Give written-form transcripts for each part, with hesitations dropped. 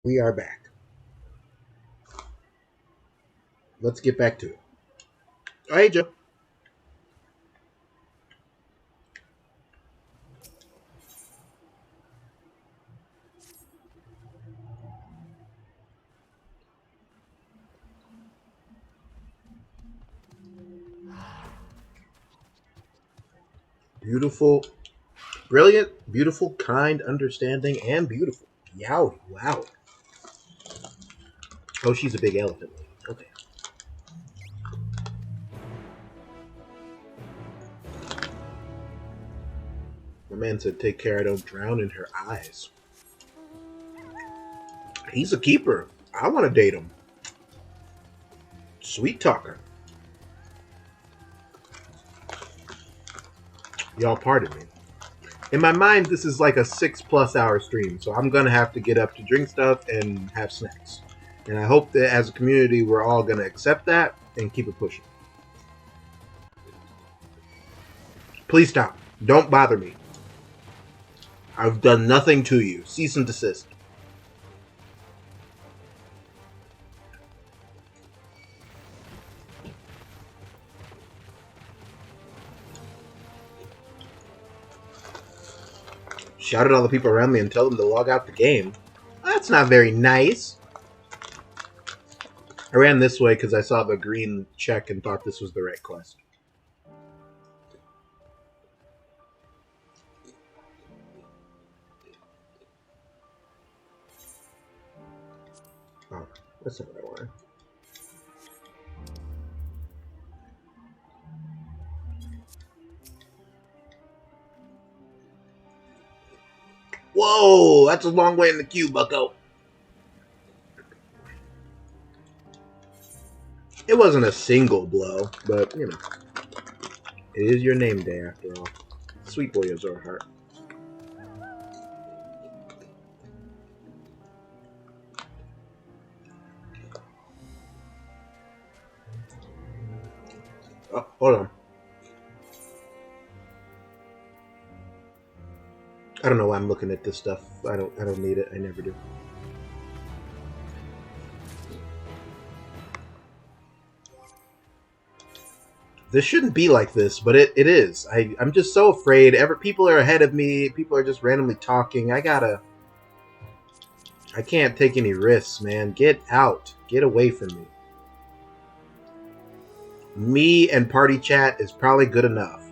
We are back. Let's get back to it. Oh, hey, Joe. Beautiful, brilliant, beautiful, kind, understanding, and beautiful. Yowie, wow. Oh, she's a big elephant lady. Okay. My man said, take care I don't drown in her eyes. He's a keeper. I want to date him. Sweet talker. Y'all pardon me. In my mind, this is like a 6+ hour stream, so I'm going to have to get up to drink stuff and have snacks. And I hope that as a community, we're all going to accept that and keep it pushing. Please stop. Don't bother me. I've done nothing to you. Cease and desist. Shout at all the people around me and tell them to log out the game. That's not very nice. I ran this way because I saw the green check and thought this was the right quest. Oh, that's not what I wanted. Whoa, that's a long way in the queue, bucko. It wasn't a single blow, but, you know. It is your name day, after all. Sweet boy Yozora heart. Oh, hold on. I don't know why I'm looking at this stuff. I don't need it. I never do. This shouldn't be like this, but it is. I'm just so afraid. People are ahead of me. People are just randomly talking. I can't take any risks, man. Get out. Get away from me. Me and party chat is probably good enough.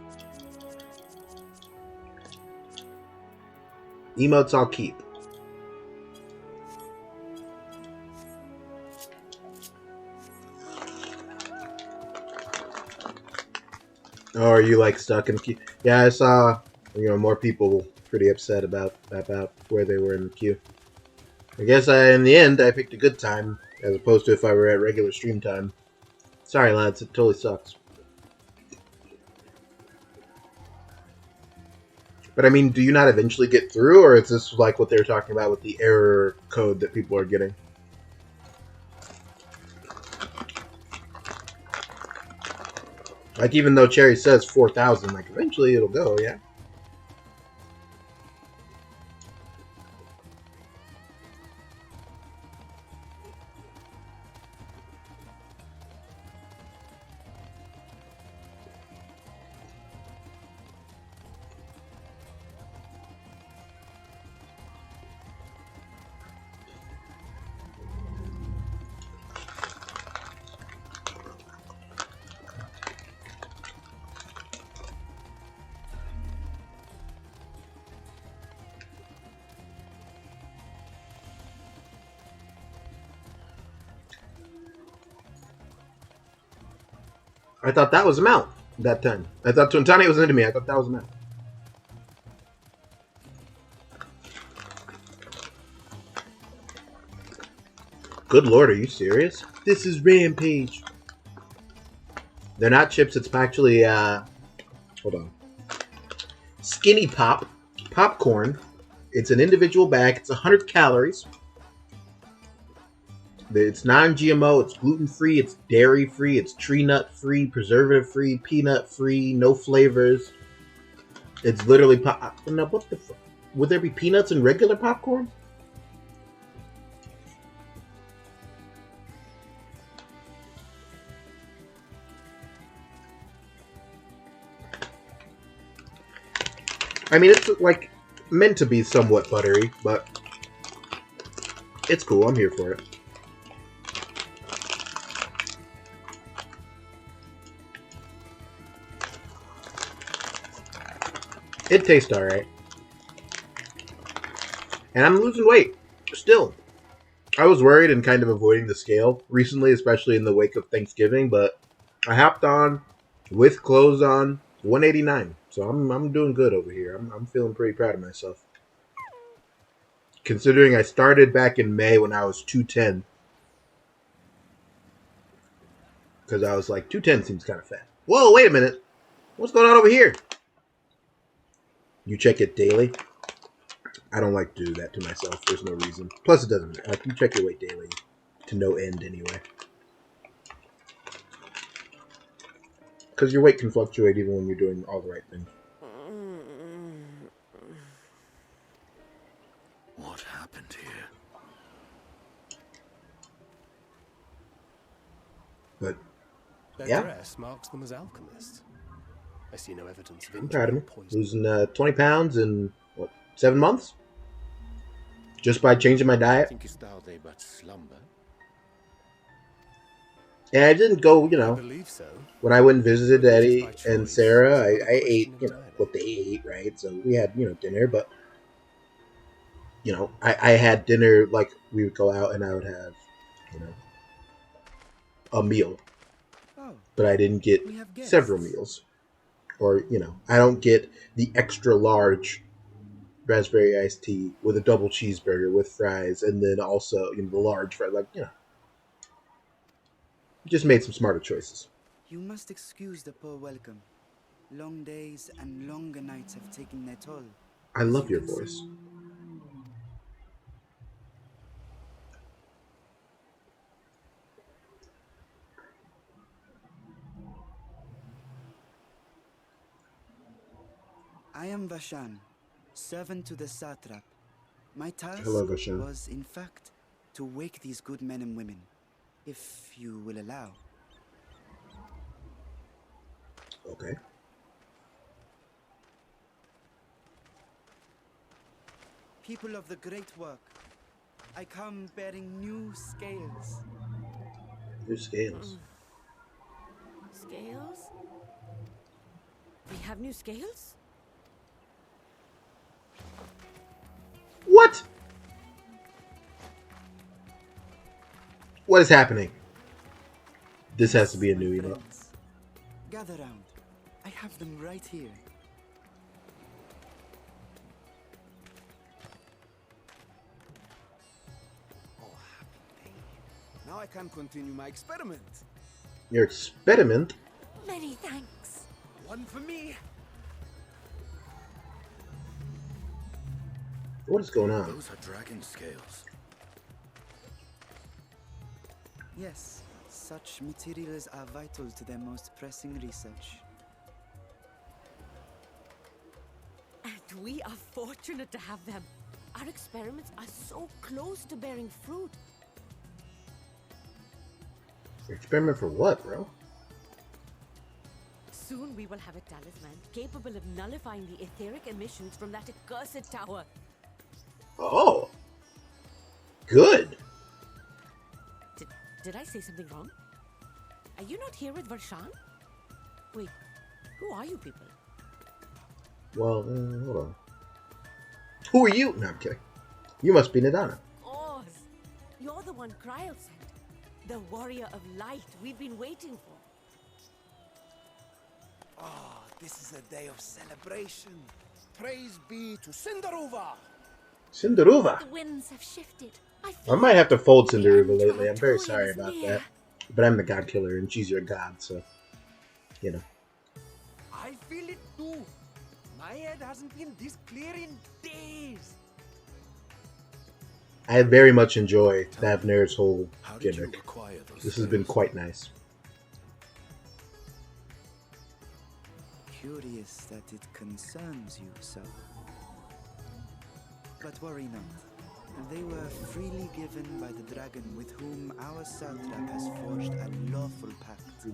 Emotes I'll keep. Oh, are you like stuck in the queue? Yeah, I saw more people pretty upset about where they were in the queue. I guess in the end I picked a good time as opposed to if I were at regular stream time. Sorry, lads, it totally sucks. But I mean, do you not eventually get through, or is this like what they were talking about with the error code that people are getting? Like, even though Cherry says 4,000, like, eventually it'll go, yeah? I thought that was a mount that time. I thought Twintani was into me. I thought that was a mount. Good lord, are you serious? This is Rampage. They're not chips, it's actually, hold on. Skinny Pop. Popcorn. It's an individual bag. It's 100 calories. It's non-GMO, it's gluten-free, it's dairy-free, it's tree nut-free, preservative-free, peanut-free, no flavors. It's literally pop. Now, what the fuck? Would there be peanuts in regular popcorn? I mean, it's like meant to be somewhat buttery, but it's cool. I'm here for it. It tastes alright. And I'm losing weight. Still. I was worried and kind of avoiding the scale recently, especially in the wake of Thanksgiving, but I hopped on with clothes on 189. So I'm doing good over here. I'm feeling pretty proud of myself. Considering I started back in May when I was 210. Because I was like, 210 seems kind of fat. Whoa, wait a minute. What's going on over here? You check it daily? I don't like to do that to myself. There's no reason. Plus, it doesn't matter. Like, you check your weight daily to no end anyway. Because your weight can fluctuate even when you're doing all the right things. What happened here? But, Their yeah. dress marks them as alchemists. I see no evidence of I'm proud of injury me. or poison. Losing 20 pounds in, what, 7 months? Just by changing my diet? Thinkest thou they but slumber? And I didn't go, I believe so. when I went and visited But if it is Eddie by choice, and Sarah, it's another I question ate, entirely. what they ate, right? So we had, dinner, but, I had dinner, like, we would go out and I would have, a meal. Oh, But I didn't get we have guests. several meals. Or, I don't get the extra large raspberry iced tea with a double cheeseburger with fries and then also, the large fries. Like, just made some smarter choices. You must excuse the poor welcome. Long days and longer nights have taken their toll. I as love you your can see. voice. I am Vashan, servant to the satrap. My task Hello, Vashan. was, in fact, to wake these good men and women, if you will allow. Okay. People of the great work, I come bearing new scales. New scales. Scales? We have new scales? What? What is happening? This has to be a My new emote. friends, gather round. I have them right here. Oh, happy day. Now I can continue my experiment. Your experiment? Many thanks. One for me. What is going on? Those are dragon scales. Yes, such materials are vital to their most pressing research. And we are fortunate to have them. Our experiments are so close to bearing fruit. Experiment for what, bro? Soon we will have a talisman capable of nullifying the etheric emissions from that accursed tower. Oh. Good. Did I say something wrong? Are you not here with Varshan? Wait, who are you people? Well, hold on. Who are you? No, I'm kidding. You must be Nadana. Oz, you're the one Cryo sent. The warrior of light we've been waiting for. Ah, this is a day of celebration. Praise be to Cinderova. Cinderova. The winds have shifted. I might have to fold The Cinderova end lately. I'm very Trolltorium sorry is about near. that. But I'm the god killer and she's your god, so, I feel it too. My head hasn't been this clear in days. I very much enjoy Thavner's whole How did you gimmick. acquire those This has been scales? quite nice. Curious that it concerns you so. But worry not. They were freely given by the dragon with whom our satrap has forged a lawful pact.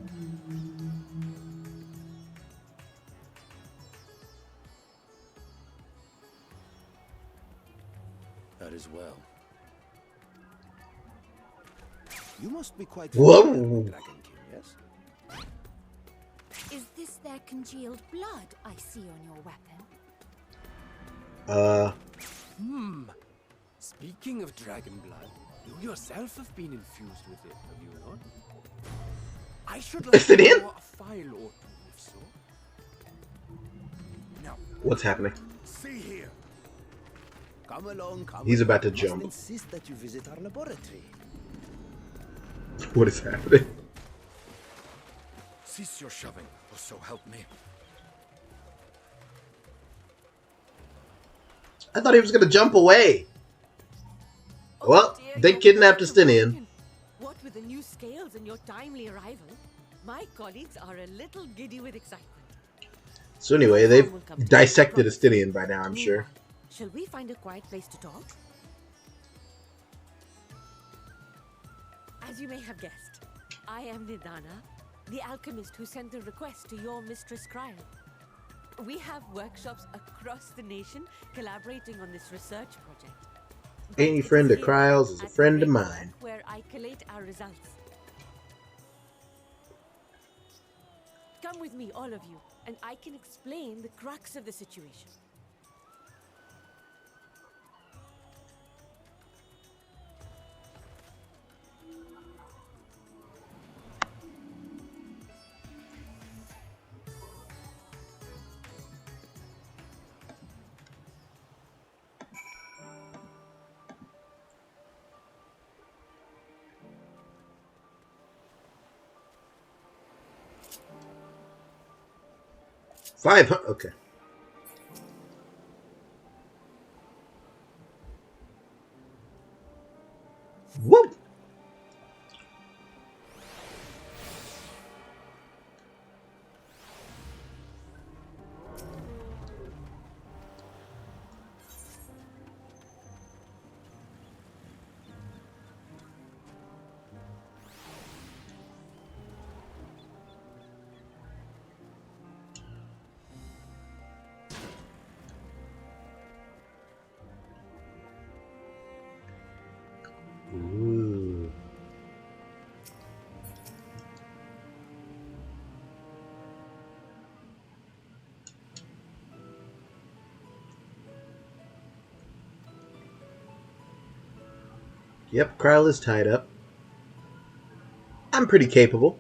as well. You must be quite Whoa. familiar with Dragon King, yes? Is this their congealed blood I see on your weapon? Speaking of dragon blood, you yourself have been infused with it, have you not? I should like Is it to in? draw a file or two, if so. Now, What's happening? see here. Come along, come He's along. about to I must jump. insist that you visit our laboratory. What is happening? Cease your shoving, or so help me. I thought he was gonna jump away. Well, dear, they you're kidnapped quite Justinian. awoken. What with the new scales and your timely arrival, my colleagues are a little giddy with excitement. So anyway, No they've harm will come to you, dissected promise. Justinian by now, I'm sure. Meanwhile, shall we find a quiet place to talk? As you may have guessed, I am Nidana, the alchemist who sent the request to your mistress Cryo. We have workshops across the nation collaborating on this research project. Any It friend is of here Kryle's is a at the friend of Great mine. Hall where I collate our results. Come with me, all of you, and I can explain the crux of the situation. Okay. Whoop! Ooh. Yep, Kryle is tied up. I'm pretty capable.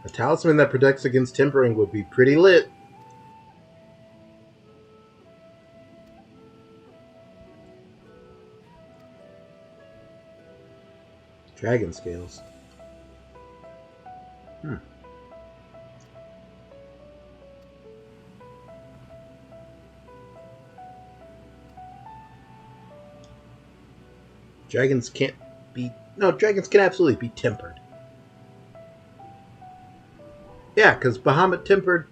A talisman that protects against tempering would be pretty lit. Dragon scales. Dragons can't be... No, dragons can absolutely be tempered. Yeah, because Bahamut tempered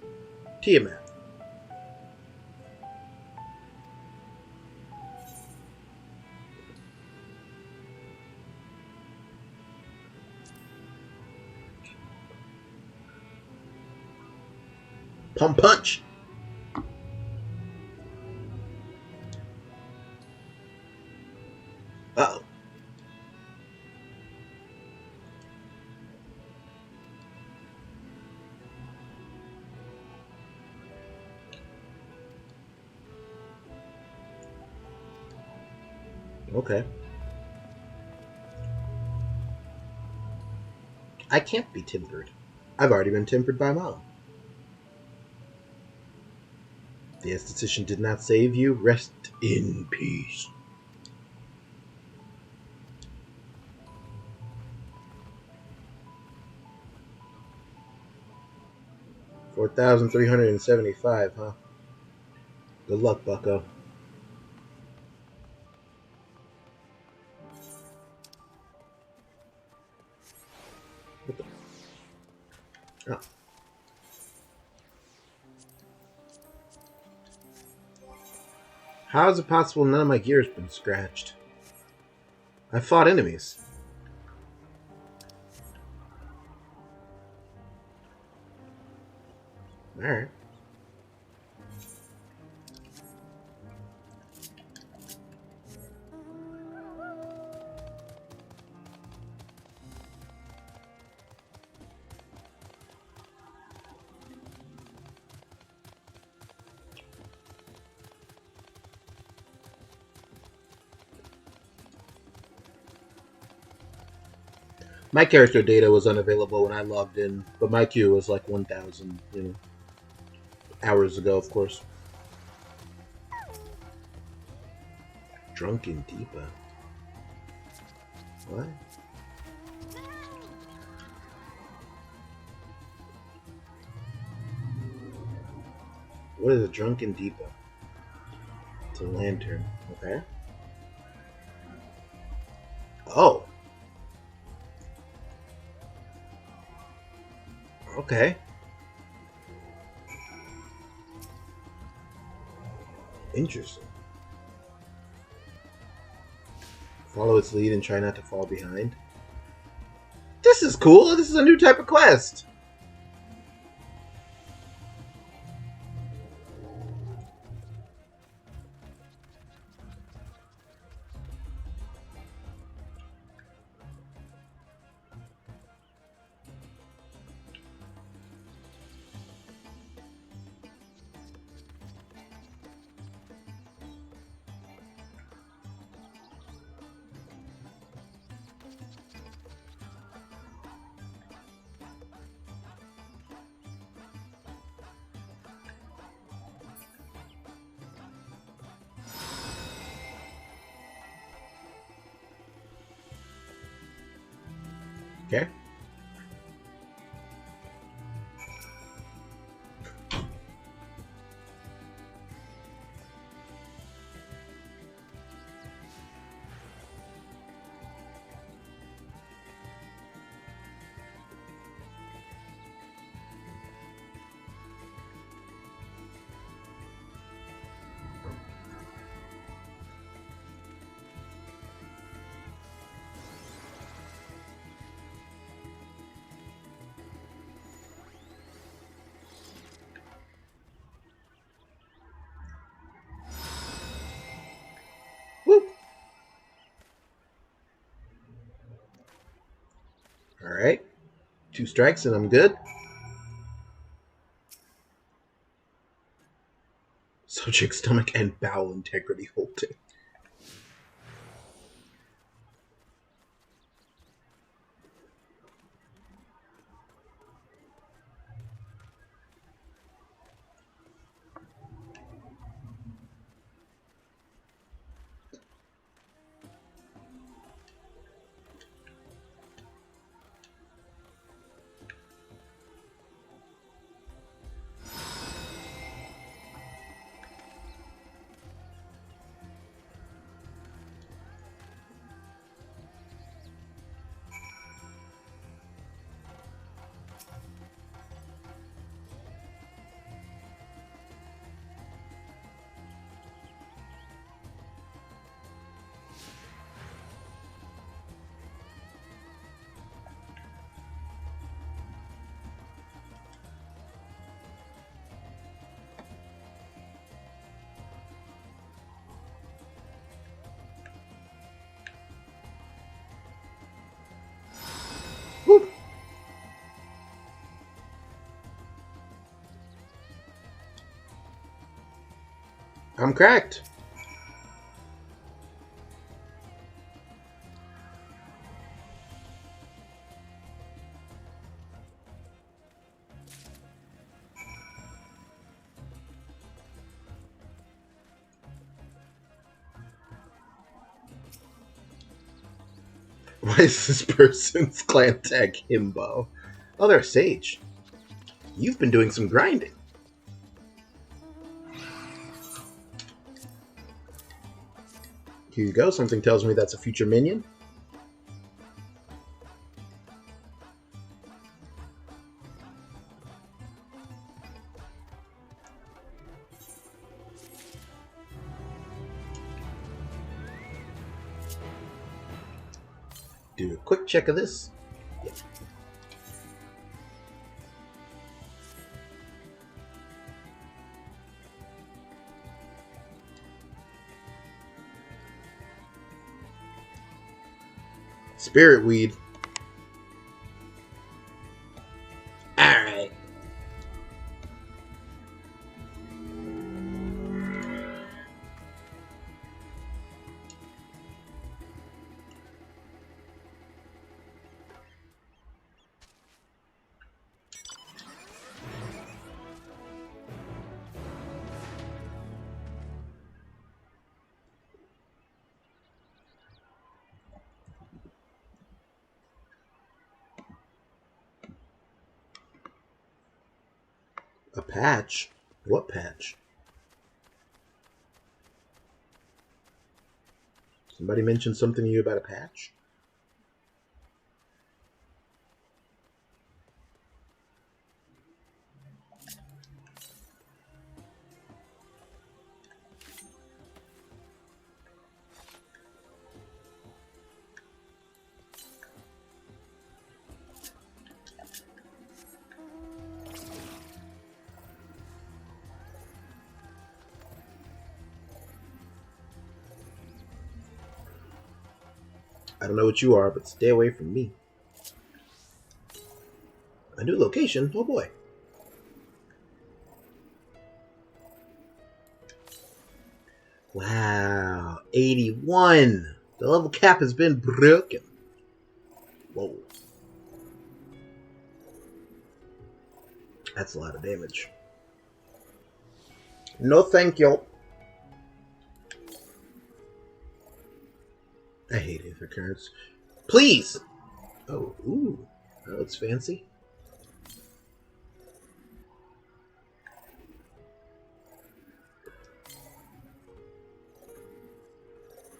Tiamat. Pump punch! Uh-oh. Okay. I can't be tempered. I've already been tempered by Mom. The esthetician did not save you. Rest in peace. $4,375, huh? Good luck, bucko. What the? Oh. How is it possible none of my gear's been scratched? I fought enemies. Alright. My character data was unavailable when I logged in, but my queue was like 1,000, hours ago, of course. Drunken Deepa. What? What is a Drunken Deepa? It's a lantern. Okay. Oh. Okay. Interesting. Follow its lead and try not to fall behind. This is cool. This is a new type of quest. Okay. Woo. Alright. 2 strikes and I'm good. Subject stomach and bowel integrity holding. Woo. I'm cracked. Why is this person's clan tag Himbo? Oh, they're a sage. You've been doing some grinding. Here you go. Something tells me that's a future minion. Do a quick check of this. Yeah. Spirit weed. Alright. A patch? What patch? Somebody mentioned something to you about a patch? I don't know what you are, but stay away from me. A new location? Oh boy. Wow. 81. The level cap has been broken. Whoa. That's a lot of damage. No thank you. I hate Aether cards. Please! Oh, ooh. Oh, it's fancy.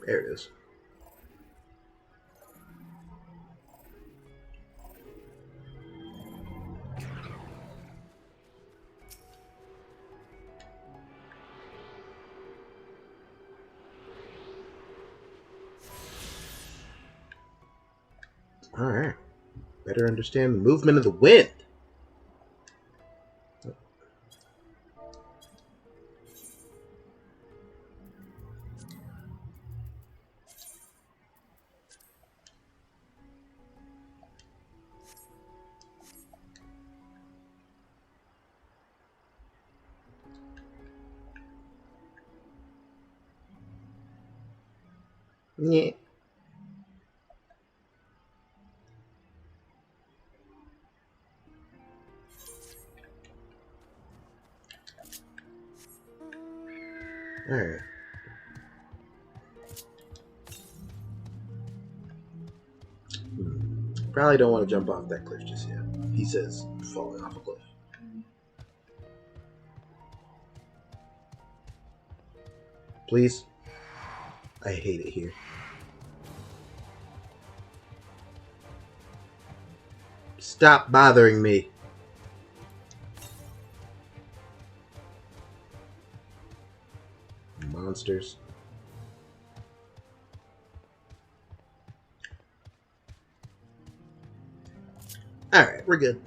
There it is. Alright. Better understand the movement of the wind. Yeah. Alright. Probably don't want to jump off that cliff just yet. He says, falling off a cliff. Please? I hate it here. Stop bothering me. Monsters. Alright, we're good.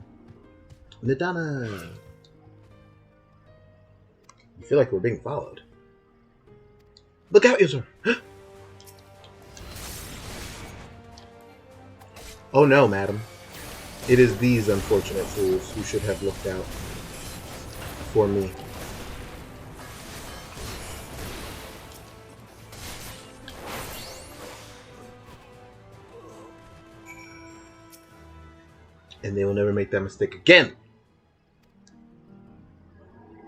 Nidana. You feel like we're being followed. Look out, Yozora! Oh no, madam. It is these unfortunate fools who should have looked out for me. And they will never make that mistake again.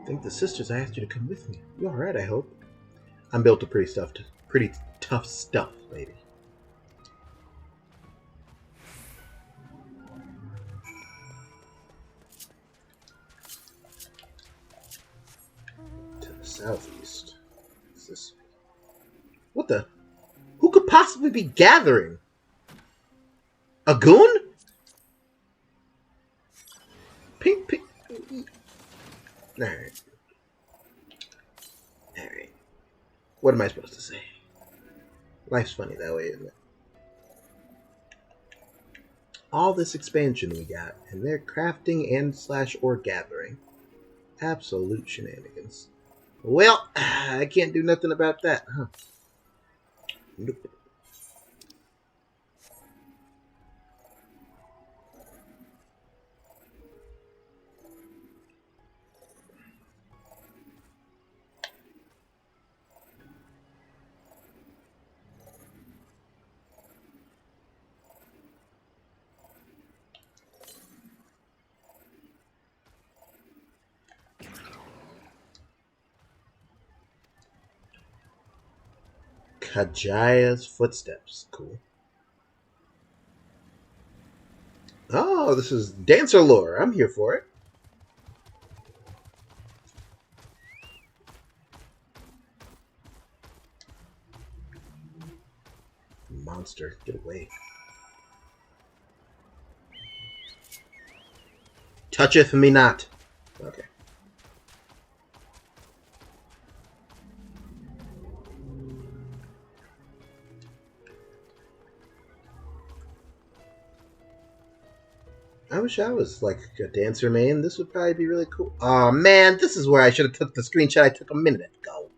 I think the sisters asked you to come with me. You alright, I hope. I'm built to pretty tough stuff, lady. To the southeast. What's this? What the? Who could possibly be gathering? A goon? Pink. Alright. Alright. What am I supposed to say? Life's funny that way, isn't it? all this expansion we got, and they're crafting and slash ore gathering. Absolute shenanigans. Well, I can't do nothing about that, huh? Nope. Kajaya's footsteps. Cool. Oh, this is dancer lore. I'm here for it. Monster, get away. Toucheth me not. Okay. I wish I was like a dancer main. This would probably be really cool. Oh man, this is where I should have took the screenshot I took a minute ago.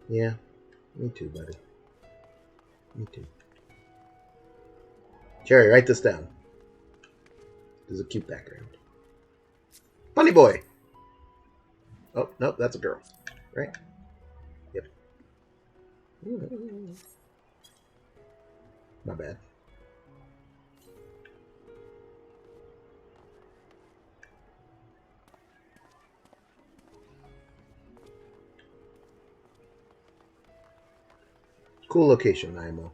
Yeah, me too, buddy. Me too. Cherry, write this down. There's a cute background. Bunny boy. Oh, nope, that's a girl. Right? Yep. My bad. Cool location, IMO.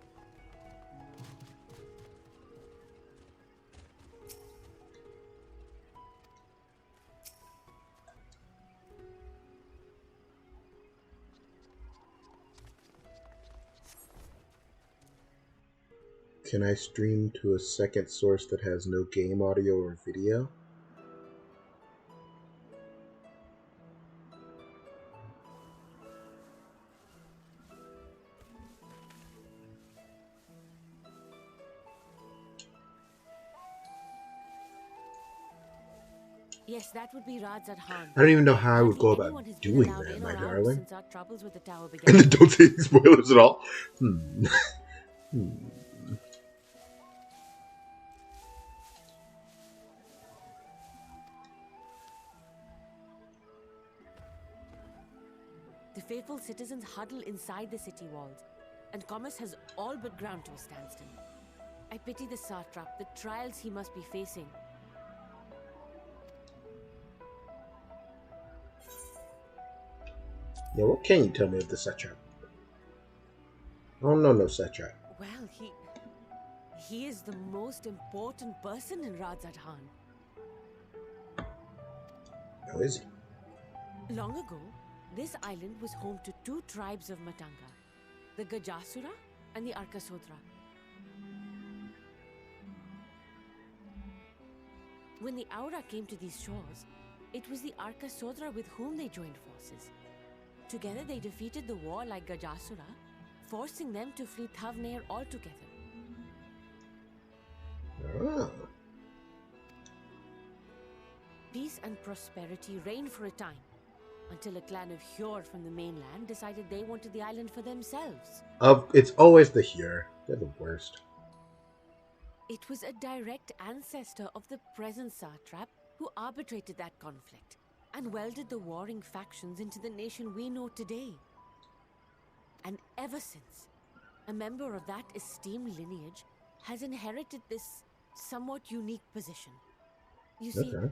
Can I stream to a second source that has no game audio or video? Yes, that would be Radzat Khan. I don't even know how I would go Hardly about anyone has been doing allowed that, in my or out darling. since our troubles with the tower And began. then don't say any spoilers at all. The faithful citizens huddle inside the city walls, and commerce has all but ground to a standstill. I pity the satrap, the trials he must be facing. Yeah, what can you tell me of the satrap? Oh, no satrap. Well, he is the most important person in Radzat Khan. Oh, is he? Long ago, this island was home to two tribes of Matanga, the Gajasura and the Arkasodra. When the Aura came to these shores, it was the Arkasodra with whom they joined forces. Together they defeated the war like Gajasura, forcing them to flee Thavnair altogether. Oh. Peace and prosperity reigned for a time, until a clan of Hjor from the mainland decided they wanted the island for themselves. It's always the Hjur. They're the worst. It was a direct ancestor of the present satrap who arbitrated that conflict and welded the warring factions into the nation we know today. And ever since, a member of that esteemed lineage has inherited this somewhat unique position. You see, Okay.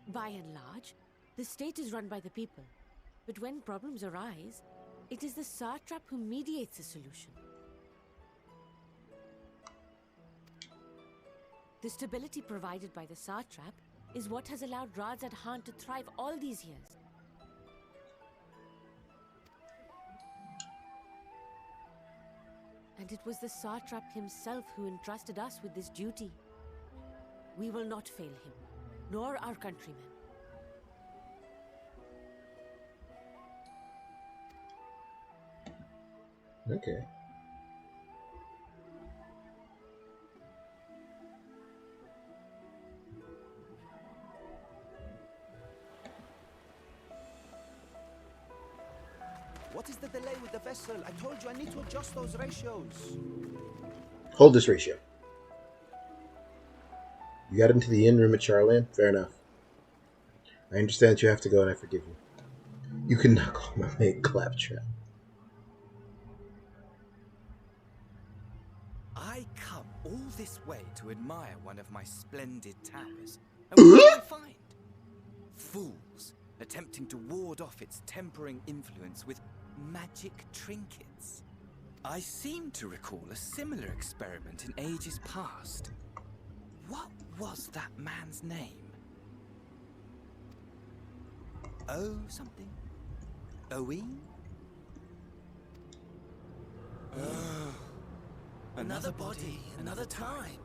by and large, the state is run by the people. But when problems arise, it is the satrap who mediates a solution. The stability provided by the satrap is what has allowed Radzat Khan to thrive all these years. And it was the satrap himself who entrusted us with this duty. We will not fail him, nor our countrymen. Okay. vessel. I told you I need to adjust those ratios. Hold this ratio. You got into the inn room at Charland? Fair enough. I understand that you have to go, and I forgive you. You can not call my mate Claptrap. I come all this way to admire one of my splendid towers. And what do I find? Fools attempting to ward off its tempering influence with magic trinkets. I seem to recall a similar experiment in ages past. What was that man's name? Oh, something? Owen? Another body, another time.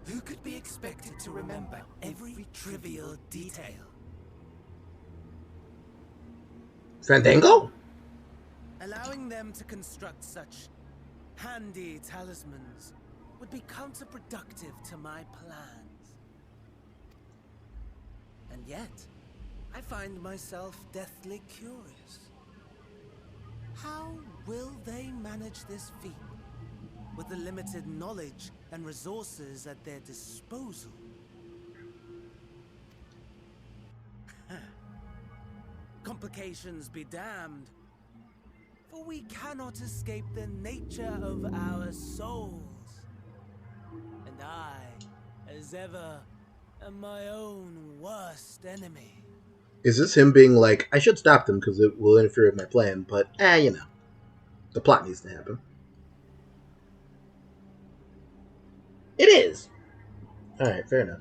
Who could be expected to remember every trivial detail? Fandango? Allowing them to construct such handy talismans would be counterproductive to my plans. And yet, I find myself deathly curious. How will they manage this feat with the limited knowledge and resources at their disposal? Complications be damned, for we cannot escape the nature of our souls. And I, as ever, am my own worst enemy. Is this him being like, I should stop them because it will interfere with my plan, but, you know, the plot needs to happen. It is! Alright, fair enough.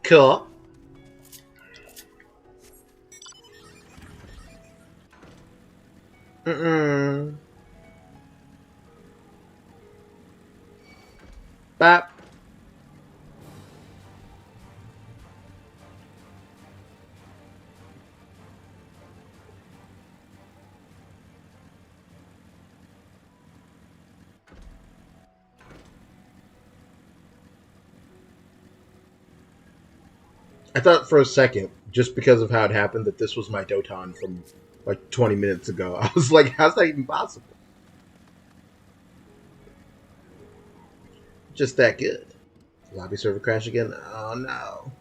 Cool. Bop. I thought for a second, just because of how it happened, that this was my Doton from like 20 minutes ago. I was like, how's that even possible? Just that good. Lobby server crash again? Oh no.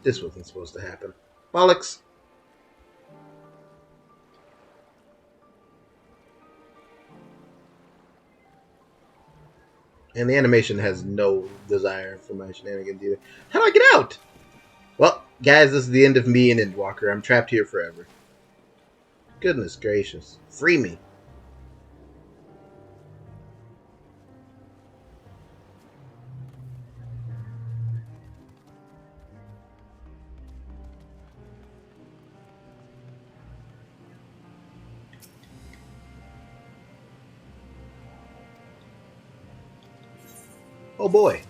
This wasn't supposed to happen. Bollocks. And the animation has no desire for my shenanigans either. How do I get out? Well, guys, this is the end of me and Endwalker. I'm trapped here forever. Goodness gracious. Free me. Oh boy.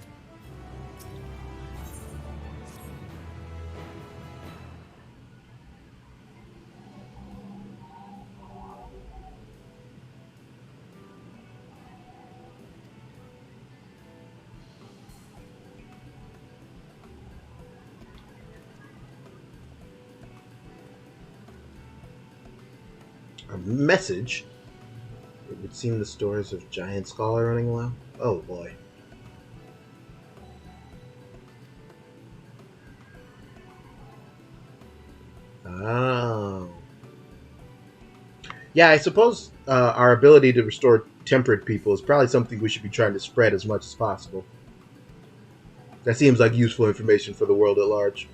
A message? It would seem the stores of Giant Skull are running low. Oh boy. Oh. Yeah, I suppose our ability to restore tempered people is probably something we should be trying to spread as much as possible. That seems like useful information for the world at large.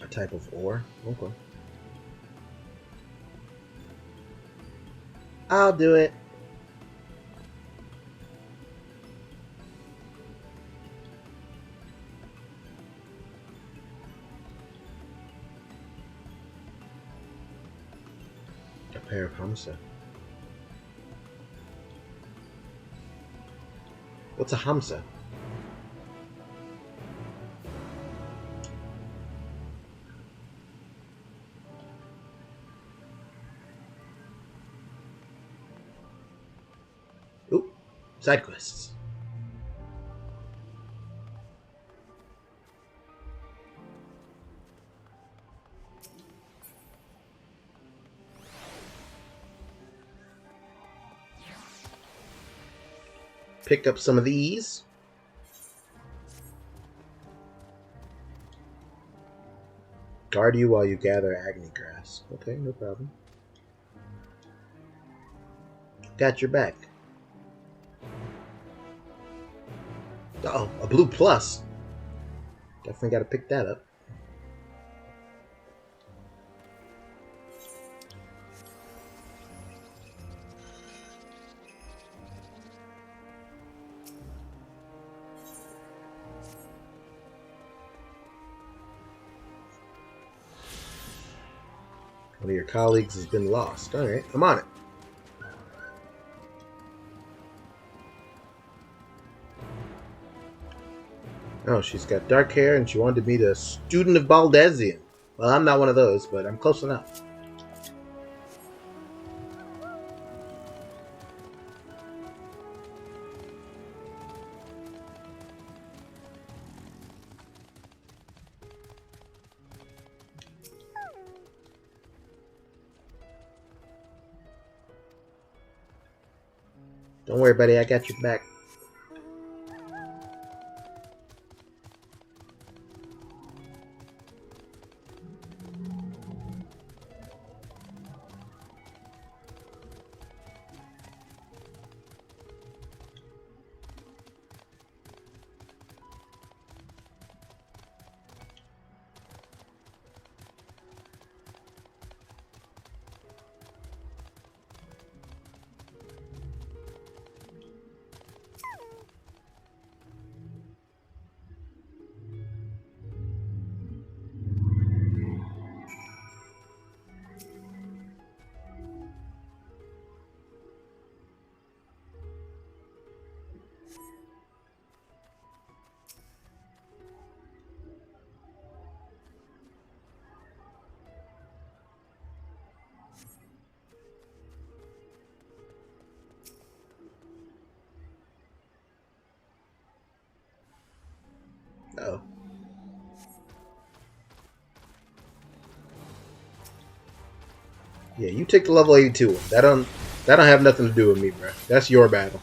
A type of ore? Okay. I'll do it. Pair of Hamsa. What's a Hamsa? Oop. Side quests. Pick up some of these. Guard you while you gather Agni grass. Okay, no problem. Got your back. Oh, a blue plus. Definitely got to pick that up. One of your colleagues has been lost. Alright, I'm on it. Oh, she's got dark hair and she wanted to meet a student of Baldesion. Well, I'm not one of those, but I'm close enough. Don't worry, buddy. I got your back. Oh. Yeah, you take the level 82 one. That don't have nothing to do with me, bro. That's your battle.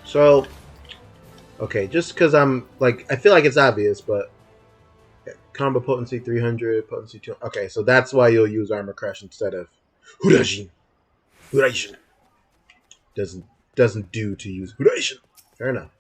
So, okay, just because I'm like, I feel like it's obvious, but combo potency 300, potency 200. Okay, so that's why you'll use armor crush instead of Hurajin. Hurajin doesn't do to use Hurajin. Fair enough.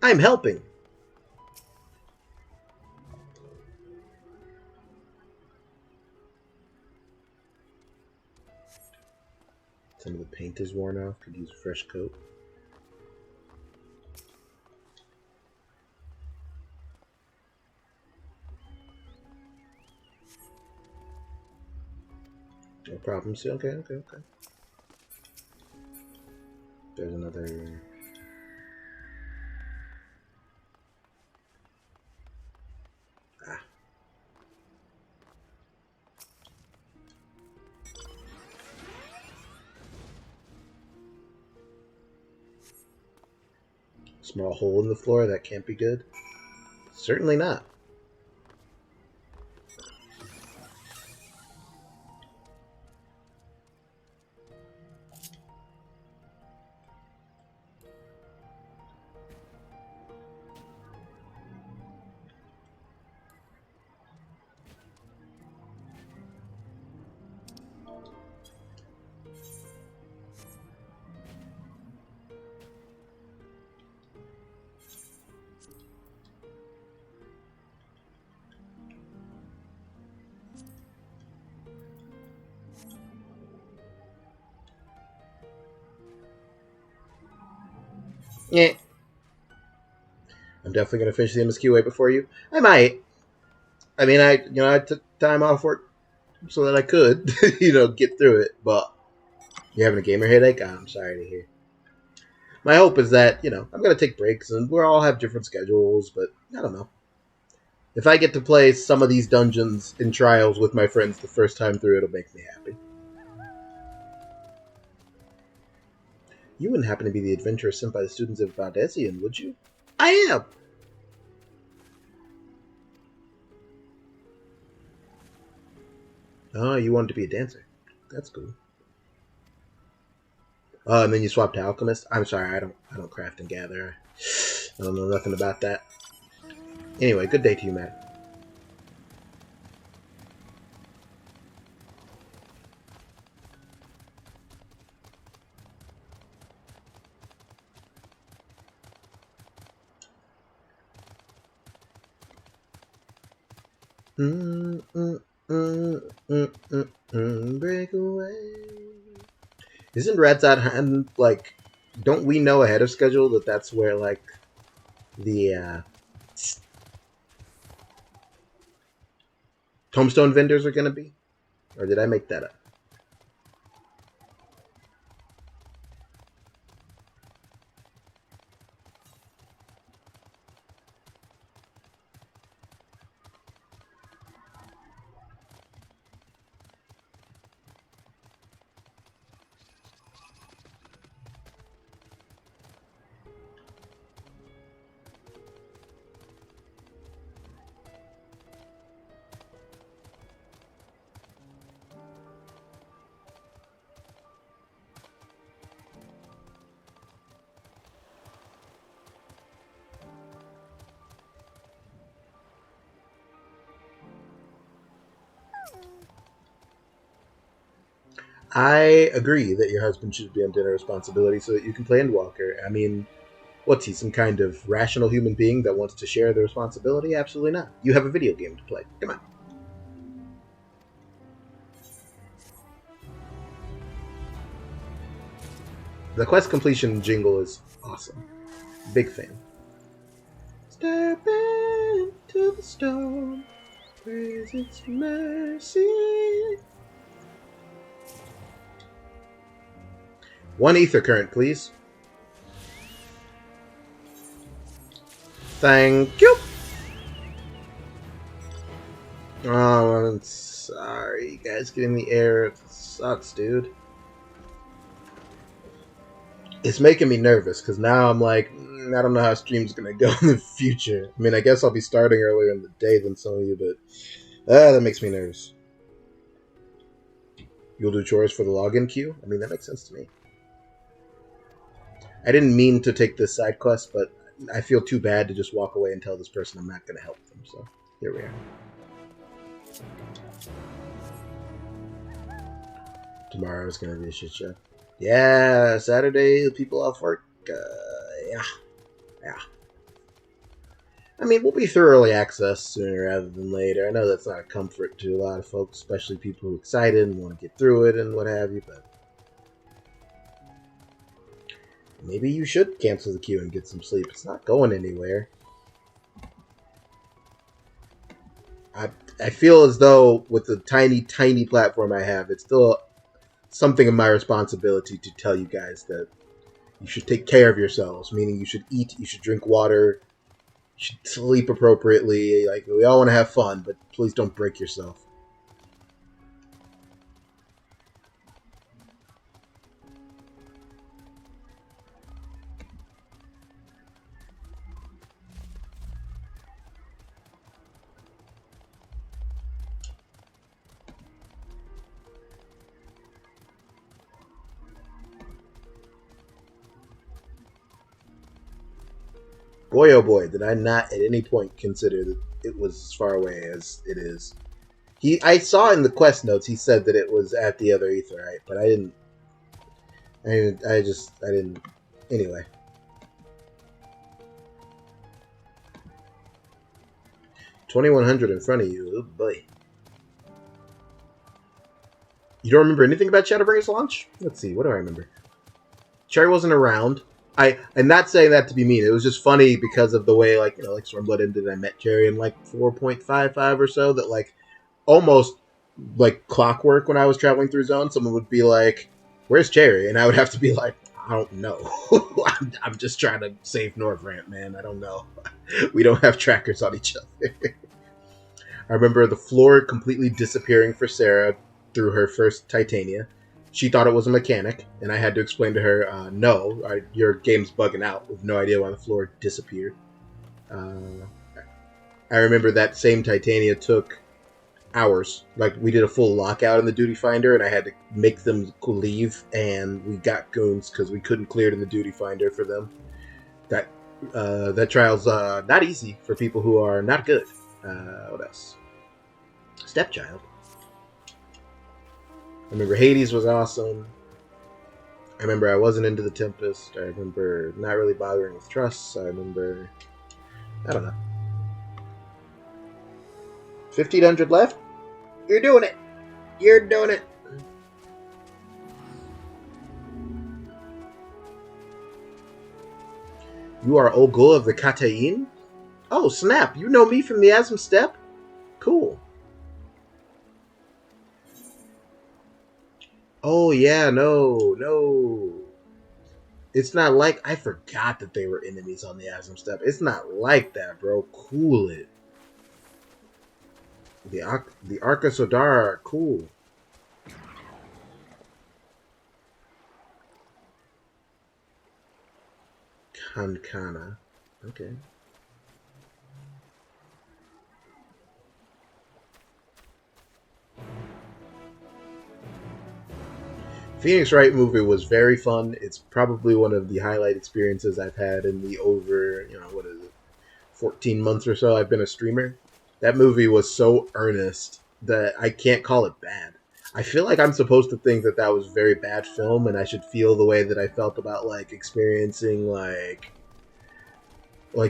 I'm helping. Some of the paint is worn off. Could use a fresh coat. No problems. Okay. There's another. Ah. Small hole in the floor. That can't be good. Certainly not. Yeah. I'm definitely gonna finish the MSQ way before you. I might. I mean, I took time off work so that I could, get through it. But you're having a gamer headache? I'm sorry to hear. My hope is that, I'm gonna take breaks and we'll all have different schedules, but I don't know. If I get to play some of these dungeons in trials with my friends the first time through, it'll make me happy. You wouldn't happen to be the adventurer sent by the students of Valdesian, would you? I am! Oh, you wanted to be a dancer. That's cool. Oh, and then you swapped to alchemist. I'm sorry, I don't craft and gather. I don't know nothing about that. Anyway, good day to you, madam. Break away. Isn't Rat's Out Hand, like, don't we know ahead of schedule that that's where, like, the tombstone vendors are going to be? Or did I make that up? I agree that your husband should be on dinner responsibility so that you can play Endwalker. I mean, what's he, some kind of rational human being that wants to share the responsibility? Absolutely not. You have a video game to play. Come on. The quest completion jingle is awesome. Big fan. Step into the storm, praise its mercy. 1 ether current, please. Thank you. Oh, I'm sorry. You guys getting the air. It sucks, dude. It's making me nervous because now I'm like, I don't know how stream's going to go in the future. I mean, I guess I'll be starting earlier in the day than some of you, but that makes me nervous. You'll do chores for the login queue? I mean, that makes sense to me. I didn't mean to take this side quest, but I feel too bad to just walk away and tell this person I'm not going to help them. So here we are. Tomorrow's going to be a shit show. Yeah, Saturday, people off work. Yeah. I mean, we'll be through early access sooner rather than later. I know that's not a comfort to a lot of folks, especially people who are excited and want to get through it and what have you, but Maybe you should cancel the queue and get some sleep. It's not going anywhere. I feel as though with the tiny, tiny platform I have, it's still something of my responsibility to tell you guys that you should take care of yourselves, meaning you should eat, you should drink water, you should sleep appropriately. Like, we all want to have fun, but please don't break yourself. Boy, oh boy, did I not at any point consider that it was as far away as it is. I saw in the quest notes he said that it was at the other Aetheryte, but I didn't. I didn't. Anyway, 2100 in front of you. Oh boy. You don't remember anything about Shadowbringers launch? Let's see. What do I remember? Cherry wasn't around. I'm not saying that to be mean. It was just funny because of the way, like, you know, like Stormblood ended. I met Cherry in like 4.55 or so. That like almost like clockwork when I was traveling through zone. Someone would be like, "Where's Cherry?" And I would have to be like, "I don't know. I'm just trying to save Northrant, man. I don't know. We don't have trackers on each other." I remember the floor completely disappearing for Sarah through her first Titania. She thought it was a mechanic, and I had to explain to her, no, your game's bugging out with no idea why the floor disappeared. I remember that same Titania took hours. Like, we did a full lockout in the duty finder, and I had to make them leave, and we got goons because we couldn't clear it in the duty finder for them. That trial's not easy for people who are not good. What else? Stepchild. I remember Hades was awesome. I remember I wasn't into the Tempest. I remember not really bothering with Trusts. I remember... I don't know. 1,500 left? You're doing it! You're doing it! You are Ogul of the Katayin? Oh, snap! You know me from the Asm Steppe? Cool. Oh, yeah, no. It's not like... I forgot that they were enemies on the Asm Steppe. It's not like that, bro. Cool it. The Arca Sodara, cool. Kankana. Okay. Phoenix Wright movie was very fun. It's probably one of the highlight experiences I've had in the over, 14 months or so I've been a streamer. That movie was so earnest that I can't call it bad. I feel like I'm supposed to think that that was a very bad film, and I should feel the way that I felt about like experiencing like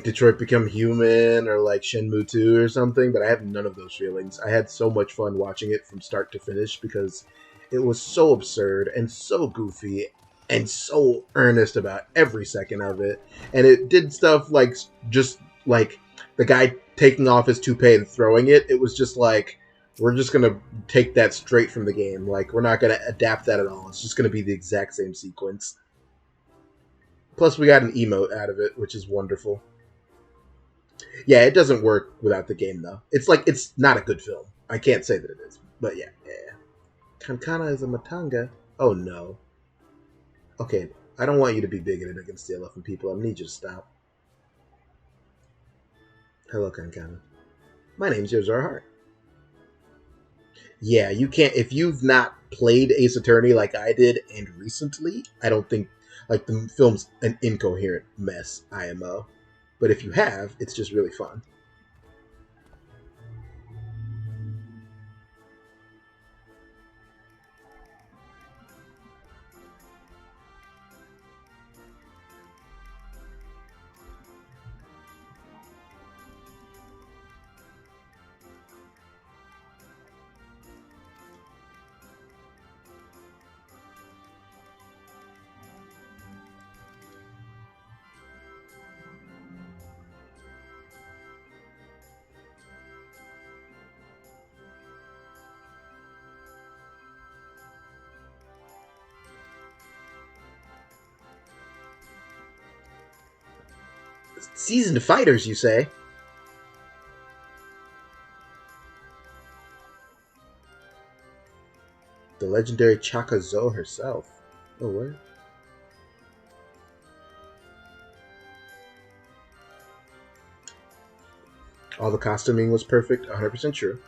Detroit Become Human or like Shenmue 2 or something, but I have none of those feelings. I had so much fun watching it from start to finish because it was so absurd and so goofy and so earnest about every second of it. And it did stuff like just like the guy taking off his toupee and throwing it. It was just like, we're just going to take that straight from the game. Like, we're not going to adapt that at all. It's just going to be the exact same sequence. Plus, we got an emote out of it, which is wonderful. Yeah, it doesn't work without the game, though. It's not a good film. I can't say that it is. But yeah. Kankana is a Matanga? Oh, no. Okay, I don't want you to be bigoted against the elephant people. I need you to stop. Hello, Kankana. My name's Yozora Hart. Yeah, you can't... If you've not played Ace Attorney like I did, and recently, I don't think... Like, the film's an incoherent mess, IMO. But if you have, it's just really fun. Seasoned fighters, you say? The legendary Chakazo herself. Oh, what? All the costuming was perfect, 100% true.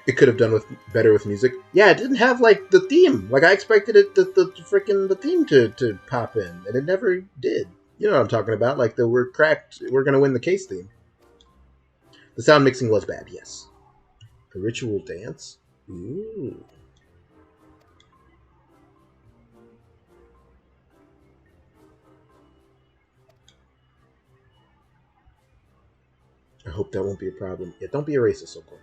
It could have done with better with music. Yeah, it didn't have like the theme. Like I expected it, the theme to pop in, and it never did. You know what I'm talking about? Like the we're cracked, we're gonna win the case theme. The sound mixing was bad, yes. A ritual dance. Ooh. I hope that won't be a problem. Yeah, don't be a racist, Soko.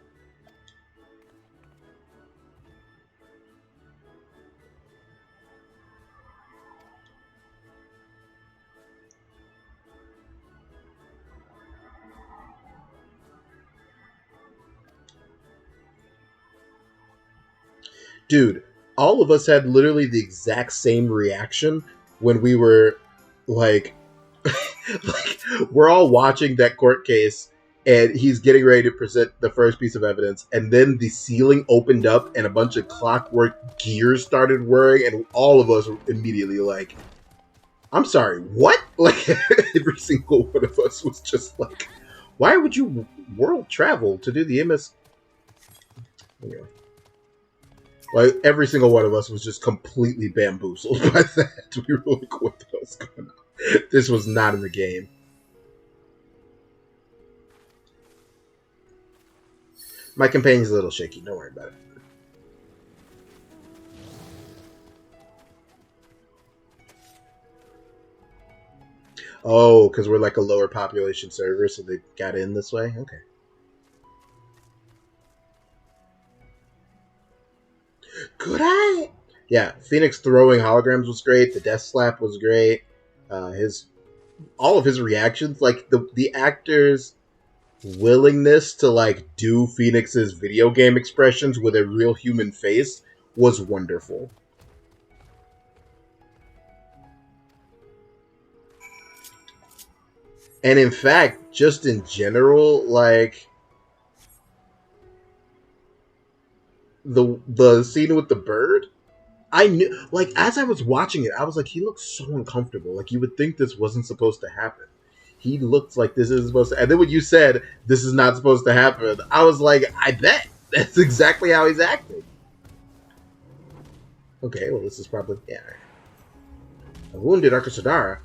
Dude, all of us had literally the exact same reaction when we were like, like we're all watching that court case and he's getting ready to present the first piece of evidence, and then the ceiling opened up and a bunch of clockwork gears started whirring, and all of us were immediately like, I'm sorry, what? Like every single one of us was just like, why would you world travel to do the MS? Anyway. Like every single one of us was just completely bamboozled by that. We were like, what the hell's going on? This was not in the game. My companion's a little shaky, don't worry about it. Oh, because we're like a lower population server, so they got in this way? Okay. Could I? Yeah, Phoenix throwing holograms was great. The death slap was great. All of his reactions, like the actors' willingness to like do Phoenix's video game expressions with a real human face was wonderful. And in fact, just in general, like the scene with the bird, I knew, like, as I was watching it, I was like, he looks so uncomfortable. Like, you would think this wasn't supposed to happen. He looks like this isn't supposed to. And then when you said this is not supposed to happen, I was like, I bet that's exactly how he's acting. Okay, well, this is probably a wounded Arkasadara.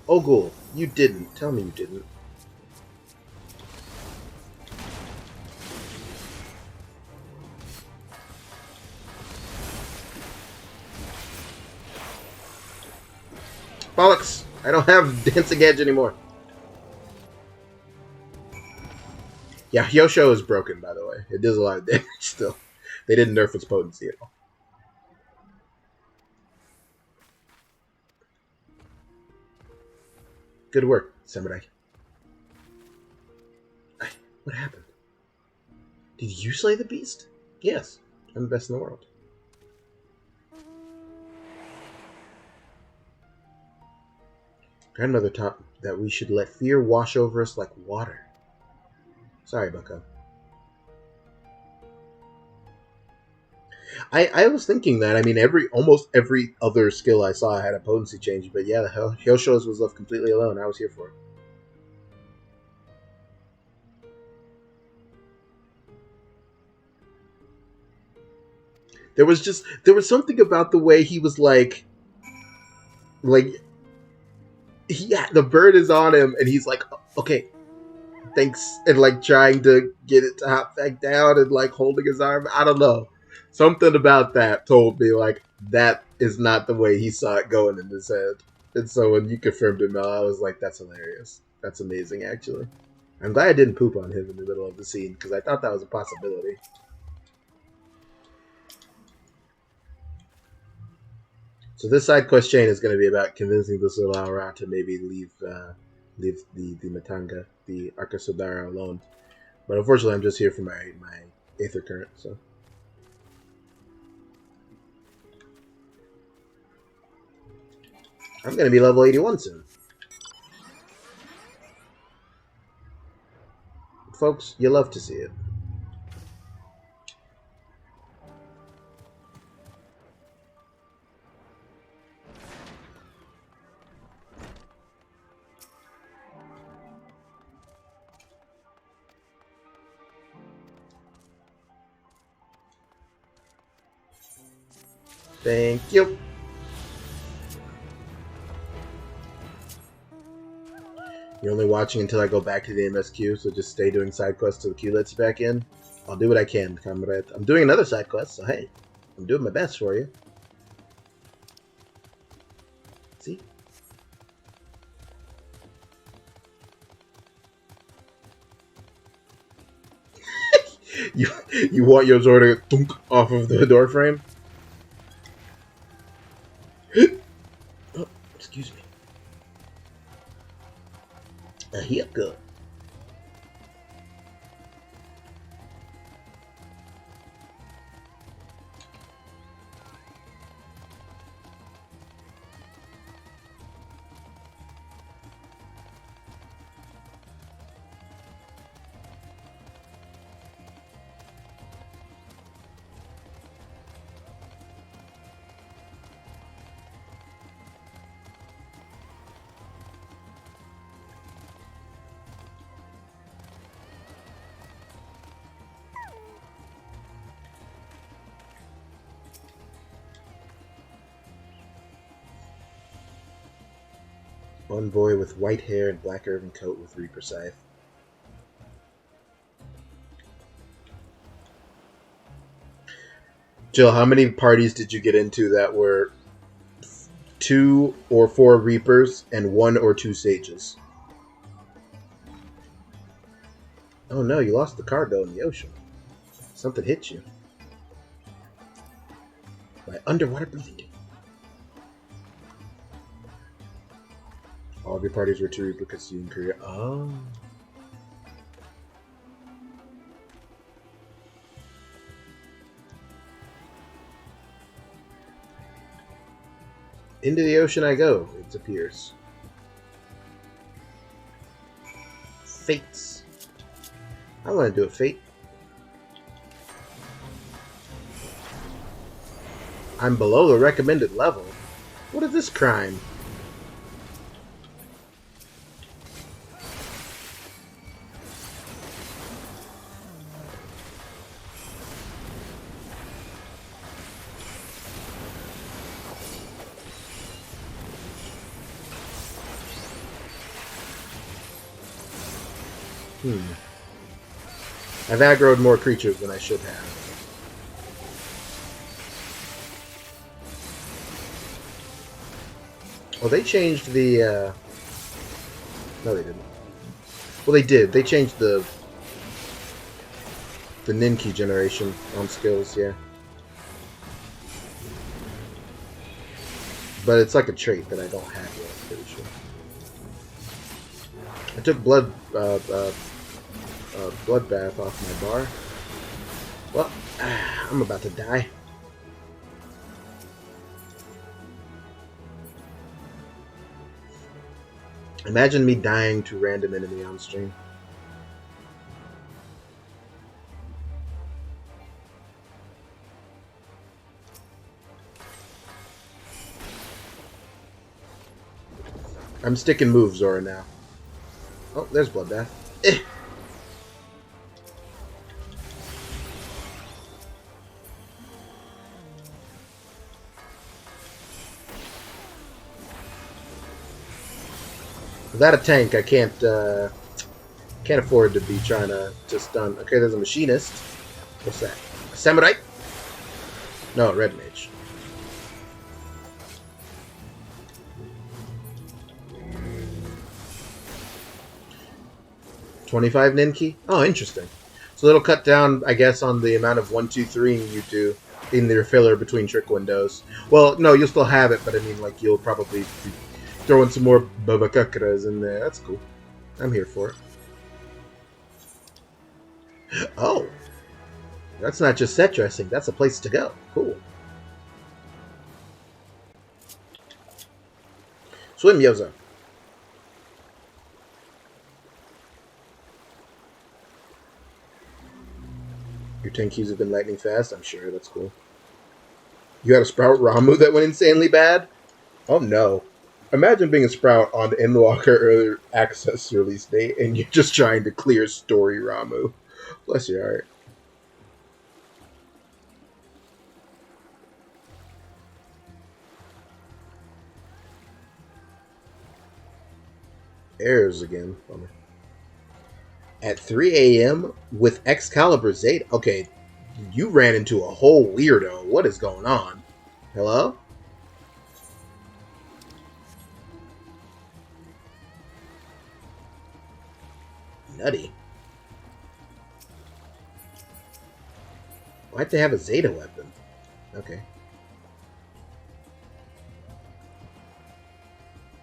Ogul, you didn't. Tell me you didn't. Bollocks! I don't have Dancing Edge anymore. Yeah, Hyosho is broken, by the way. It does a lot of damage still. They didn't nerf its potency at all. Good work, Samurai. What happened? Did you slay the beast? Yes, I'm the best in the world. Grandmother taught that we should let fear wash over us like water. Sorry, Bucko. I was thinking that. I mean, almost every other skill I saw had a potency change, but yeah, the Hyosho's was left completely alone. I was here for it. There was something about the way he was like the bird is on him and he's like, okay, thanks, and like trying to get it to hop back down and like holding his arm. I don't know. Something about that told me like that is not the way he saw it going in his head. And so when you confirmed it, Mel, I was like, that's hilarious. That's amazing, actually. I'm glad I didn't poop on him in the middle of the scene because I thought that was a possibility. So this side quest chain is going to be about convincing this little Aura to maybe leave the Matanga, the Arkasadara alone. But unfortunately, I'm just here for my Aether Current, so. I'm gonna be level 81 soon. Folks, you love to see it. Thank you. You're only watching until I go back to the MSQ, so just stay doing side quests till the queue lets you back in. I'll do what I can, comrade. I'm doing another side quest, so hey, I'm doing my best for you. See? you want Yozora to thunk off of the door frame? Oh, excuse me. A hiccup. One boy with white hair and black urban coat with Reaper Scythe. Jill, how many parties did you get into that were 2 or 4 Reapers and 1 or 2 Sages? Oh no, you lost the cargo in the ocean. Something hit you. My underwater breathing tube. All of your parties were 2 Reaper because you in Korea. Oh. Into the ocean I go, it appears. Fates. I want to do a fate. I'm below the recommended level. What is this crime? I've aggroed more creatures than I should have. Well, they changed the, no, they didn't. Well, they did. They changed the Ninki generation on skills, yeah. But it's like a trait that I don't have yet, I'm pretty sure. I took bloodbath off my bar. Well, I'm about to die. Imagine me dying to random enemy on stream. I'm sticking move Zora now. Oh, there's bloodbath. Eh. Without a tank, I can't afford to be trying to stun. Okay, there's a machinist. What's that? A samurai? No, red mage. $25 Ninki? Oh, interesting. So it'll cut down, I guess, on the amount of 1, 2, 3 you do in their filler between trick windows. Well, no, you'll still have it, but I mean, like, you'll probably be throwing some more babakakras in there. That's cool. I'm here for it. Oh. That's not just set dressing. That's a place to go. Cool. Swim, Yozo. Your 10 Qs have been lightning fast. I'm sure. That's cool. You had a Sprout Ramu that went insanely bad? Oh no. Imagine being a Sprout on Endwalker Early Access release date and you're just trying to clear story Ramu. Bless your heart. Errors again. Bummer. At 3 a.m. with Excalibur Zeta. Okay, you ran into a whole weirdo. What is going on? Hello? Nutty. Why'd they have a Zeta weapon? Okay.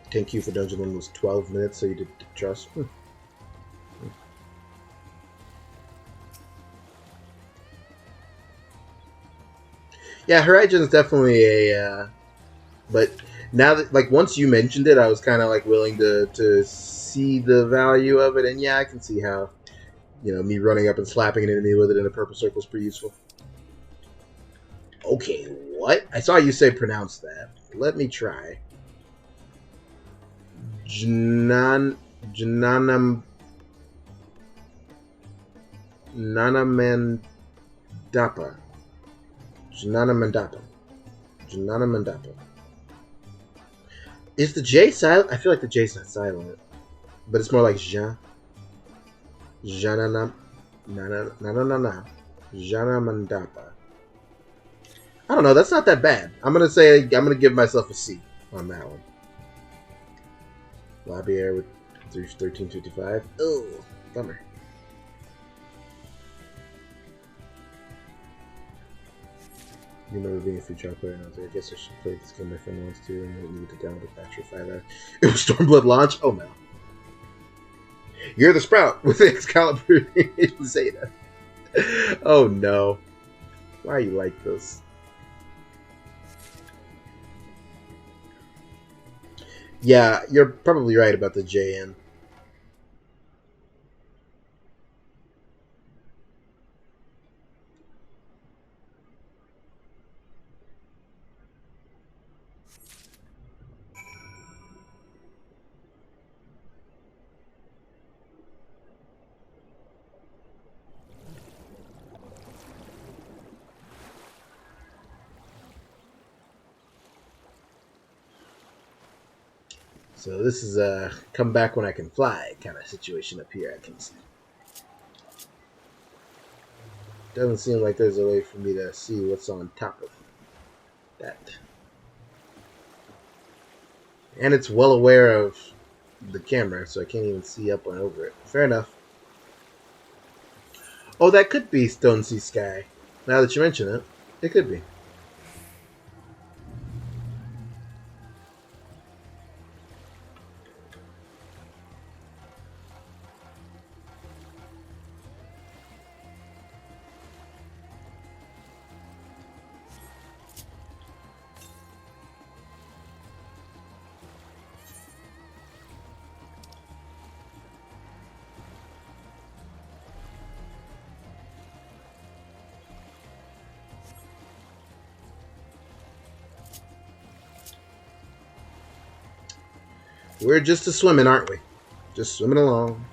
Thank you for Dungeon 1 was 12 minutes, so you did trust. Yeah, Horizon is definitely a. But now that, like, once you mentioned it, I was kind of like willing to see the value of it, and yeah, I can see how, me running up and slapping an enemy with it in a purple circle is pretty useful. Okay, what? I saw you say pronounce that. Let me try. Jananam Nanamandapa. Jananamandapa. Jananamandapa. Is the J silent? I feel like the J's not silent, but it's more like Jean. Jananam. Na. Janamandapa. I don't know. That's not that bad. I'm gonna give myself a C on that one. Lobby air with 1355. Oh, bummer. You remember being a free child player, and I was like, I guess I should play this game my friend wants to, and I needed to download a patch for 5 hours. It was Stormblood launch? Oh no. You're the Sprout with Excalibur Zeta. Oh no. Why are you like this? Yeah, you're probably right about the JN. So this is a come back when I can fly kind of situation up here, I can see. Doesn't seem like there's a way for me to see what's on top of that. And it's well aware of the camera, so I can't even see up and over it. Fair enough. Oh, that could be Stone Sea Sky. Now that you mention it, it could be. We're just a swimming, aren't we? Just swimming along.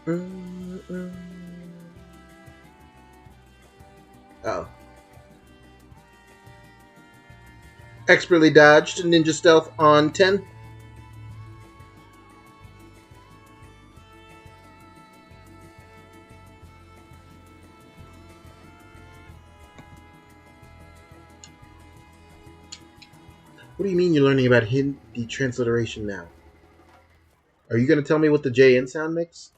Oh. Expertly dodged ninja stealth on 10. What do you mean you're learning about Hindi transliteration now? Are you going to tell me what the JN sound makes?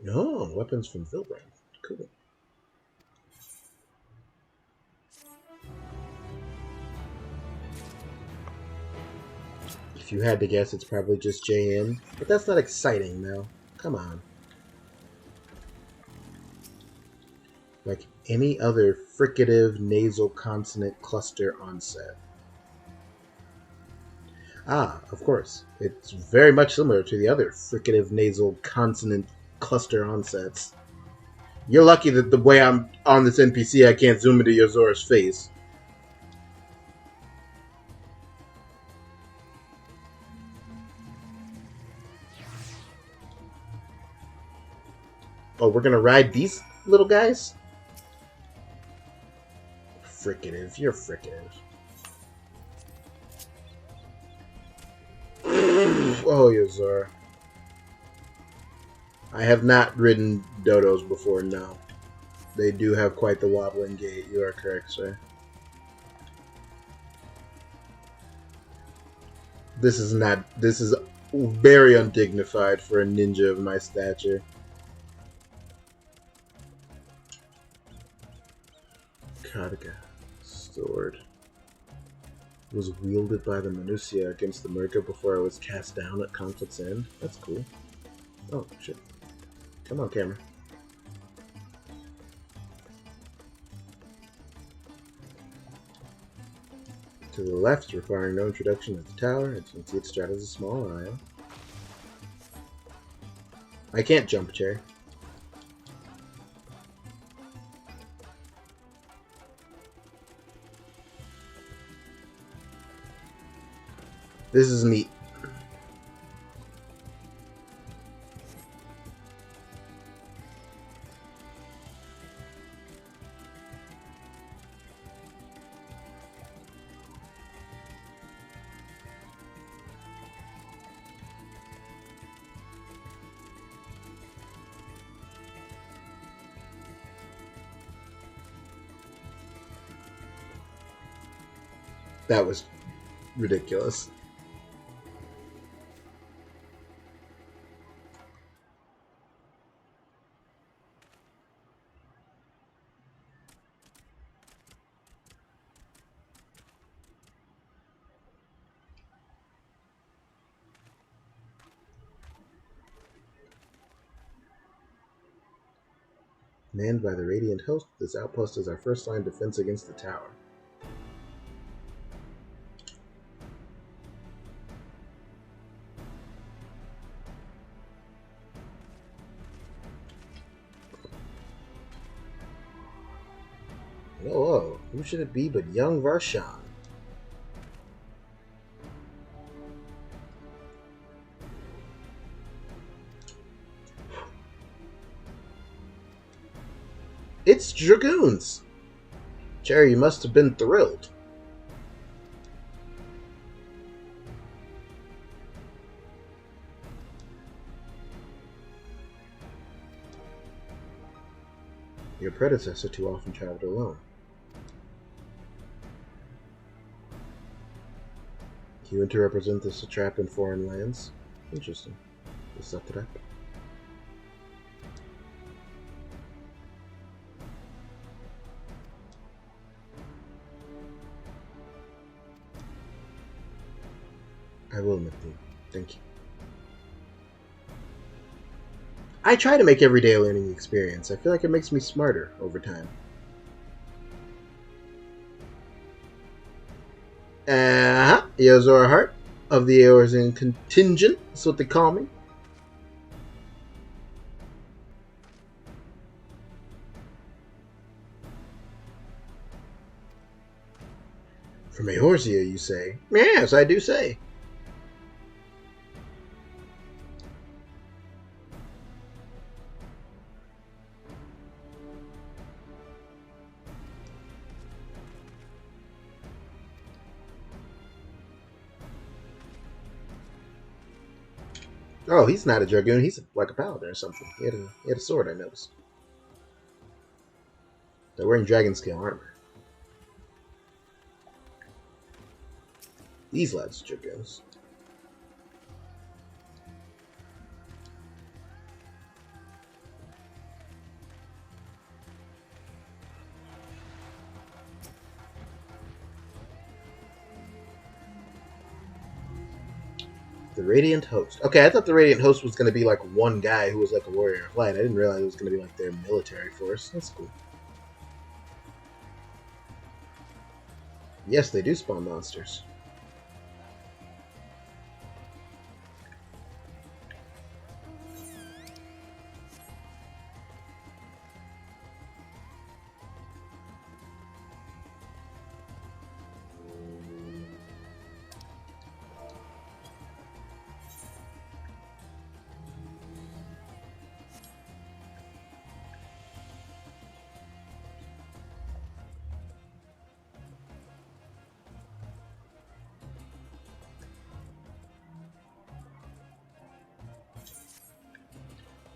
No, weapons from Vilbrand. Cool. If you had to guess, it's probably just JN. But that's not exciting, Mel. Come on. Like any other fricative nasal consonant cluster onset. Ah, of course. It's very much similar to the other fricative nasal consonant cluster onsets. You're lucky that the way I'm on this NPC, I can't zoom into Yozora's face. Oh, we're gonna ride these little guys? Fricative. You're fricative. Oh, Yozora. I have not ridden dodos before, no. They do have quite the wobbling gait. You are correct, sir. This is not... This is very undignified for a ninja of my stature. Kataka. Sword. Was wielded by the Manusia against the Murka before I was cast down at conflict's end. That's cool. Oh, shit. Come on, camera. To the left, requiring no introduction to the tower. As you can see, it straddles a small isle. I can't jump, chair. This is neat. That was ridiculous. Manned by the Radiant Host, this outpost is our first line defense against the tower. Whoa, who should it be but young Varshan? It's Dragoons! Jerry, you must have been thrilled. Your predecessor too often traveled alone. You went to represent the satrap in foreign lands? Interesting. The satrap? I will, Matthew. Thank you. I try to make everyday a learning experience. I feel like it makes me smarter over time. Yozora Heart of the Eorzan contingent. That's what they call me. From Eorzea, you say? Yes, I do say. Oh, he's not a dragoon. He's like a paladin or something. He had a sword, I noticed. They're wearing dragon scale armor. These lads are dragoons. The Radiant Host. Okay, I thought the Radiant Host was going to be like one guy who was like a warrior of light. I didn't realize it was going to be like their military force. That's cool. Yes, they do spawn monsters.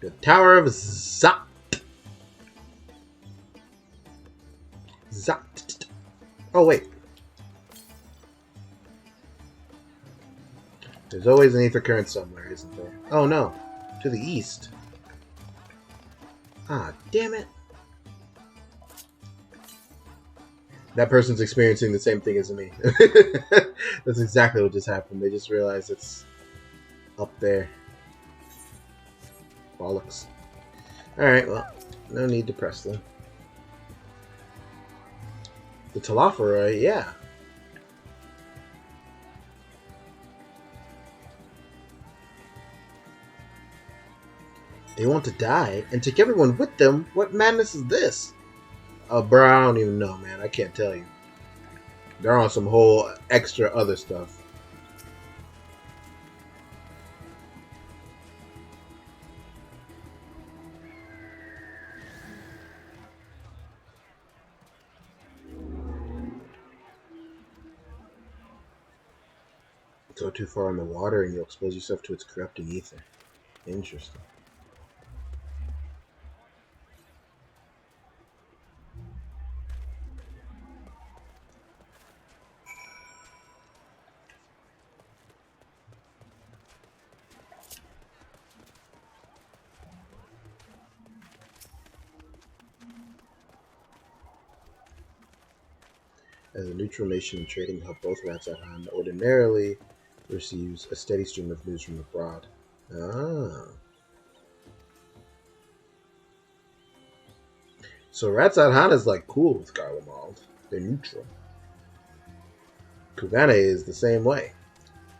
The Tower of Zot. Zot. Oh, wait. There's always an ether current somewhere, isn't there? Oh, no. To the east. Ah, damn it. That person's experiencing the same thing as me. That's exactly what just happened. They just realized it's up there. Bollocks. Alright, well, no need to press them. The Telophoroi, yeah. They want to die and take everyone with them? What madness is this? Oh, bro, I don't even know, man. I can't tell you. They're on some whole extra other stuff. Go too far in the water and you'll expose yourself to its corrupting ether. Interesting. As a neutral nation and trading hub, both Ratzahan ordinarily receives a steady stream of news from abroad. Ah. So Ratzahan is like cool with Garlemald. They're neutral. Kugane is the same way.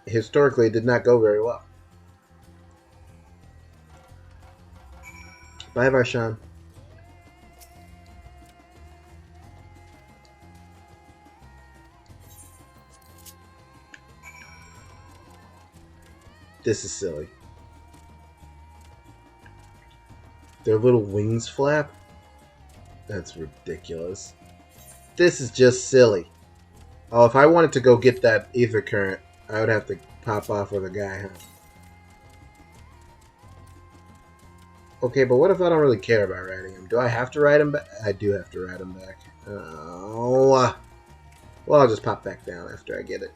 Historically, it did not go very well. Bye, Varshan. This is silly. Their little wings flap? That's ridiculous. This is just silly. Oh, if I wanted to go get that ether current, I would have to pop off with a guy, huh? Okay, but what if I don't really care about riding him? Do I have to ride him back? I do have to ride him back. Oh. Well, I'll just pop back down after I get it.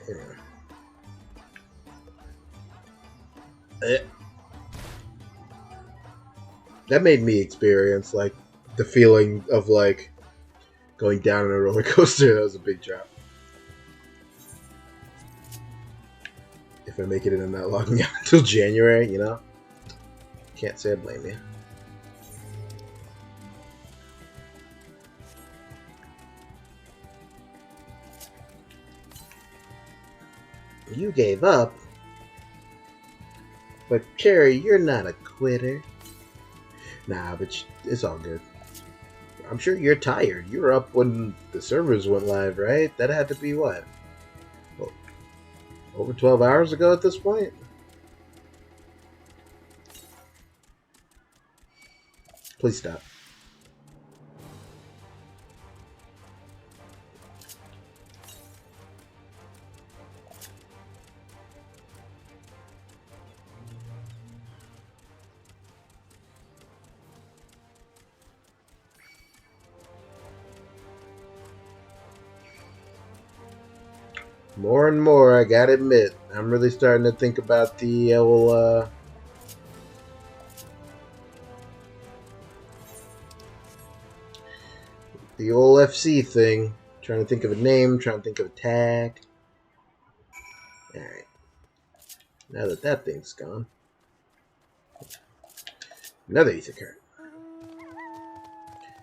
Anyway. Eh. That made me experience like the feeling of like going down on a roller coaster. That was a big drop. If I make it in that long until January, you know, can't say I blame you. You gave up, but Cherry, you're not a quitter. Nah, but it's all good. I'm sure you're tired. You were up when the servers went live, right? That had to be what? Well, over 12 hours ago at this point? Please stop. More and more, I gotta admit, I'm really starting to think about the old, FC thing. Trying to think of a name, trying to think of a tag. Alright. Now that that thing's gone. Another ether current.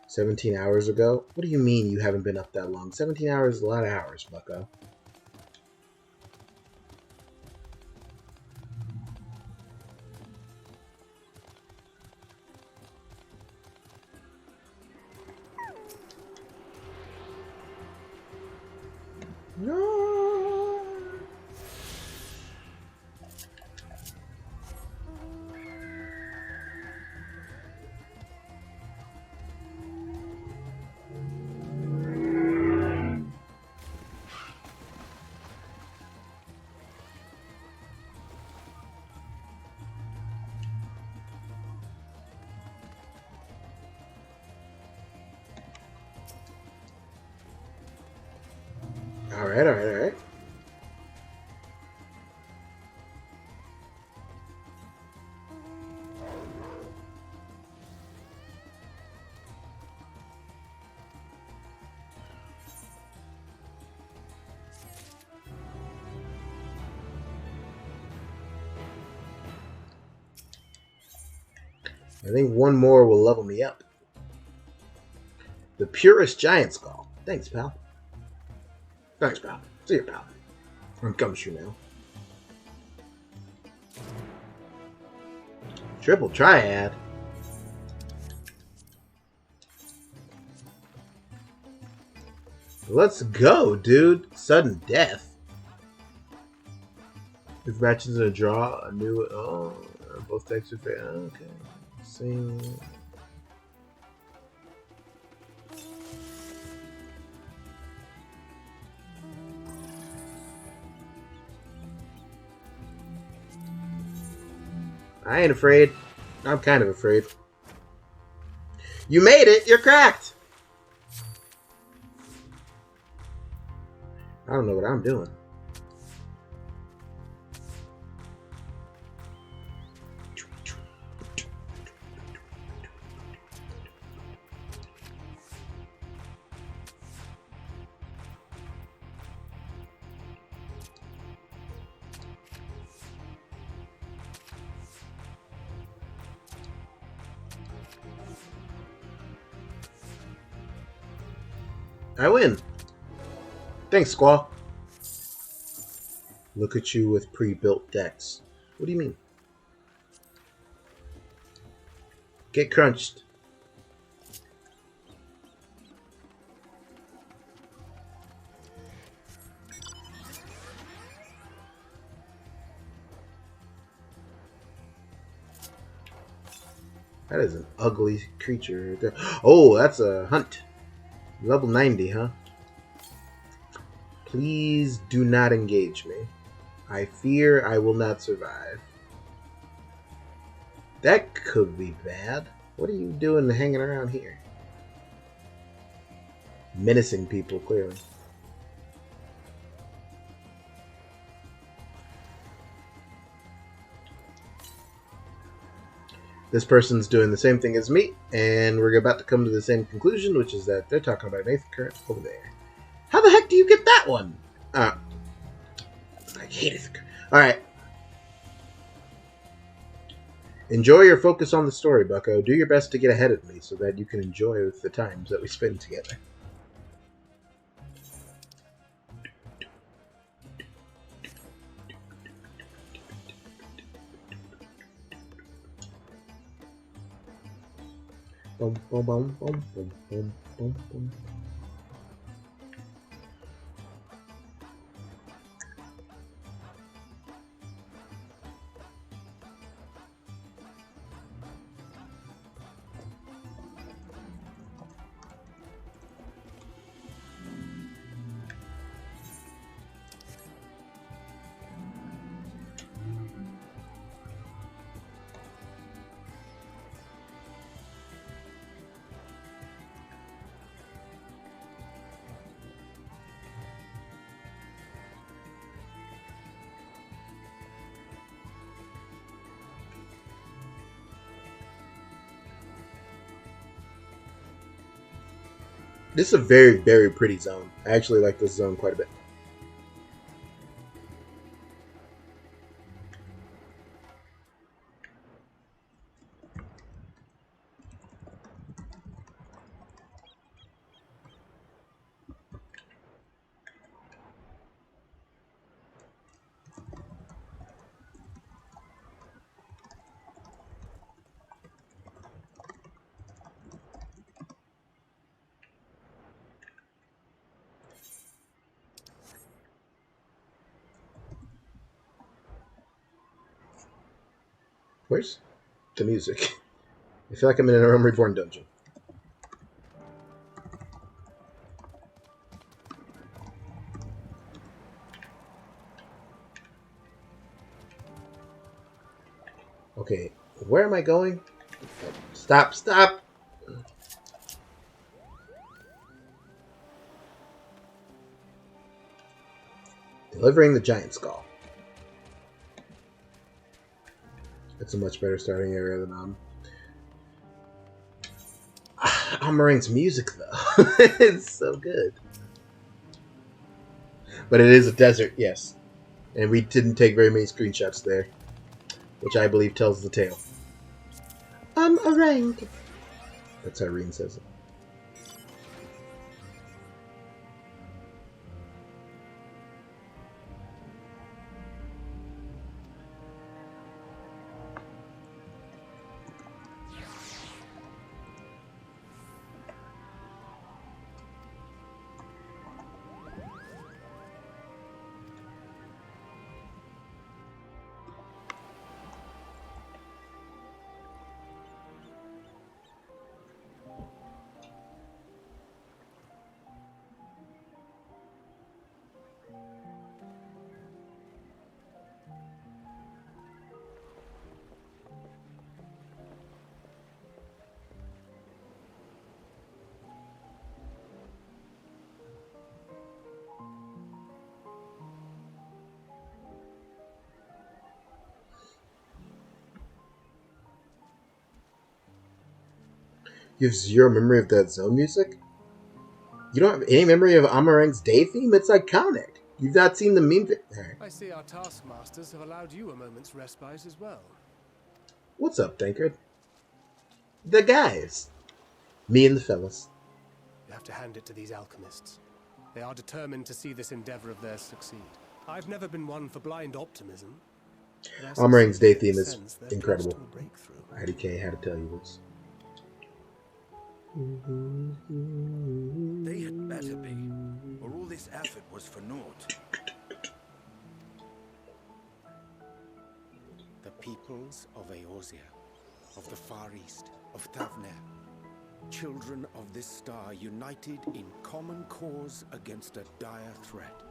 17 hours ago? What do you mean you haven't been up that long? 17 hours is a lot of hours, bucko. No. Alright, alright, alright. I think one more will level me up. The purest giant skull. Thanks, pal. Thanks, pal. See you, pal. I'm gumshoe now. Triple triad. Let's go, dude. Sudden death. If matches in a draw, a new. Oh, both decks are fair. Okay. Same. I ain't afraid. I'm kind of afraid. You made it! You're cracked! I don't know what I'm doing. I win. Thanks, Squall. Look at you with pre-built decks. What do you mean? Get crunched. That is an ugly creature right there. Oh, that's a hunt. Level 90, huh? Please do not engage me. I fear I will not survive. That could be bad. What are you doing hanging around here? Menacing people, clearly. this person's doing the same thing as me, and we're about to come to the same conclusion, which is that they're talking about an eighth current over there. How the heck do you get that one? I hate it. All right. Enjoy your focus on the story, Bucko. Do your best to get ahead of me so that you can enjoy the times that we spend together. Boom, boom, boom, boom, boom, boom, boom, boom. This is a very, very pretty zone. I actually like this zone quite a bit. Where's the music? I feel like I'm in a Realm Reborn dungeon. Okay, where am I going? Stop, stop! Delivering the giant skull. It's a much better starting area than Amarang's music, though. It's so good. But it is a desert, yes. And we didn't take very many screenshots there, which I believe tells the tale. Amarang. That's how Irene says it. You have zero memory of that zone music? You don't have any memory of Amarang's day theme? It's iconic. You've not seen the meme there. I see our taskmasters have allowed you a moment's respite as well. What's up, Tankard? The guys. Me and the fellas. You have to hand it to these alchemists. They are determined to see this endeavor of theirs succeed. I've never been one for blind optimism. Amarang's day theme is incredible. IDK had to tell you this. They had better be, or all this effort was for naught. The peoples of Eorzea, of the Far East, of Thavner, children of this star united in common cause against a dire threat.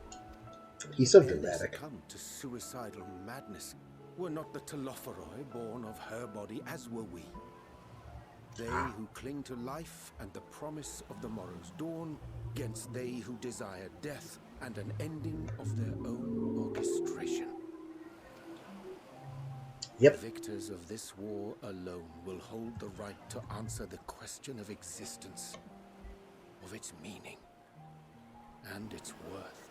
He's so They dramatic. succumbed to suicidal madness. Were not the Telophoroi born of her body as were we? They who cling to life and the promise of the morrow's dawn, against they who desire death and an ending of their own orchestration. Yep. The victors of this war alone will hold the right to answer the question of existence, of its meaning, and its worth.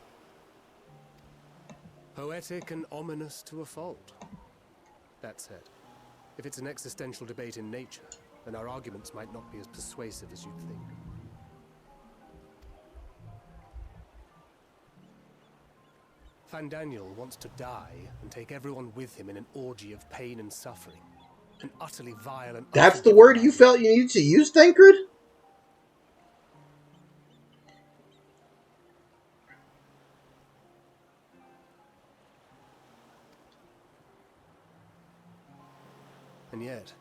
Poetic and ominous to a fault. That said, if it's an existential debate in nature, then our arguments might not be as persuasive as you'd think. Fandaniel wants to die and take everyone with him in an orgy of pain and suffering. An utterly vile and That's the word you felt you needed to use, Tancred? And yet,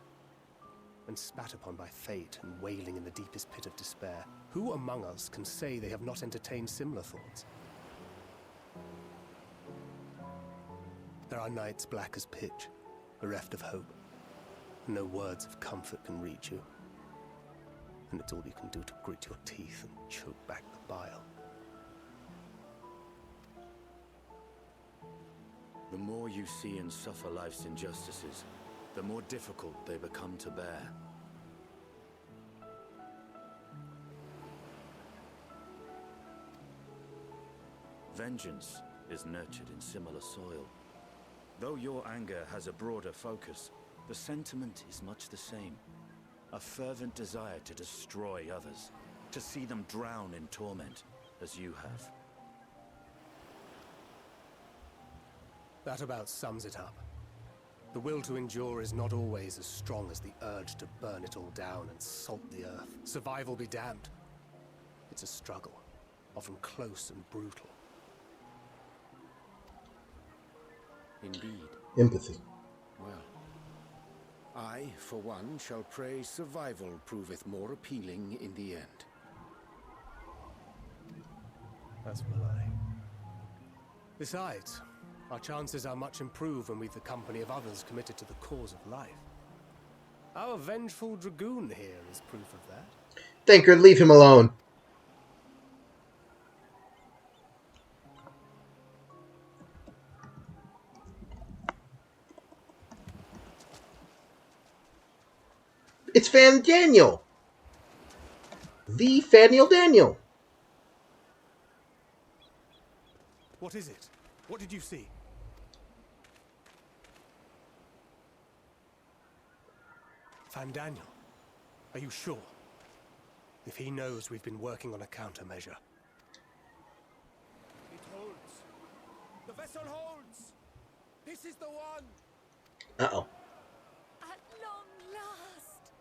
when spat upon by fate and wailing in the deepest pit of despair, who among us can say they have not entertained similar thoughts? There are nights black as pitch, bereft of hope, and no words of comfort can reach you. And it's all you can do to grit your teeth and choke back the bile. The more you see and suffer life's injustices, the more difficult they become to bear. Vengeance is nurtured in similar soil. Though your anger has a broader focus, the sentiment is much the same. A fervent desire to destroy others, to see them drown in torment, as you have. That about sums it up. The will to endure is not always as strong as the urge to burn it all down and salt the earth. Survival be damned. It's a struggle, often close and brutal. Indeed. Empathy. Well, I, for one, shall pray survival proveth more appealing in the end. As will I. Besides, our chances are much improved when we've the company of others committed to the cause of life. Our vengeful dragoon here is proof of that. Tancred, leave him alone. It's Fandaniel. The Fandaniel Daniel. What is it? What did you see? Fandaniel, are you sure? If he knows we've been working on a countermeasure. It holds. The vessel holds. This is the one. Uh-oh. At long last!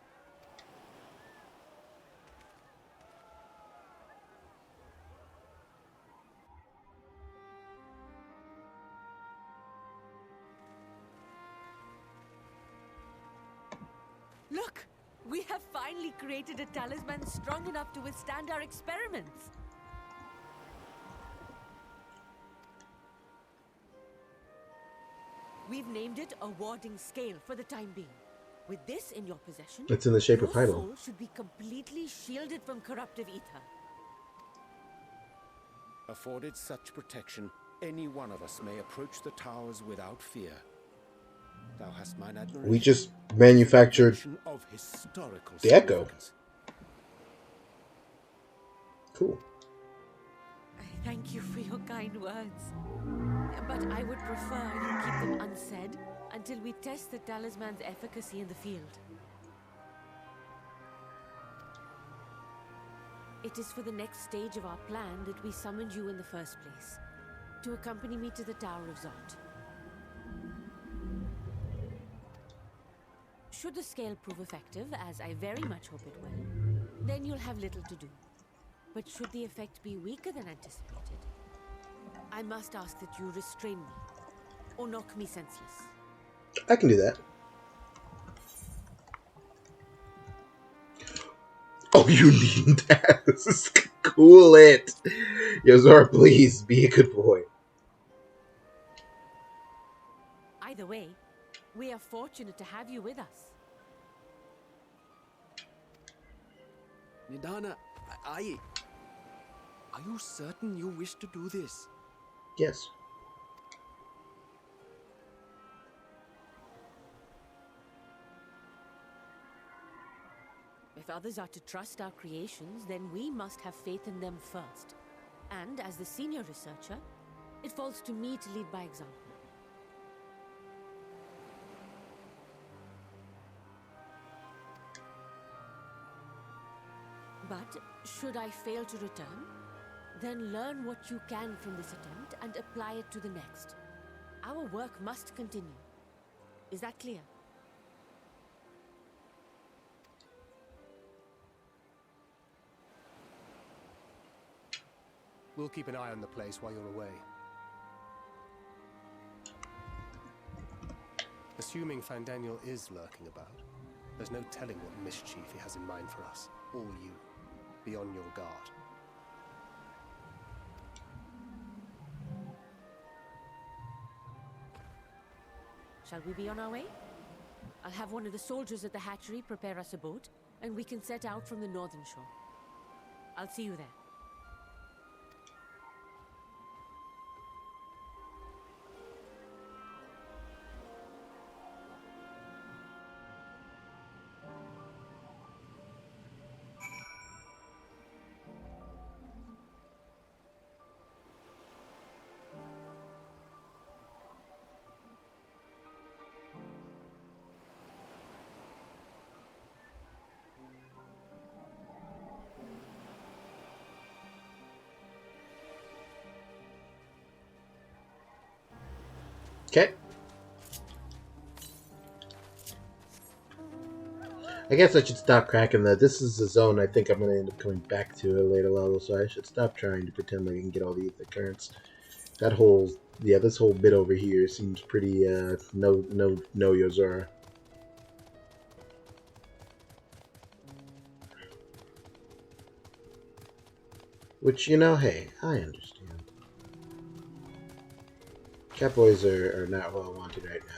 Look! We have finally created a talisman strong enough to withstand our experiments! We've named it a warding scale for the time being. With this in your possession, It's in the shape your of Hyrule. soul should be completely shielded from corruptive ether. Afforded such protection, any one of us may approach the towers without fear. Thou hast mine admiration. We just manufactured of historical the Echo. significance. Cool. I thank you for your kind words. But I would prefer you keep them unsaid until we test the talisman's efficacy in the field. It is for the next stage of our plan that we summoned you in the first place, to accompany me to the Tower of Zot. Should the scale prove effective, as I very much hope it will, then you'll have little to do. But should the effect be weaker than anticipated, I must ask that you restrain me, or knock me senseless. I can do that. Oh, you need that. This is cool. It. Yozora, please be a good boy. Either way, we are fortunate to have you with us. Nidana, are you certain you wish to do this? Yes. If others are to trust our creations, then we must have faith in them first. And as the senior researcher, it falls to me to lead by example. But should I fail to return, then learn what you can from this attempt and apply it to the next. Our work must continue. Is that clear? We'll keep an eye on the place while you're away. Assuming Fandaniel is lurking about, there's no telling what mischief he has in mind for us. All you. Be on your guard. Shall we be on our way? I'll have one of the soldiers at the hatchery prepare us a boat, and we can set out from the northern shore. I'll see you there. Okay. I guess I should stop cracking that. This is the zone I think I'm going to end up coming back to at a later level, so I should stop trying to pretend like I can get all the currents. That whole, yeah, this whole bit over here seems pretty, no Yozora. Which, you know, hey, I understand. Catboys are not well wanted right now.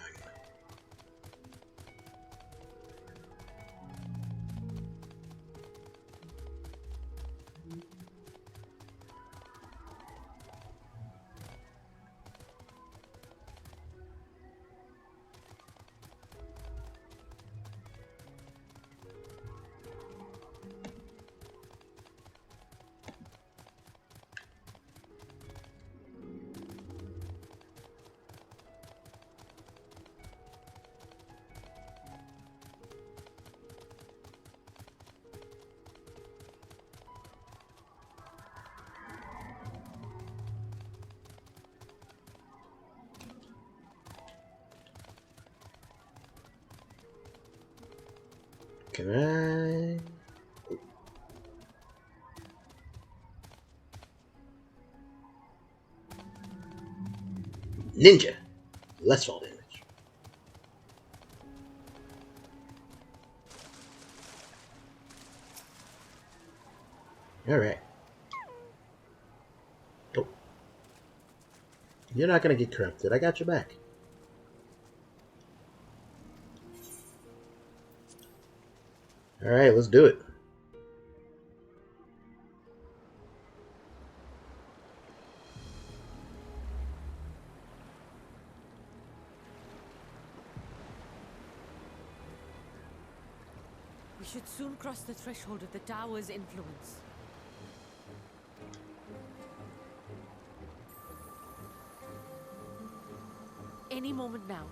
Can I? Ninja. Less fall damage. Alright. Oh. You're not gonna get corrupted. I got your back. Alright, let's do it. We should soon cross the threshold of the tower's influence. Any moment now.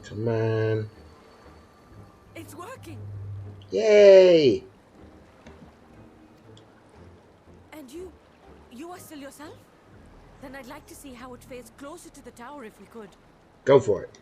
Come on. It's working! Yay! And you are still yourself? Then I'd like to see how it fares closer to the tower if we could. Go for it.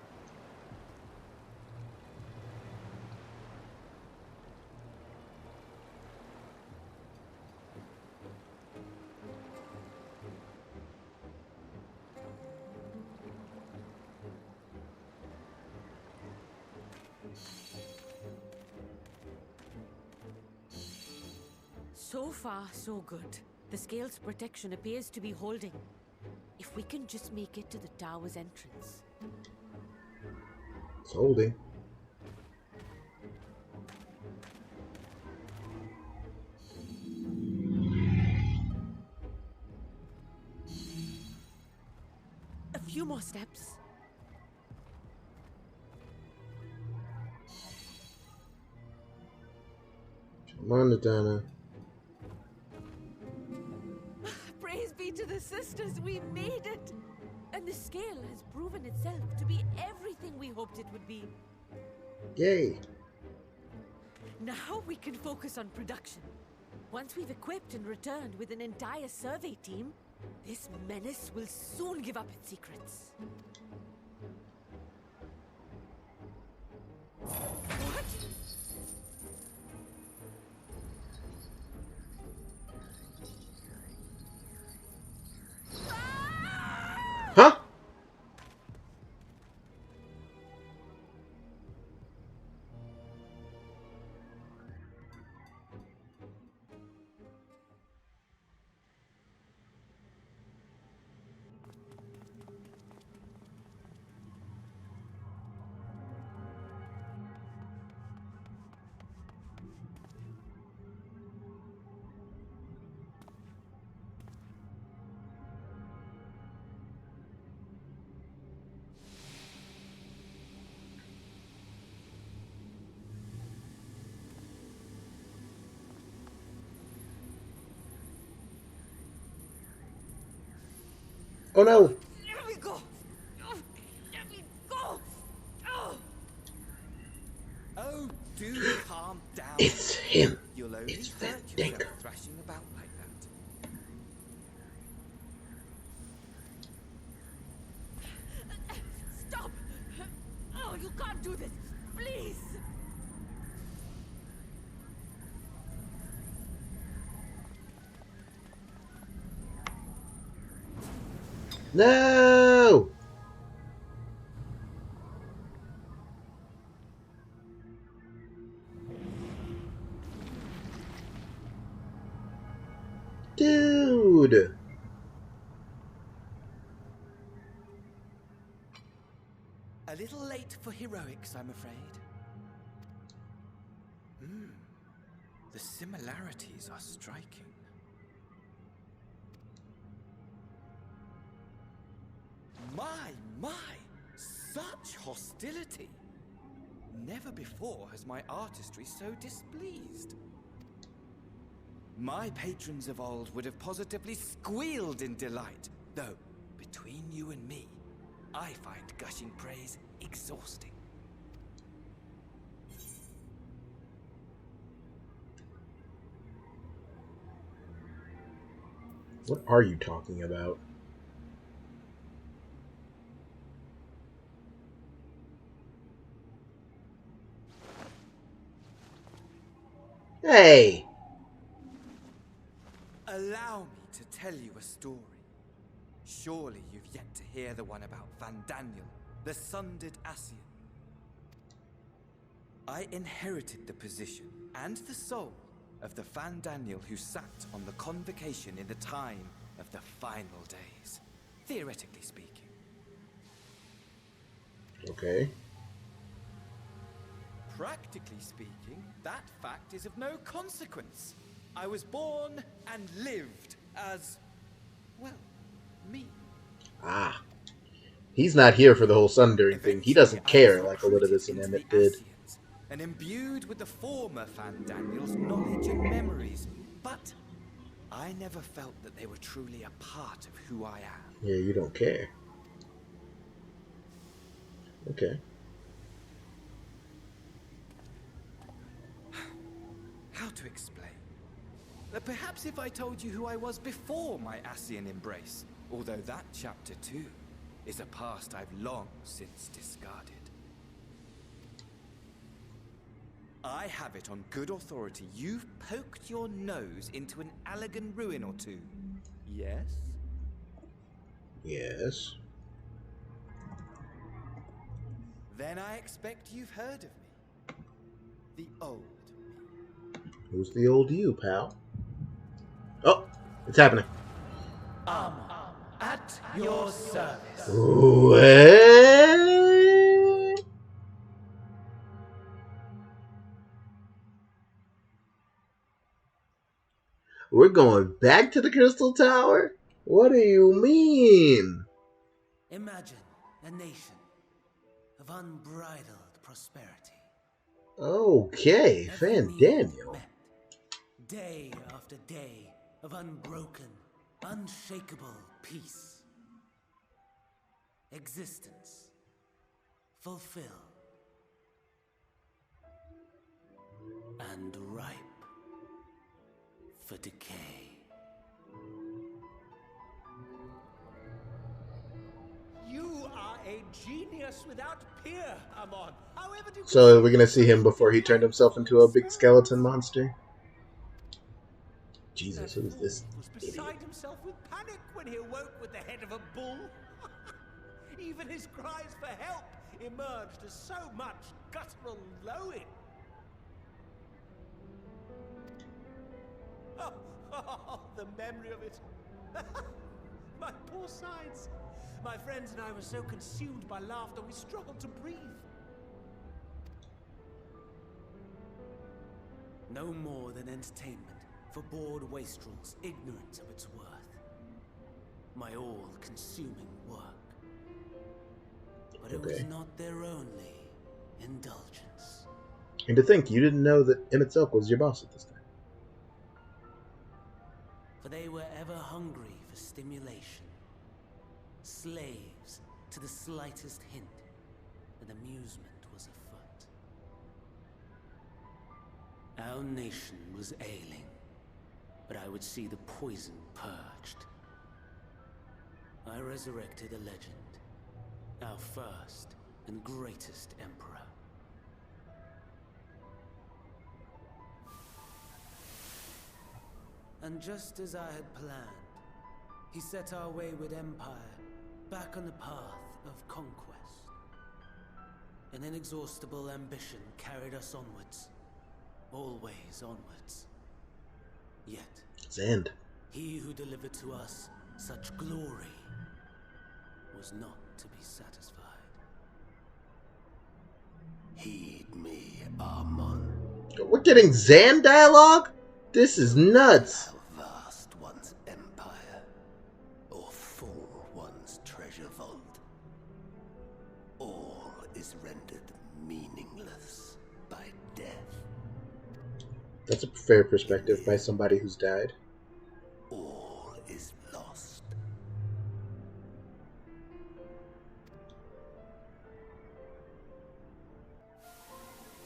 So far, so good. The scale's protection appears to be holding. If we can just make it to the tower's entrance. It's holding. few more steps. Come on, Nadana. Praise be to the sisters, we made it! And the scale has proven itself to be everything we hoped it would be. Yay. Now we can focus on production. Once we've equipped and returned with an entire survey team, this menace will soon give up its secrets. What? Huh? Oh no! Let me go! Let me go! Oh, do calm down. It's him. You'll only It's hurt Fandango. yourself thrashing about like that. Stop! Oh, you can't do this! Please! No! Dude! A little late for heroics, I'm afraid. The similarities are striking. My! Such hostility! Never before has my artistry so displeased. My patrons of old would have positively squealed in delight, though, between you and me, I find gushing praise exhausting. What are you talking about? Hey! Allow me to tell you a story. Surely you've yet to hear the one about Van Daniel, the sundered Ascian. I inherited the position and the soul of the Van Daniel who sat on the convocation in the time of the final days, theoretically speaking. Okay. Practically speaking, that fact is of no consequence. I was born and lived as, well, me. Ah. He's not here for the whole sundering thing. He doesn't care like Elidibus and Emmett did. And imbued with the former Van Daniel's knowledge and memories. But I never felt that they were truly a part of who I am. Yeah, you don't care. Okay. How to explain? Perhaps if I told you who I was before my Ascian embrace, although that chapter too is a past I've long since discarded. I have it on good authority you've poked your nose into an Allegan ruin or two. Yes? Yes. Then I expect you've heard of me. The old me. Who's the old you, pal? Oh, it's happening. At your service. What? We're going back to the Crystal Tower? What do you mean? Imagine a nation of unbridled prosperity. Okay, Every Fan need Daniel. met. Day after day of unbroken, unshakable peace. Existence fulfilled and ripe for decay. You are a genius without peer, Amon. However do you So we're gonna see him before he turned himself into a big skeleton monster. Jesus, who is this was idiot? beside himself with panic when he awoke with the head of a bull. Even his cries for help emerged as so much guttural lowing. Oh, the memory of it. My poor sides. My friends and I were so consumed by laughter we struggled to breathe. No more than entertainment for bored wastrels ignorant of its worth. My all-consuming work. But it was not their only indulgence. And to think, you didn't know that Emmett Selk was your boss at this time. For they were ever hungry for stimulation. Slaves to the slightest hint that amusement was afoot. Our nation was ailing, but I would see the poison purged. I resurrected a legend, our first and greatest emperor. And just as I had planned, he set our wayward empire back on the path of conquest. An inexhaustible ambition carried us onwards, always onwards. Yet, It's the end. he who delivered to us such glory was not to be satisfied. Heed me, Amon. We're getting Zan dialogue? This is nuts. How vast one's empire, or full one's treasure vault. All is rendered meaningless by death. That's a fair perspective by somebody who's died. All is lost.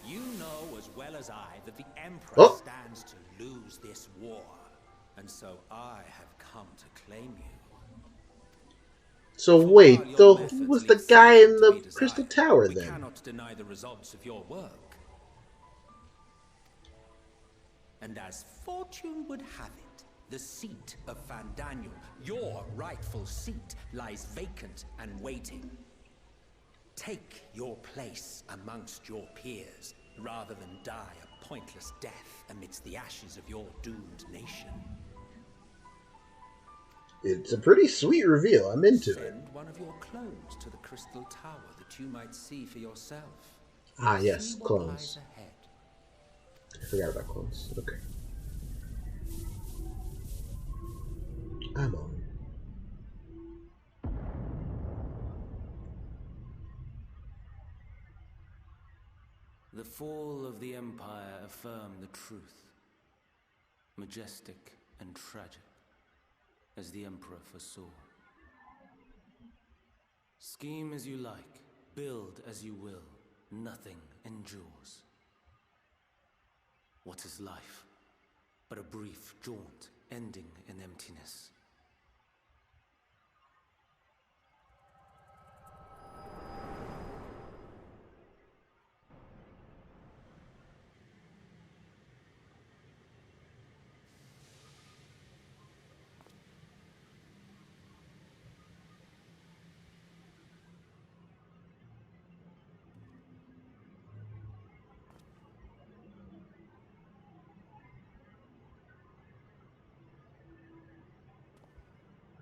You know as well as I that the Emperor stands to lose this war. And so I have come to claim you. So wait, though, who was the guy in the Crystal Tower We then? cannot deny the results of your work. And as fortune would have it, the seat of Van Daniel, your rightful seat, lies vacant and waiting. Take your place amongst your peers, rather than die a pointless death amidst the ashes of your doomed nation. It's a pretty sweet reveal. I'm into it. Send one of your clones to the Crystal Tower that you might see for yourself. Ah, yes, See what clones. lies ahead. I forgot about clones. Okay. I'm on. The fall of the Empire affirmed the truth. Majestic and tragic, as the Emperor foresaw. Scheme as you like, build as you will, nothing endures. What is life but a brief jaunt ending in emptiness?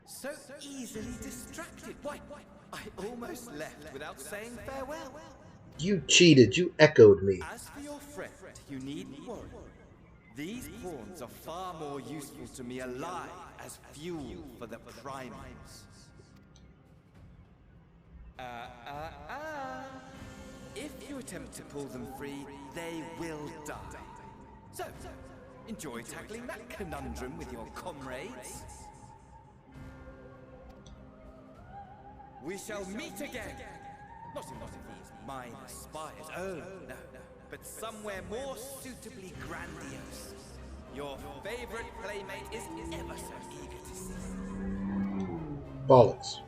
So easily distracted. Why, I almost left without saying farewell. You cheated. You echoed me. As for your friend, you needn't worry. These pawns are far more useful to me alive as fuel for the primates. If you attempt to pull them free, they will die. So, enjoy tackling that conundrum with your comrades. We shall meet again! Not in one of these minor spires, oh no, but somewhere more suitably grandiose. Your favorite playmate is ever so eager to see you. Bollocks.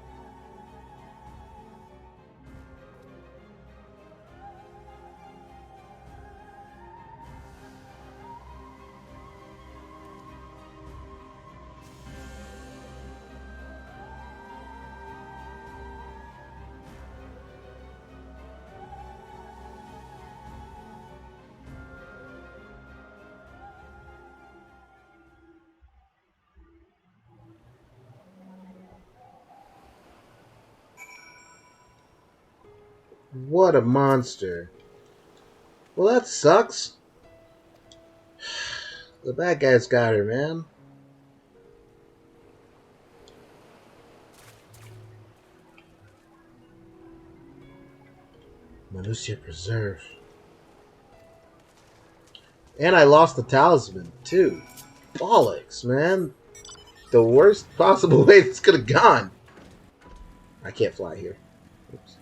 What a monster. Well, that sucks. The bad guy's got her, man. Manusia Preserve. And I lost the talisman, too. Bollocks, man. The worst possible way this could have gone. I can't fly here. Oops.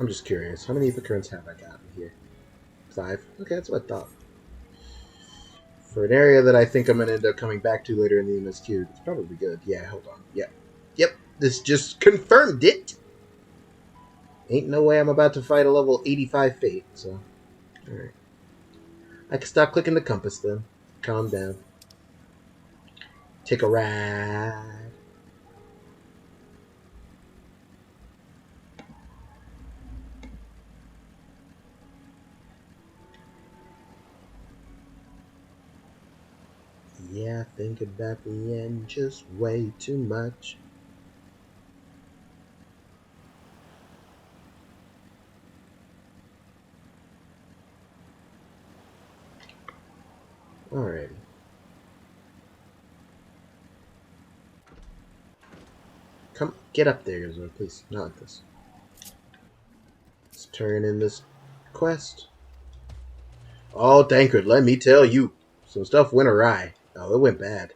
I'm just curious. How many Epicurns have I gotten here? 5? Okay, that's what I thought. For an area that I think I'm going to end up coming back to later in the MSQ, it's probably good. Yeah, hold on. Yep. Yep, this just confirmed it. Ain't no way I'm about to fight a level 85 Fate, so... Alright. I can stop clicking the compass then. Calm down. Take a ride. Yeah, I think about the end just way too much. Alrighty. Come, get up there, Yozora, please. Not like this. Let's turn in this quest. Oh, Tankard, let me tell you. Some stuff went awry. Oh, it went bad.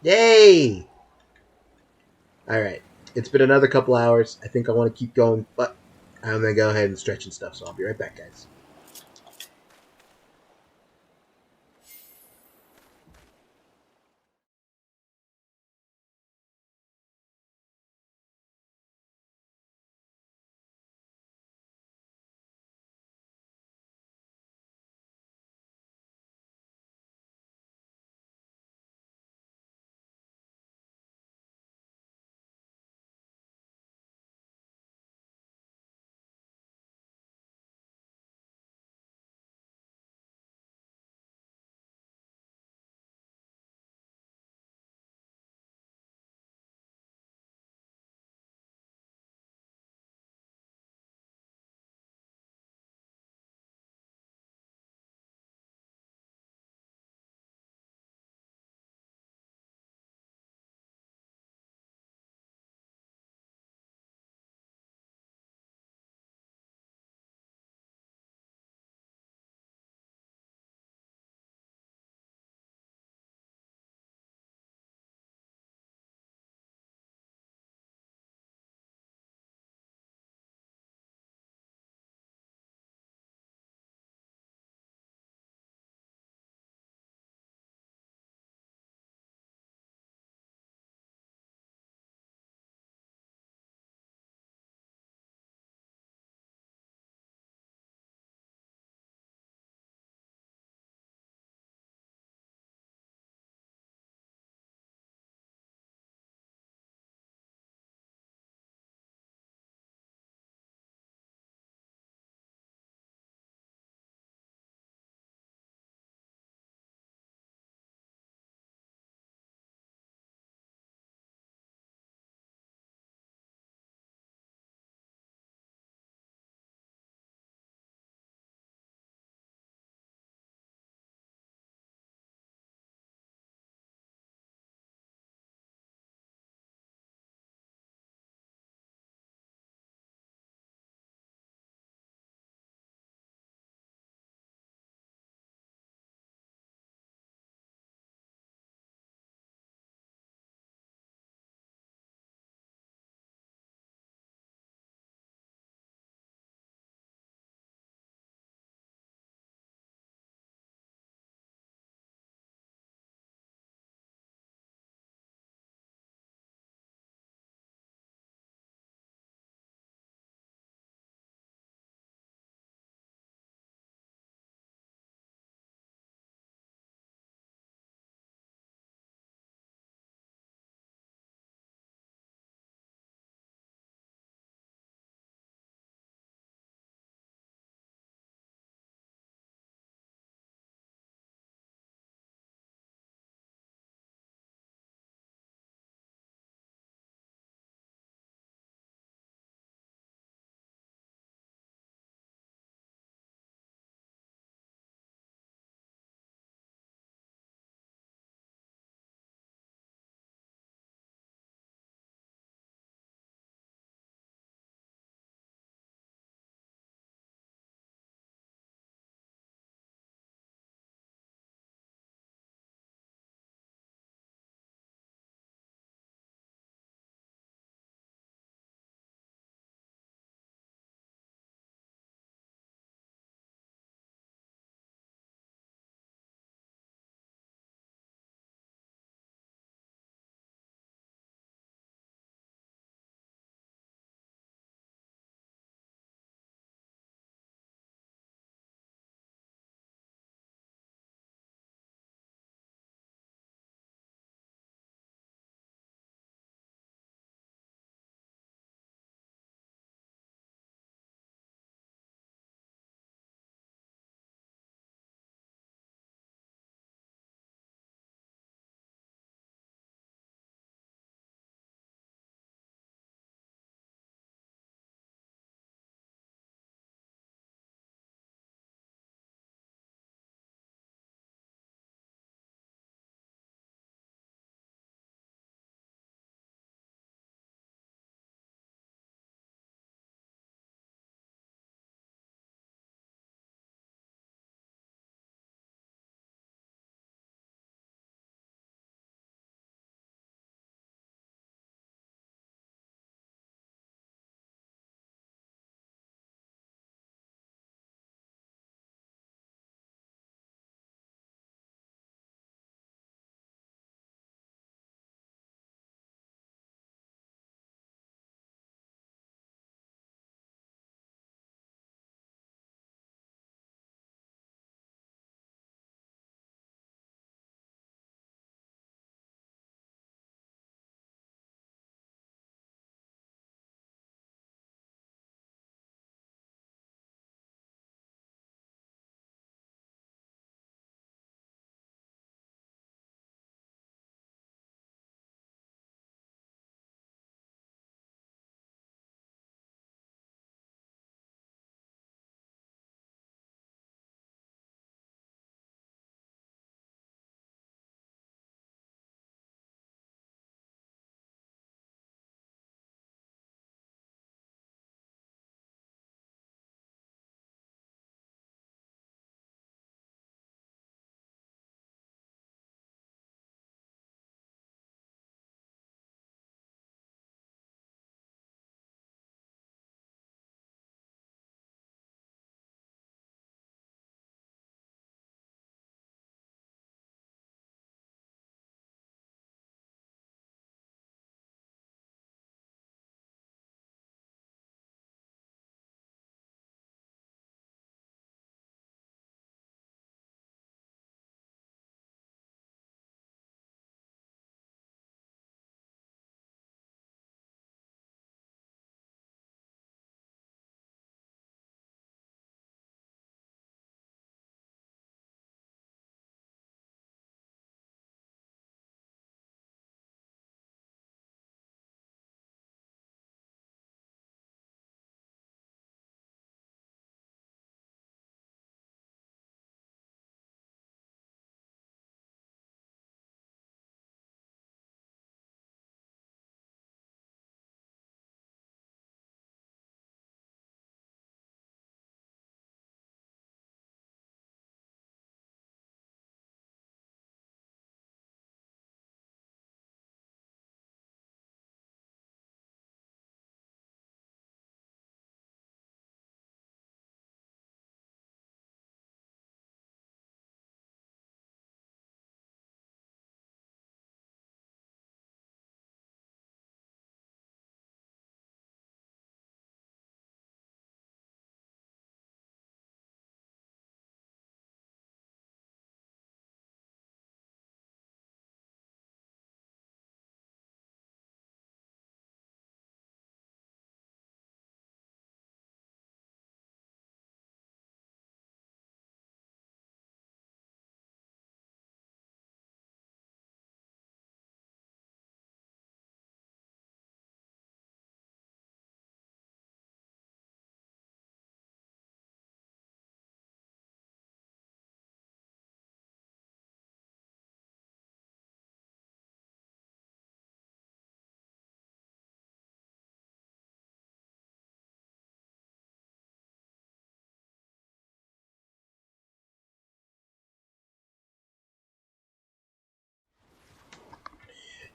Yay! Alright. It's been another couple hours. I think I want to keep going, but I'm going to go ahead and stretch and stuff, so I'll be right back, guys.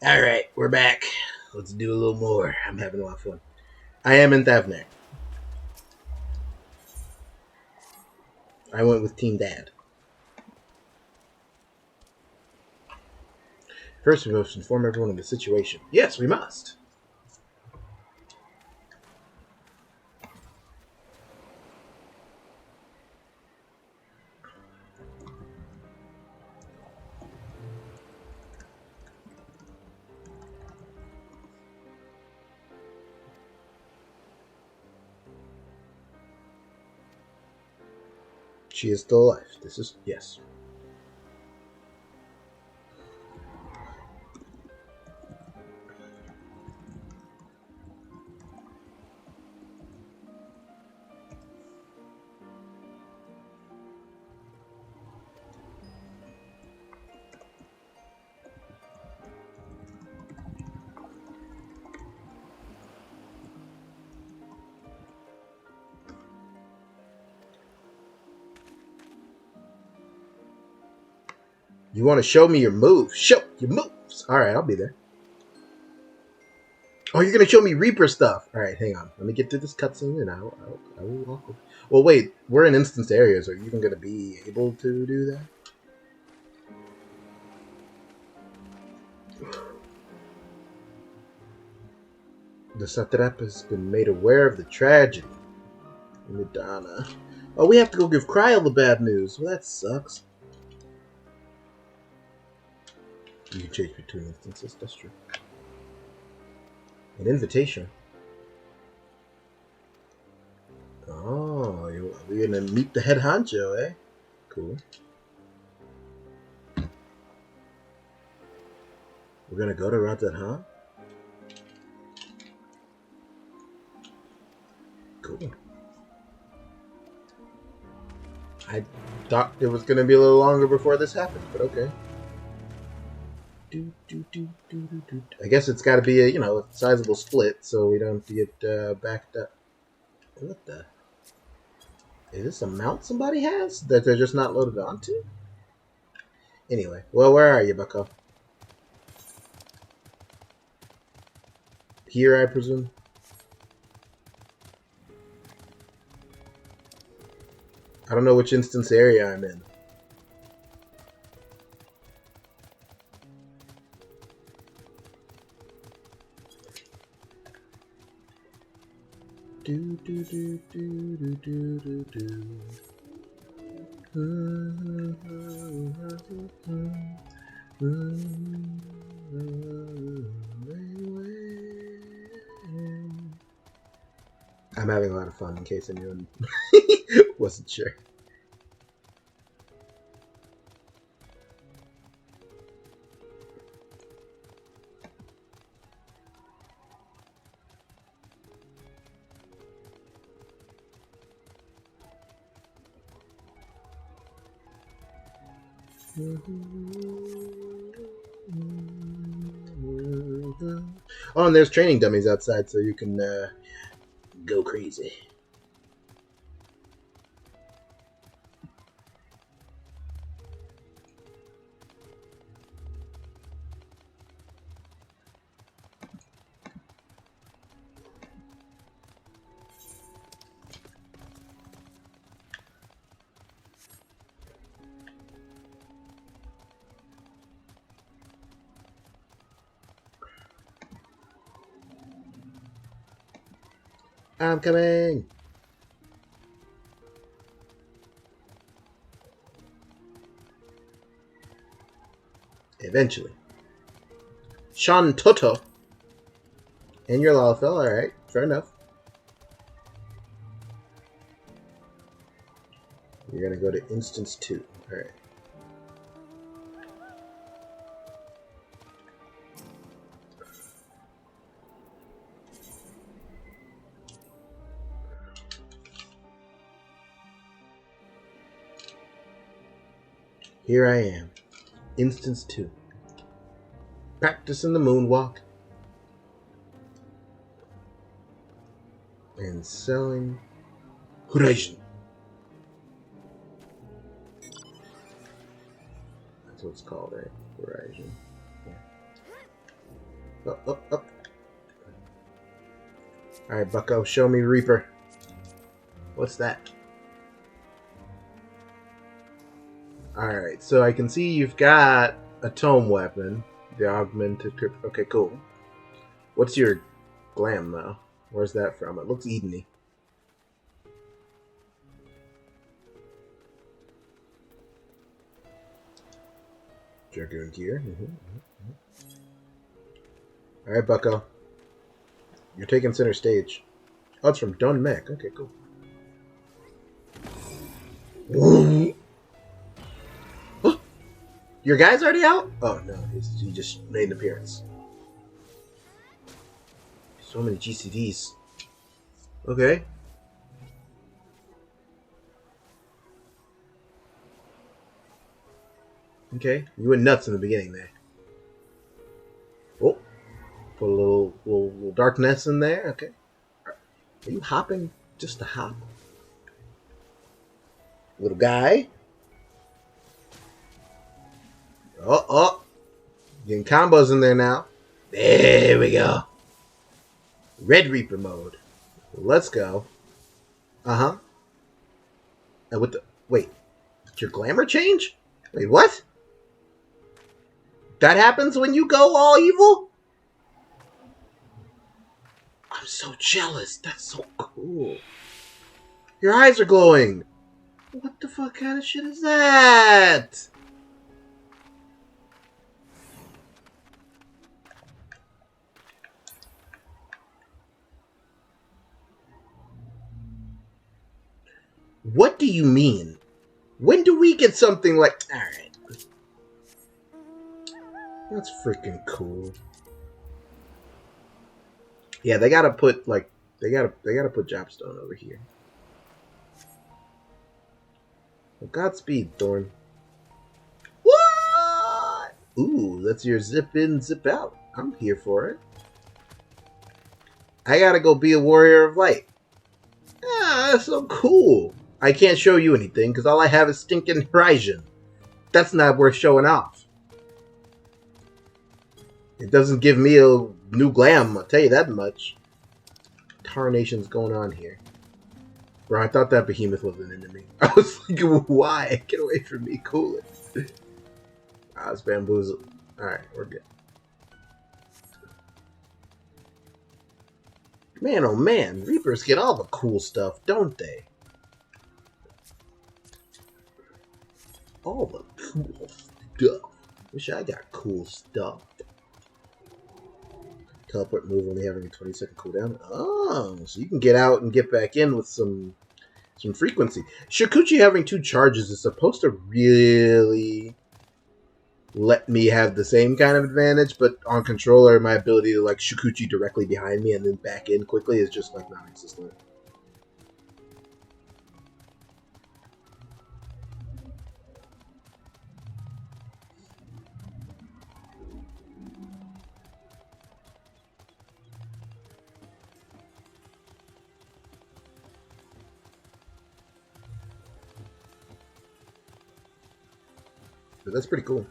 Alright, we're back. Let's do a little more. I'm having a lot of fun. I am in Thavnair. I went with Team Dad. First, we must inform everyone of the situation. Yes, we must. She is still alive. This is... yes. You want to show me your moves? Show your moves! Alright, I'll be there. Oh, you're going to show me Reaper stuff. Alright, hang on. Let me get through this cutscene and I will walk over. Well, wait. We're in instance areas. Are you even going to be able to do that? The satrap has been made aware of the tragedy. Madonna. Oh, we have to go give Kryl the bad news. Well, that sucks. You can change between instances. That's true. An invitation. Oh, we're gonna meet the head honcho, eh? Cool. We're gonna go to Rantan, huh? Cool. I thought it was gonna be a little longer before this happened, but okay. I guess it's got to be a sizable split, so we don't have to get backed up. What the? Is this a mount somebody has that they're just not loaded onto? Anyway, well, where are you, Bucko? Here, I presume. I don't know which instance area I'm in. I'm having a lot of fun, in case anyone wasn't sure. Oh, and there's training dummies outside, so you can go crazy. I'm coming! Eventually. Sean Toto. And your Lalafell, alright. Fair enough. You're gonna go to instance 2. Alright. Here I am. Instance 2. Practicing the moonwalk. And selling Horizon. That's what it's called, right? Horizon. Yeah. up. Alright, bucko, show me Reaper. What's that? Alright, so I can see you've got a tome weapon. The augmented crypt. Okay, cool. What's your glam, though? Where's that from? It looks Eden-y. Dragoon gear. Alright, bucko. You're taking center stage. Oh, it's from Don Mech. Okay, cool. Your guy's already out? Oh, no. He just made an appearance. So many GCDs. Okay. Okay. You went nuts in the beginning there. Oh. Put a little darkness in there. Okay. Are you hopping just to hop? Little guy. Oh. Getting combos in there now. There we go. Red Reaper mode. Let's go. Uh-huh. And with the... Wait. Did your glamour change? Wait, what? That happens when you go all evil? I'm so jealous. That's so cool. Your eyes are glowing. What the fuck kind of shit is that? What do you mean? When do we get something like... Alright. That's freaking cool. Yeah, they gotta put, like... They gotta put Jobstone over here. Well, Godspeed, Thorn. What? Ooh, that's your zip in, zip out. I'm here for it. I gotta go be a warrior of light. Ah, that's so cool. I can't show you anything, because all I have is stinking Horizon. That's not worth showing off. It doesn't give me a new glam, I'll tell you that much. Tarnation's going on here. Bro, I thought that behemoth was an enemy. I was like, why? Get away from me, cool it. Ah, it's bamboozled. Alright, we're good. Man, oh man, Reapers get all the cool stuff, don't they? All the cool stuff. Wish I got cool stuff. Teleport move only having a 20-second cooldown. Oh, so you can get out and get back in with some frequency. Shikuchi having 2 charges is supposed to really let me have the same kind of advantage, but on controller, my ability to like Shikuchi directly behind me and then back in quickly is just like non-existent. But that's pretty cool.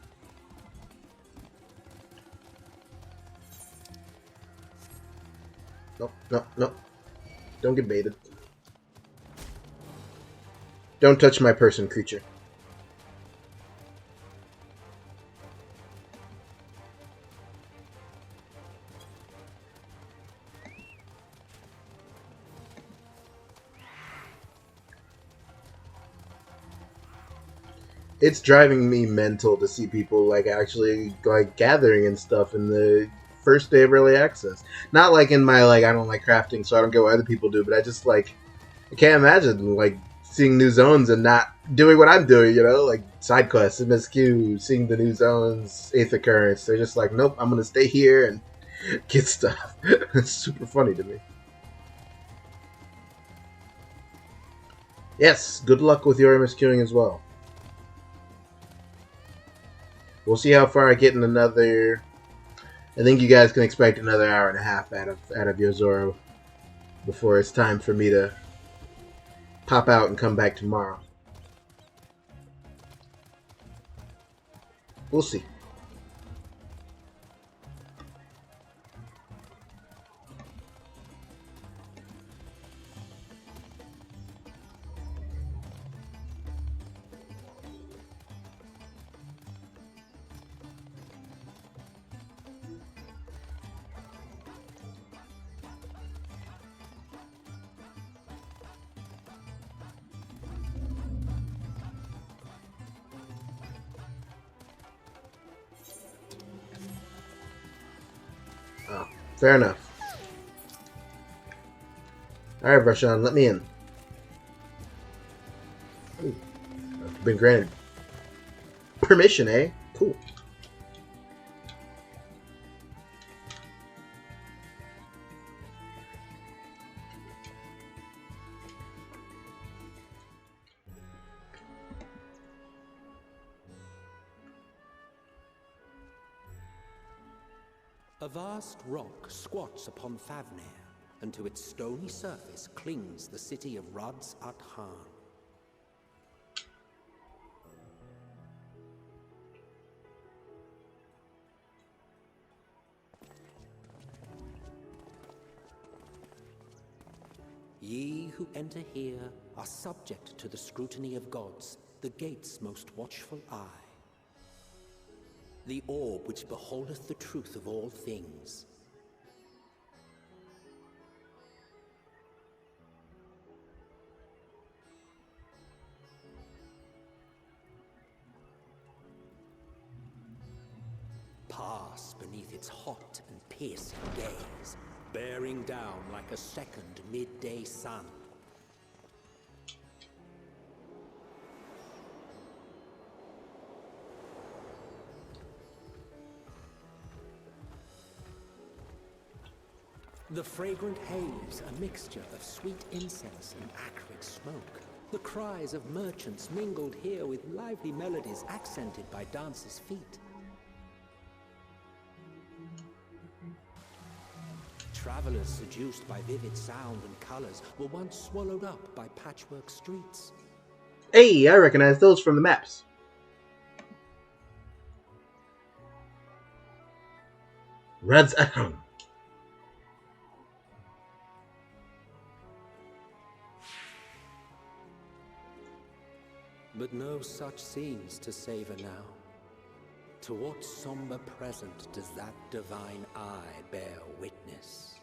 No. Don't get baited. Don't touch my person, creature. It's driving me mental to see people like actually like gathering and stuff in the first day of early access. Not like in my like I don't like crafting, so I don't go what other people do, but I just like I can't imagine like seeing new zones and not doing what I'm doing, you know, like side quests, MSQ, seeing the new zones, 8th occurrence. They're just like, nope, I'm gonna stay here and get stuff. It's super funny to me. Yes, good luck with your MSQing as well. We'll see how far I get in another... I think you guys can expect another hour and a half out of Yozora before it's time for me to pop out and come back tomorrow. We'll see. Oh, fair enough. Alright, Varshan, let me in. Ooh, I've been granted permission, eh? Cool. A vast rock squats upon Favnir, and to its stony surface clings the city of Radz at Han. Ye who enter here are subject to the scrutiny of gods, the gate's most watchful eye. The orb which beholdeth the truth of all things. Pass beneath its hot and piercing gaze, bearing down like a second midday sun. The fragrant haze, a mixture of sweet incense and acrid smoke. The cries of merchants mingled here with lively melodies accented by dancers' feet. Travelers seduced by vivid sound and colors were once swallowed up by patchwork streets. Hey, I recognize those from the maps. Radz at home. But no such scenes to savor now. To what somber present does that divine eye bear witness?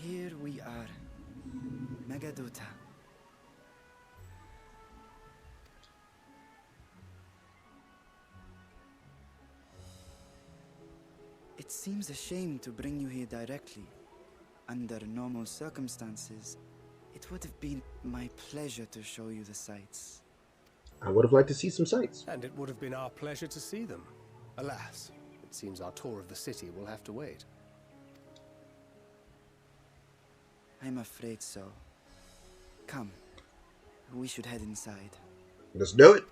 Here we are. Megaduta. It seems a shame to bring you here directly. Under normal circumstances, it would have been my pleasure to show you the sights. I would have liked to see some sights. And it would have been our pleasure to see them. Alas, it seems our tour of the city will have to wait. I'm afraid so. Come, we should head inside. Let's do it.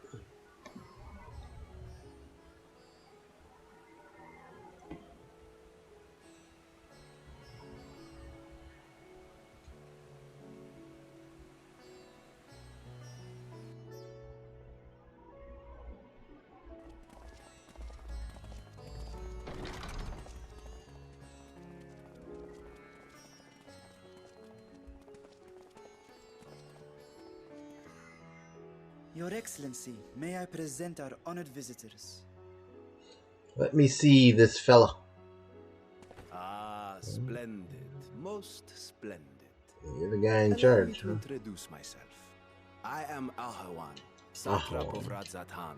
Your Excellency, may I present our honored visitors? Let me see this fella. Ah, splendid. Most splendid. You're the guy in Allow charge, me to huh? introduce myself. I am Ahawan, satrap of Ahawan. Radzatan.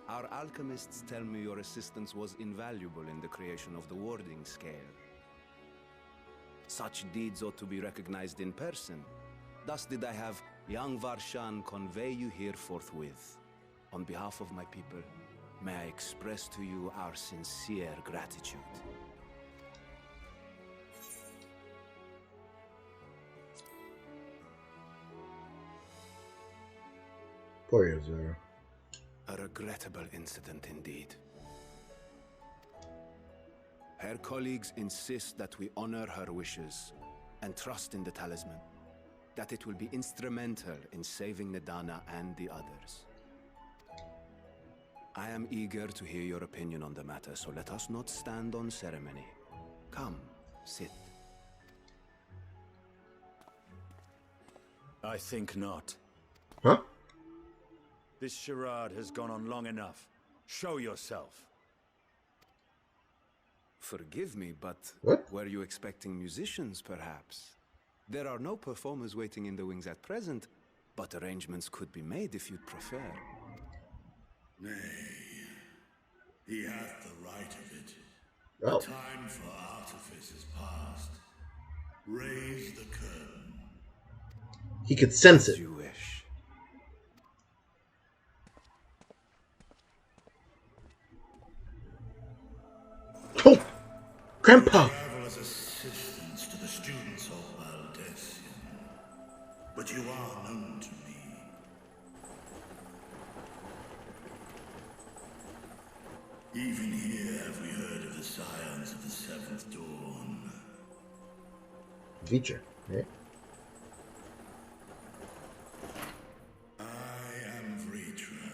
Our alchemists tell me your assistance was invaluable in the creation of the warding scale. Such deeds ought to be recognized in person. Thus did I have young Varshan convey you here forthwith. On behalf of my people, may I express to you our sincere gratitude. Poor Yozora. A regrettable incident indeed. Her colleagues insist that we honor her wishes and trust in the talisman, that it will be instrumental in saving Nadana and the others. I am eager to hear your opinion on the matter, so let us not stand on ceremony. Come, sit. I think not. Huh? This charade has gone on long enough. Show yourself. Forgive me, but What? were you expecting musicians, perhaps? There are no performers waiting in the wings at present, but arrangements could be made if you'd prefer. Nay, he hath the right of it. Oh. The time for artifice is past. Raise the curtain. He could sense As it. you wish. Oh! Grandpa! Travel as assistants to the students of Valdesian. But you are known to me. Even here have we heard of the scions of the Seventh Dawn. Feature, right? I am Vritra,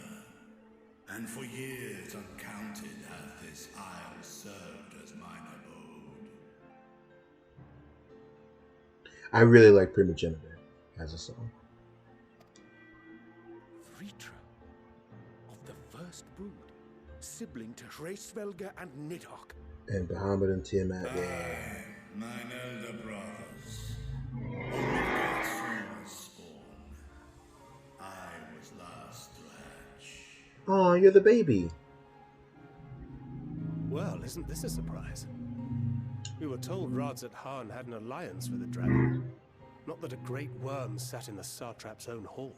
and for years uncounted hath this isle served as mine abode. I really like Primogenitor as a song. Vritra of the first brood, sibling to Hraesvelga and Nidhogg. And Bahamut and Tiamat, yeah. Aye, mine elder brothers. Only God's soul spawn. I was last to hatch. Oh, you're the baby. Well, isn't this a surprise? We were told Radzat Han had an alliance with the dragon. Not that a great worm sat in the satrap's own hall.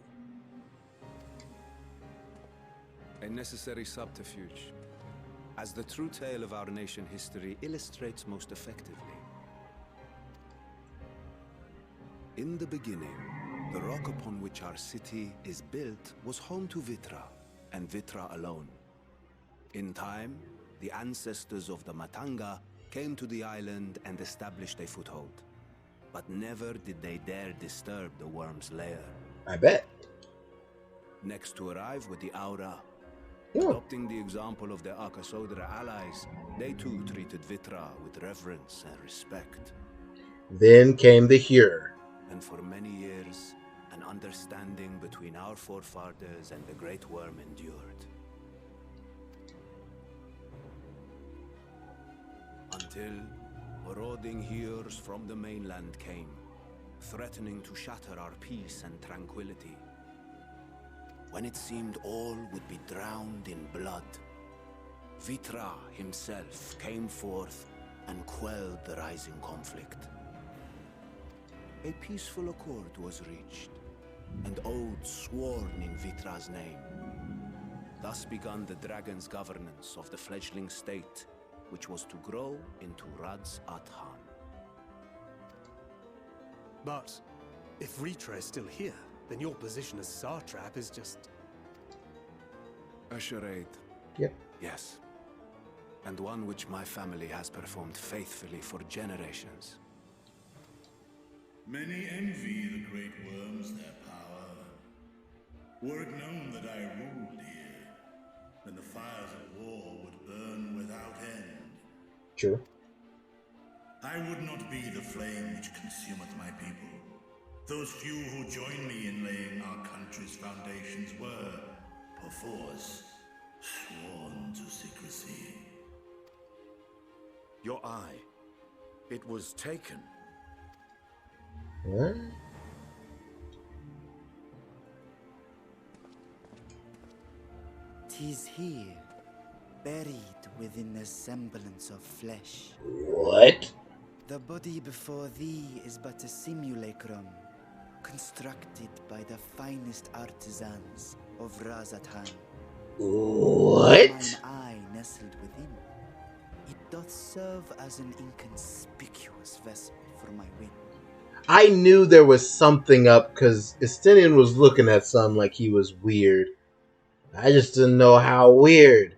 A necessary subterfuge, as the true tale of our nation history illustrates most effectively. In the beginning, the rock upon which our city is built was home to Vitra, and Vitra alone. In time, the ancestors of the Matanga came to the island and established a foothold. But never did they dare disturb the worm's lair. I bet. Next to arrive with the Aura. Yeah. Adopting the example of their Akasodra allies, they too treated Vitra with reverence and respect. Then came the Hearer. And for many years, an understanding between our forefathers and the Great Worm endured. Until marauding hears from the mainland came, threatening to shatter our peace and tranquility. When it seemed all would be drowned in blood, Vitra himself came forth and quelled the rising conflict. A peaceful accord was reached, and oaths sworn in Vitra's name. Thus began the dragon's governance of the fledgling state, which was to grow into Radzat Han. But if Vritra is still here, then your position as satrap is just... A charade. Yep. Yes. And one which my family has performed faithfully for generations. Many envy the great worms their power. Were it known that I ruled here, then the fires of war would burn without end. True. I would not be the flame which consumeth my people. Those few who join me in laying our country's foundations were, perforce, sworn to secrecy. Your eye. It was taken. What? "'Tis here, buried within the semblance of flesh. What? The body before thee is but a simulacrum, constructed by the finest artisans of Radzat Han. What? Mine eye nestled within. It doth serve as an inconspicuous vessel for my wind. I knew there was something up because Estinian was looking at something like he was weird. I just didn't know how weird.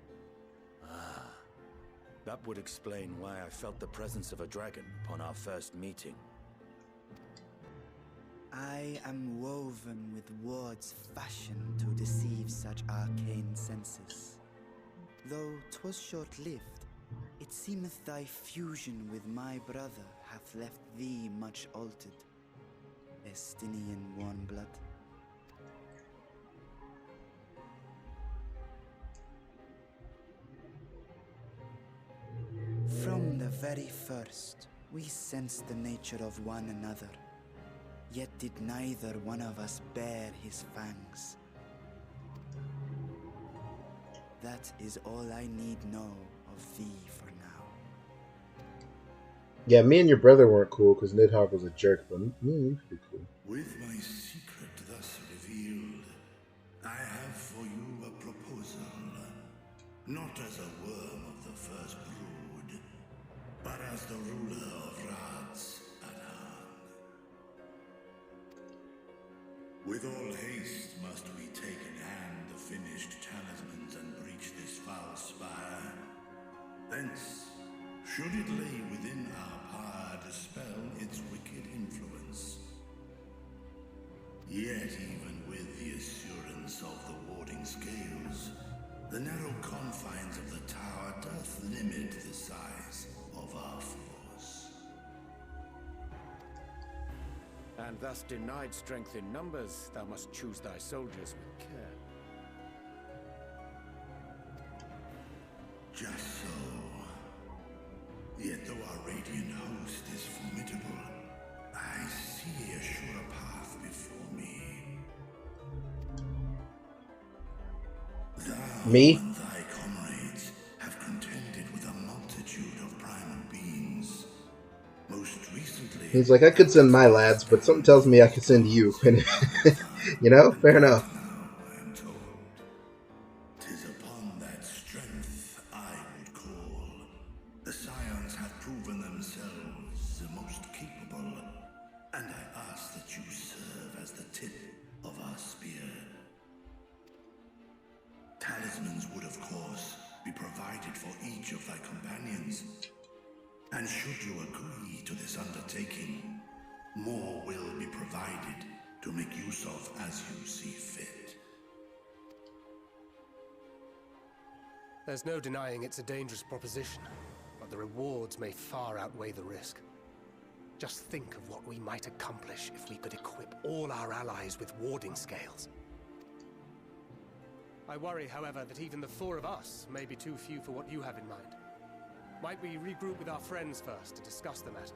That would explain why I felt the presence of a dragon upon our first meeting. I am woven with words fashioned to deceive such arcane senses. Though 'twas short-lived, it seemeth thy fusion with my brother hath left thee much altered, Estinian warm-blood. From the very first, we sensed the nature of one another, yet did neither one of us bear his fangs. That is all I need know of thee for now. Yeah, me and your brother weren't cool because Nidhogg was a jerk, but me and you could be cool. With my secret thus revealed, I have for you a proposal. Not as a worm of the first brood, but as the ruler of Rads at hand. With all haste must we take in hand the finished talismans and breach this foul spire. Thence, should it lay within our power, dispel its wicked influence. Yet even with the assurance of the warding scales, the narrow confines of the tower doth limit the size of our force. And thus denied strength in numbers, thou must choose thy soldiers with care. Just so. Yet though our radiant host is formidable, I see a sure path before me. Thou Me? and thy comrades have contended with a multitude of primal beings. Most recently, He's like, I could send my lads, but something tells me I could send you. And you know, fair enough. now I am told, 'tis upon that strength I would call. The scions have proven themselves the most capable, and I ask that you serve as the tip of our spear. Talismans would, of course, be provided for each of thy companions. And should you agree to this undertaking, more will be provided to make use of as you see fit. There's no denying it's a dangerous proposition, but the rewards may far outweigh the risk. Just think of what we might accomplish if we could equip all our allies with warding scales. I worry, however, that even the four of us may be too few for what you have in mind. Might we regroup with our friends first to discuss the matter?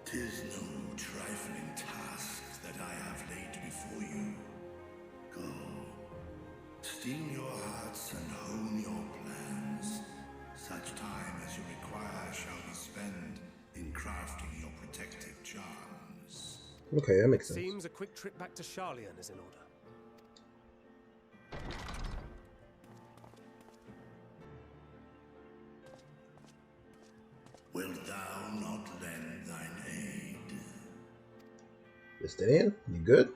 'Tis no trifling task that I have laid before you. Go, steel your hearts and hone your plans. Such time as you require shall be spent in crafting your protective charms. Okay, that makes sense. Seems a quick trip back to Charlian is in order. Wilt thou not lend thine aid? Justinian, you good?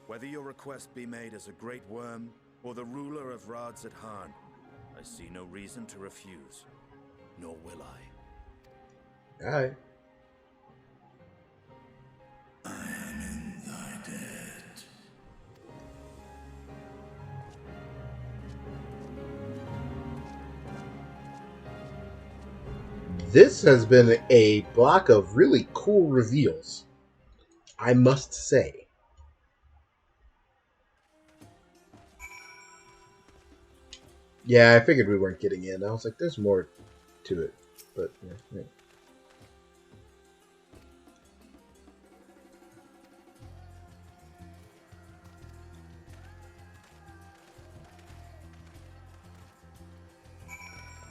Whether your request be made as a great worm or the ruler of Rads at Han, I see no reason to refuse, nor will I. Alright. I am in thy debt. This has been a block of really cool reveals, I must say. Yeah, I figured we weren't getting in. I was like, there's more to it. But, yeah.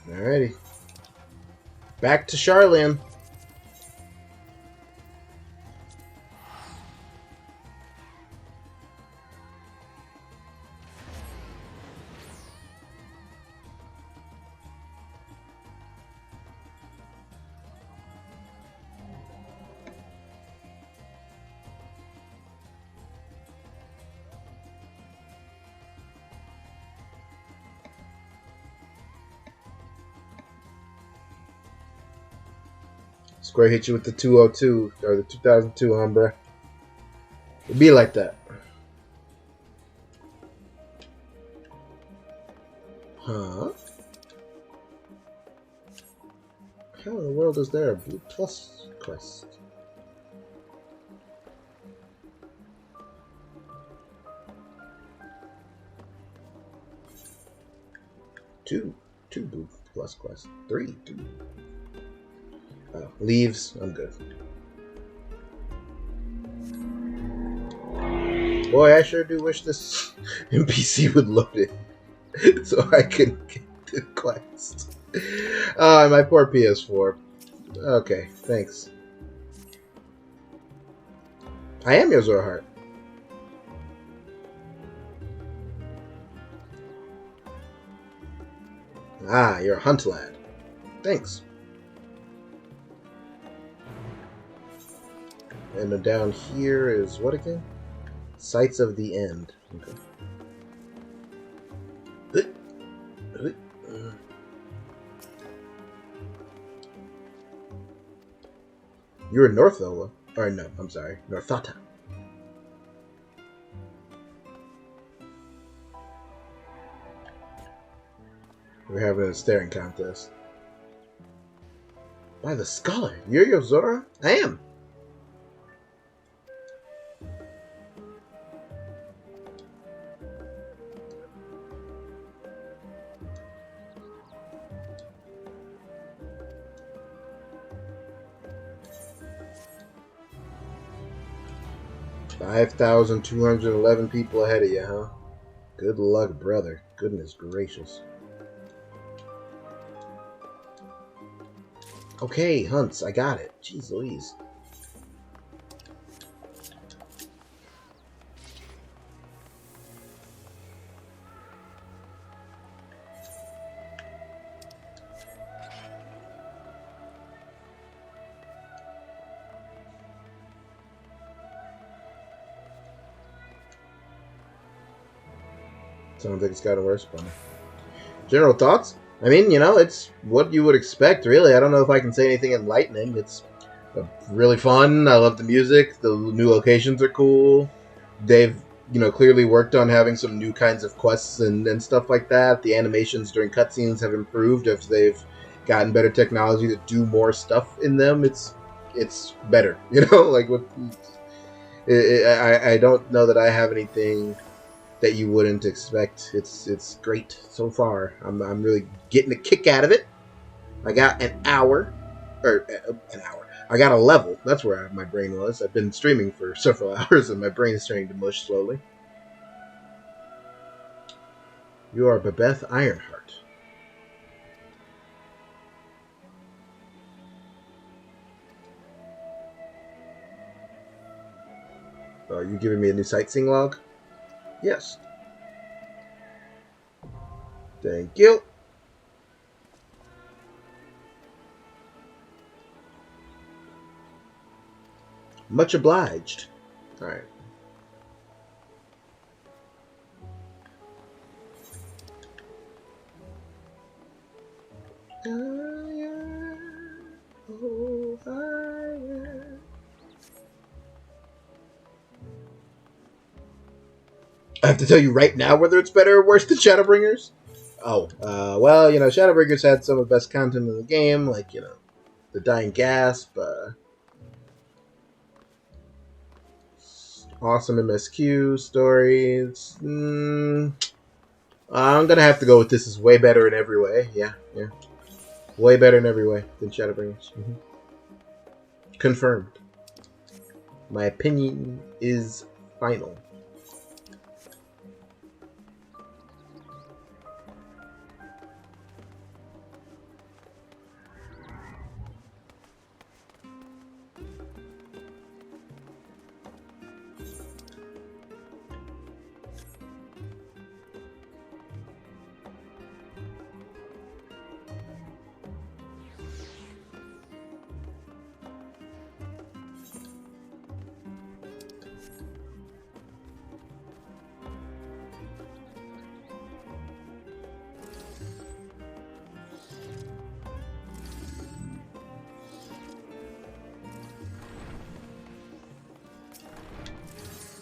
Alrighty. Back to Charlian. Square hit you with the 202 or the 2002 Umbra. It'd be like that. Huh? How in the world is there a Blue Plus quest? Two Blue Plus quests. Three. Leaves. I'm good. Boy, I sure do wish this NPC would load it so I can get the quest. My poor PS4. Okay, thanks. I am Yozora Heart. Ah, you're a hunt lad. Thanks. And then down here is what again? Sights of the End. Okay. You're in Northola. Or no, I'm sorry. Northota. We're having a staring contest. By the scholar. You're Yozora? I am. $5,211 people ahead of you, huh? Good luck, brother. Goodness gracious. Okay, hunts. I got it. Jeez Louise. Sounds like it's gotten worse, but general thoughts? I mean, you know, it's what you would expect, really. I don't know if I can say anything enlightening. It's really fun. I love the music. The new locations are cool. They've, you know, clearly worked on having some new kinds of quests and stuff like that. The animations during cutscenes have improved as they've gotten better technology to do more stuff in them. It's better, you know. Like what? I don't know that I have anything that you wouldn't expect. It's great so far. I'm really getting a kick out of it. I got an hour. I got a level. That's where my brain was. I've been streaming for several hours and my brain is starting to mush slowly. You are Babeth Ironheart. Are you giving me a new sightseeing log? Yes. Thank you. Much obliged. Alright. I have to tell you right now whether it's better or worse than Shadowbringers? Oh, well, you know, Shadowbringers had some of the best content in the game, like, you know, the Dying Gasp, awesome MSQ stories. I'm gonna have to go with this is way better in every way. Yeah. Way better in every way than Shadowbringers. Confirmed. My opinion is final.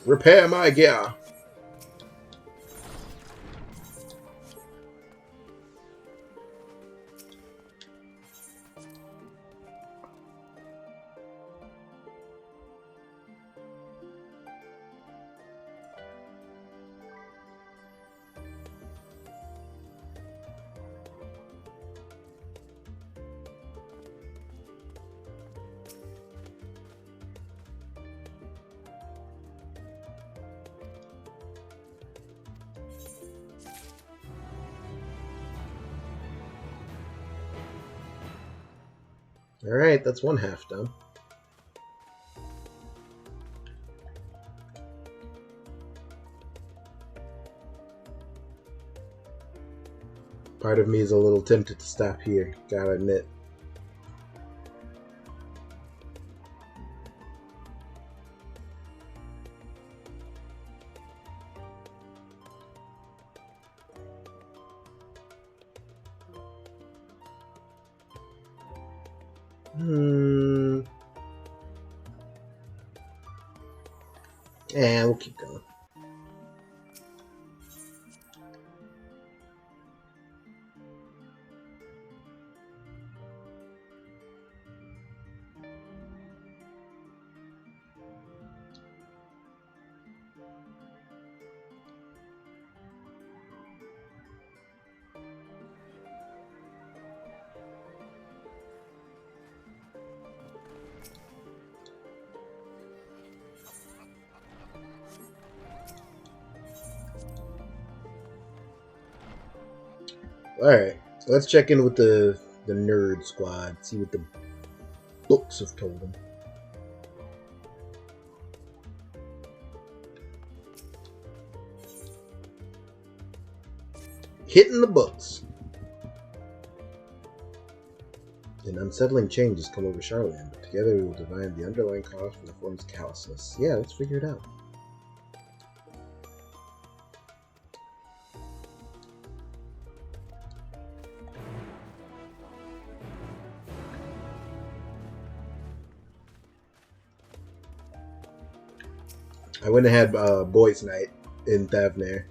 Repair my gear. Alright, that's one half done. Part of me is a little tempted to stop here, gotta admit. And we'll keep going. Alright, let's check in with the nerd squad, see what the books have told them. Hitting the books. An unsettling change has come over Charland, but together we will divine the underlying cause for the form's callousness. Yeah, let's figure it out. I went and had boys' night in Thavnair.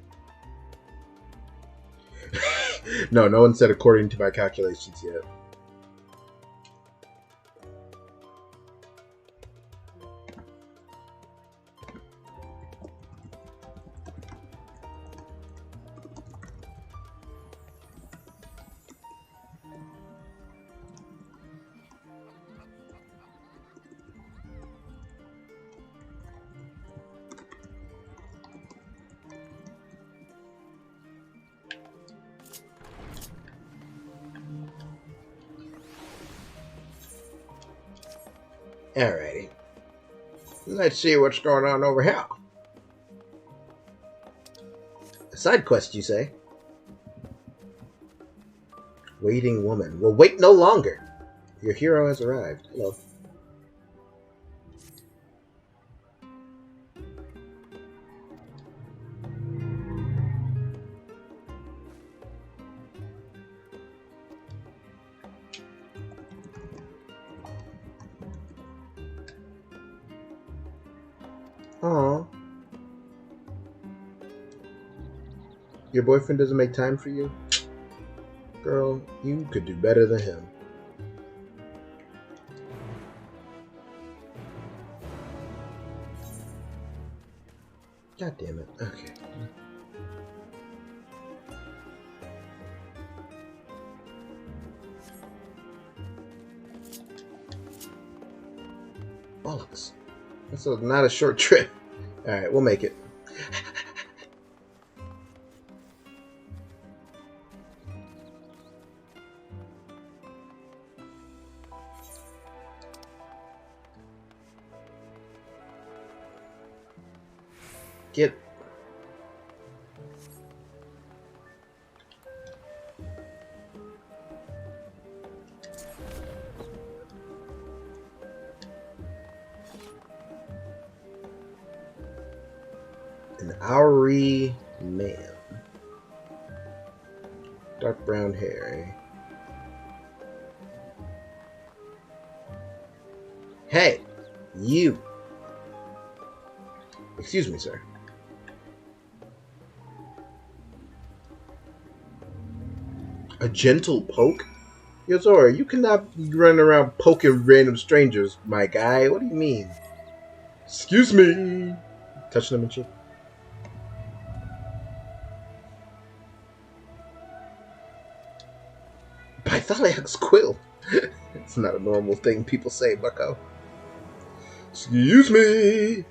No one said according to my calculations yet. Alrighty. Let's see what's going on over here. A side quest, you say? Waiting woman. Well, wait no longer. Your hero has arrived. Hello. Aww. Your boyfriend doesn't make time for you? Girl, you could do better than him. God damn it. Okay. Bollocks. That's not a short trip. Alright, we'll make it. Get... An Auri man. Dark brown hair, eh? Hey! You! Excuse me, sir. A gentle poke? Yozora, you cannot be running around poking random strangers, my guy. What do you mean? Excuse me! Touching them and shit. Pythaliax quill. It's not a normal thing people say, bucko. Excuse me!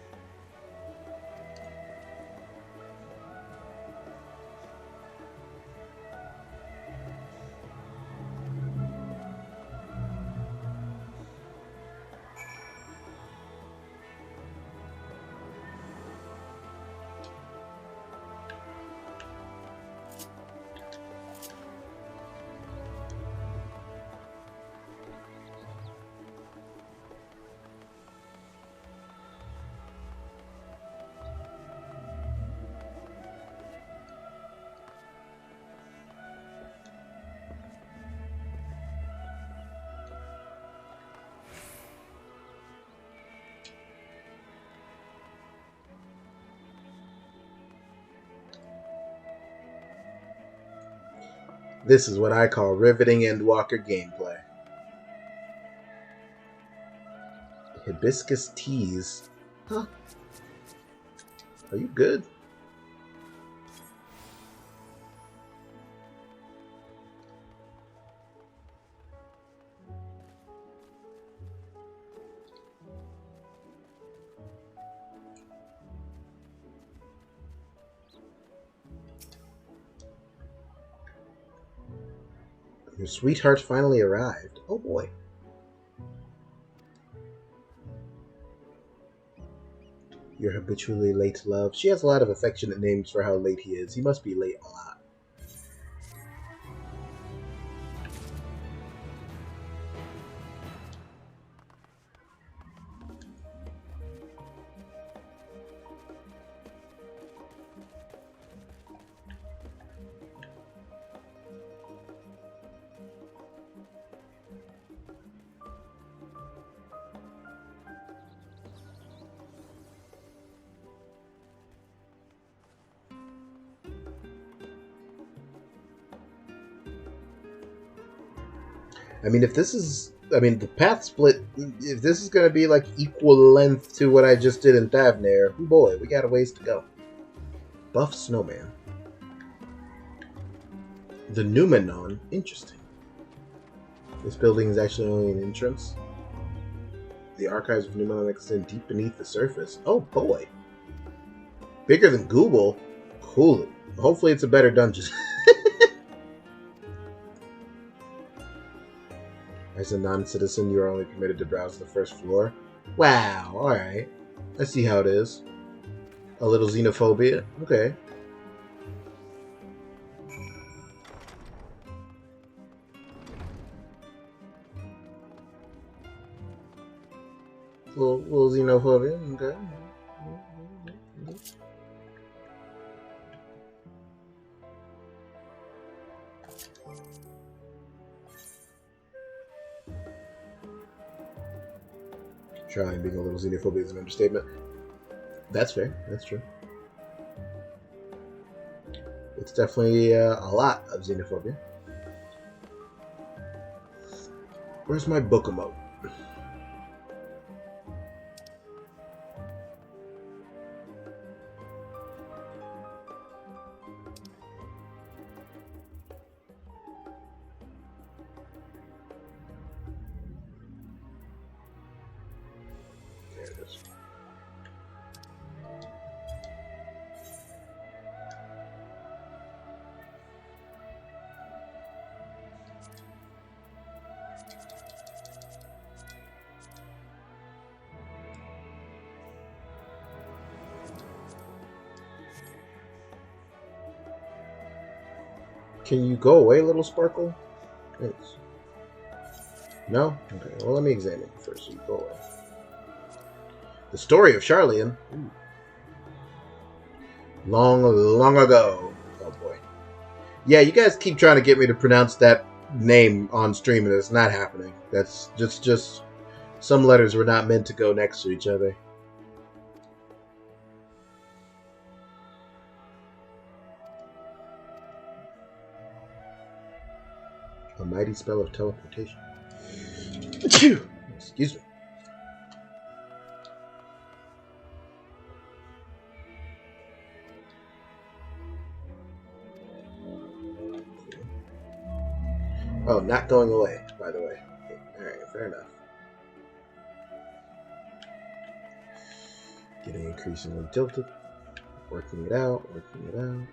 This is what I call riveting Endwalker gameplay. Hibiscus teas. Huh? Are you good? Your sweetheart finally arrived. Oh boy. You're habitually late to love. She has a lot of affectionate names for how late he is. He must be late a lot. I mean, if this is... I mean, the path split... If this is going to be, like, equal length to what I just did in Thavnair, oh boy, we got a ways to go. Buff Snowman. The Numenon. Interesting. This building is actually only an entrance. The archives of Numenon extend deep beneath the surface. Oh boy. Bigger than Google. Cool. Hopefully it's a better dungeon. As a non-citizen, you are only permitted to browse the first floor. Wow, alright. I see how it is. A little xenophobia. Okay. Little xenophobia. Okay. Trying being a little xenophobic is an understatement. That's fair. That's true. It's definitely a lot of xenophobia. Where's my book emote? There it is. Can you go away, little sparkle? Thanks. No? Okay, well, let me examine you first so you go away. The story of Charlian. Ooh. Long ago. Oh boy. Yeah, you guys keep trying to get me to pronounce that name on stream, and it's not happening. That's just some letters were not meant to go next to each other. A mighty spell of teleportation. Excuse me. Oh, not going away, by the way. Alright, fair enough. Getting increasingly tilted. Working it out, working it out.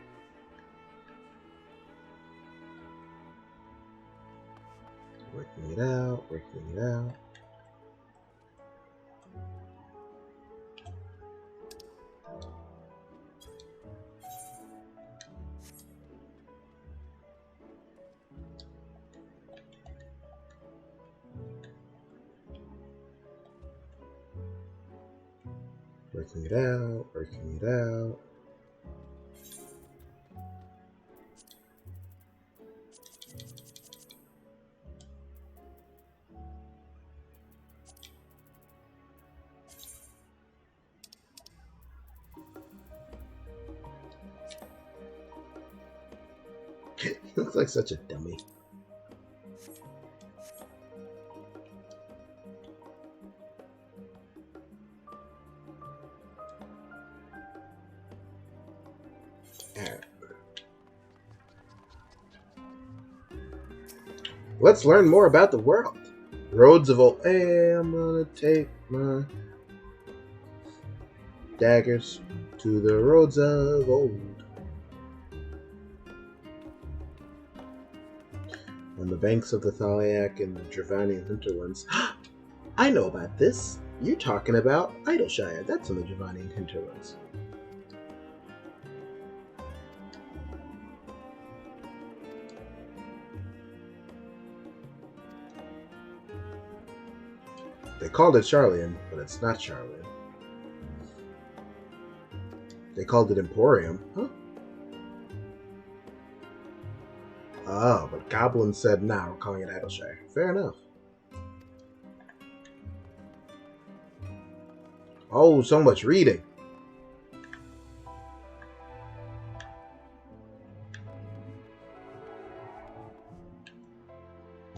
Working it out, working it out. Working it out, working it out. He looks like such a dummy. Alright. Let's learn more about the world. Roads of old. Hey, I'm gonna take my daggers to the roads of old. On the banks of the Thaliac and the Dravanian hinterlands. I know about this. You're talking about Idleshire. That's in the Dravanian hinterlands. They called it Charlian, but it's not Charlian. They called it Emporium, huh? Oh, but Goblin said, nah, we're calling it Idleshire. Fair enough. Oh, so much reading.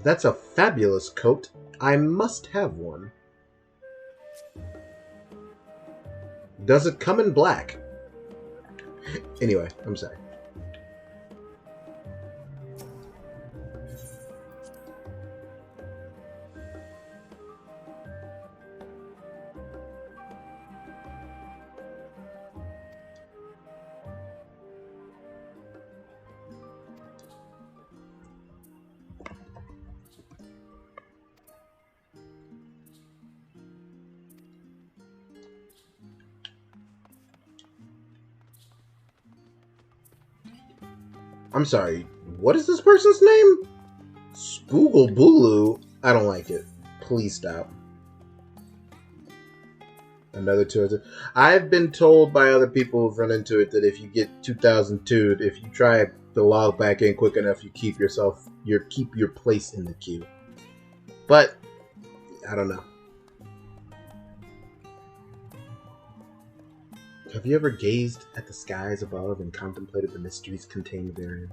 That's a fabulous coat. I must have one. Does it come in black? Anyway, I'm sorry. I'm sorry, what is this person's name? Spoogle Bulu? I don't like it. Please stop. Another 200. I've been told by other people who've run into it that if you get 2002, if you try to log back in quick enough, you keep your place in the queue. But I don't know. Have you ever gazed at the skies above and contemplated the mysteries contained therein?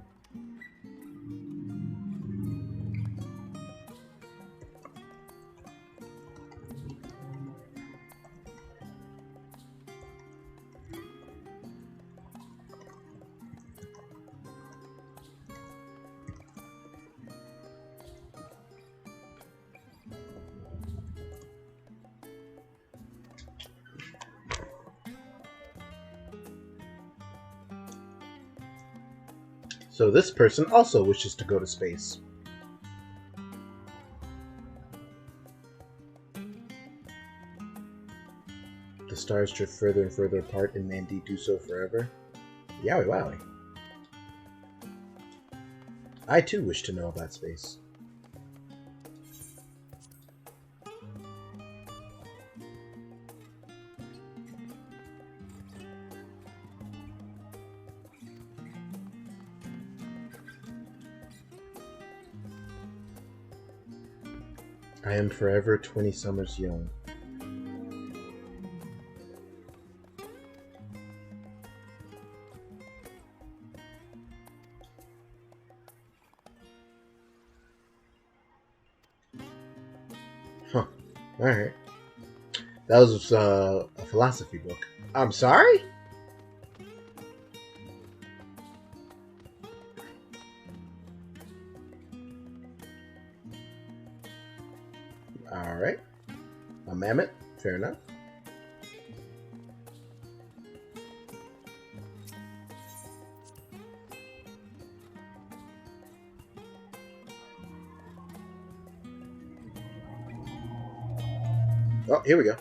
So this person also wishes to go to space. The stars drift further and further apart, and may indeed do so forever. Yowie wowie. I too wish to know about space. I am forever 20 summers young. Huh. Alright. That was a philosophy book. I'm sorry? Alright. A mammoth. Fair enough. Oh, here we go.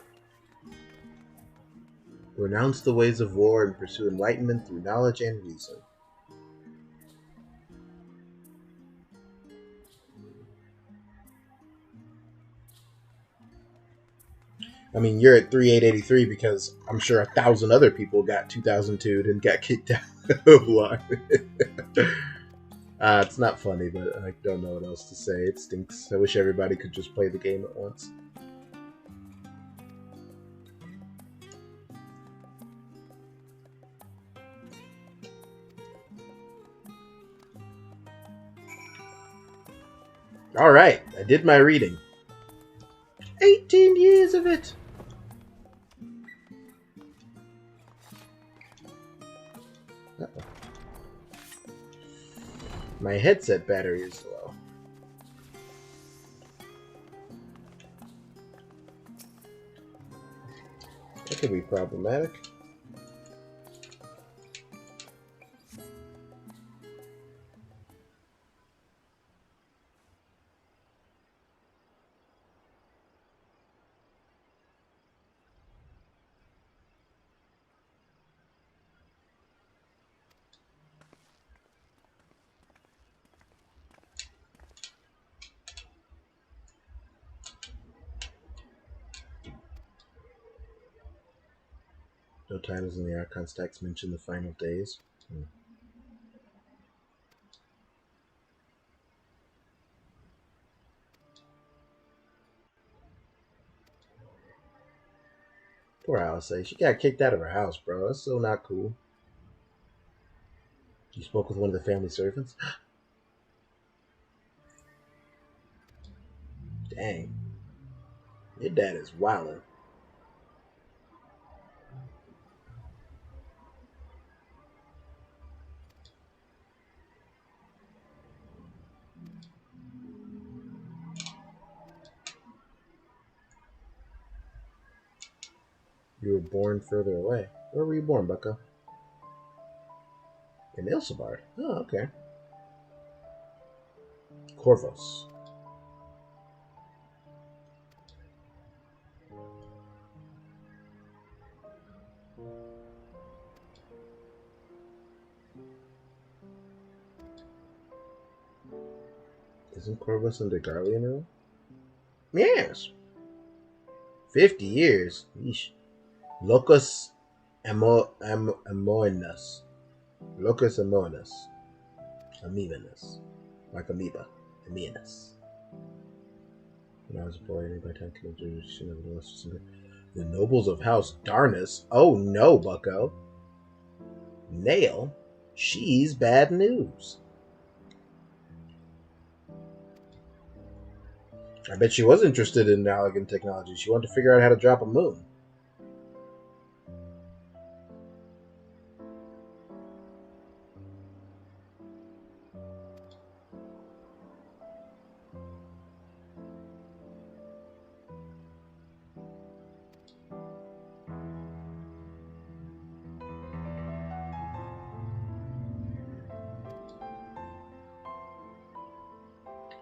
Renounce the ways of war and pursue enlightenment through knowledge and reason. I mean, you're at 3883 because I'm sure 1,000 other people got 2002 and got kicked out of line. It's not funny, but I don't know what else to say. It stinks. I wish everybody could just play the game at once. All right, I did my reading. 18 years of it. Uh-oh. My headset battery is low. That could be problematic. No titles in the Archon stacks mention the final days. Poor Alice. She got kicked out of her house, bro. That's so not cool. You spoke with one of the family servants? Dang. Your dad is wildin'. You were born further away. Where were you born, Bucko? In Ilsabard. Oh, okay. Corvos. Isn't Corvus under Garlean rule? Yes. 50 years. Yeesh. Locus amoenus. Locus amoenus. Amoebinus. Like amoeba. Amoebinus. When I was a boy, by time came to the nobles of House Darnus. Oh no, Bucko. Nail? She's bad news. I bet she was interested in Allergan technology. She wanted to figure out how to drop a moon.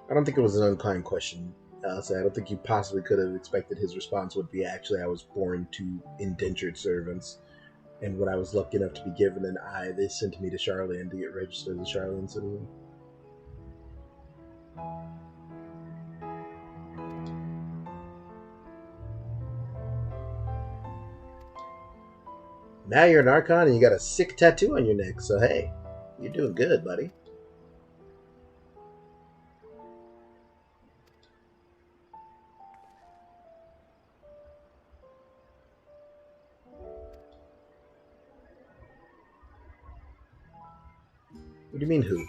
I don't think it was an unkind question. I don't think you possibly could have expected his response would be, actually, I was born to indentured servants. And when I was lucky enough to be given an eye, they sent me to Charlotte to get registered as a Charlotte citizen. Now you're an Archon and you got a sick tattoo on your neck, so hey, you're doing good, buddy. What do you mean, who?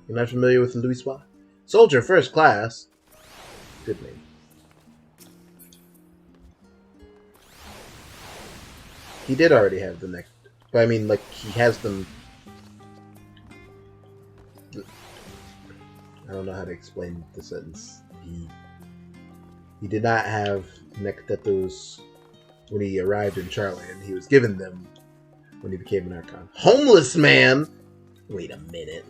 You're not familiar with Louis Swa? Soldier first class. Good name. He did already have the neck. But I mean, like, he has them. I don't know how to explain the sentence. He did not have neck tattoos when he arrived in Charland. He was given them when he became an Archon. Homeless man! Wait a minute.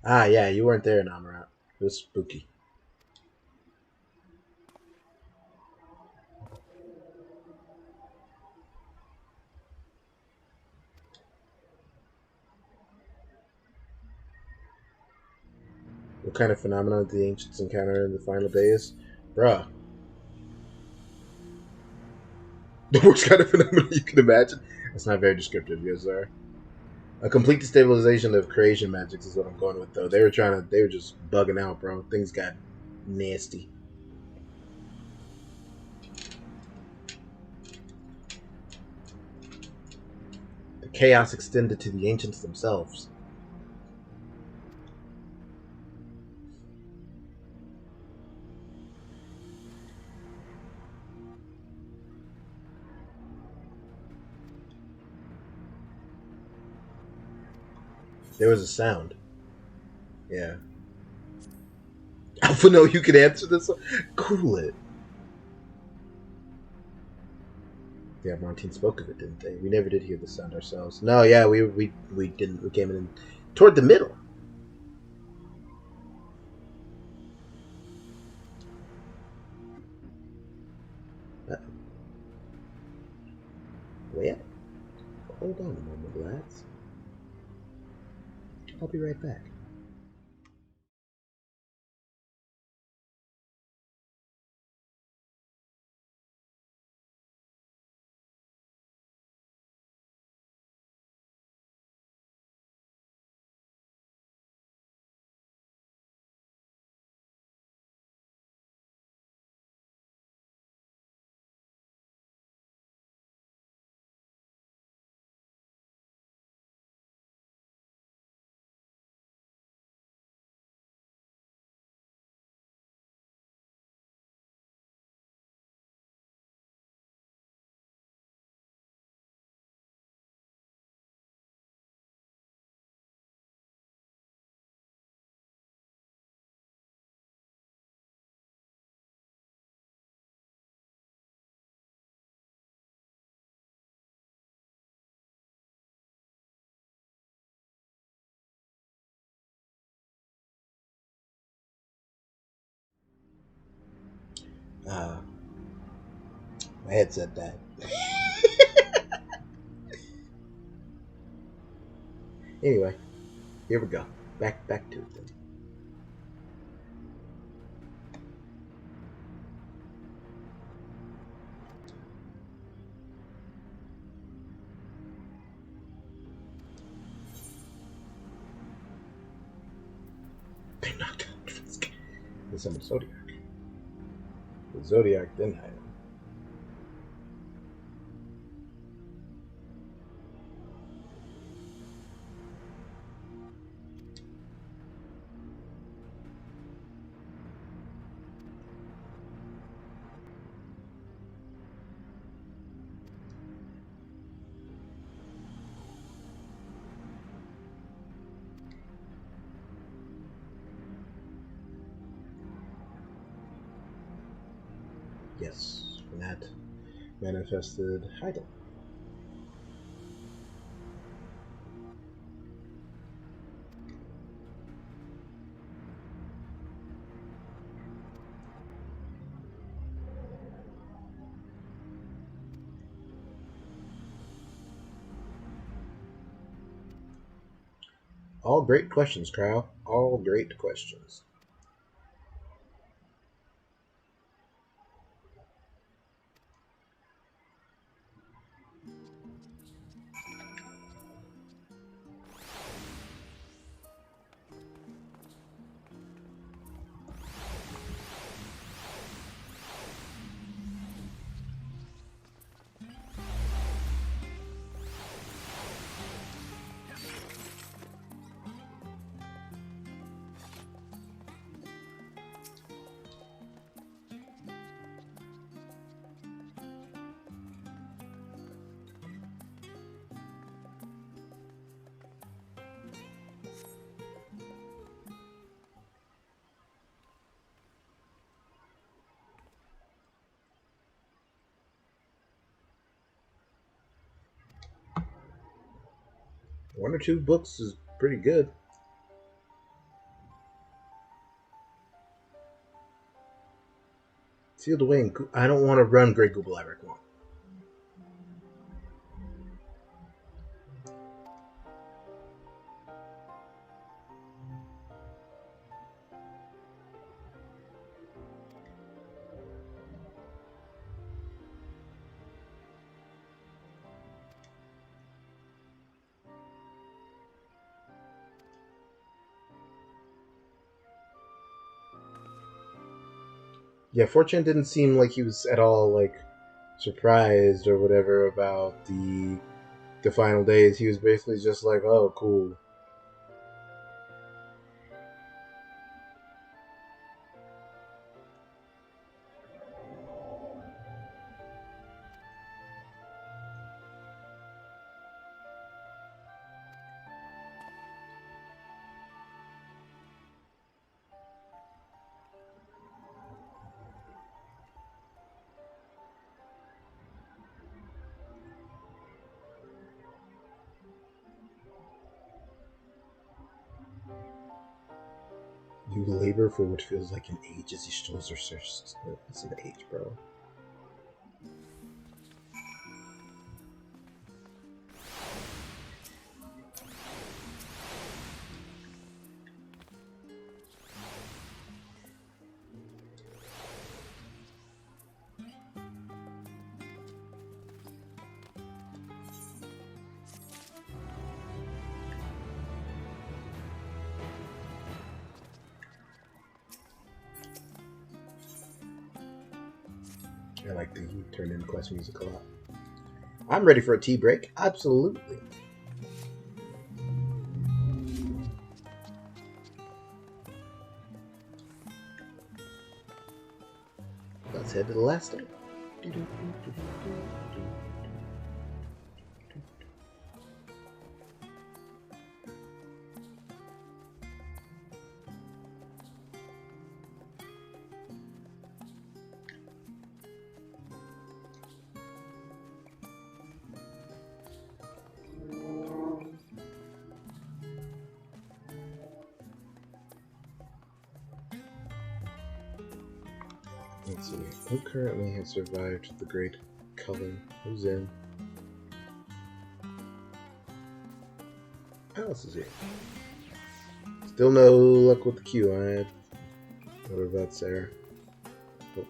Ah, yeah, you weren't there in Amarat. It was spooky. What kind of phenomenon did the ancients encounter in the final days? Bruh. The worst kind of phenomenon you can imagine? That's not very descriptive, Yozora. A complete destabilization of creation magics is what I'm going with, though. They were just bugging out, bro. Things got nasty. The chaos extended to the ancients themselves. There was a sound. Yeah. Alpha, no, you can answer this one? Cool it. Yeah, Montine spoke of it, didn't they? We never did hear the sound ourselves. No, yeah, we didn't. We came in toward the middle. Well, hold on a moment, lads. I'll be right back. Uh, my headset died. Anyway, here we go. Back to it then. They knocked out the summoned Zodiac. The Zodiac then hide him. Yes, that manifested Heidel. All great questions, Kyle. All great questions. One or two books is pretty good. Sealed away in I don't want to run Great Google ever. Come on. Yeah, Fortune didn't seem like he was at all like surprised or whatever about the final days. He was basically just like, "Oh, cool." You labor for what feels like an age as he strolls her search. It's an age, bro. I like the he turned into classical music a lot. I'm ready for a tea break. Absolutely. Let's head to the last step. Let's see. Who currently has survived the Great Culling? Who's in? Alice is here. Still no luck with the Q. What about Sarah? Oh.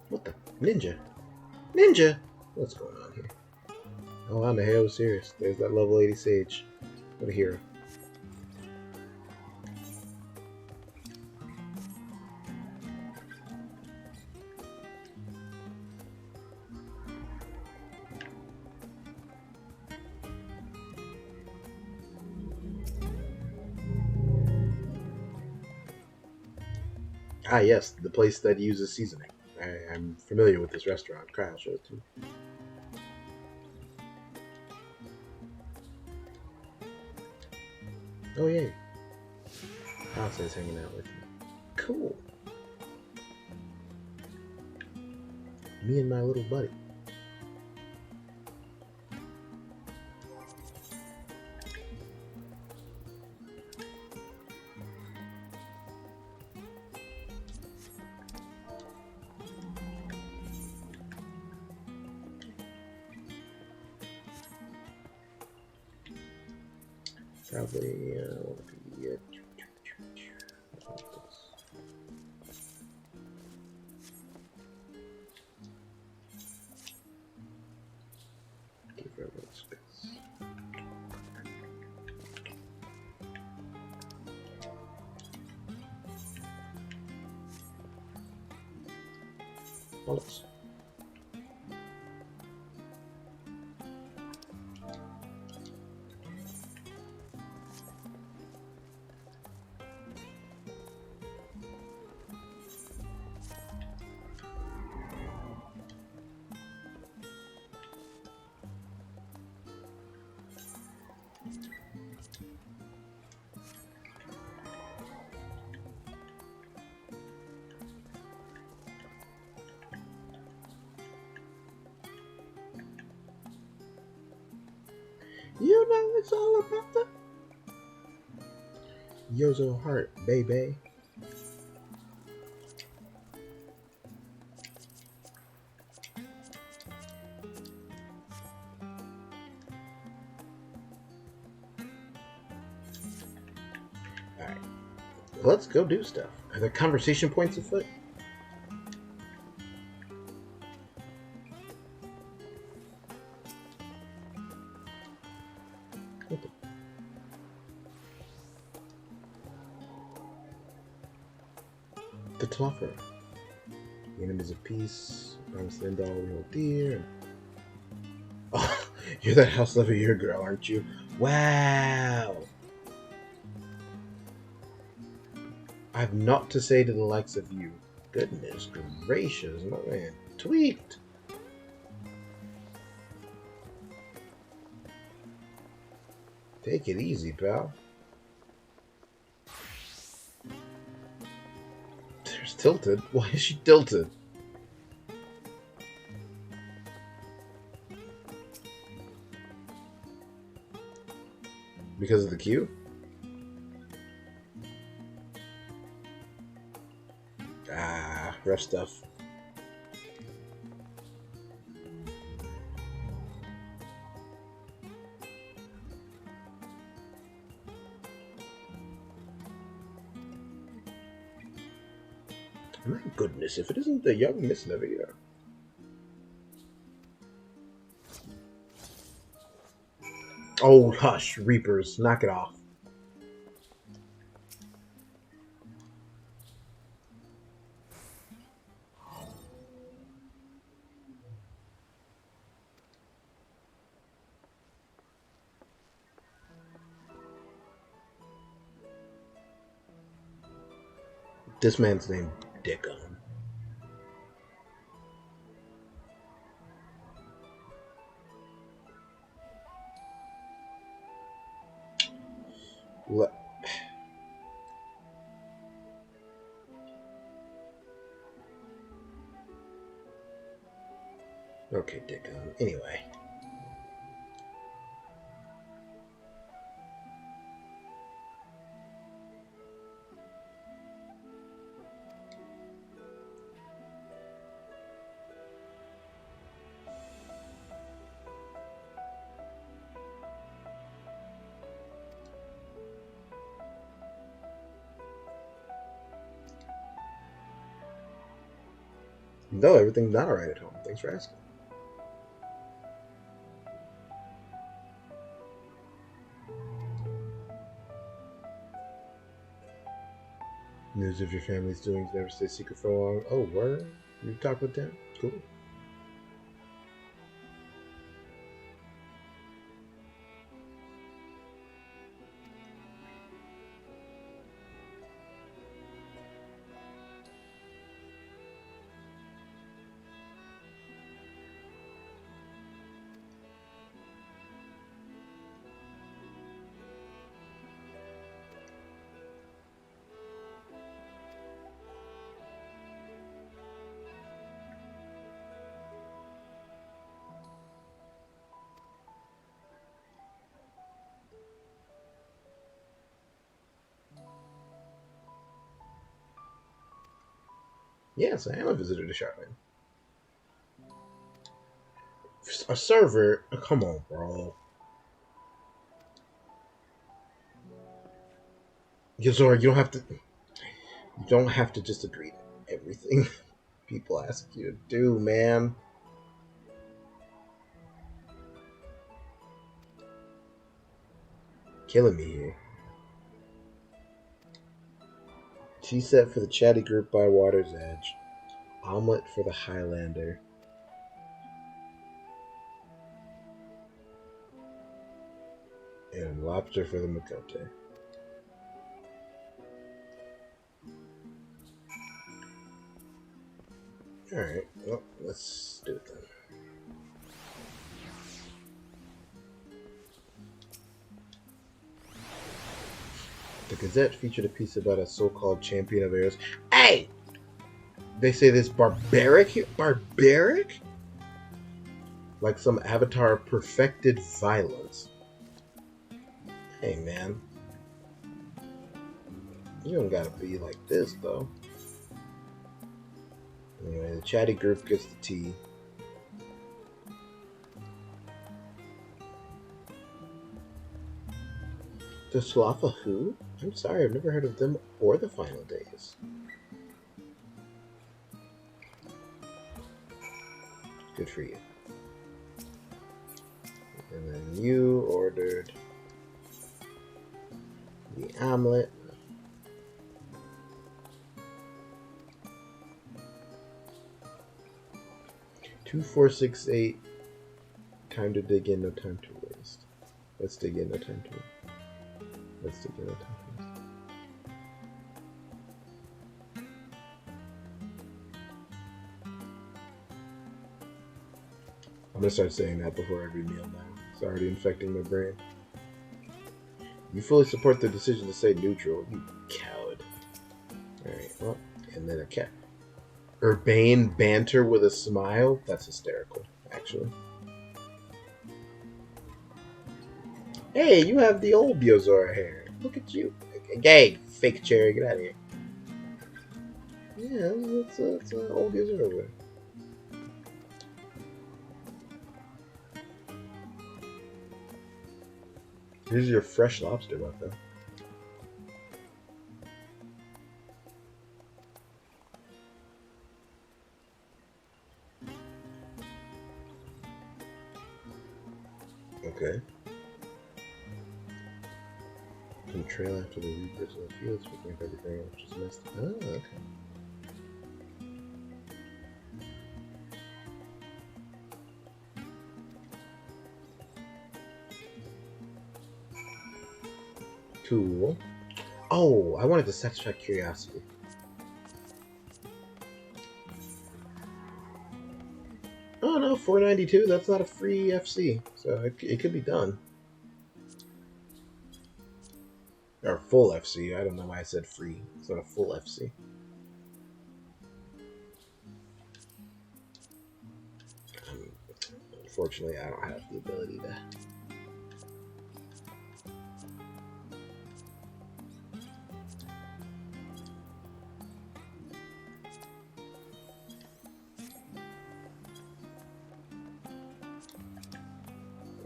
What the? Ninja? Ninja? What's going on here? Oh, I'm the hell serious. There's that level 80 Sage. What a hero. Ah, yes, the place that uses seasoning. I'm familiar with this restaurant. Kyle showed it to me. Oh, yay. Allison's hanging out with me. Cool. Me and my little buddy. Probably want to be give her a little space. Bollocks. You know it's all about the Yozo heart, baby. Let's go do stuff. Are there conversation points afoot? The Tluffer. The enemies of peace. Promise to end all we hold dear. Oh, you're that house of a year girl, aren't you? Wow. I've naught to say to the likes of you. Goodness gracious, my man. Tweaked. Take it easy, pal. There's Tilted. Why is she tilted? Because of the queue? Ah, rough stuff. My goodness, if it isn't the young Miss Nevia. Oh, hush, Reapers, knock it off. This man's named Dickon. Okay, Dickon. Anyway. No, everything's not alright at home. Thanks for asking. News of your family's doings never stay secret for long. Oh, word? You talk with them? Cool. Yes, I am a visitor to Charlotte. A server? Oh, come on, bro. Yozora, you don't have to just agree to everything people ask you to do, man. Killing me here. Tea set for the chatty group by water's edge. Omelet for the Highlander. And lobster for the Makote. Alright, well, let's do it then. The Gazette featured a piece about a so-called champion of arrows. Hey! They say this barbaric here? Barbaric? Like some avatar of perfected violence. Hey, man. You don't gotta be like this, though. Anyway, the chatty group gets the tea. The Slafa who? I'm sorry, I've never heard of them or the Final Days. Good for you. And then you ordered the omelet. Two, 4, 6, 8. Time to dig in, no time to waste. Let's dig in, no time to waste. Let's dig in, no time to waste. I'm gonna start saying that before every meal now. It's already infecting my brain. You fully support the decision to stay neutral, you coward. Alright, well, and then a cat. Urbane banter with a smile? That's hysterical, actually. Hey, you have the old Yozora hair. Look at you. Gay, fake cherry, get out of here. Yeah, it's old Yozora wear. Here's your fresh lobster buffet. Okay. Can trail after the reapers in the fields, picking up everything which is missed. Oh, okay. Cool. Oh, I wanted to satisfy curiosity. Oh no, 492. That's not a free FC, so it could be done. Or full FC. I don't know why I said free. It's not a full FC. Unfortunately, I don't have the ability to.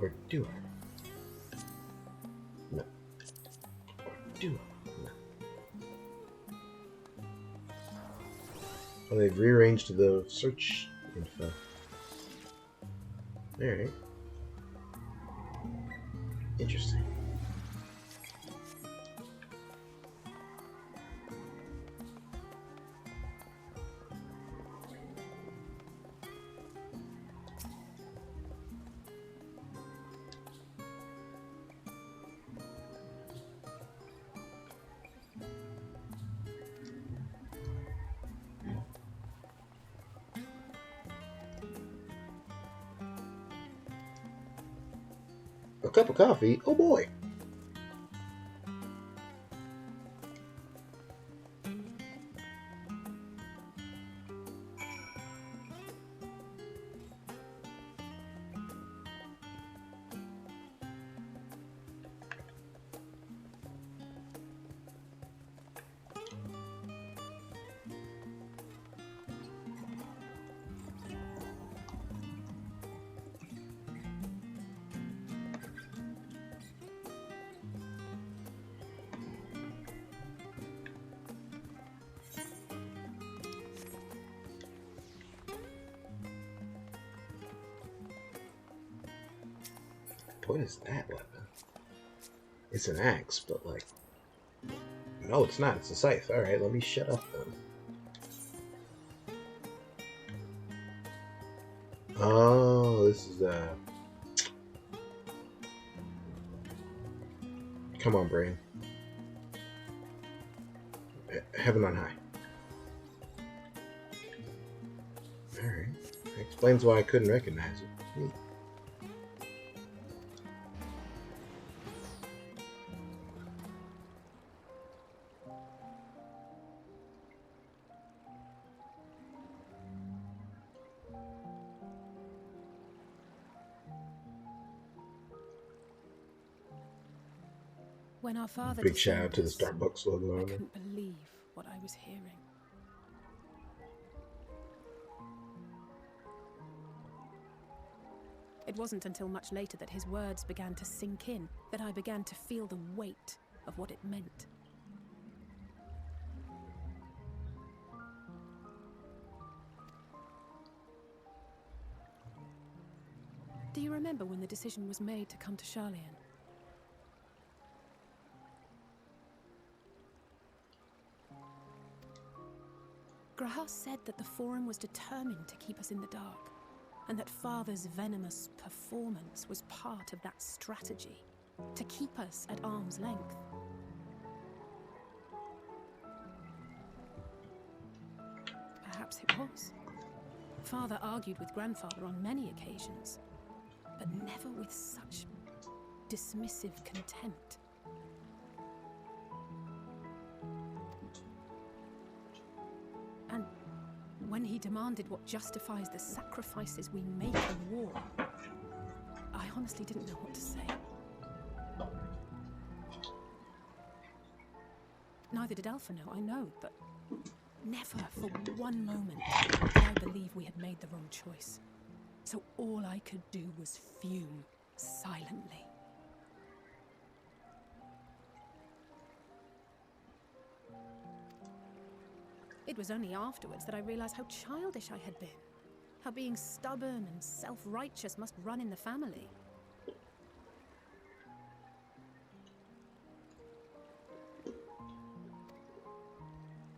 Or do I? No. Or do I? No. Oh, they've rearranged the search info. Alright. Interesting. A cup of coffee? Oh boy! What is that weapon? It's an axe, but like... No, it's not. It's a scythe. Alright, let me shut up then. Oh, this is Come on, brain. Heaven on high. Alright. That explains why I couldn't recognize it. Neat. When our father Big shout out to the disowned us, Starbucks logo I on it. couldn't believe what I was hearing. It wasn't until much later that his words began to sink in, that I began to feel the weight of what it meant. Do you remember when the decision was made to come to Charlian? Grahas said that the Forum was determined to keep us in the dark, and that Father's venomous performance was part of that strategy, to keep us at arm's length. Perhaps it was. Father argued with Grandfather on many occasions, but never with such dismissive contempt. And when he demanded what justifies the sacrifices we make in war, I honestly didn't know what to say. Neither did Alpha know, I know, but never for one moment did I believe we had made the wrong choice. So all I could do was fume silently. It was only afterwards that I realized how childish I had been. How being stubborn and self-righteous must run in the family.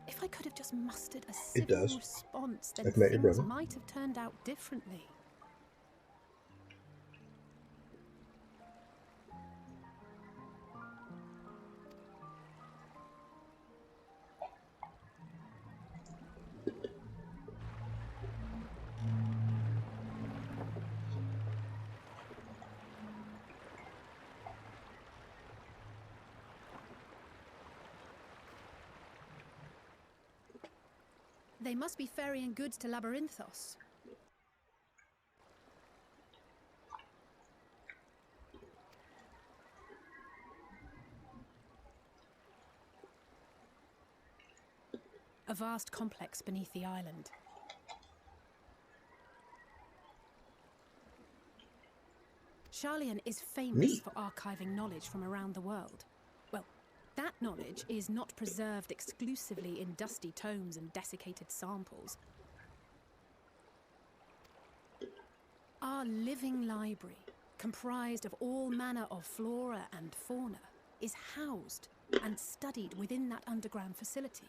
If I could have just mustered a civil response, then things might have turned out differently. They must be ferrying goods to Labyrinthos. A vast complex beneath the island. Charlian is famous for archiving knowledge from around the world. Well, that knowledge is not preserved exclusively in dusty tomes and desiccated samples. Our living library, comprised of all manner of flora and fauna, is housed and studied within that underground facility.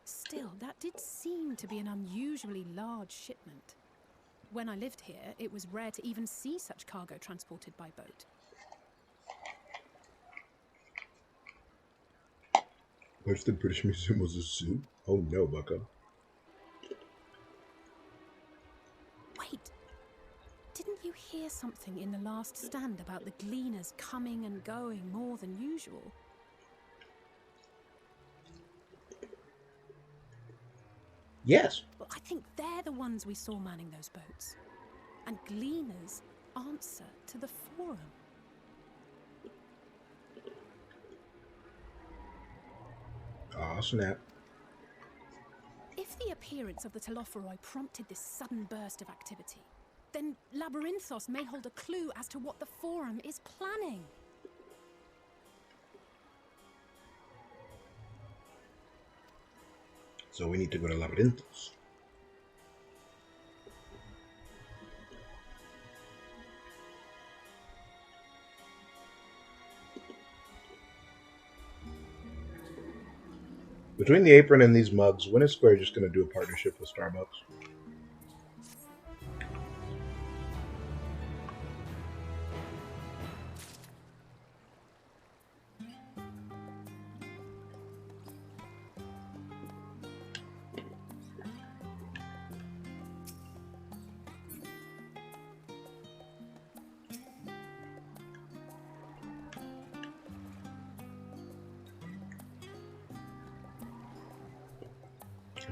Still, that did seem to be an unusually large shipment. When I lived here, it was rare to even see such cargo transported by boat. What if the British Museum was a zoo? Oh no, bucko. Wait! Didn't you hear something in the last stand about the gleaners coming and going more than usual? Yes. Well, I think they're the ones we saw manning those boats. And gleaners answer to the Forum. Aw, snap. If the appearance of the Telophoroi prompted this sudden burst of activity, then Labyrinthos may hold a clue as to what the Forum is planning. So we need to go to Labyrinthos. Between the apron and these mugs, when is Square just going to do a partnership with Starbucks?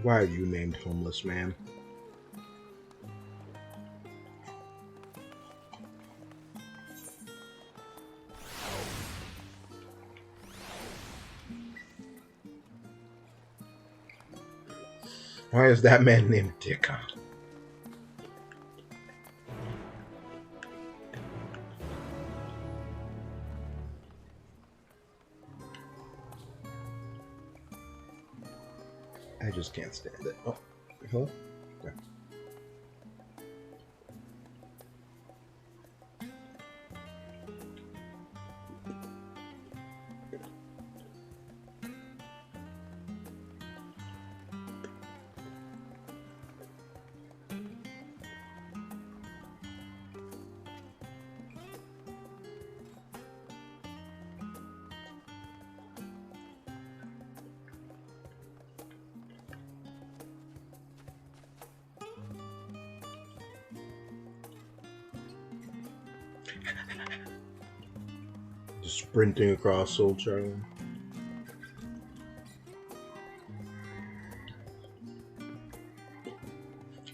Why are you named Homeless Man? Why is that man named Dickon? I just can't stand it. Oh, hello? Yeah. Just sprinting across Soul Charlie.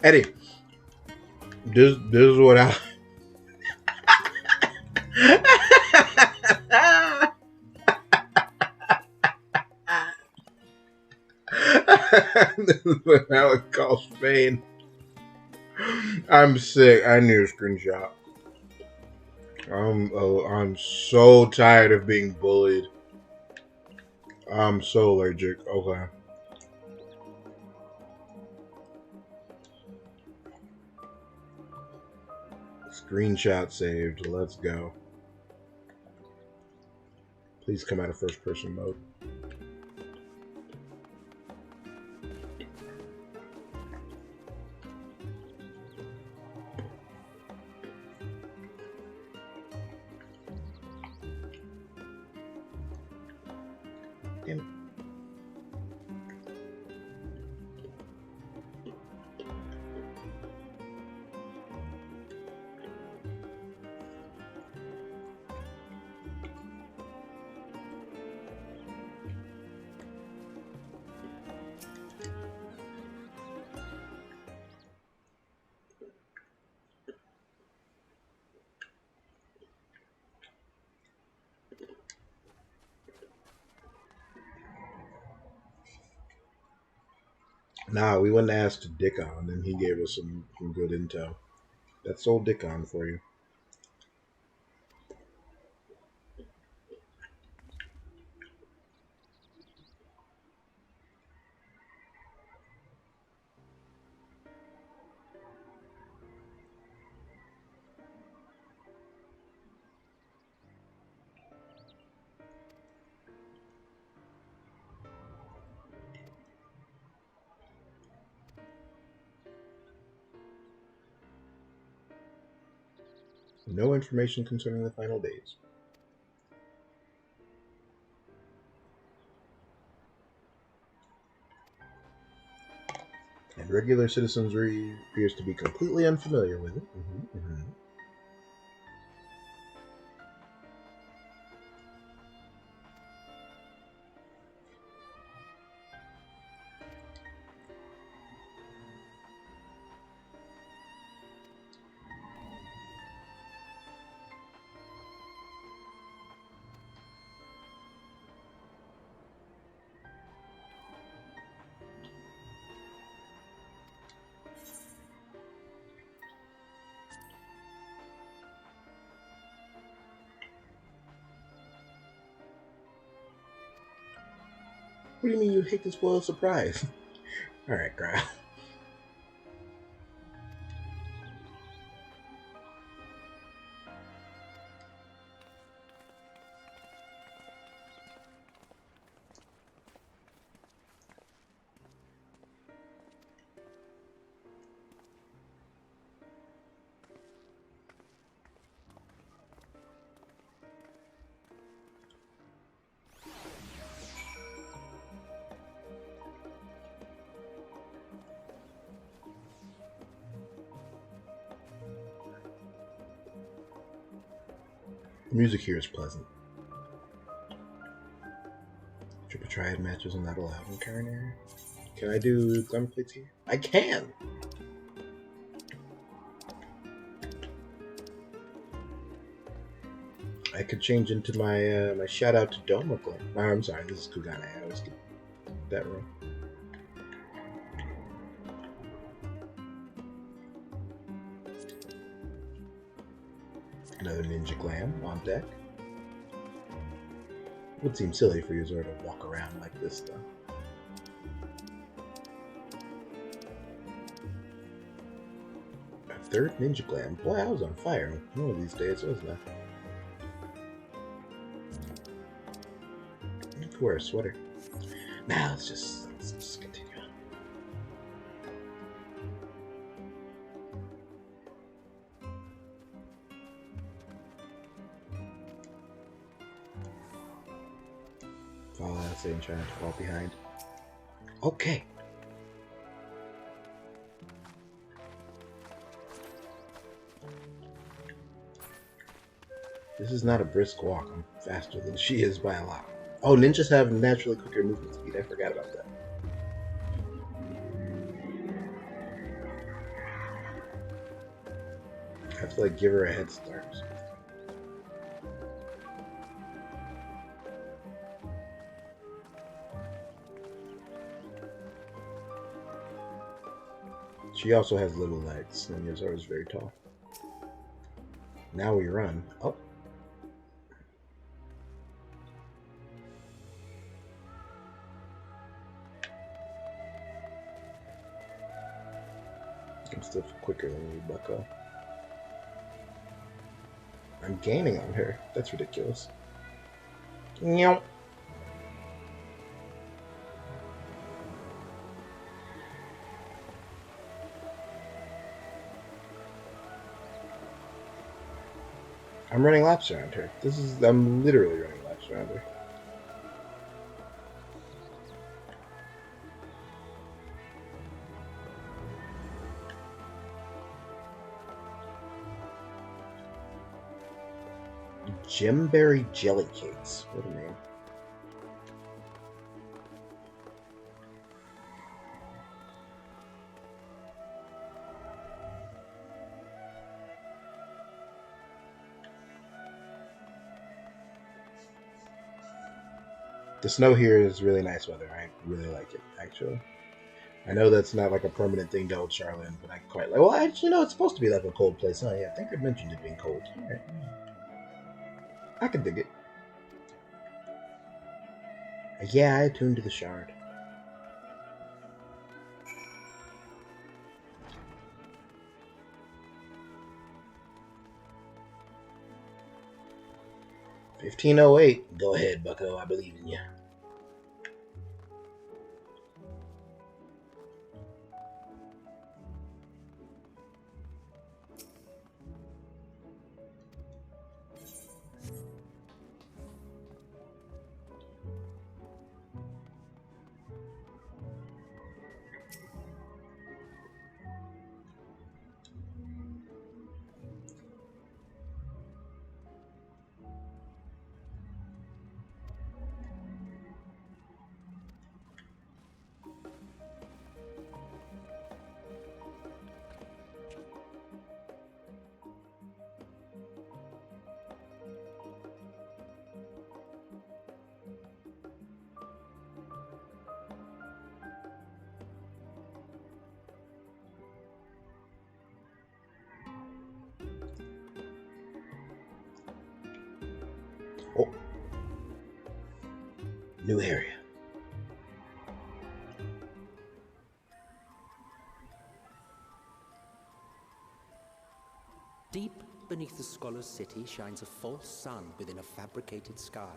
Eddie, this is what I. This is what Alec calls Spain. I'm sick. I need a screenshot. I'm so tired of being bullied. I'm so allergic. Okay. Screenshot saved. Let's go. Please come out of first person mode. Damn it. Nah, we went and asked Dickon, and he gave us some good intel. That's old Dickon for you. No information concerning the final days. And regular citizenry appears to be completely unfamiliar with it. What do you mean you hate to spoil a surprise? Alright, crap. The music here is pleasant. Triple triad matches are not allowed in current area. Can I do glamour plates here? I can! I could change into my my shout out to Doma Glam. Oh, I'm sorry, this is Kugane. I always get that wrong. Another ninja glam on deck. Would seem silly for Yozora to walk around like this, though. A third ninja glam. Boy, I was on fire one of these days, wasn't I? I could wear a sweater. Now let's just continue on. Fall out, saying trying to fall behind. Okay. This is not a brisk walk. I'm faster than she is by a lot. Oh, ninjas have naturally quicker movement speed. I forgot about that. I have to like give her a head start. She also has little legs, and Yozora is very tall. Now we run. Oh. I'm still quicker than you, bucko. I'm gaining on her. That's ridiculous. Meow. I'm running laps around her. I'm literally running laps around her. Gemberry jelly cakes. What a name. The snow here is really nice weather. I really like it, actually. I know that's not like a permanent thing to old Charlotte, but I quite like. Well, actually, it's supposed to be like a cold place. Oh, yeah, I think I mentioned it being cold. All right. I can dig it. Yeah, I attuned to the shard. $15.08. Go ahead, bucko. I believe in you. Oh. New area. Deep beneath the scholar's city shines a false sun within a fabricated sky.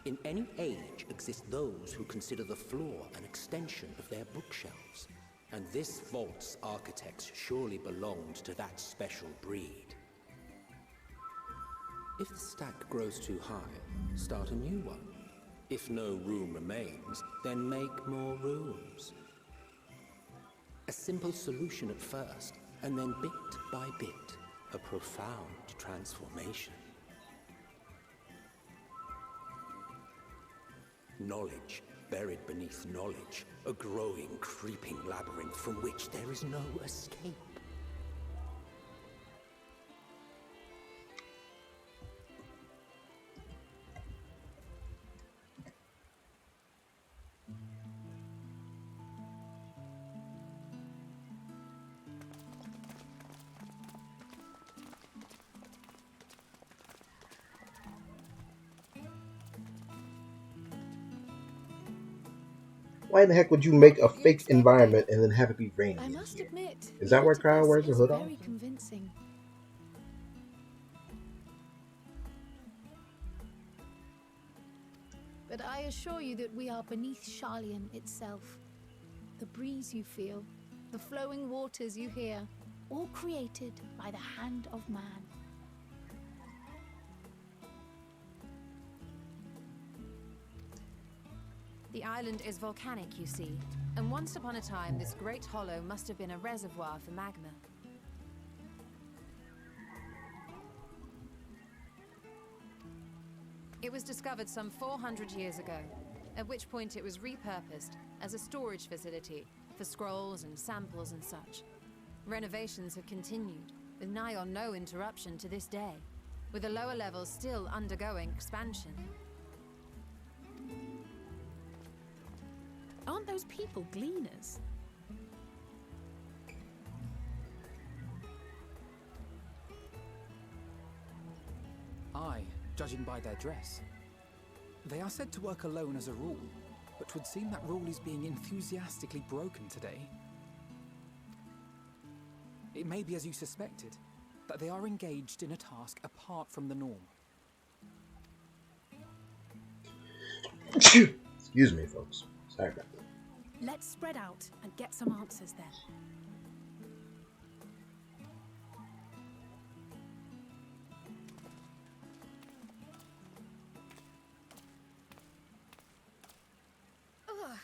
In any age exist those who consider the floor an extension of their bookshelves, and this vault's architects surely belonged to that special breed. If the stack grows too high, start a new one. If no room remains, then make more rooms. A simple solution at first, and then bit by bit, a profound transformation. Knowledge buried beneath knowledge, a growing, creeping labyrinth from which there is no escape. why in the heck would you make a fake environment and then have it be raining I in must here? admit, Is that the where Kyle octopus wears the is hood on? very convincing. But I assure you that we are beneath Sharlayan itself. The breeze you feel, the flowing waters you hear, all created by the hand of man. The island is volcanic, you see, and once upon a time this great hollow must have been a reservoir for magma. It was discovered some 400 years ago, at which point it was repurposed as a storage facility for scrolls and samples and such. Renovations have continued, with nigh on no interruption to this day, with the lower levels still undergoing expansion. Aren't those people gleaners? Aye, judging by their dress. They are said to work alone as a rule, but 'twould seem that rule is being enthusiastically broken today. It may be as you suspected, that they are engaged in a task apart from the norm. Excuse me, folks. Sorry about that. Let's spread out and get some answers then. Ugh.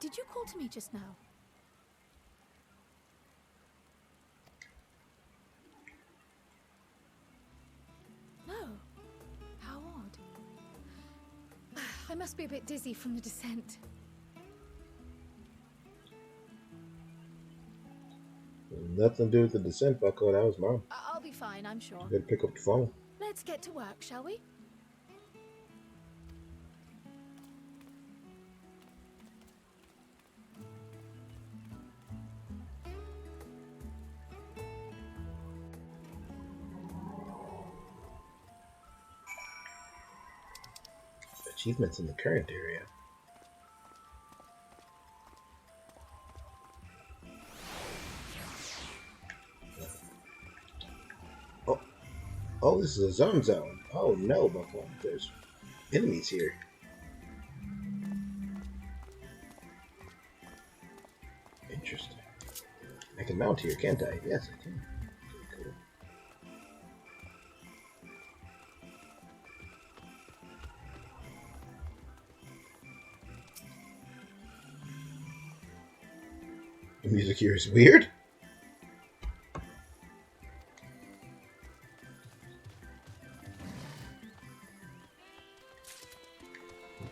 Did you call to me just now? No. How odd. I must be a bit dizzy from the descent. Nothing to do with the descent, Bucko. That was mom. I'll be fine, I'm sure. You gotta pick up the phone. Let's get to work, shall we? Achievements in the current area. Oh, this is a zone. Oh no, Bucko. There's enemies here. Interesting. I can mount here, can't I? Yes, I can. Cool. The music here is weird.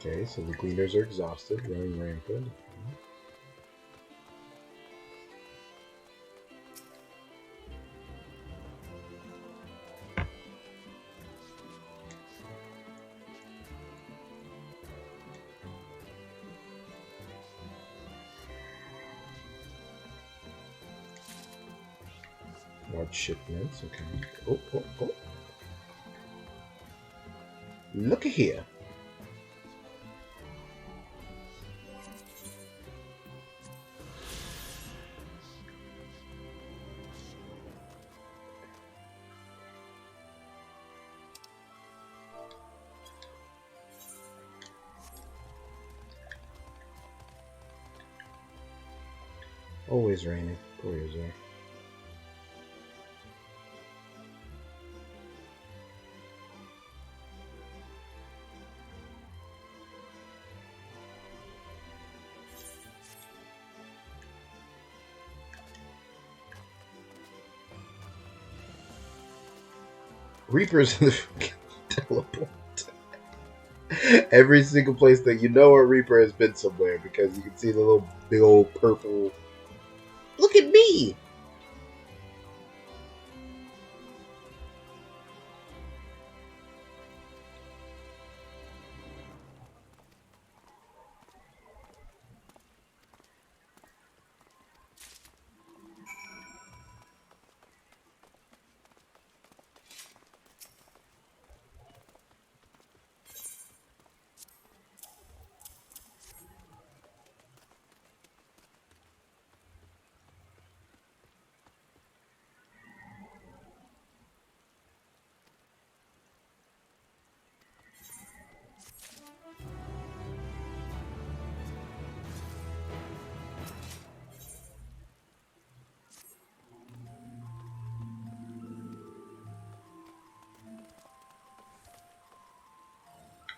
Okay, so the gleaners are exhausted, running rampant. Large shipments, okay. Oh. Looky here. Always raining. Poor Yozora. Reapers in the teleport. Every single place that you know a Reaper has been somewhere because you can see the little big old purple. Look at me!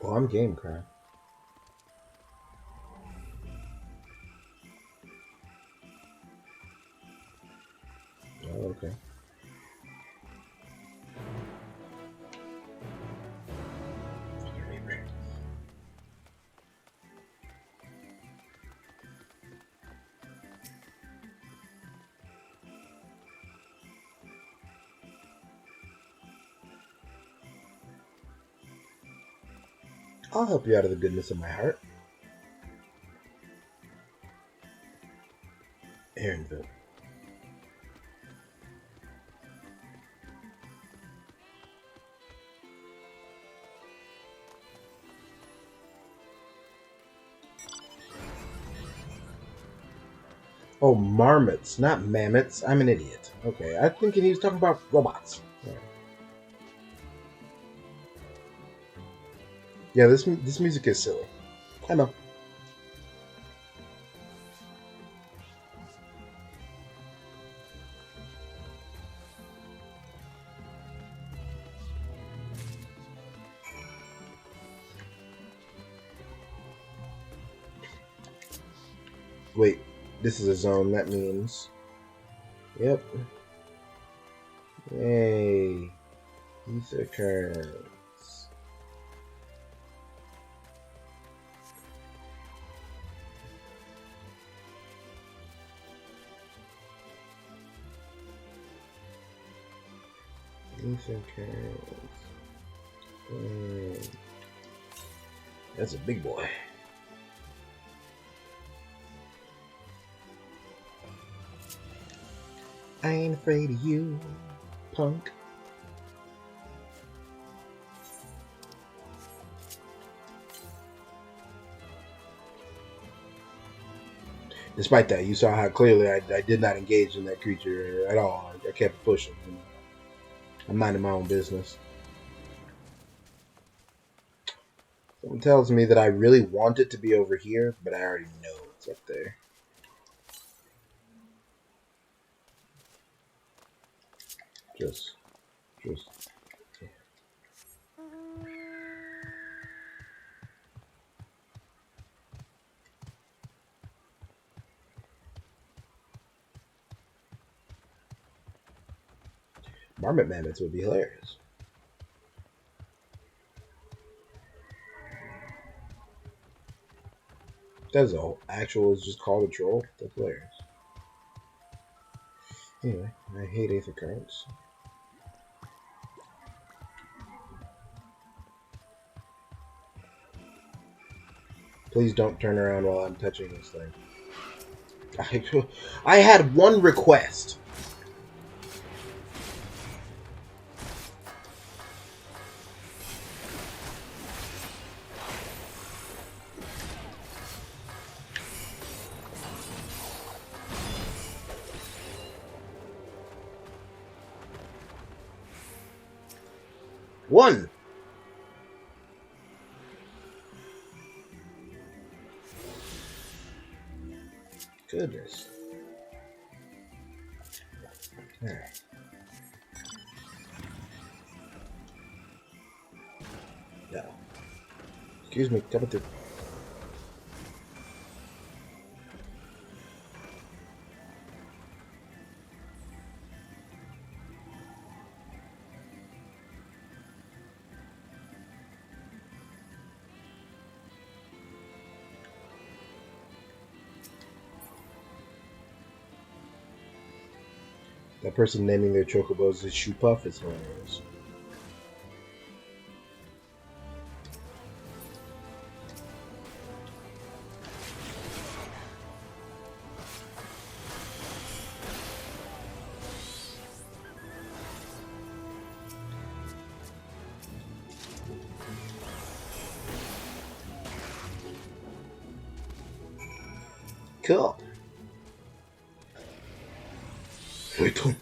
Oh, I'm game, crap. Oh, okay. I'll help you out of the goodness of my heart. Aaronville. Oh, marmots, not mammoths. I'm an idiot. Okay, I'm thinking he was talking about robots. Right. Yeah, this music is silly. I know. Wait, this is a zone. That means... Yep. Yay. Ether cards. Ether cards. Yay. That's a big boy. I ain't afraid of you, punk. Despite that, you saw how clearly I did not engage in that creature at all. I kept pushing. You know. I'm minding my own business. Something tells me that I really want it to be over here, but I already know it's up there. Just. Yeah. Marmot mammoths would be hilarious. That's all. Actual is just called a troll. That's hilarious. Anyway, I hate Aether cards. Please don't turn around while I'm touching this thing. I had one request. One. Goodness. Alright. No. Excuse me, coming through. That person naming their chocobos as Shoe Puff is hilarious. Cool. Wait till...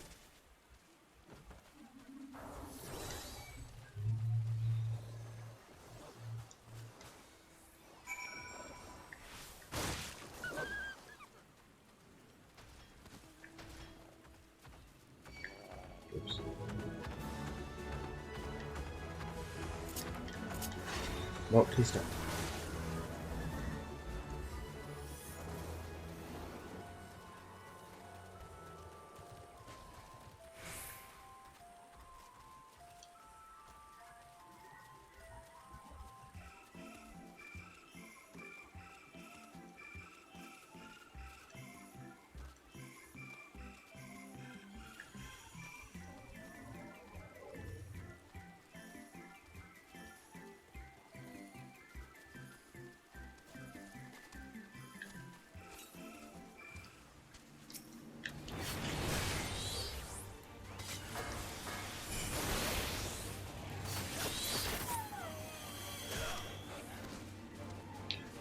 No, please stop.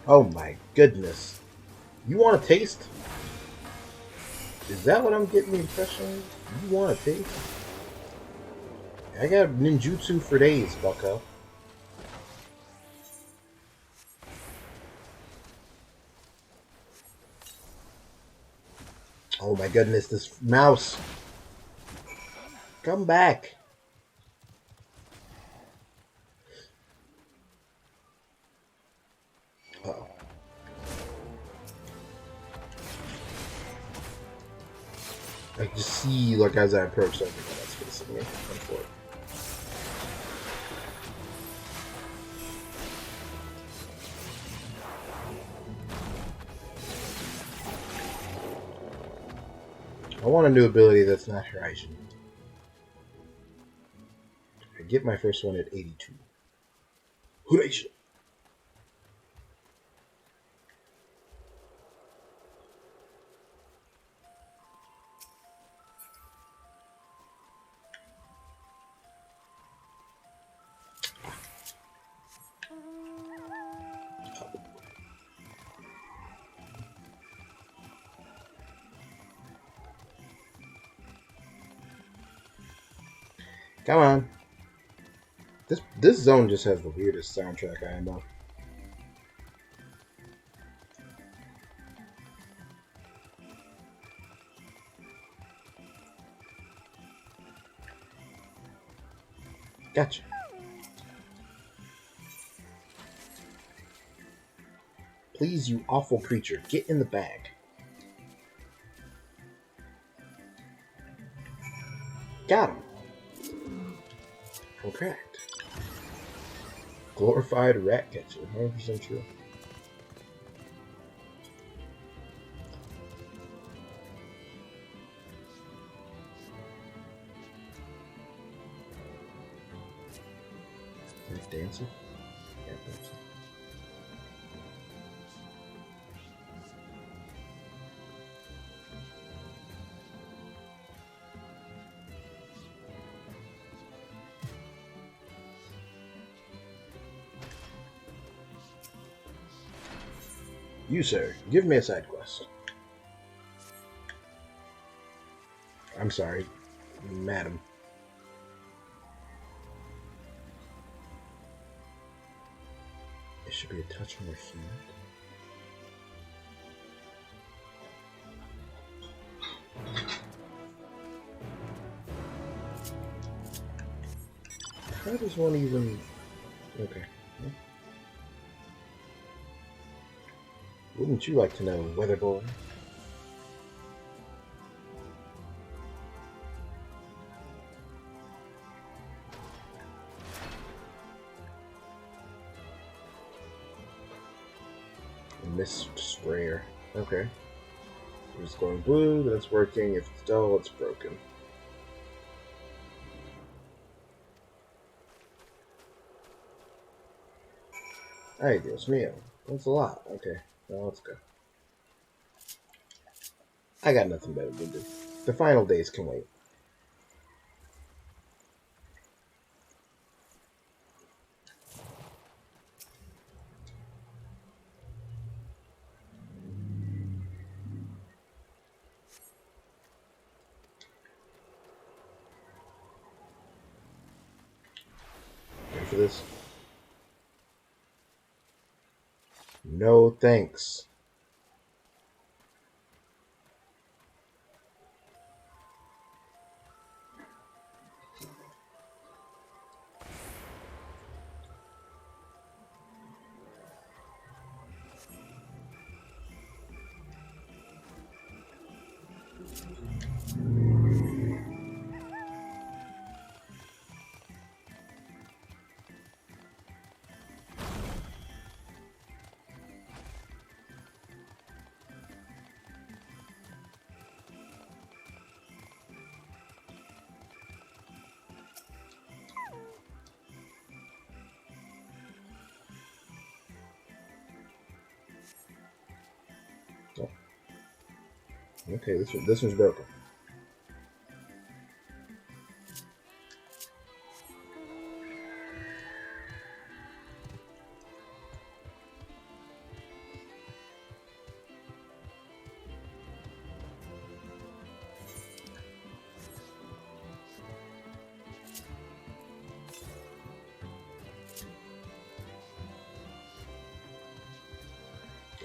Oh my goodness. You want a taste? Is that what I'm getting the impression? You want a taste? I got ninjutsu for days, bucko. Oh my goodness, this mouse. Come back. Uh-oh. I just see, like, as I approach something that's facing me. I want a new ability that's not Horizon. I get my first one at 82. Horizon. Come on. This zone just has the weirdest soundtrack I know. Gotcha. Please, you awful creature, get in the bag. Got him. Cracked. Glorified rat catcher. 100% true. Dancer? Yeah, dancer. You, sir, give me a side quest. I'm sorry, madam. It should be a touch more humid. How does one even... Okay. Wouldn't you like to know, weather boy? Mist sprayer. Okay. If it's going blue, then it's working. If it's dull, it's broken. Ay, Dios mío. That's a lot. Okay. Well, let's go. I got nothing better to do. The final days can wait. Ready for this? No thanks. Okay, this one's broken.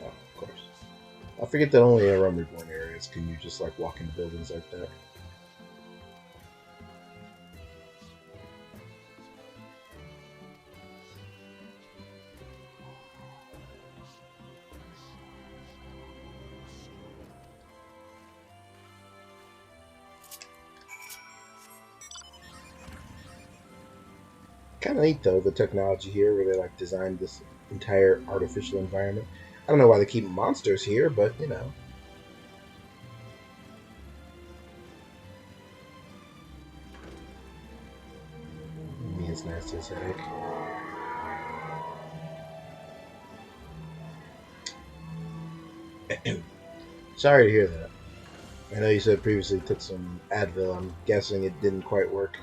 Oh, of course. I forget that only in Realm Reborn areas can you just like walk into buildings like that. Kind of neat though, the technology here where they like designed this entire artificial environment. I don't know why they keep monsters here, but you know. Me as nasty as headache. Sorry to hear that. I know you said previously you took some Advil. I'm guessing it didn't quite work.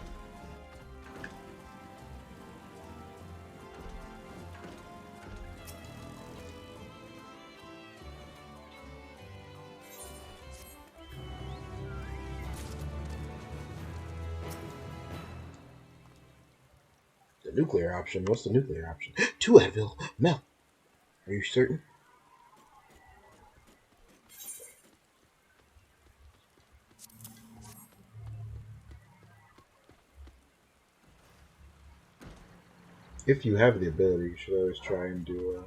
The nuclear option? What's the nuclear option? 2 Advil! Mel! Are you certain? If you have the ability, you should always try and do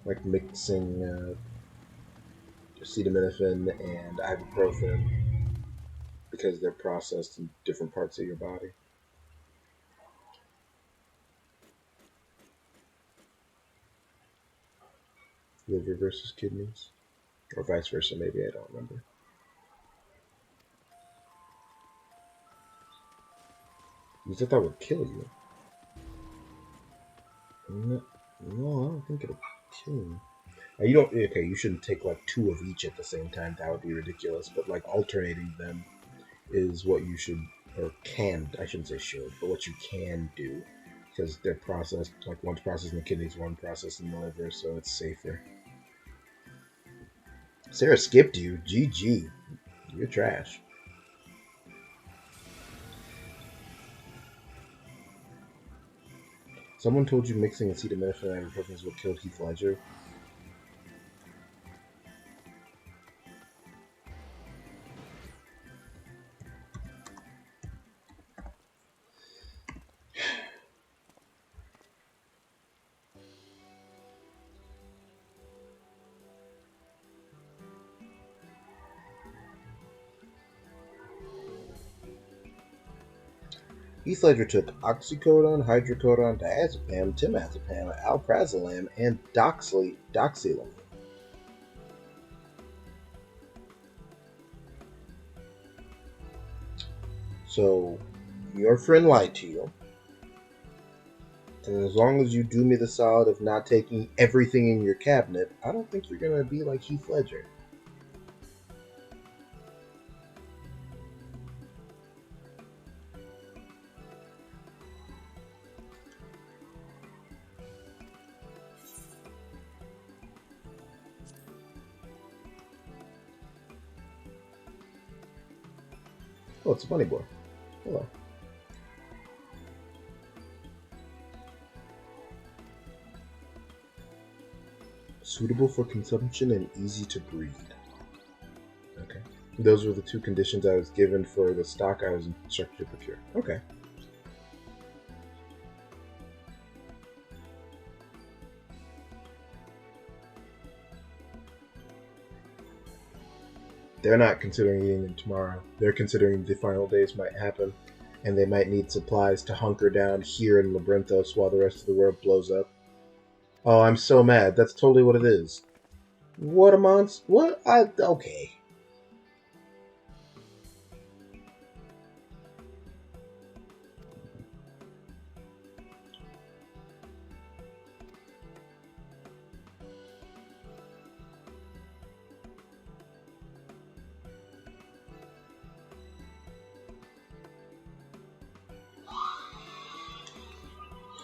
like mixing acetaminophen and ibuprofen because they're processed in different parts of your body. Liver versus kidneys, or vice versa. Maybe I don't remember. You said that would kill you. No, I don't think it'll kill you. You don't. Okay, you shouldn't take like 2 of each at the same time. That would be ridiculous. But like alternating them is what you should, or can. I shouldn't say should, but what you can do, because they're processed. Like one's processed in the kidneys, one processed in the liver, so it's safer. Sarah skipped you. GG. You're trash. Someone told you mixing acetaminophen and ibuprofen is what killed Heath Ledger. Heath Ledger took oxycodone, hydrocodone, diazepam, temazepam, alprazolam, and doxylam. So, your friend lied to you. And as long as you do me the solid of not taking everything in your cabinet, I don't think you're going to be like Heath Ledger. Oh, it's a bunny boy. Hello. Suitable for consumption and easy to breed. Okay. Those were the 2 conditions I was given for the stock I was instructed to procure. Okay. They're not considering eating them tomorrow. They're considering the final days might happen, and they might need supplies to hunker down here in Labyrinthos while the rest of the world blows up. Oh, I'm so mad. That's totally what it is. What a monster. What? Okay.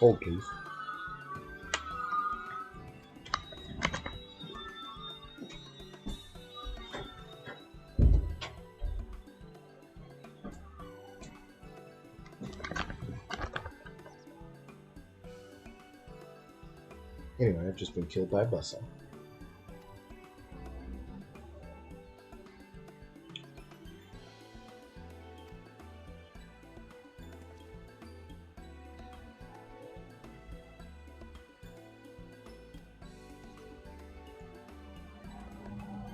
Hold, please. Anyway, I've just been killed by a buzzsaw.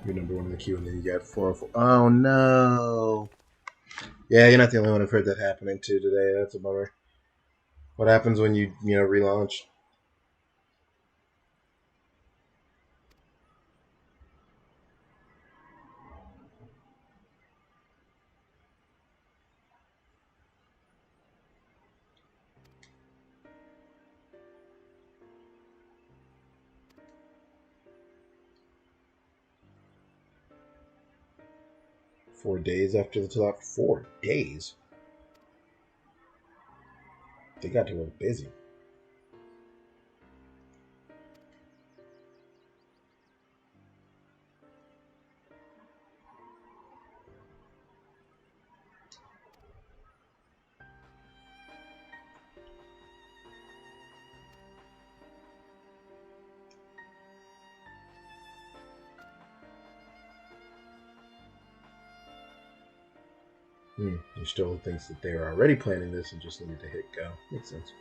You're number one in the queue, and then you got 404. Oh no! Yeah, you're not the only one I've heard that happening to today. That's a bummer. What happens when you relaunch? 4 days after the talk. 4 days? They got to work busy. He still thinks that they were already planning this and just needed to hit go. Makes sense.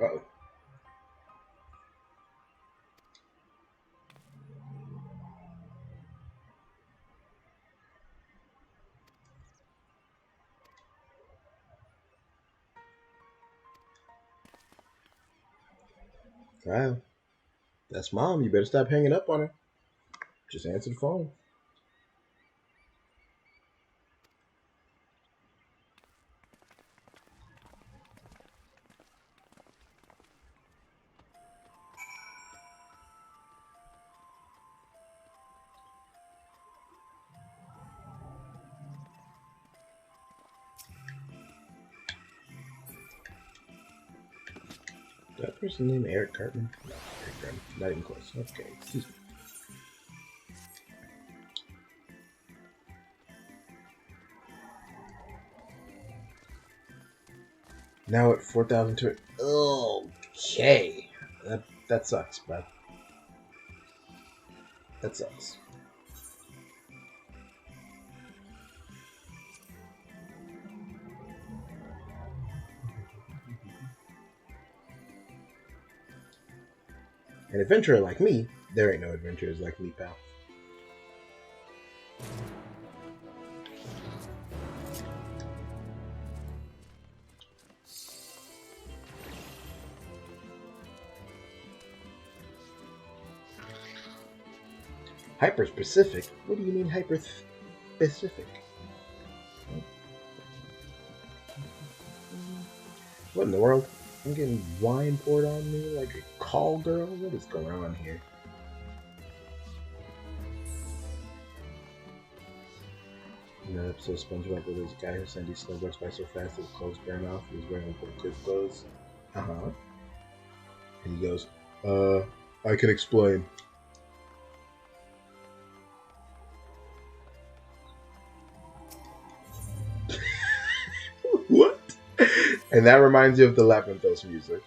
Uh-oh. Kyle, that's Mom. You better stop hanging up on her. Just answer the phone. Is that person named Eric Cartman? Eric Cartman. Not even close. Okay, excuse me. Now at 4,002. Okay. That sucks, bud. That sucks. An adventurer like me, there ain't no adventurers like me, pal. Hyper-specific? What do you mean hyper-specific? What in the world? I'm getting wine poured on me like a call girl? What is going on here? In that episode of SpongeBob where there's a guy who sent these snowballs by so fast that his clothes burn off. He was wearing good clothes. Uh-huh. And he goes, I can explain. What? And that reminds you of the Labyrinthos music.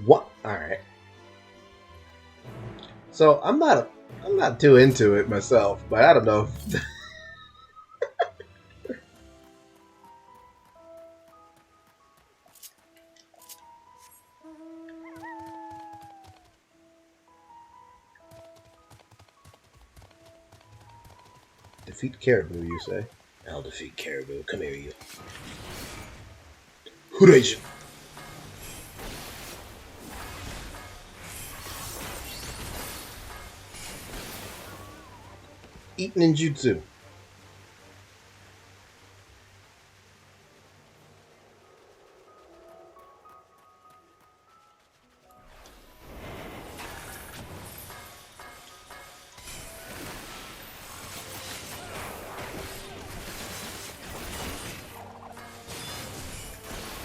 What? Alright. So I'm not too into it myself, but I don't know. Defeat Caribou, you say? I'll defeat Caribou. Come here, you. Hooray! Eat ninjutsu.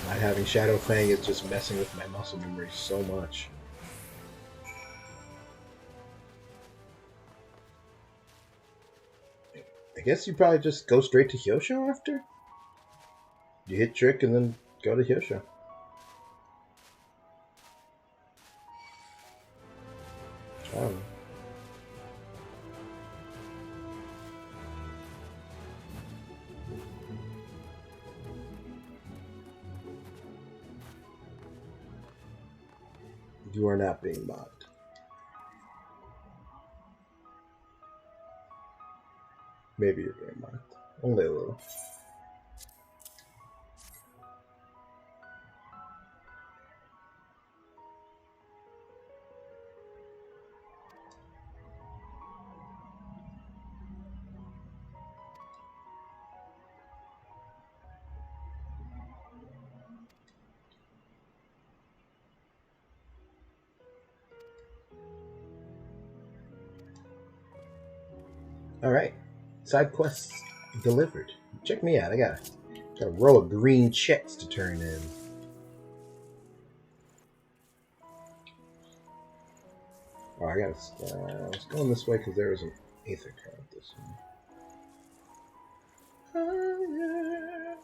Not having Shadow Fang is just messing with my muscle memory so much. I guess you probably just go straight to Hyosho after? You hit Trick and then go to Hyosho. You are not being mocked. Maybe you're being mocked. Only a little. Alright. Side quests delivered. Check me out. I got a row of green checks to turn in. Oh, I was going this way because there was an Aether current this one. Higher.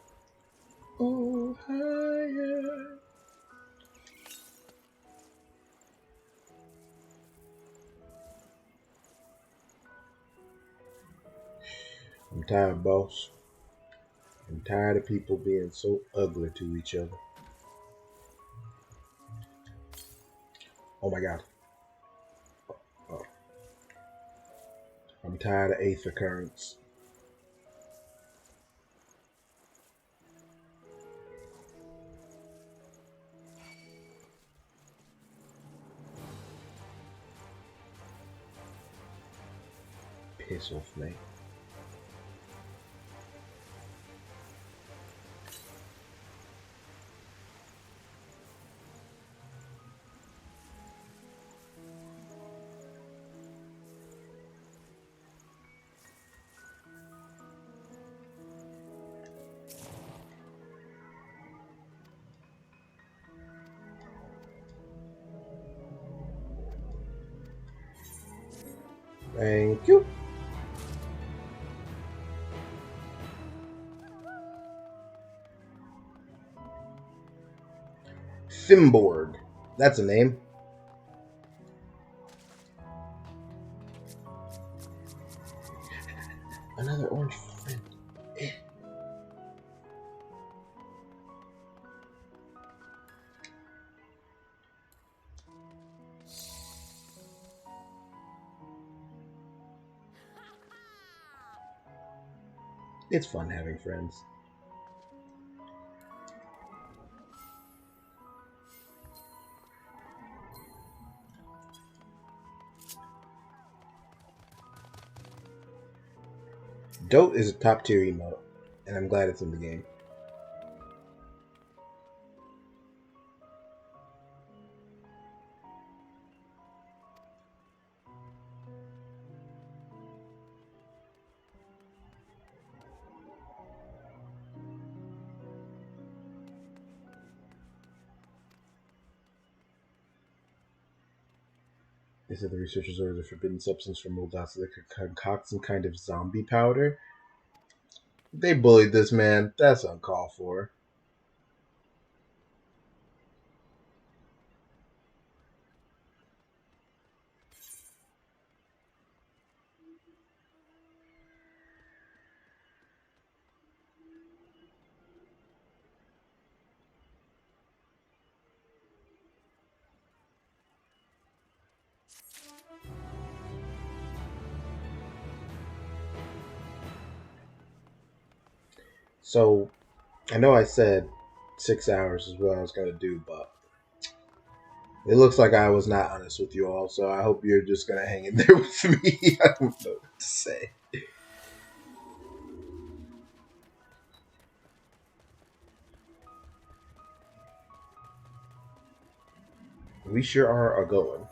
Oh, higher. I'm tired, boss. I'm tired of people being so ugly to each other. Oh my god. Oh. I'm tired of Aether currents. Piss off, mate. Thank you. Fimborg. That's a name. Another orange friend. It's fun having friends. Dote is a top tier emote, and I'm glad it's in the game. They said the researchers ordered a forbidden substance from Moldau so they could concoct some kind of zombie powder. They bullied this man. That's uncalled for. So, I know I said 6 hours is what I was going to do, but it looks like I was not honest with you all, so I hope you're just going to hang in there with me. I don't know what to say. We sure are going.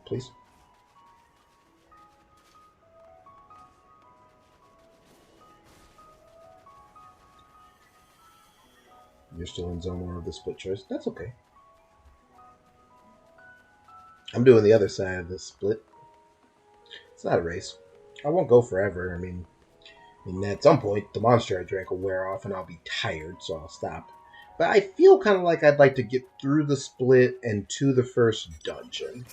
Please. You're still in zone 1 of the split choice. That's okay. I'm doing the other side of the split. It's not a race. I won't go forever. I mean, at some point, the monster I drank will wear off and I'll be tired, so I'll stop. But I feel kind of like I'd like to get through the split and to the first dungeon.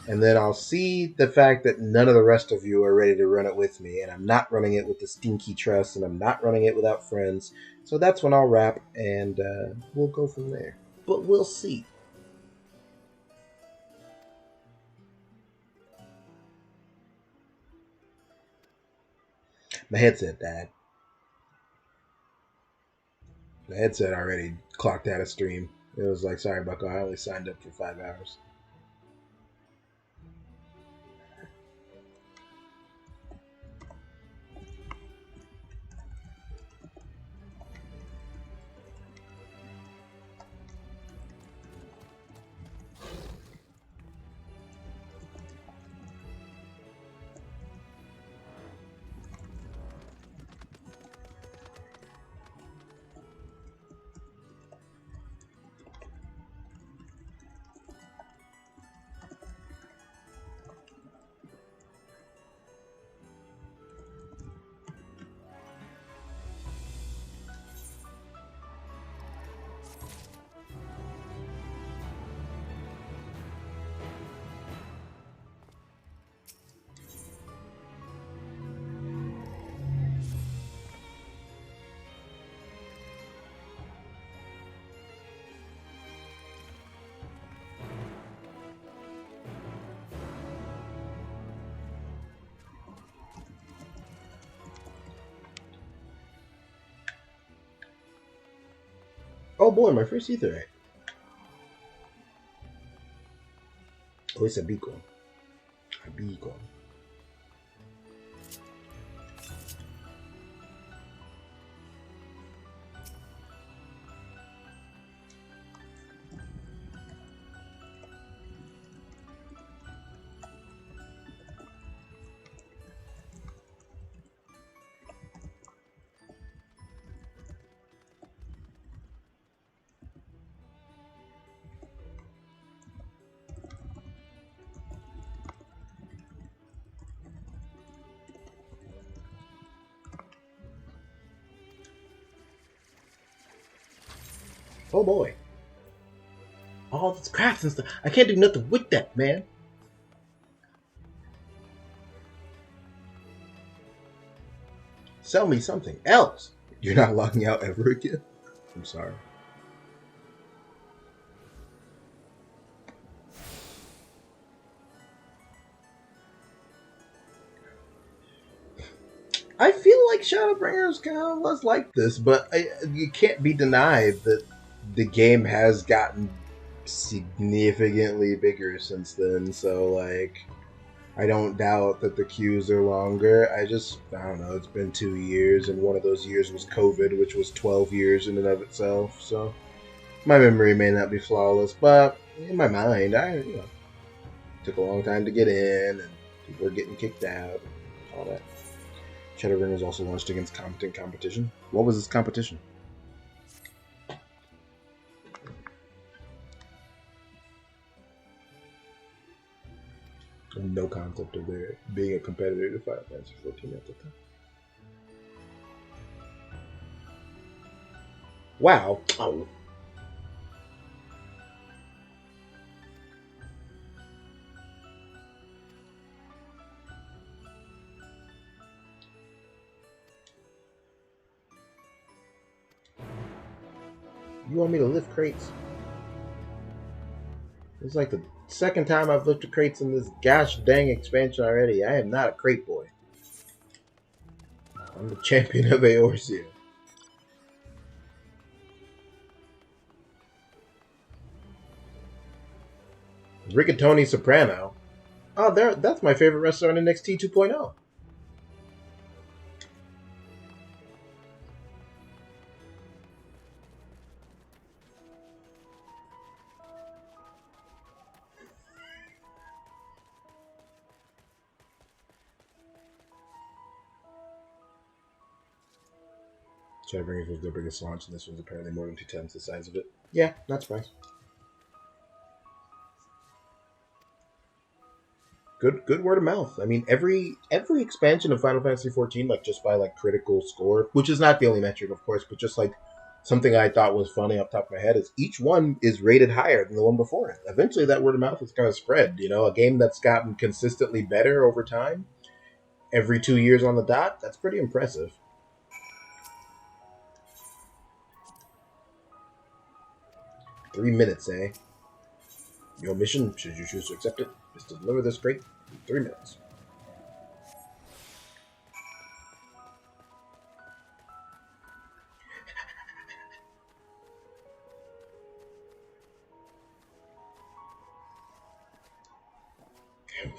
And then I'll see the fact that none of the rest of you are ready to run it with me, and I'm not running it with the Stinky Trust, and I'm not running it without friends. So that's when I'll wrap, and we'll go from there. But we'll see. My headset died. The headset already clocked out of stream. It was like, sorry, Bucko, I only signed up for 5 hours. Oh boy, my first ether egg. Oh, it's a beacon. A beacon. Oh boy. All this crafts and stuff. I can't do nothing with that, man. Sell me something else. You're not logging out ever again? I'm sorry. I feel like Shadowbringers kind of was like this, but it can't be denied that the game has gotten significantly bigger since then. So, like, I don't doubt that the queues are longer. I don't know, it's been 2 years, and one of those years was COVID, which was 12 years in and of itself. So, my memory may not be flawless, but in my mind, took a long time to get in, and people were getting kicked out, and all that. Shadowbringers also launched against competent competition. What was this competition? No concept of there being a competitor to Final Fantasy 14 at the time. Wow. Oh. You want me to lift crates? It's like the second time I've lifted crates in this gosh dang expansion already. I am not a crate boy. I'm the champion of Eorzea. Rigatoni Soprano. Oh, that's my favorite wrestler on NXT 2.0. Shadowbringers was their biggest launch, and this was apparently more than 2 times the size of it. Yeah, not surprised. Good word of mouth. I mean, every expansion of Final Fantasy XIV, like just by like critical score, which is not the only metric, of course, but just like something I thought was funny off the top of my head is each one is rated higher than the one before it. Eventually, that word of mouth is kind of spread. You know, a game that's gotten consistently better over time, every 2 years on the dot. That's pretty impressive. $3 minutes, eh? Your mission, should you choose to accept it, is to deliver this crate in 3 minutes.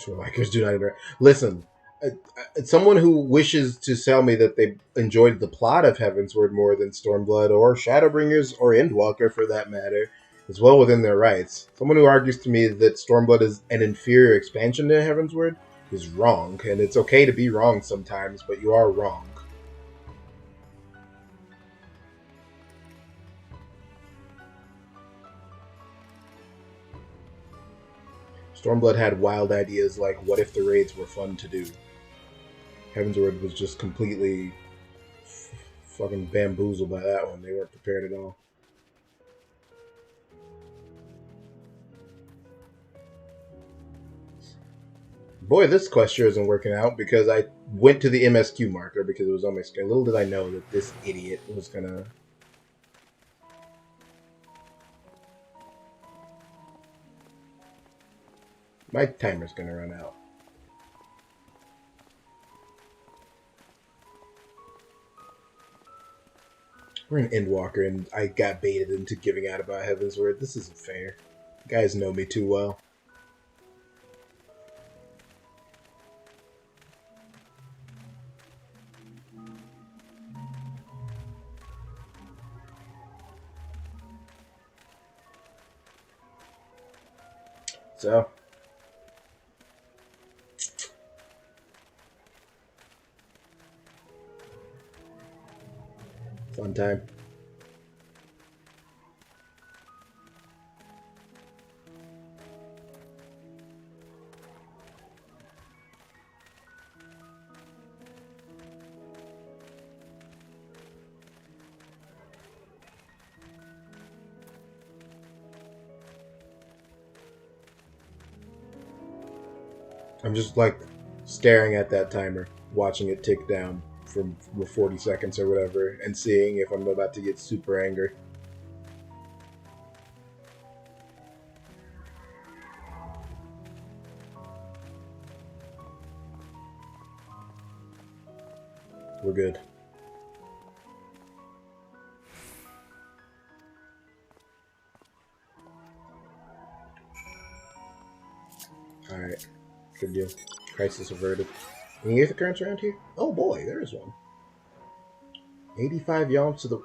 Likers do not interact. Listen, someone who wishes to sell me that they enjoyed the plot of Heavensward more than Stormblood or Shadowbringers or Endwalker for that matter is well within their rights. Someone who argues to me that Stormblood is an inferior expansion to Heavensward is wrong, and it's okay to be wrong sometimes, but you are wrong. Stormblood had wild ideas like, what if the raids were fun to do? Heavensward was just completely fucking bamboozled by that one. They weren't prepared at all. Boy, this quest sure isn't working out because I went to the MSQ marker because it was on my screen. Little did I know that this idiot was gonna... My timer's gonna run out. We're an Endwalker and I got baited into giving out about Heavensward. This isn't fair. You guys know me too well. So, fun time. I'm just like staring at that timer, watching it tick down from 40 seconds or whatever, and seeing if I'm about to get super angry. We're good. Alright. Good deal. Crisis averted. Any Aether Currents around here? Oh boy, there is one. 85 yalms to the...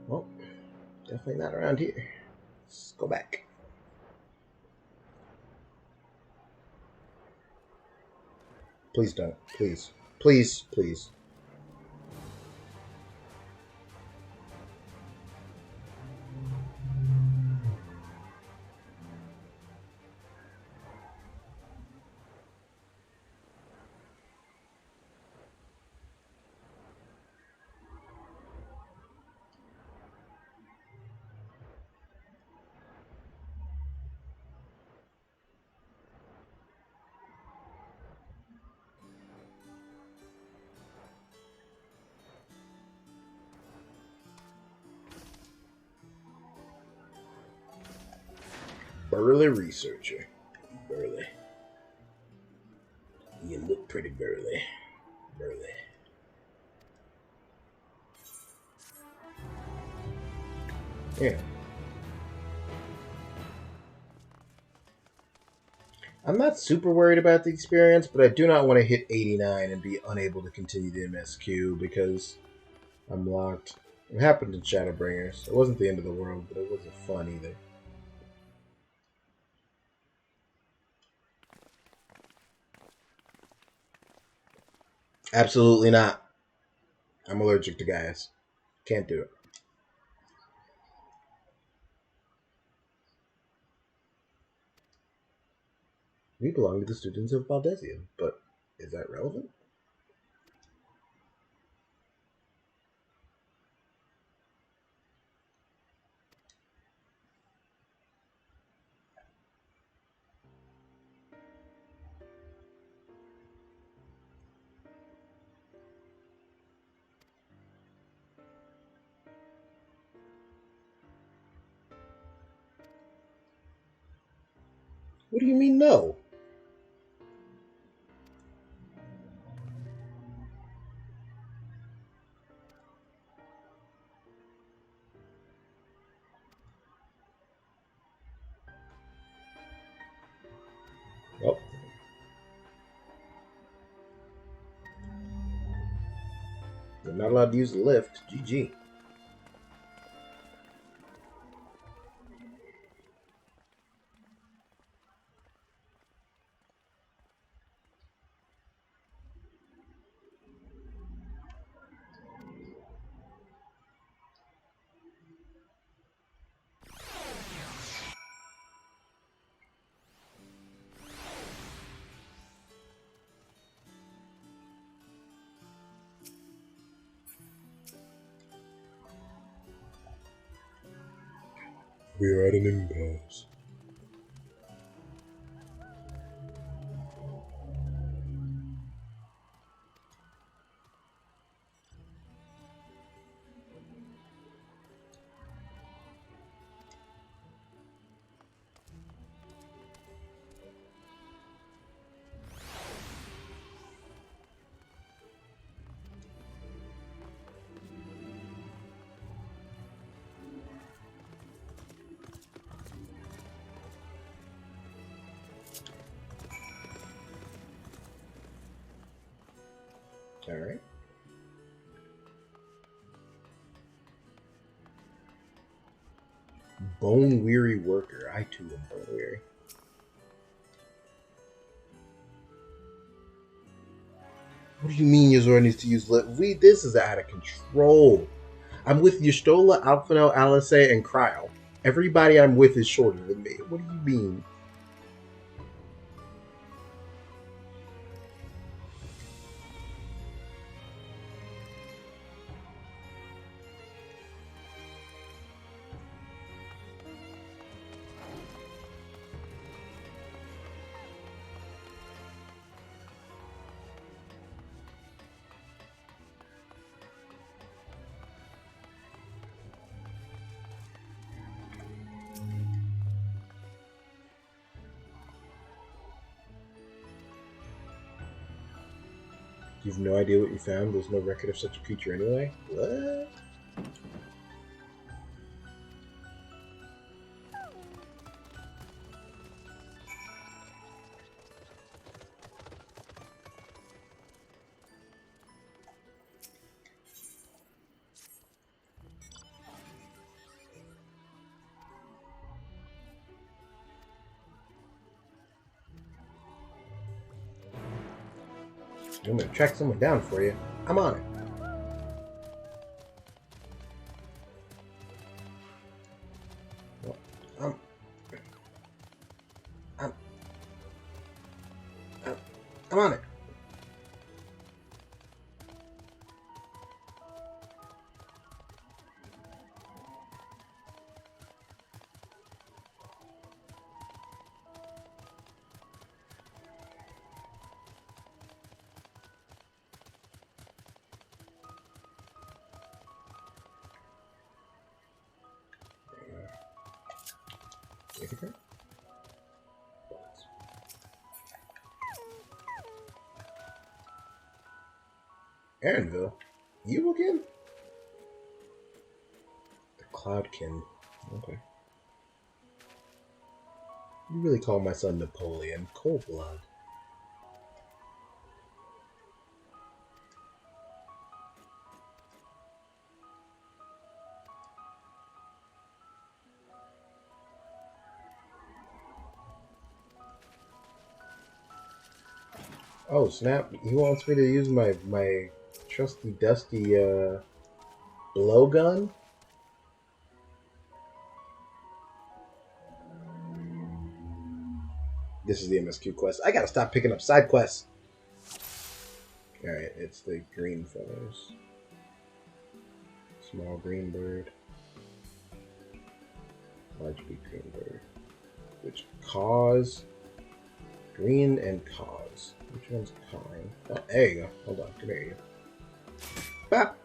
Well, definitely not around here. Let's go back. Please don't. Please. Please, please. burly researcher. Burly. You look pretty burly. Burly. Yeah. I'm not super worried about the experience, but I do not want to hit 89 and be unable to continue the MSQ because I'm locked. It happened in Shadowbringers. It wasn't the end of the world, but it wasn't fun either. Absolutely not. I'm allergic to gas. Can't do it. We belong to the students of Baldesian, but is that relevant? What do you mean no? Well, you're not allowed to use the lift. GG. We are at an impasse. All right. Bone weary worker. I too am bone weary. What do you mean Yozora needs to use lift? This is out of control. I'm with Y'shtola, Alphino, Alice, and Cryo. Everybody I'm with is shorter than me. What do you mean? You have no idea what you found? There's no record of such a creature anyway? What? I'm gonna track someone down for you. I'm on it. Well, I'm, I'm on it. Aaronville? You again? The Cloudkin. Okay. You really call my son Napoleon. Cold blood. Oh snap! He wants me to use my trusty dusty blowgun. This is the MSQ quest. I gotta stop picking up side quests. All right, it's the green feathers. Small green bird. Large beak green bird. Which cause green and cause. Which one's calling? Oh, there you go. Hold on. Come here, you. Bop.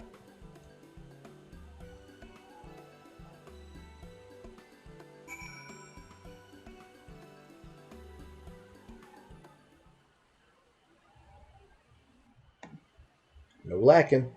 No lacking.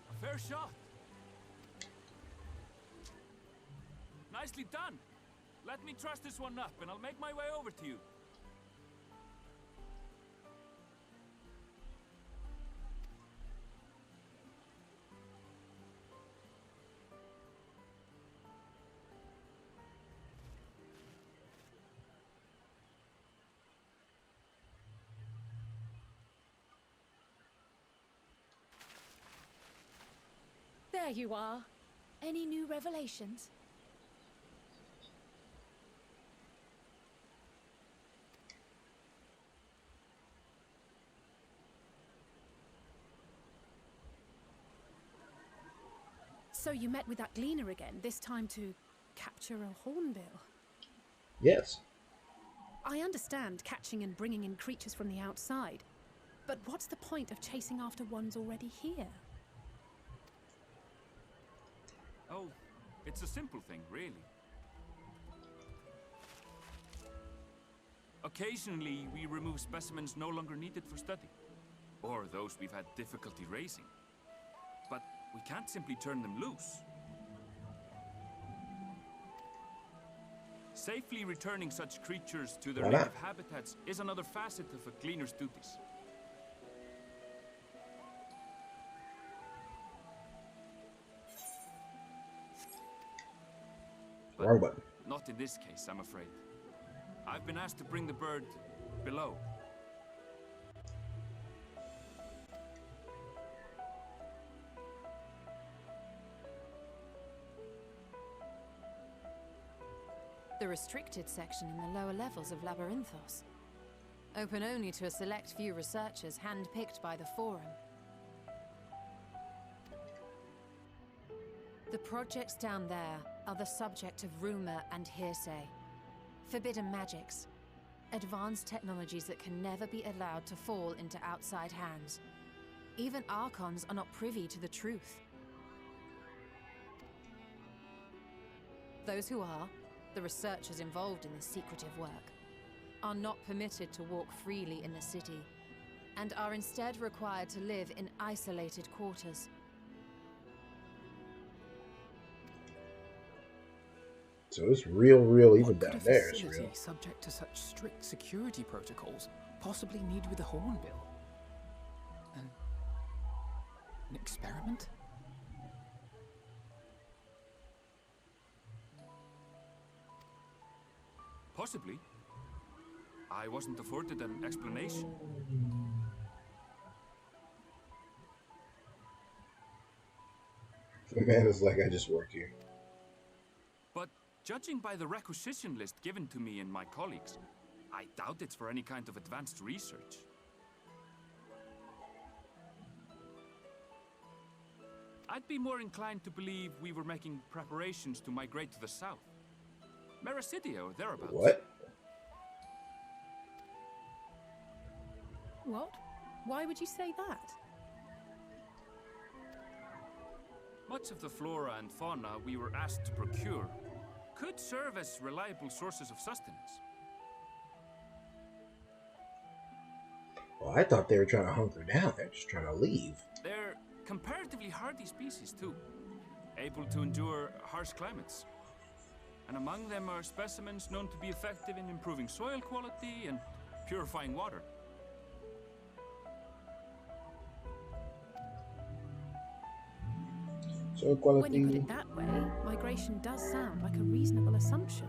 A fair shot. Nicely done. Let me truss this one up, and I'll make my way over to you. There you are. Any new revelations? So you met with that gleaner again, this time to capture a hornbill? Yes. I understand catching and bringing in creatures from the outside, but what's the point of chasing after ones already here? Oh, it's a simple thing, really. Occasionally, we remove specimens no longer needed for study, or those we've had difficulty raising. But we can't simply turn them loose. Safely returning such creatures to their native habitats is another facet of a cleaner's duties. Wrong button. Not in this case, I'm afraid. I've been asked to bring the bird below. The restricted section in the lower levels of Labyrinthos. Open only to a select few researchers handpicked by the Forum. The projects down there are the subject of rumor and hearsay. Forbidden magics. Advanced technologies that can never be allowed to fall into outside hands. Even Archons are not privy to the truth. Those who are, the researchers involved in this secretive work, are not permitted to walk freely in the city, and are instead required to live in isolated quarters. So it's real even down there. It's real. Subject to such strict security protocols possibly need with a hornbill? An experiment? Possibly. I wasn't afforded an explanation. The man is like, I just work here. But judging by the requisition list given to me and my colleagues, I doubt it's for any kind of advanced research. I'd be more inclined to believe we were making preparations to migrate to the south. Mericidia or thereabouts. What? What? Why would you say that? Much of the flora and fauna we were asked to procure could serve as reliable sources of sustenance. Well, I thought they were trying to hunker down. They're just trying to leave. They're comparatively hardy species too, able to endure harsh climates. And among them are specimens known to be effective in improving soil quality and purifying water. Soil quality. When you put it that way, migration does sound like a reasonable assumption.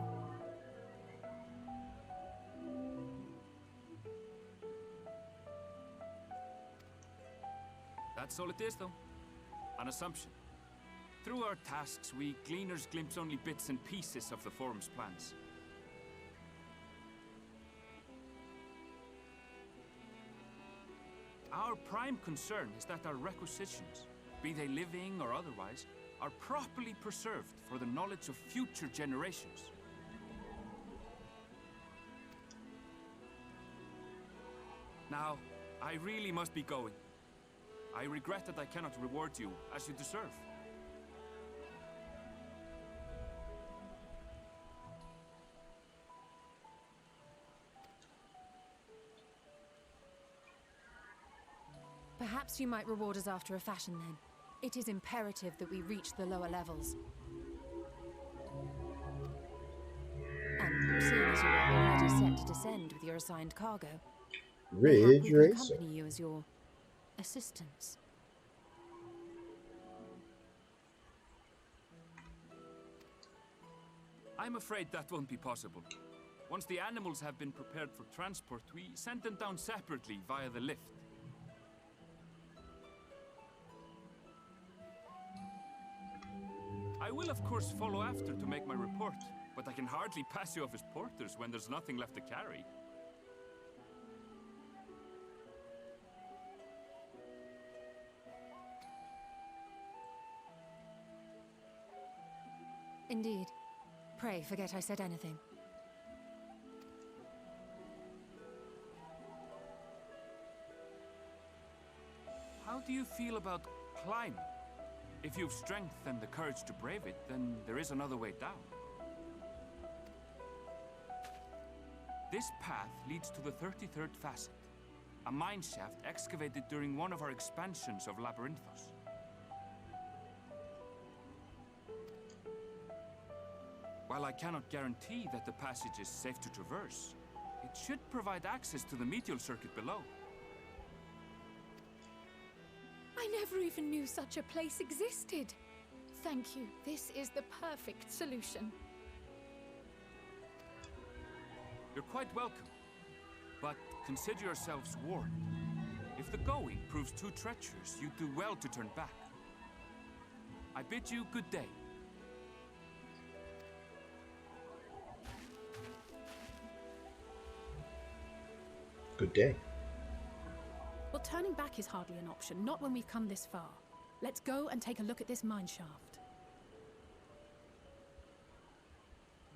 That's all it is, though. An assumption. Through our tasks, we gleaners glimpse only bits and pieces of the forum's plans. Our prime concern is that our requisitions, be they living or otherwise, are properly preserved for the knowledge of future generations. Now, I really must be going. I regret that I cannot reward you as you deserve. Perhaps you might reward us after a fashion then. It is imperative that we reach the lower levels. And seeing as you are already set to descend with your assigned cargo, Ridge we can Racer. accompany you as your assistants. I'm afraid that won't be possible. Once the animals have been prepared for transport, we send them down separately via the lift. I will, of course, follow after to make my report, but I can hardly pass you off as porters when there's nothing left to carry. Indeed. Pray forget I said anything. How do you feel about climbing? If you've strength and the courage to brave it, then there is another way down. This path leads to the 33rd facet, a mine shaft excavated during one of our expansions of Labyrinthos. While I cannot guarantee that the passage is safe to traverse, it should provide access to the medial circuit below. I never even knew such a place existed. Thank you. This is the perfect solution. You're quite welcome, but consider yourselves warned. If the going proves too treacherous, you do well to turn back. I bid you good day. Good day. Well, turning back is hardly an option, not when we've come this far. Let's go and take a look at this mine shaft.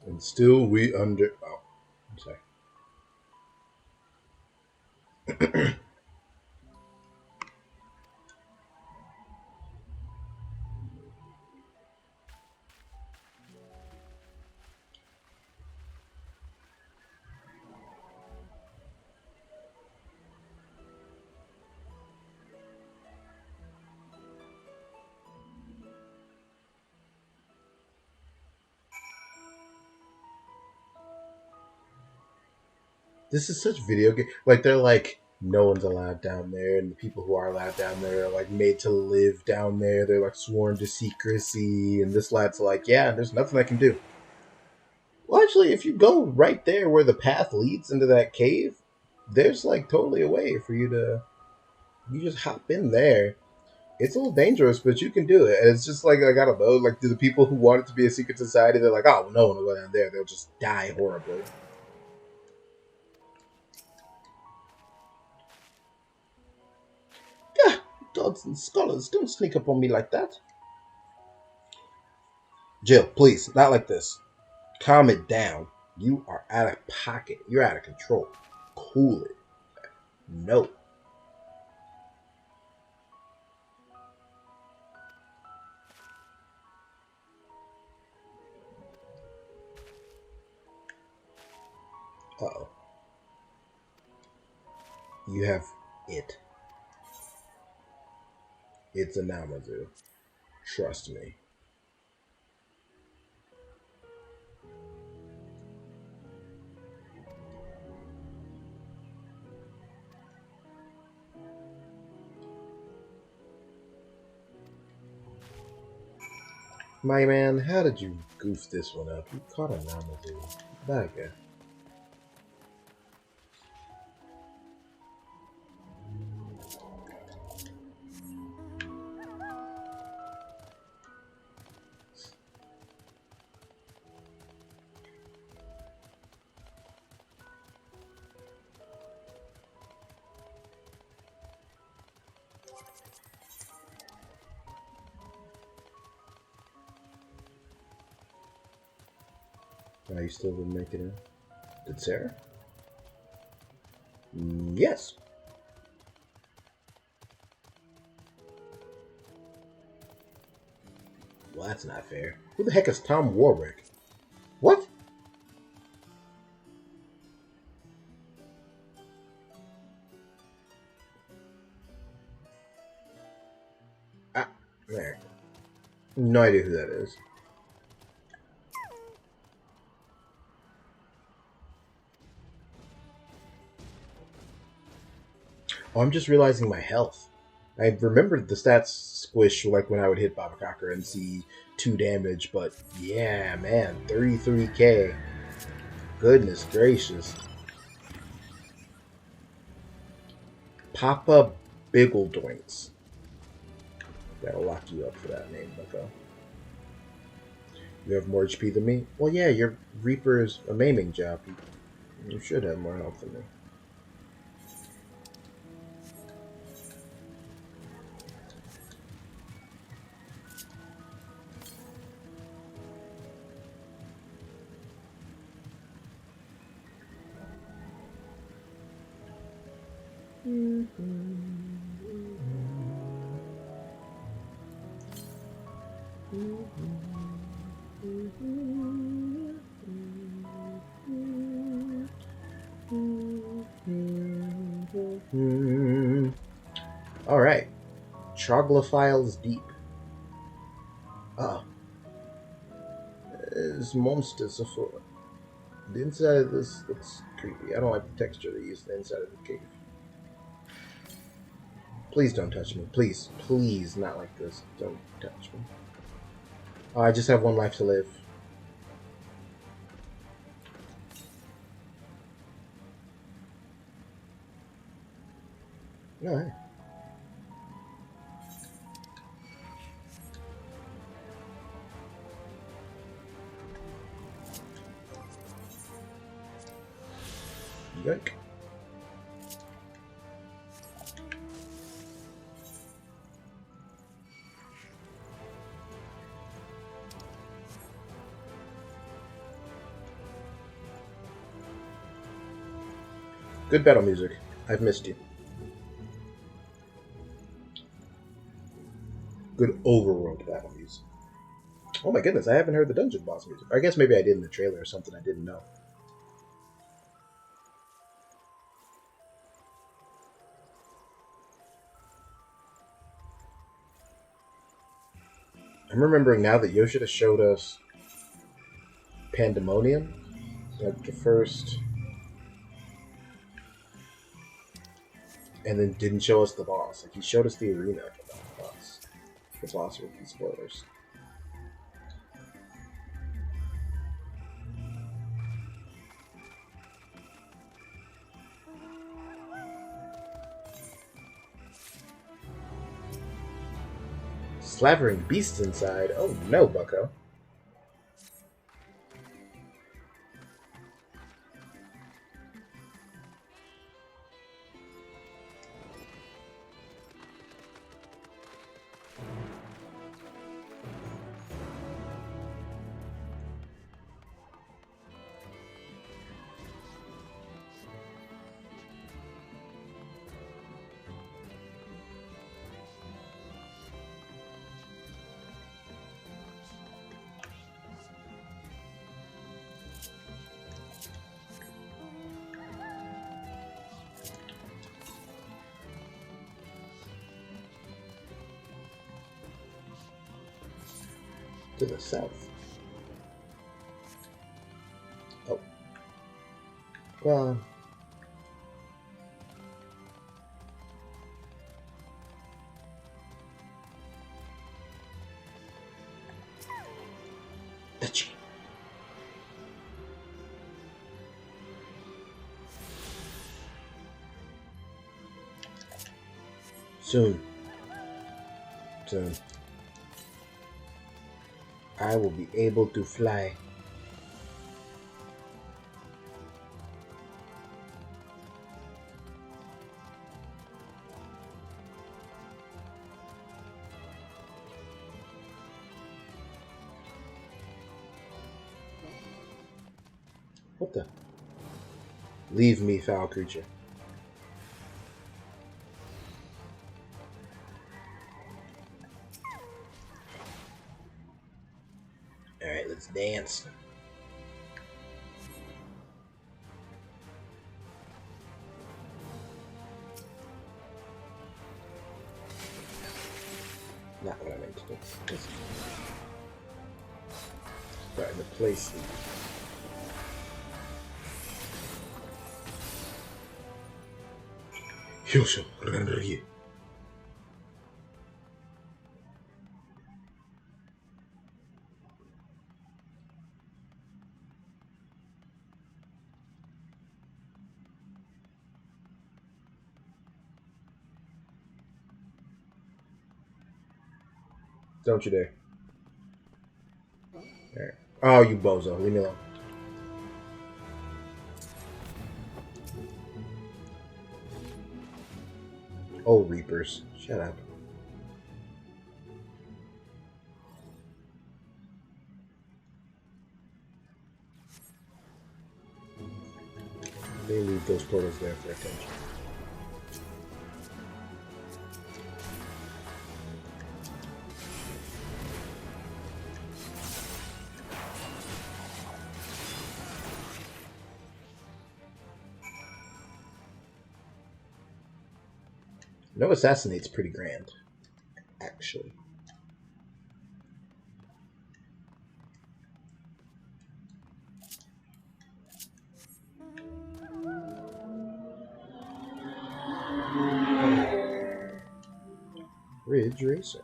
And still we under... Oh, I'm sorry. This is such video game. Like, they're like, no one's allowed down there, and the people who are allowed down there are like made to live down there. They're like sworn to secrecy, and this lad's like, yeah, there's nothing I can do. Well, actually, if you go right there where the path leads into that cave, there's like totally a way for you to. You just hop in there. It's a little dangerous, but you can do it. And it's just like, I don't know, like, do the people who want it to be a secret society, they're like, oh, well, no one will go down there. They'll just die horribly. Dogs and scholars, don't sneak up on me like that. Jill, please, not like this. Calm it down. You are out of pocket. You're out of control. Cool it. No. Uh-oh. You have it. It's a Namazu. Trust me. My man, how did you goof this one up? You caught a Namazu. Bugger. Are you still didn't make it in? Did Sarah? Yes. Well, that's not fair. Who the heck is Tom Warwick? What? Ah, there. No idea who that is. Oh, I'm just realizing my health. I remembered the stats squish like when I would hit Babakaka and see 2 damage, but yeah, man, 33k. Goodness gracious. Papa Biggledoinks. That'll lock you up for that name, Bucko. You have more HP than me? Well, yeah, your Reaper is a maiming job. You should have more health than me. Alright. Troglophiles deep. Oh. There's monsters afoot. The inside of this looks creepy. I don't like the texture they use the inside of the cave. Please don't touch me. Please. Please, not like this. Don't touch me. Oh, I just have 1 life to live. Alright. Yoink. Good battle music. I've missed you. Good overworld battle music. Oh my goodness, I haven't heard the dungeon boss music. I guess maybe I did in the trailer or something I didn't know. I'm remembering now that Yoshida showed us Pandemonium, like the first, and then didn't show us the boss. Like he showed us the arena, but not the boss. The boss would be spoilers. Slavering beasts inside. Oh no, Bucko. To the south. Oh. Well. Itchy. Soon. I will be able to fly. What the? Leave me, foul creature. Alright, let's dance. Not what I meant to do. Starting to place these. Yozora. Don't you dare. Alright. Oh, you bozo. Leave me alone. Oh, Reapers. Shut up. They leave those portals there for attention. No Assassinate's pretty grand, actually. Ridge Racer.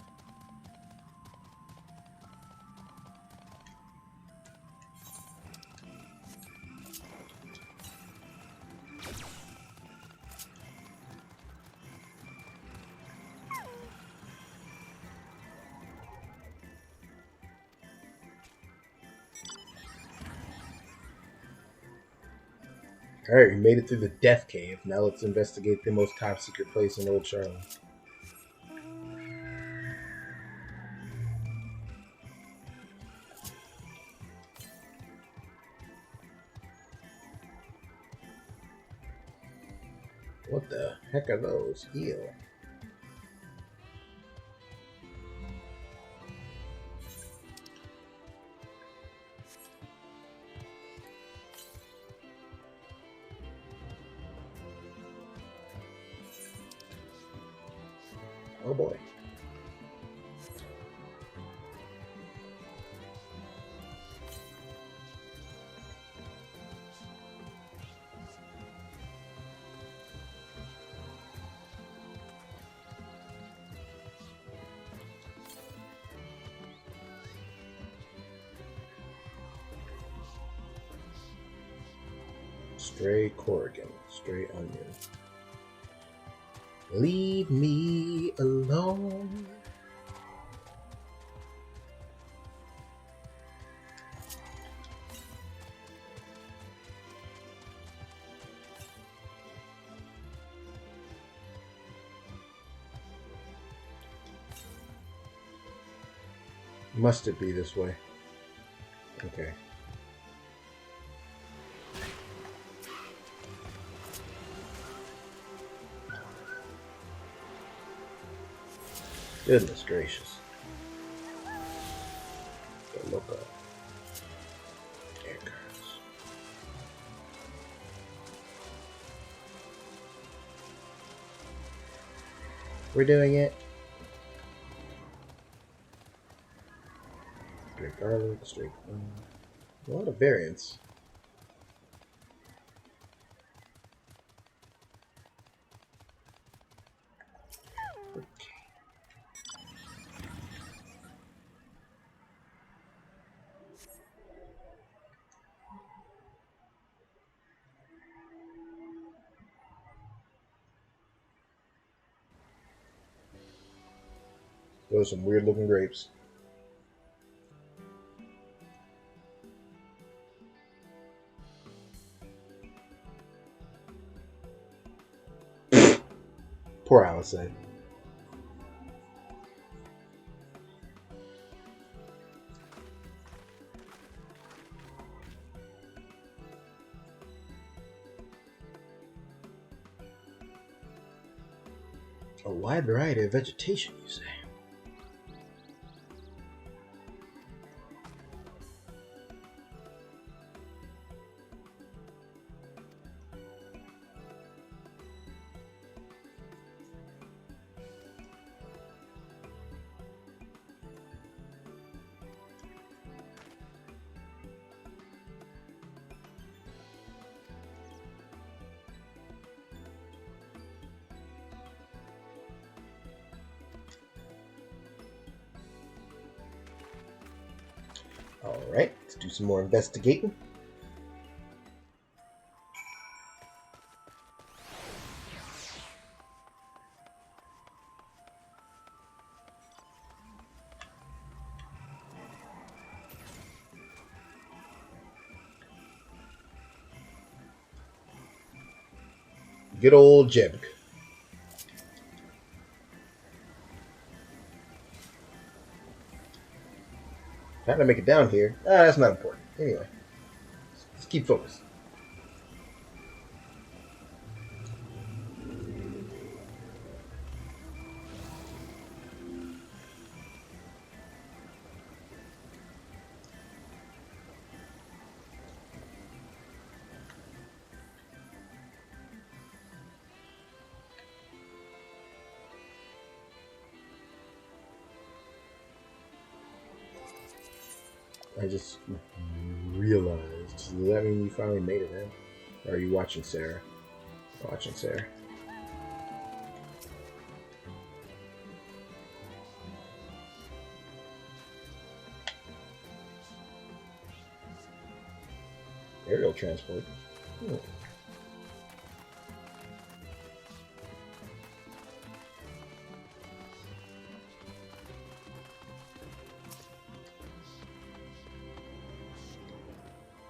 Alright, we made it through the Death Cave. Now let's investigate the most top secret place in Old Charlotte. What the heck are those? Heal. Oh boy. Stray Corrigan. Stray Onion. Leave me alone. Must it be this way? Okay. Goodness gracious. The look up. There it goes. We're doing it. garlic, straight. A lot of variants. Those are some weird looking grapes. Poor Allison. A wide variety of vegetation, you say? Alright, let's do some more investigating. Good old Jeb. Trying to make it down here. That's not important. Anyway, let's keep focused. I just realized. Does that mean you finally made it in? Or are you watching Sarah? Watching Sarah. Aerial transport.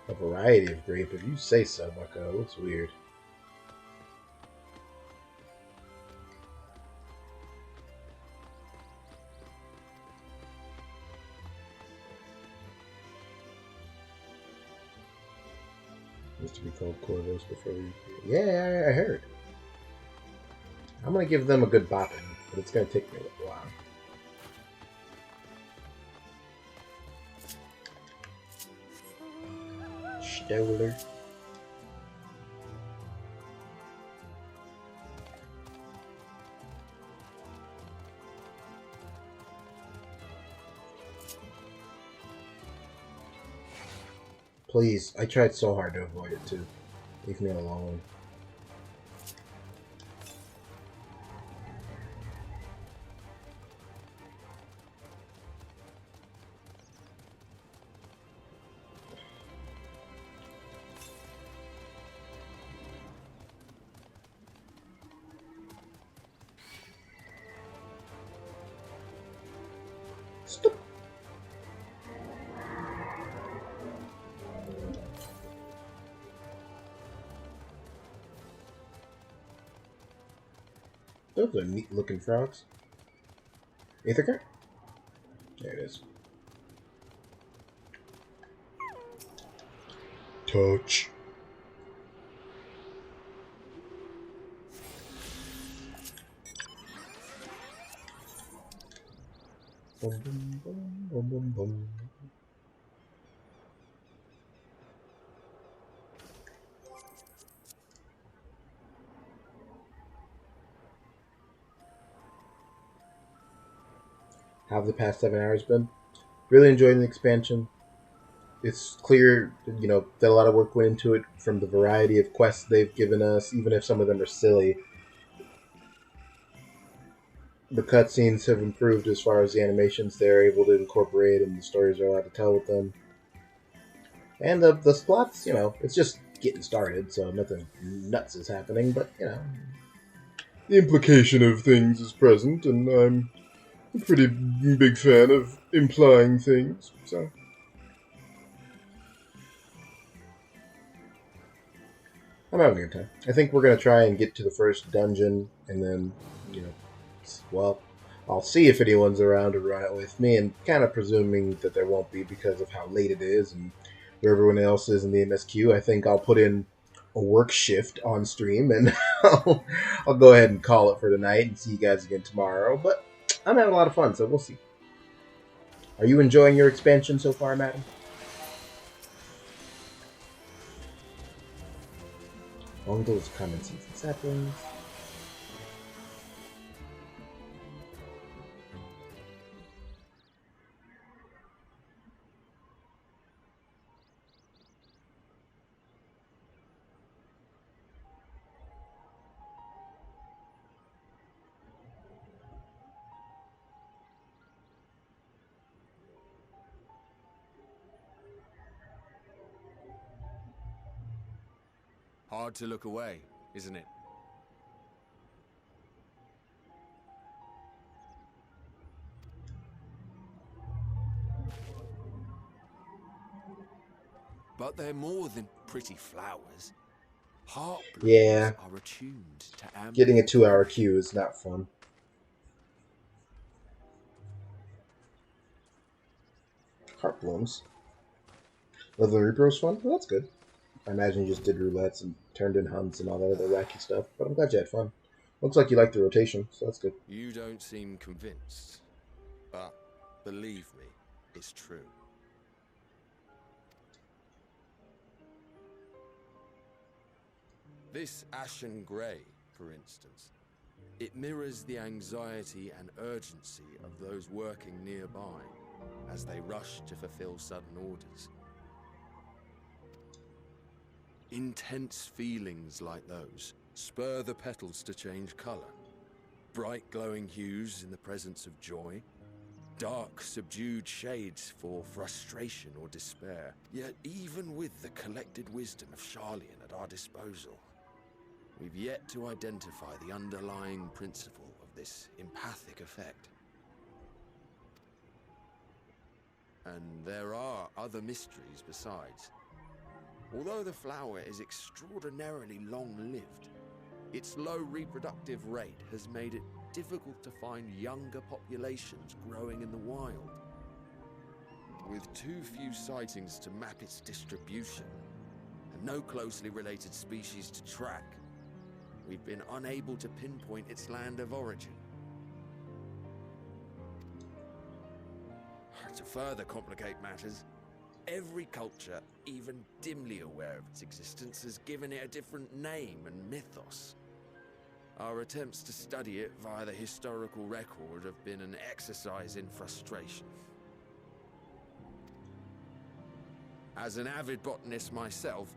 A variety of grape, if you say so, Bucko. It looks weird. Used to be called Corvus before we... Yeah, I heard. I'm gonna give them a good bopping, but it's gonna take me a little while. Stoller. Please, I tried so hard to avoid it too. Leave me alone. Stop. Those are neat looking frogs. Ithaca? There it is. Touch. Boom, boom, boom, boom, boom, boom. How have the past 7 hours been? Really enjoying the expansion. It's clear, that a lot of work went into it from the variety of quests they've given us, even if some of them are silly. The cutscenes have improved as far as the animations they're able to incorporate and the stories they're allowed to tell with them. And the plots, it's just getting started, so nothing nuts is happening, but, the implication of things is present, and I'm a pretty big fan of implying things, so. I'm having a good time. I think we're going to try and get to the first dungeon, and then, well, I'll see if anyone's around to run it with me, and kind of presuming that there won't be because of how late it is and where everyone else is in the MSQ. I think I'll put in a work shift on stream, and I'll go ahead and call it for tonight and see you guys again tomorrow. But I'm having a lot of fun, so we'll see. Are you enjoying your expansion so far, madam? Bundles, common seeds and saplings. Hard to look away, isn't it? But they're more than pretty flowers. Heart blooms Yeah. are attuned to ambient. Getting a 2-hour queue is not fun. Heart blooms. Level Reaper was fun? Well, that's good. I imagine you just did roulettes and turned in hunts and all that other wacky stuff, but I'm glad you had fun. Looks like you liked the rotation, so that's good. You don't seem convinced, but believe me, it's true. This ashen grey, for instance, it mirrors the anxiety and urgency of those working nearby as they rush to fulfill sudden orders. Intense feelings like those spur the petals to change colour. Bright glowing hues in the presence of joy, dark subdued shades for frustration or despair. Yet even with the collected wisdom of Charlian at our disposal, we've yet to identify the underlying principle of this empathic effect. And there are other mysteries besides. Although the flower is extraordinarily long-lived, its low reproductive rate has made it difficult to find younger populations growing in the wild. With too few sightings to map its distribution, and no closely related species to track, we've been unable to pinpoint its land of origin. To further complicate matters, every culture, even dimly aware of its existence, has given it a different name and mythos. Our attempts to study it via the historical record have been an exercise in frustration. As an avid botanist myself,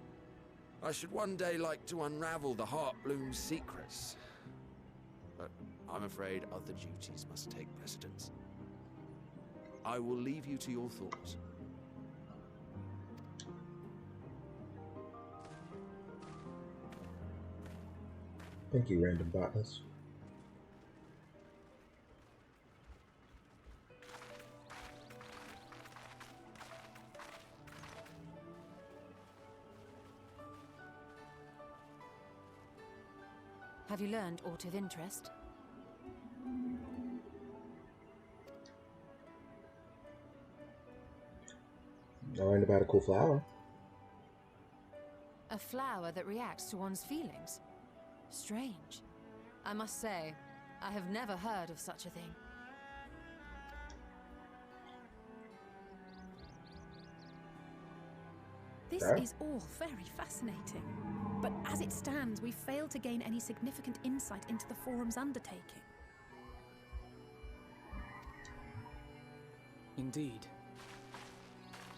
I should one day like to unravel the Heartbloom's secrets. But I'm afraid other duties must take precedence. I will leave you to your thoughts. Thank you, random botanist. Have you learned aught of interest? I learned about a cool flower. A flower that reacts to one's feelings? Strange. I must say, I have never heard of such a thing. This is all very fascinating. But as it stands, we fail to gain any significant insight into the Forum's undertaking. Indeed.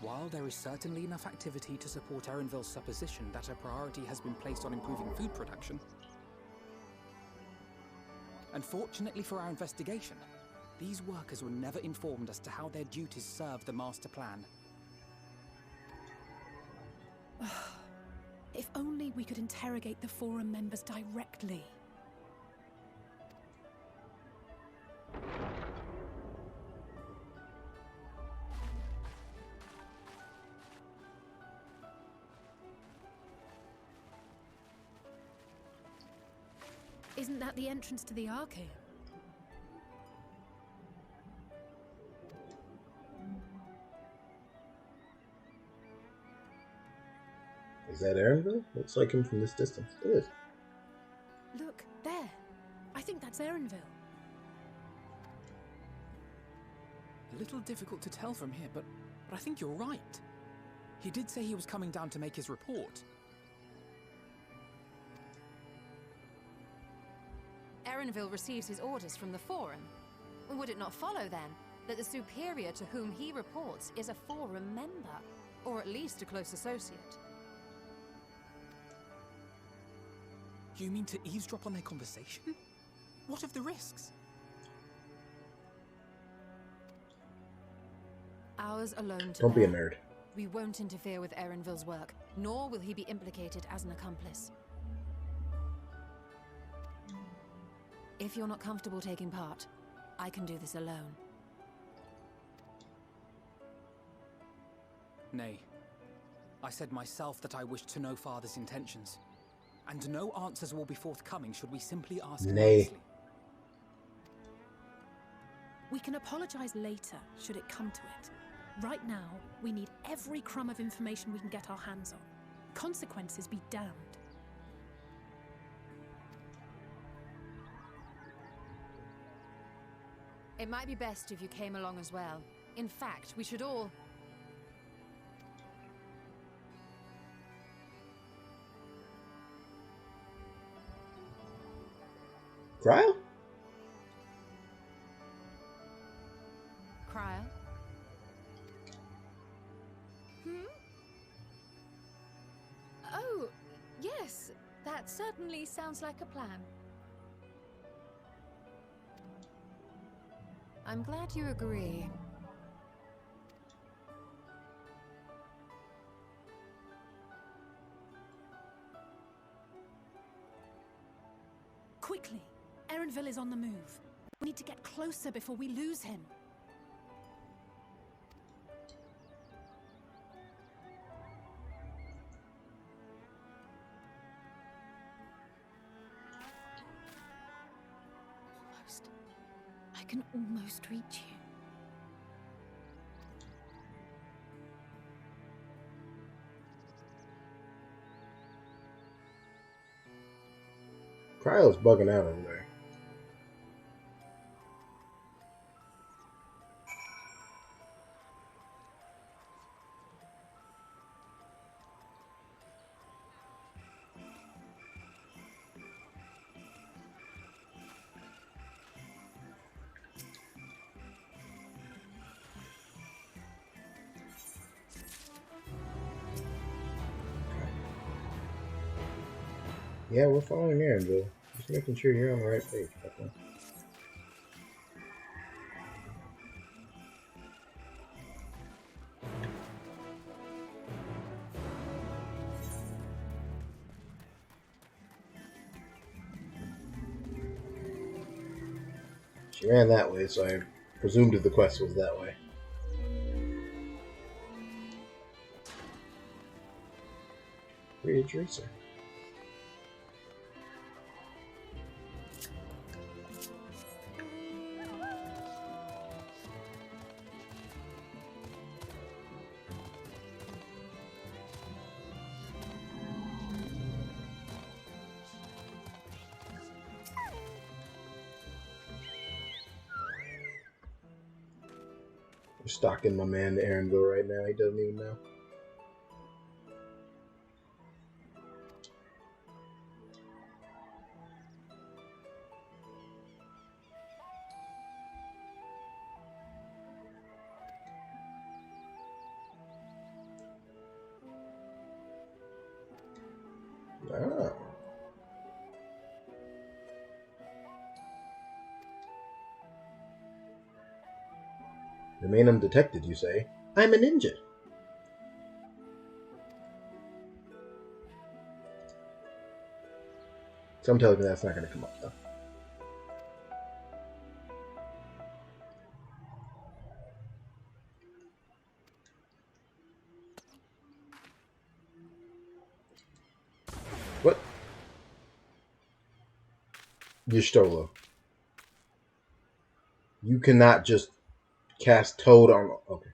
While there is certainly enough activity to support Erenville's supposition that a priority has been placed on improving food production, unfortunately for our investigation, these workers were never informed as to how their duties serve the master plan. If only we could interrogate the Forum members directly. Isn't that the entrance to the Archaeum? Is that Erenville? Looks like him from this distance. It is. Look, there. I think that's Erenville. A little difficult to tell from here, but I think you're right. He did say he was coming down to make his report. Erenville receives his orders from the Forum. Would it not follow, then, that the superior to whom he reports is a Forum member, or at least a close associate? You mean to eavesdrop on their conversation? What of the risks? Ours alone to Don't be a bear. nerd. We won't interfere with Erenville's work, nor will he be implicated as an accomplice. If you're not comfortable taking part, I can do this alone. Nay. I said myself that I wished to know Father's intentions. And no answers will be forthcoming should we simply ask Nay. nicely. We can apologize later, should it come to it. Right now, we need every crumb of information we can get our hands on. Consequences be damned. It might be best if you came along as well. In fact, we should all... Cryo? Cryo? Oh, yes. That certainly sounds like a plan. I'm glad you agree. Quickly! Erenville is on the move. We need to get closer before we lose him. Almost. I can almost reach you. Cryo's bugging out over there. Yeah, we're following Erenville. Just making sure you're on the right page. Okay. She ran that way, so I presumed the quest was that way. Ridge Racer. We're stalking my man Erenville right now. He doesn't even know. Ah. Remain undetected, you say? I'm a ninja. So I'm telling you that's not going to come up, though. What? Y'shtola. You cannot just cast Toad on... Okay.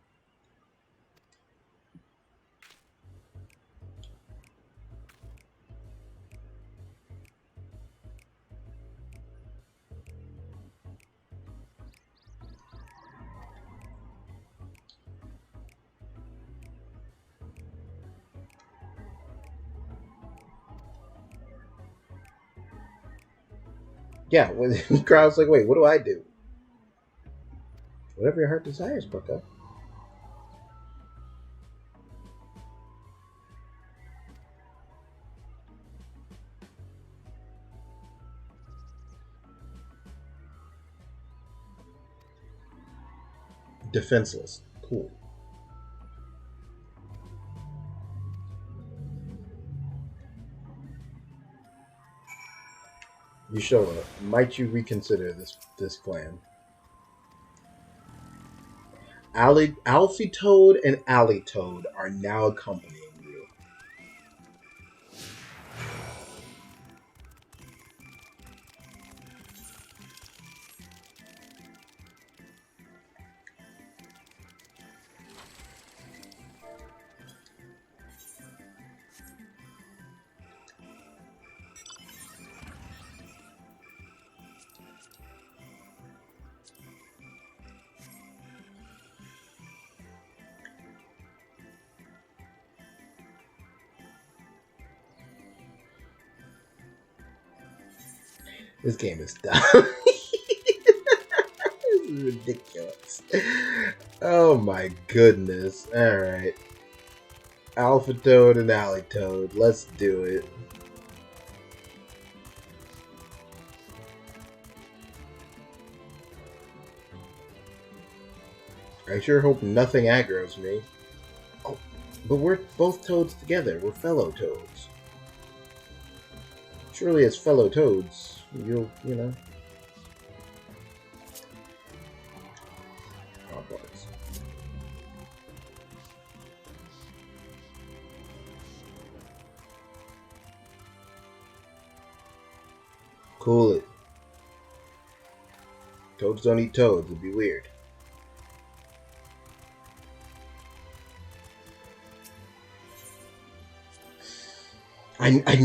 Yeah, when the crowd's like, wait, what do I do? Whatever your heart desires, Bucko. Defenseless. Cool. Y'shtola, might you reconsider this plan? Alfie Toad and Alley Toad are now accompanying you. This game is dumb. This is ridiculous. Oh my goodness. Alright. Alpha Toad and Alley Toad. Let's do it. I sure hope nothing aggroes me. Oh, but we're both toads together. We're fellow toads. Surely as fellow toads, you know. Oh, boys. Cool it. Toads don't eat toads. It'd be weird. I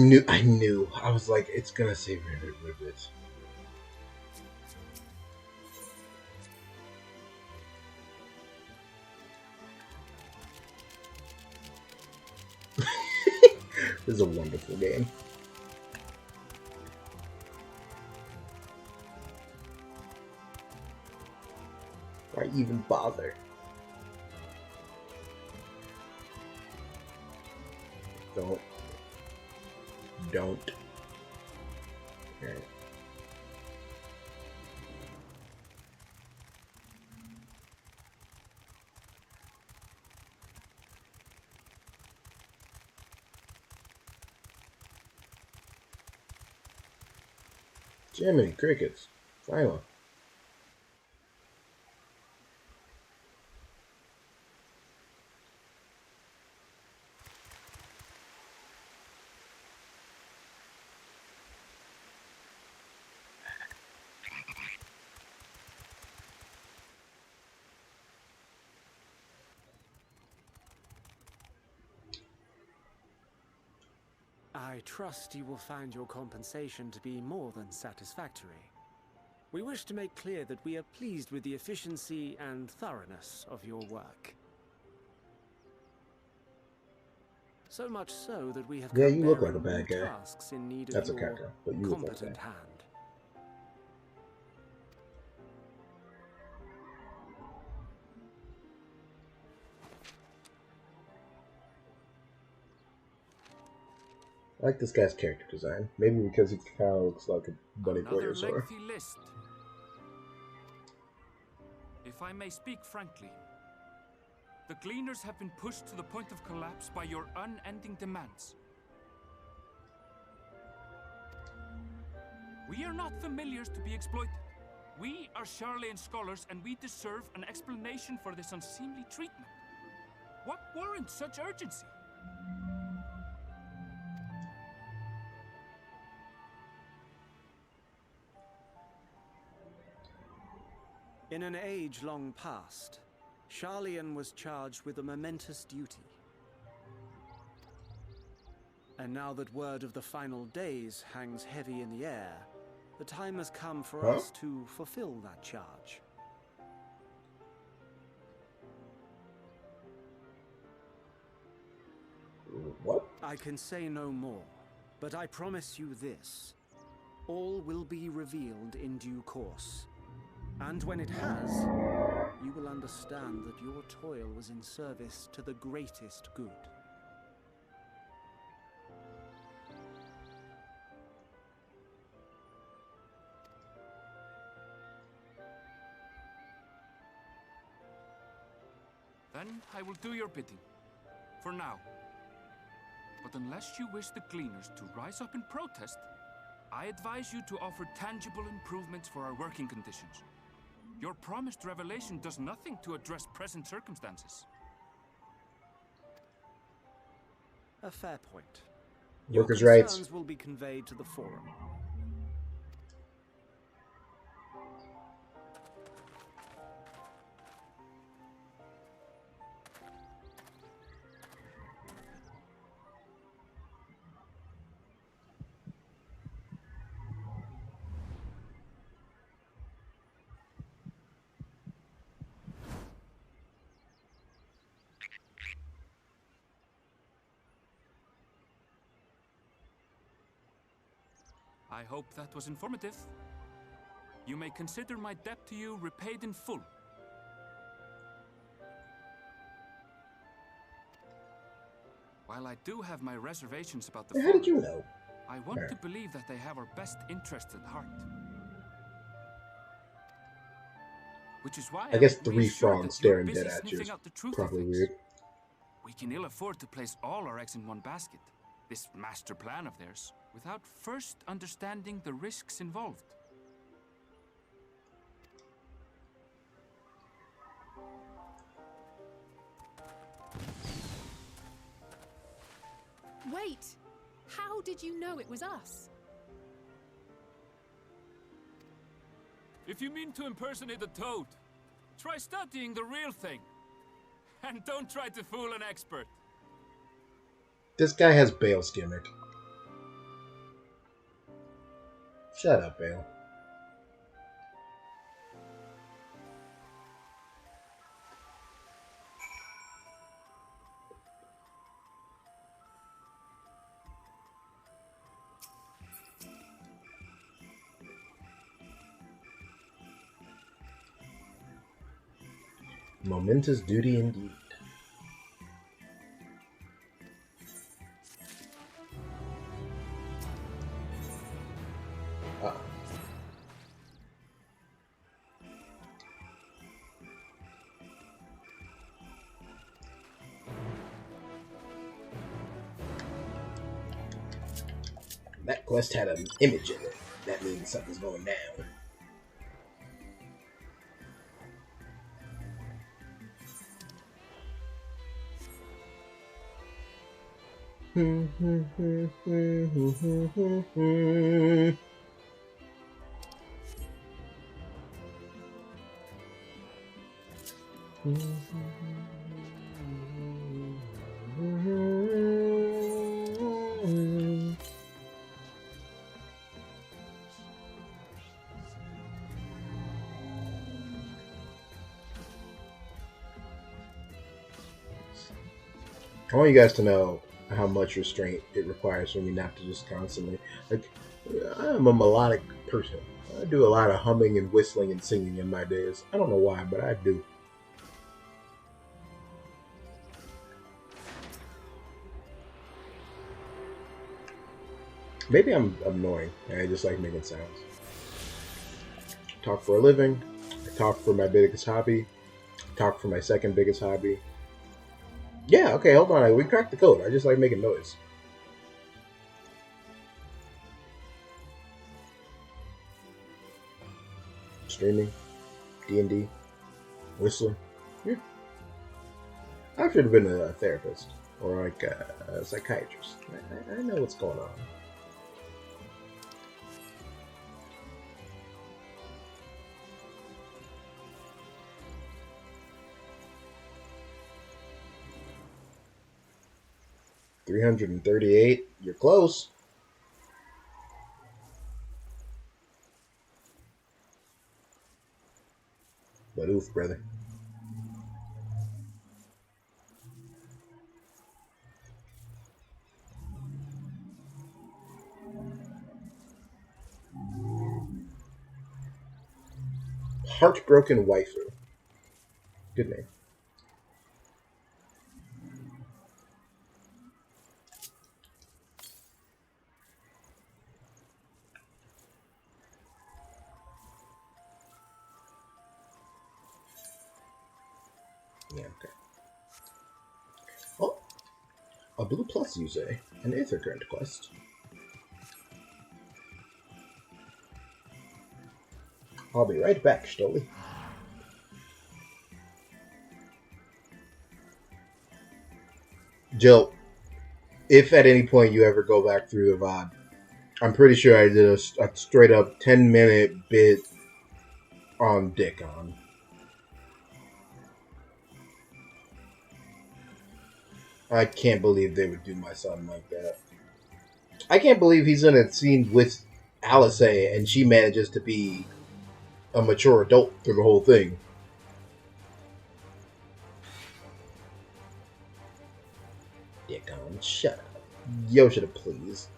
knew. I was like, it's gonna say ribbit. This is a wonderful game. Why even bother? Don't. Okay. Jiminy crickets. Finally. I trust you will find your compensation to be more than satisfactory. We wish to make clear that we are pleased with the efficiency and thoroughness of your work. So much so that we have Yeah, come you look like bearing a bad more guy. tasks in need That's of a your character, but you look like competent that. hand. I like this guy's character design. Maybe because he kind of looks like a bunny boy Another or Yozora. lengthy list. If I may speak frankly, the Gleaners have been pushed to the point of collapse by your unending demands. We are not familiars to be exploited. We are Charlayan scholars, and we deserve an explanation for this unseemly treatment. What warrants such urgency? In an age long past, Charlayan was charged with a momentous duty. And now that word of the final days hangs heavy in the air, the time has come for us to fulfill that charge. What? I can say no more, but I promise you this. All will be revealed in due course. And when it has, you will understand that your toil was in service to the greatest good. Then I will do your bidding. For now. But unless you wish the Gleaners to rise up in protest, I advise you to offer tangible improvements for our working conditions. Your promised revelation does nothing to address present circumstances. A fair point. Workers' Your rights. concerns will be conveyed to the forum. I hope that was informative. You may consider my debt to you repaid in full. While I do have my reservations about the How did you know? I want to believe that they have our best interests at heart. Which is why I guess I'm 3 reassured frogs that you're staring busy dead at you sniffing is out the truth of probably things. weird. We can ill afford to place all our eggs in one basket, this master plan of theirs, without first understanding the risks involved. Wait! How did you know it was us? If you mean to impersonate a toad, try studying the real thing. And don't try to fool an expert. This guy has Bale's gimmick. Shut up, Bale. Momentous duty indeed. That quest had an image in it. That means something's going down. I want you guys to know how much restraint it requires for me not to just constantly, like, I'm a melodic person. I do a lot of humming and whistling and singing in my days. I don't know why, but I do. Maybe I'm annoying and I just like making sounds. Talk for a living. I talk for my biggest hobby. Talk for my second biggest hobby. Yeah, okay, hold on. We cracked the code. I just like making noise. Streaming, D&D, whistling. Yeah. I should have been a therapist or like a psychiatrist. I know what's going on. $338. You're close. But oof, brother. Heartbroken Waifu. Good name. Yeah, okay. Oh, a Blue Plus user. An Aether Current quest. I'll be right back, Stoli. Jill, if at any point you ever go back through the VOD, I'm pretty sure I did a straight up 10-minute bit on Dickon. I can't believe they would do my son like that. I can't believe he's in a scene with Alice and she manages to be a mature adult through the whole thing. Dickon, shut up. Yoshida, please.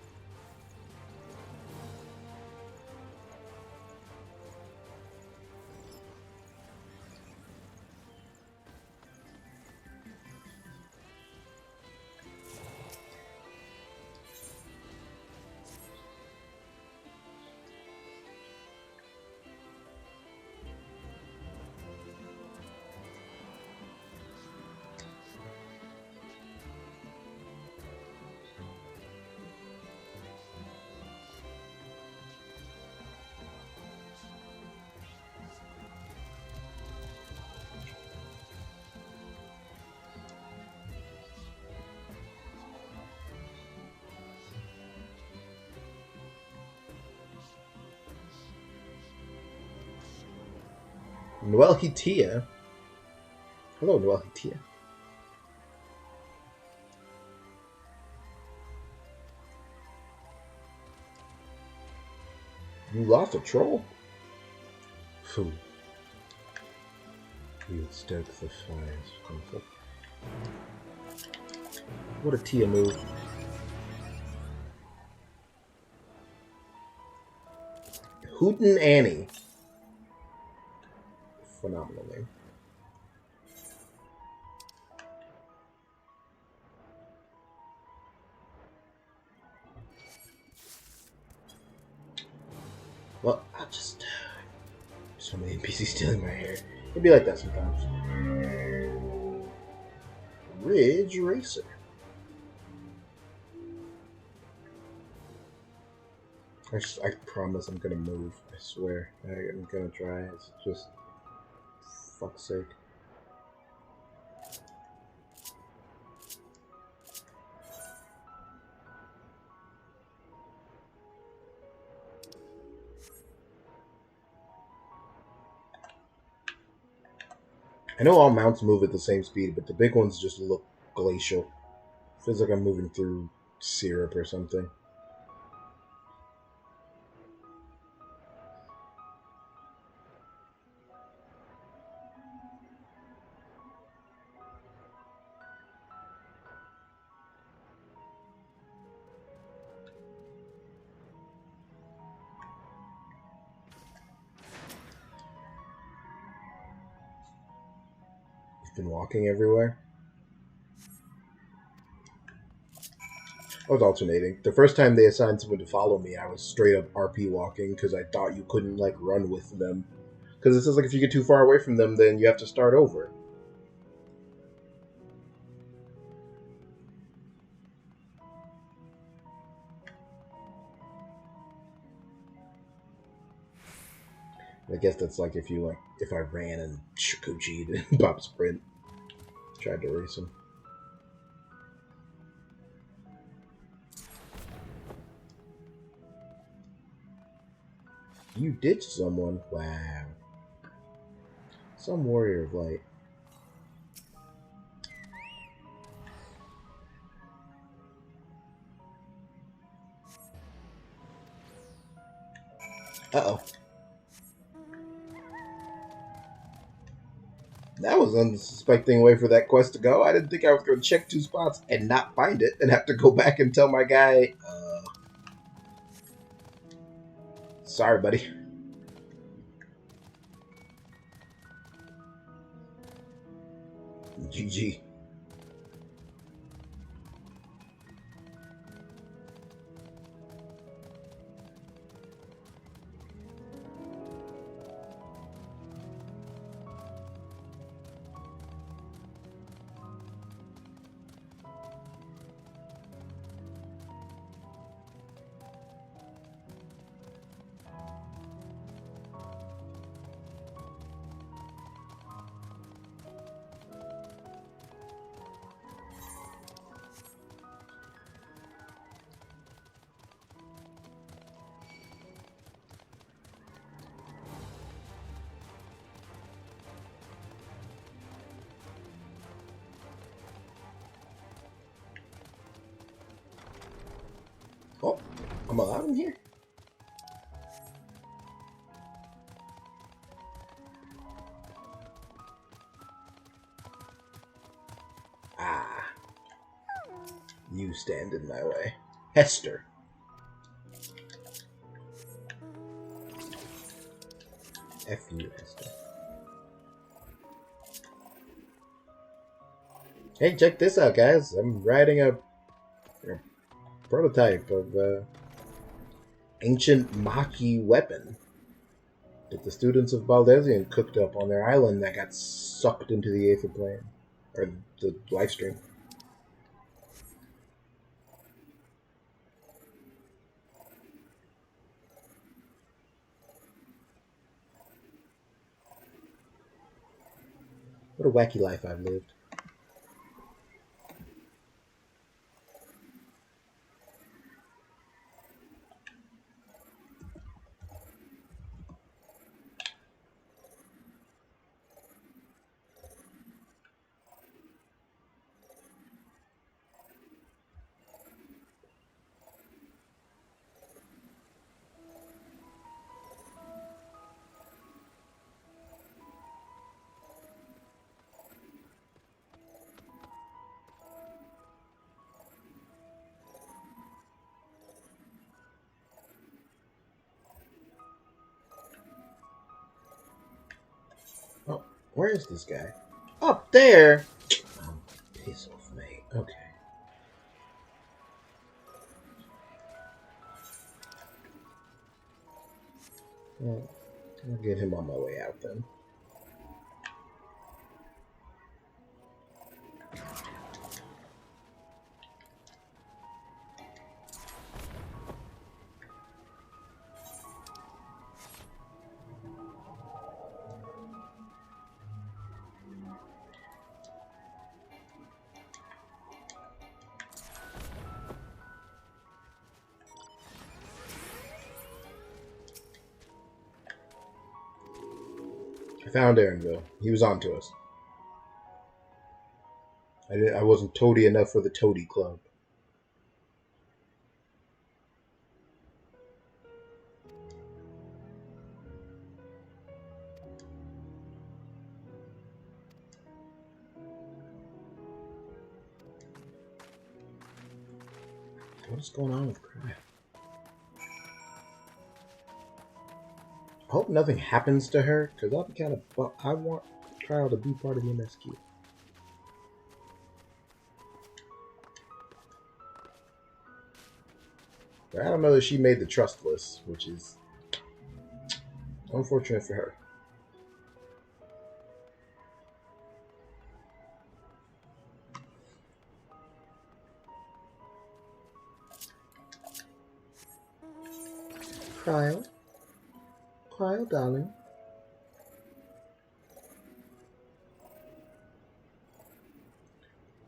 Noel Hitia. Hello, Noel Hitia. You lost a troll? Fool. You would stoke the fires of conflict. What a Tia move. Hootin' Annie. Phenomenal name. Well, I just... So many NPCs stealing my hair. It'd be like that sometimes. Ridge Racer. I promise I'm gonna move. I swear. I'm gonna try. It's just... Fuck's sake. I know all mounts move at the same speed, but the big ones just look glacial. Feels like I'm moving through syrup or something. You've been walking everywhere? I was alternating. The first time they assigned someone to follow me, I was straight up RP walking because I thought you couldn't like run with them. Because it says like if you get too far away from them, then you have to start over. I guess that's like if I ran and Shikuchi'd and Bob Sprint tried to race him. You ditched someone? Wow. Some warrior of light. Uh-oh. That was an unsuspecting way for that quest to go. I didn't think I was going to check 2 spots and not find it and have to go back and tell my guy, sorry, buddy. GG. Oh, I'm allowed in here? Ah. You stand in my way. Hester. F you, Hester. Hey, check this out, guys. I'm riding a prototype of ancient Maki weapon that the students of Baldesion cooked up on their island that got sucked into the Aether Plane. Or the live stream. What a wacky life I've lived. Oh, where is this guy? Up there! Oh, piss off, mate. Okay. Well, I'll get him on my way out then. I found Aaronville. He was on to us. I wasn't toady enough for the Toady Club. What's going on with Crab? I hope nothing happens to her, because I'll be kind of... Well, I want Trial to be part of the MSQ. But I don't know that she made the trust list, which is unfortunate for her. Cryo? Cryo, darling?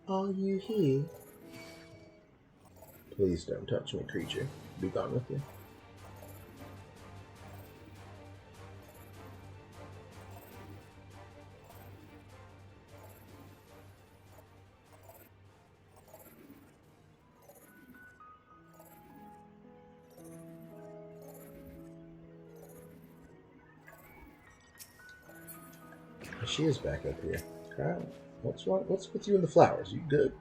Are you here? Please don't touch me, creature. Be gone with you. She is back up here. Cryo, what's with you and the flowers? You good?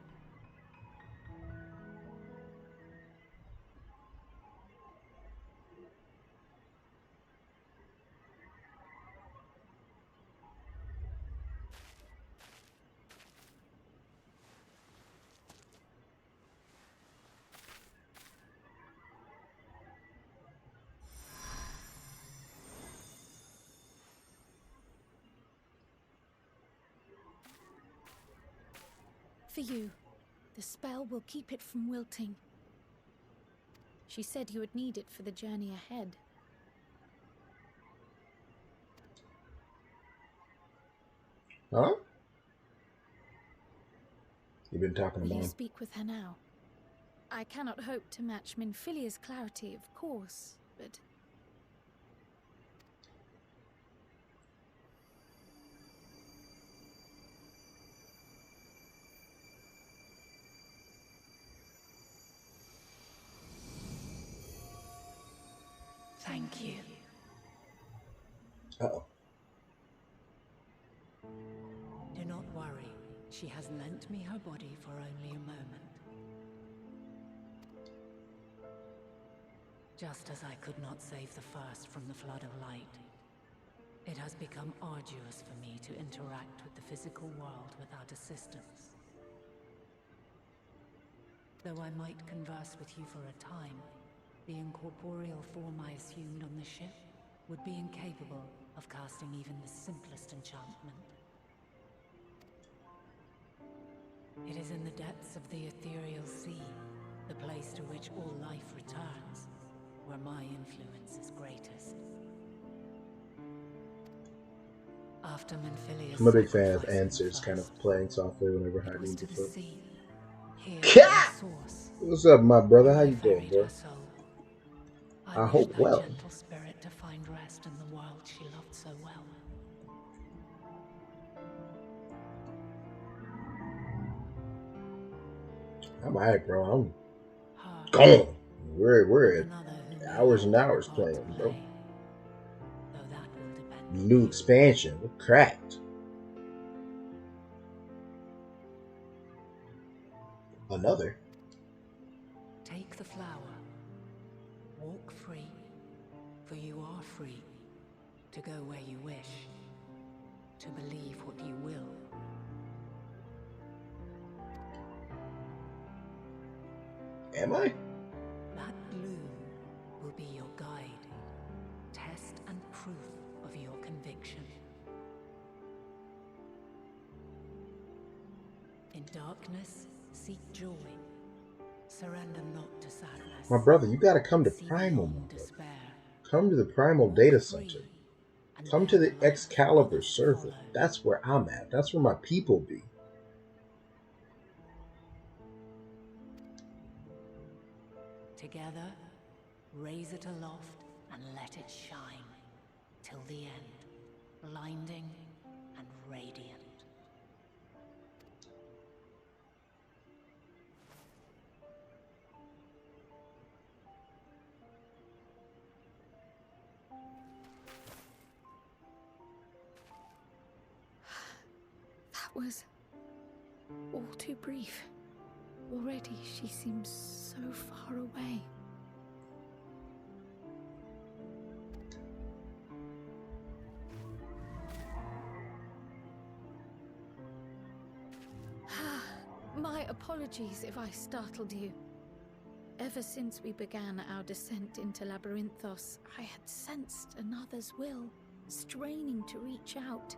For you. The spell will keep it from wilting. She said you would need it for the journey ahead. Huh? You've been talking to Will you Mom. speak with her now? I cannot hope to match Minfilia's clarity, of course, but... Thank you. Uh-oh. Do not worry. She has lent me her body for only a moment. Just as I could not save the first from the flood of light, it has become arduous for me to interact with the physical world without assistance. Though I might converse with you for a time, the incorporeal form I assumed on the ship would be incapable of casting even the simplest enchantment. It is in the depths of the ethereal sea, the place to which all life returns, where my influence is greatest. After Minfilia's I'm a big fan of sacrifice in the Answers first, kind of playing softly whenever I it was need to to the flip. sea, here Cat! the source, What's up, my brother? How where I you doing, buried bro? her soul. I wish hope that well. gentle spirit to find rest in the world she loved so well. I'm alright, bro. I'm gone. We're at hours and hours playing, bro. New expansion. We're cracked. Another. Take the flower. Walk free, for you are free to go where you wish, to believe what you will. Am I? That bloom will be your guide, test and proof of your conviction. In darkness, seek joy. Surrender not to sadness. My brother, you gotta come to See Primal, my beyond brother. despair. Come to the Primal Data Center. Come to the Excalibur server. That's where I'm at. That's where my people be. Together, raise it aloft and let it shine till the end, blinding and radiant. That was all too brief. Already she seems so far away. My apologies if I startled you. Ever since we began our descent into Labyrinthos, I had sensed another's will, straining to reach out.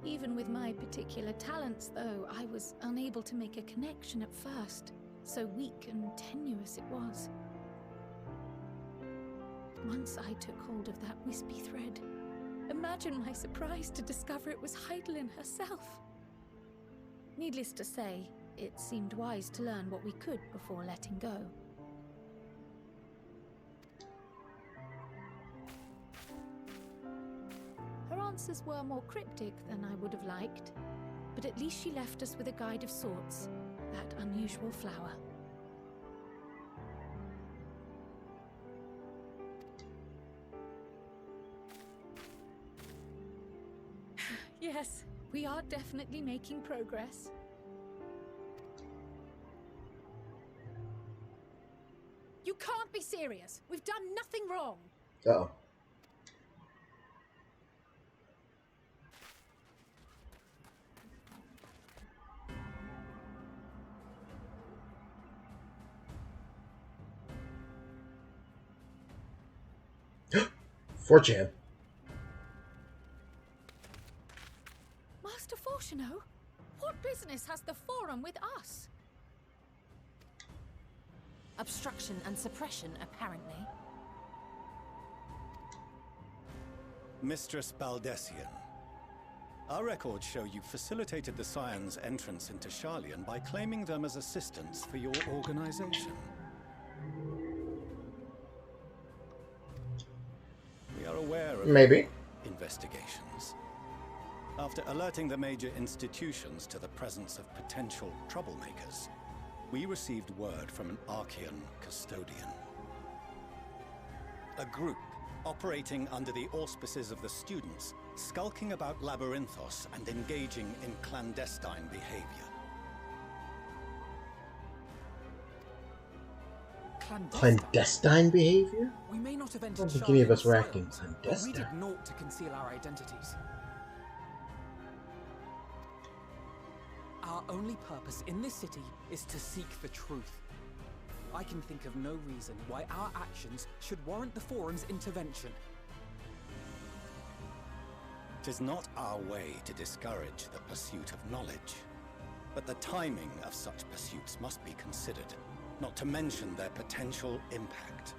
Even with my particular talents, though, I was unable to make a connection at first, so weak and tenuous it was. Once I took hold of that wispy thread. Imagine my surprise to discover it was Heidelin herself. Needless to say, it seemed wise to learn what we could before letting go. Her answers were more cryptic than I would have liked, but at least she left us with a guide of sorts, that unusual flower. Yes, we are definitely making progress. You can't be serious. We've done nothing wrong. Uh-oh. Fortune. Master Fortuno, what business has the Forum with us? Obstruction and suppression, apparently. Mistress Baldessian, our records show you facilitated the Scions' entrance into Sharlayan by claiming them as assistants for your organization. We are aware of maybe investigations. After alerting the major institutions to the presence of potential troublemakers, we received word from an Archean custodian. A group operating under the auspices of the students, skulking about Labyrinthos and engaging in clandestine behavior. Clandestine behavior? We may not have I entered don't think any of us were Sharlayan acting asylums, but we clandestine. did naught to conceal our identities. Our only purpose in this city is to seek the truth. I can think of no reason why our actions should warrant the Forum's intervention. 'Tis not our way to discourage the pursuit of knowledge, but the timing of such pursuits must be considered, not to mention their potential impact.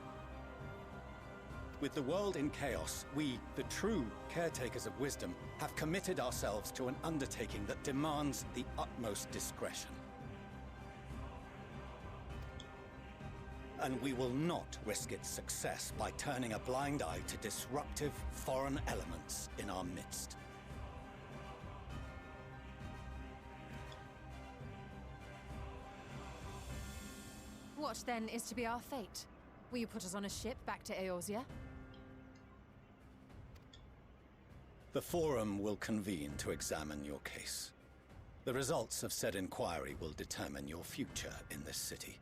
With the world in chaos, we, the true caretakers of wisdom, have committed ourselves to an undertaking that demands the utmost discretion. And we will not risk its success by turning a blind eye to disruptive foreign elements in our midst. What then is to be our fate? Will you put us on a ship back to Eorzea? The Forum will convene to examine your case. The results of said inquiry will determine your future in this city.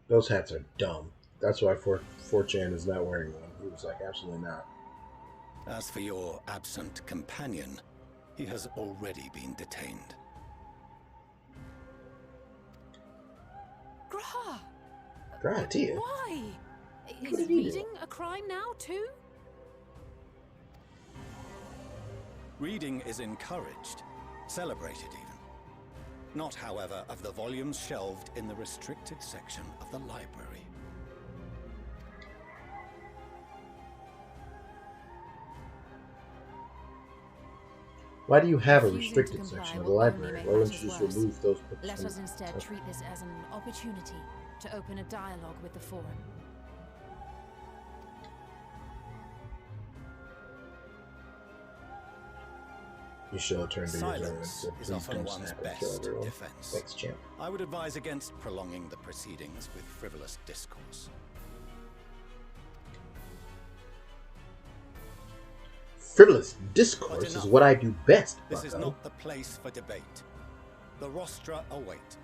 Those hats are dumb. That's why 4chan is not wearing one. He was like, absolutely not. As for your absent companion, he has already been detained. Graha! Graha, Tia. Why? What Is did he do? reading a crime now, too? Reading is encouraged, celebrated even. Not, however, of the volumes shelved in the restricted section of the library. Why do you have a Refusing to restricted comply section of the will only library? make Why wouldn't matters you just worse. remove those books? Let from- us instead treat this as an opportunity to open a dialogue with the Forum. You should have turned to your and Silence said, is please often don't one's snap and kill best everyone. defense. Thanks, champ. I would advise against prolonging the proceedings with frivolous discourse. Frivolous discourse is what I do best, This is bucko. not the place for debate. The rostra await.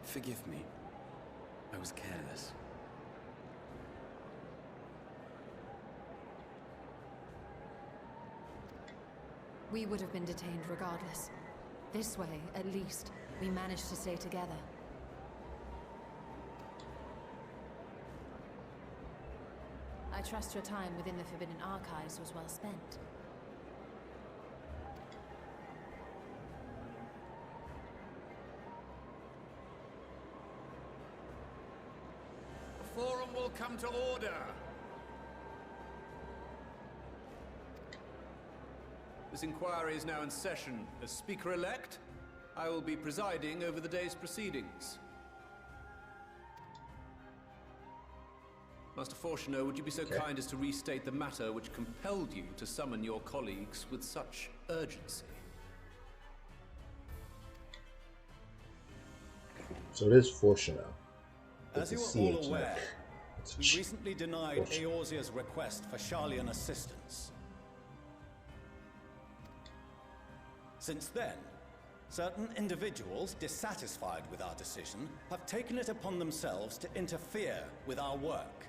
Forgive me. I was careless. We would have been detained regardless. This way, at least, we managed to stay together. I trust your time within the Forbidden Archives was well spent. The forum will come to order. This inquiry is now in session. As Speaker-elect, I will be presiding over the day's proceedings. Master Fortuner, would you be so kind as to restate the matter which compelled you to summon your colleagues with such urgency? So it is Fortuner. As you are all aware, we recently denied Eorzea's request for Sharlayan assistance. Since then, certain individuals dissatisfied with our decision have taken it upon themselves to interfere with our work.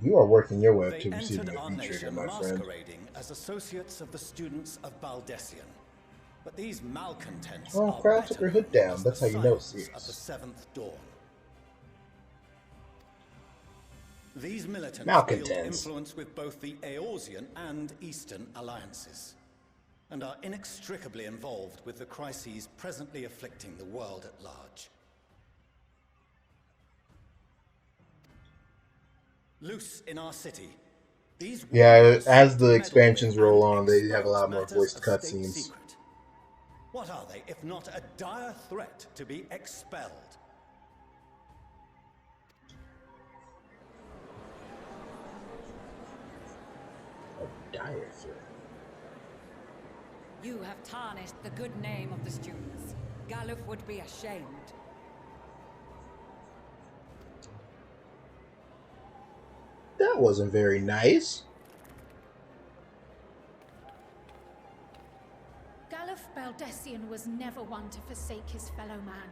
You are working your way up They to receiving entered a our V-trigger, nation my friend. masquerading as associates of the students of Baldessian. But these malcontents Oh, are Crowd took her hood down. as That's the how you know it's science of the serious. Seventh Dawn. These militants Malcontents. wield influence with both the Eorzean and Eastern alliances, and are inextricably involved with the crises presently afflicting the world at large. Loose in our city, these Yeah, warriors as seek the to expansions meddle with roll on, and they have a expose lot more matters voiced of state cutscenes. secret. What are they if not a dire threat to be expelled? A dire threat. You have tarnished the good name of the students. Galuf would be ashamed. That wasn't very nice. Galuf Baldessian was never one to forsake his fellow man.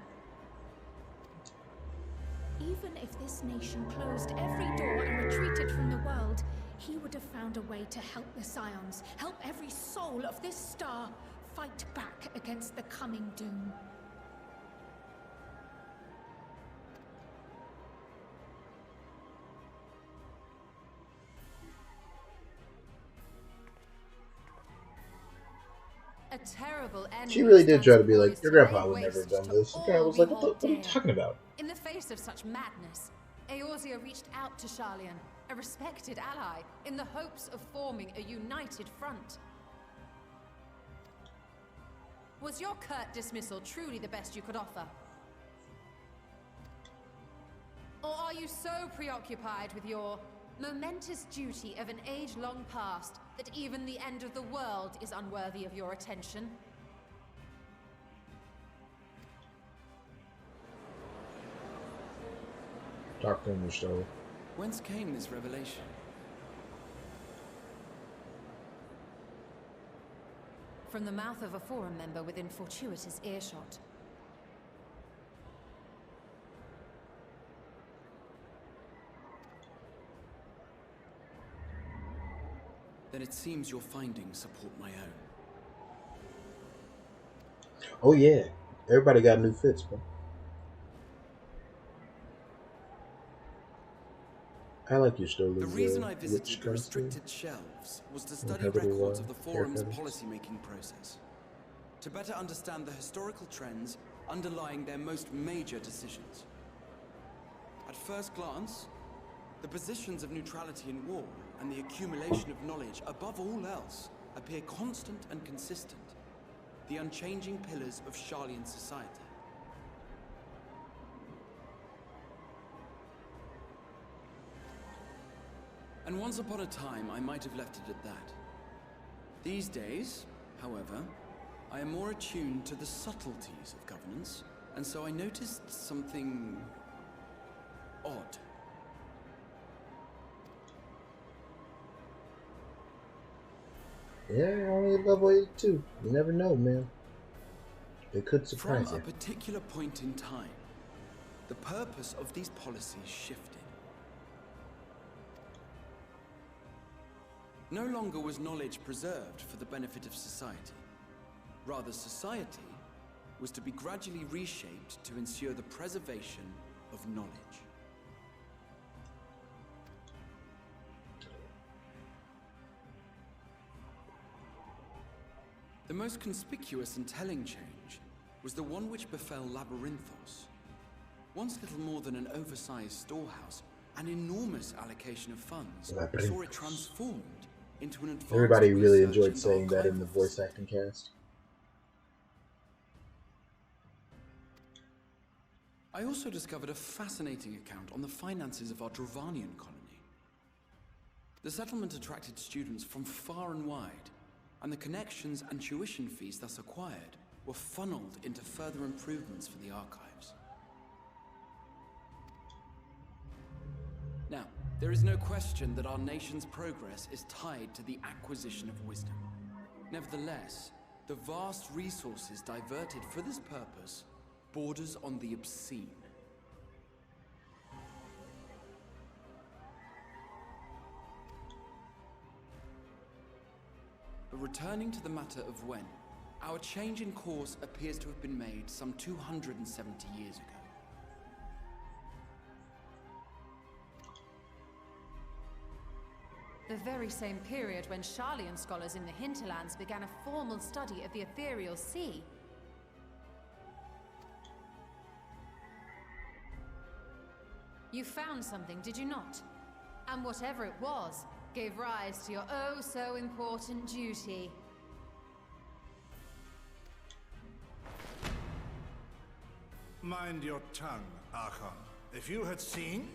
Even if this nation closed every door and retreated from the world, he would have found a way to help the Scions, help every soul of this star fight back against the coming doom. A terrible enemy. She really did try to be stands like, your poised to grandpa lay would never have waste done to this. The all guy was we like, what hold are you dear. talking about? In the face of such madness, Eorzea reached out to Sharlayan, a respected ally, in the hopes of forming a united front. Was your curt dismissal truly the best you could offer? Or are you so preoccupied with your momentous duty of an age long past that even the end of the world is unworthy of your attention? Talk to him, Michelle. Whence came this revelation? From the mouth of a forum member within fortuitous earshot. Then it seems your findings support my own. Oh yeah, everybody got new fits, bro. I like your story. The reason I visited the restricted shelves was to study records of the forum's policy-making process, to better understand the historical trends underlying their most major decisions. At first glance, the positions of neutrality in war and the accumulation of knowledge above all else appear constant and consistent, the unchanging pillars of Sharlayan society. And once upon a time, I might have left it at that. These days, however, I am more attuned to the subtleties of governance, and so I noticed something odd. Yeah, you're only at level 82. You never know, man. It could surprise From a you. particular point in time, the purpose of these policies shifted. No longer was knowledge preserved for the benefit of society. Rather, society was to be gradually reshaped to ensure the preservation of knowledge. The most conspicuous and telling change was the one which befell Labyrinthos. Once little more than an oversized storehouse, an enormous allocation of funds saw it transformed into an advanced Everybody really research enjoyed and saying that in the archival voice acting cast. I also discovered a fascinating account on the finances of our Dravanian colony. The settlement attracted students from far and wide, and the connections and tuition fees thus acquired were funneled into further improvements for the archives. Now, there is no question that our nation's progress is tied to the acquisition of wisdom. Nevertheless, the vast resources diverted for this purpose borders on the obscene. But returning to the matter of when, our change in course appears to have been made some 270 years ago. The very same period when Sharlayan scholars in the hinterlands began a formal study of the ethereal sea. You found something, did you not? And whatever it was, gave rise to your oh-so-important duty. Mind your tongue, Archon. If you had seen...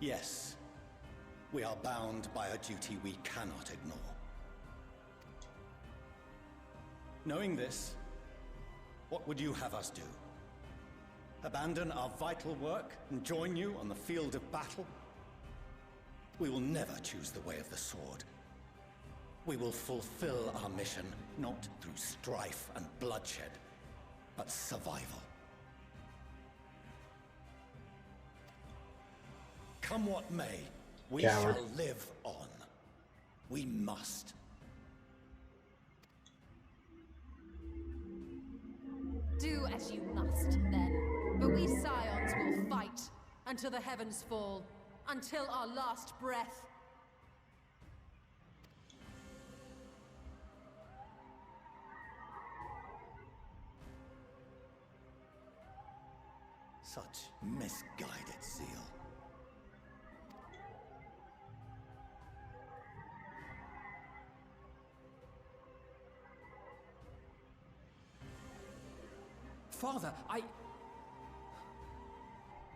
Yes, we are bound by a duty we cannot ignore. Knowing this, what would you have us do? Abandon our vital work and join you on the field of battle? We will never choose the way of the sword. We will fulfill our mission not through strife and bloodshed, but survival. Come what may, we Coward. shall live on. We must. Do as you must, then. But we Scions will fight until the heavens fall, until our last breath. Such misguided zeal. Father,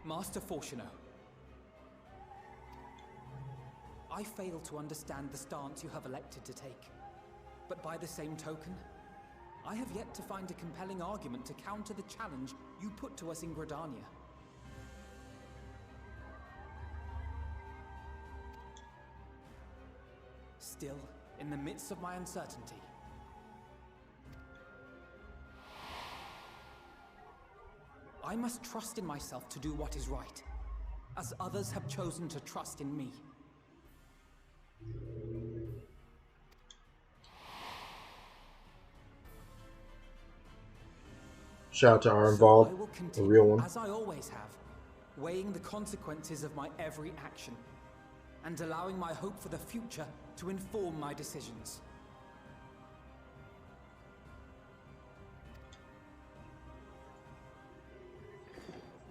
Master Fortuno. I fail to understand the stance you have elected to take. But by the same token, I have yet to find a compelling argument to counter the challenge you put to us in Gridania. Still, in the midst of my uncertainty, I must trust in myself to do what is right, as others have chosen to trust in me. Shout out to our So I involved, will a continue, real one. as I always have, weighing the consequences of my every action, and allowing my hope for the future to inform my decisions.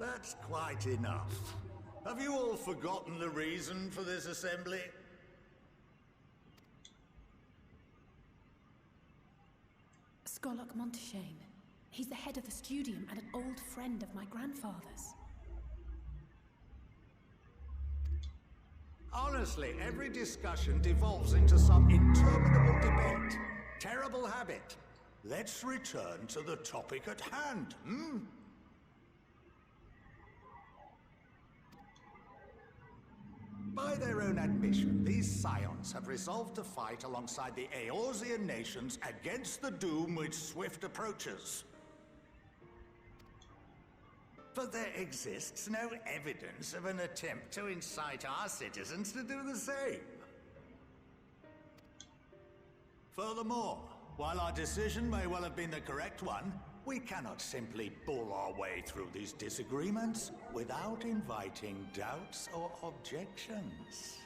That's quite enough. Have you all forgotten the reason for this assembly? Skolok Monteshane. He's the head of the studium and an old friend of my grandfather's. Honestly, every discussion devolves into some interminable debate. Terrible habit. Let's return to the topic at hand, hmm? By their own admission, these scions have resolved to fight alongside the Eorzean nations against the doom which swift approaches. But there exists no evidence of an attempt to incite our citizens to do the same. Furthermore, while our decision may well have been the correct one, we cannot simply bull our way through these disagreements without inviting doubts or objections.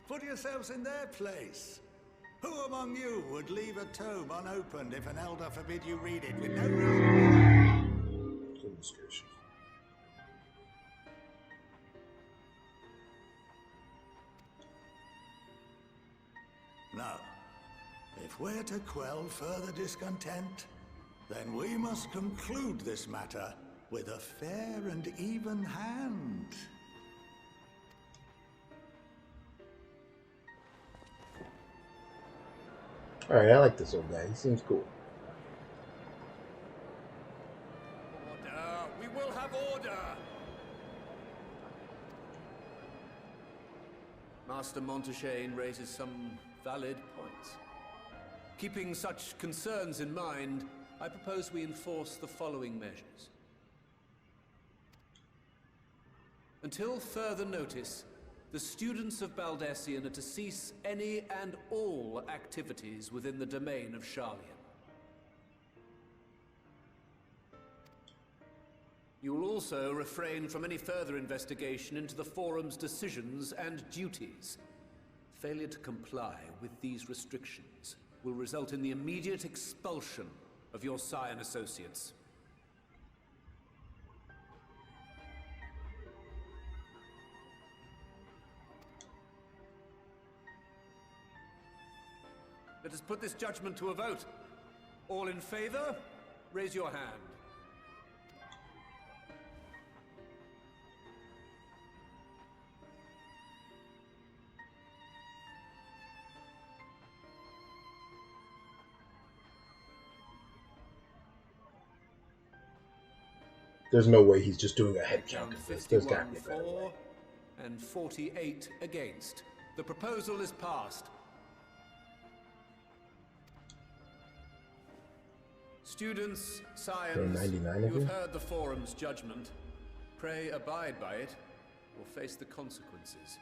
Put yourselves in their place. Who among you would leave a tome unopened if an elder forbid you read it with no reason? Goodness gracious. No. If we're to quell further discontent, then we must conclude this matter with a fair and even hand. Alright, I like this old guy. He seems cool. Order! We will have order! Master Montaigne raises some valid points. Keeping such concerns in mind, I propose we enforce the following measures. Until further notice, the students of Baldesion are to cease any and all activities within the domain of Sharlayan. You will also refrain from any further investigation into the Forum's decisions and duties. Failure to comply with these restrictions will result in the immediate expulsion of your Scion associates. Let us put this judgment to a vote. All in favor, raise your hand. There's no way he's just doing a head count of this. There's got to be a better way. And 48 against. The proposal is passed. Students, scions, 99 you of have you? heard the Forum's judgment. Pray abide by it, or face the consequences.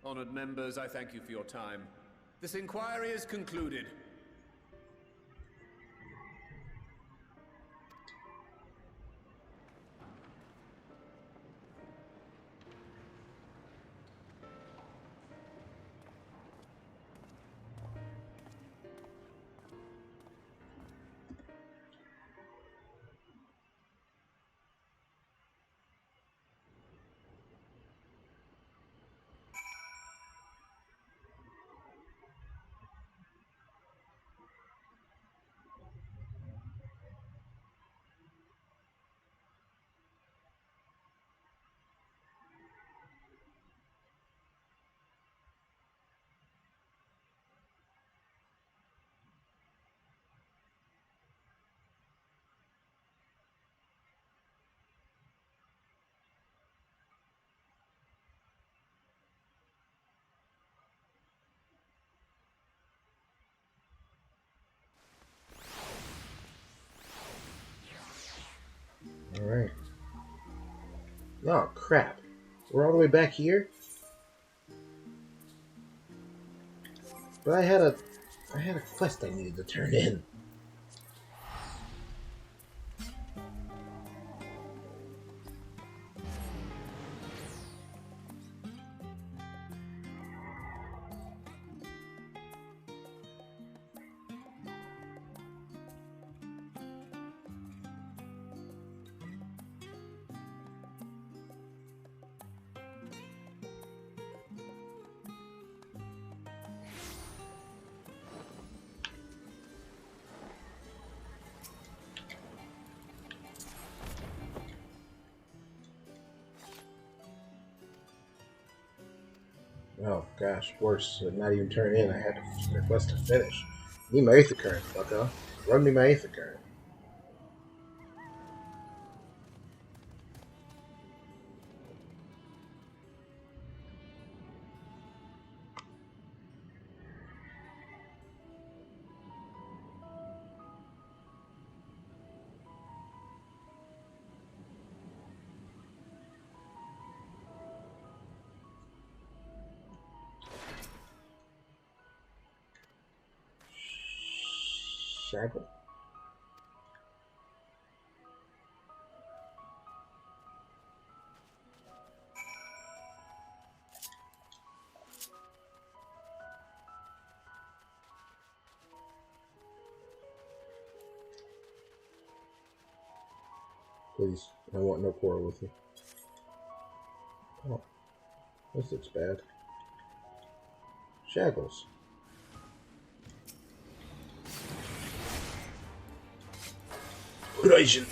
Honored members, I thank you for your time. This inquiry is concluded. Alright. Oh, crap. We're all the way back here? But I had a quest I needed to turn in. Oh gosh, worse. Not even turn in. I had to request to finish. Need my Aether Current, fucko. Run me my Aether Current. Shackle. Please, I want no quarrel with you. Oh, this looks bad. Shackles. Horizon.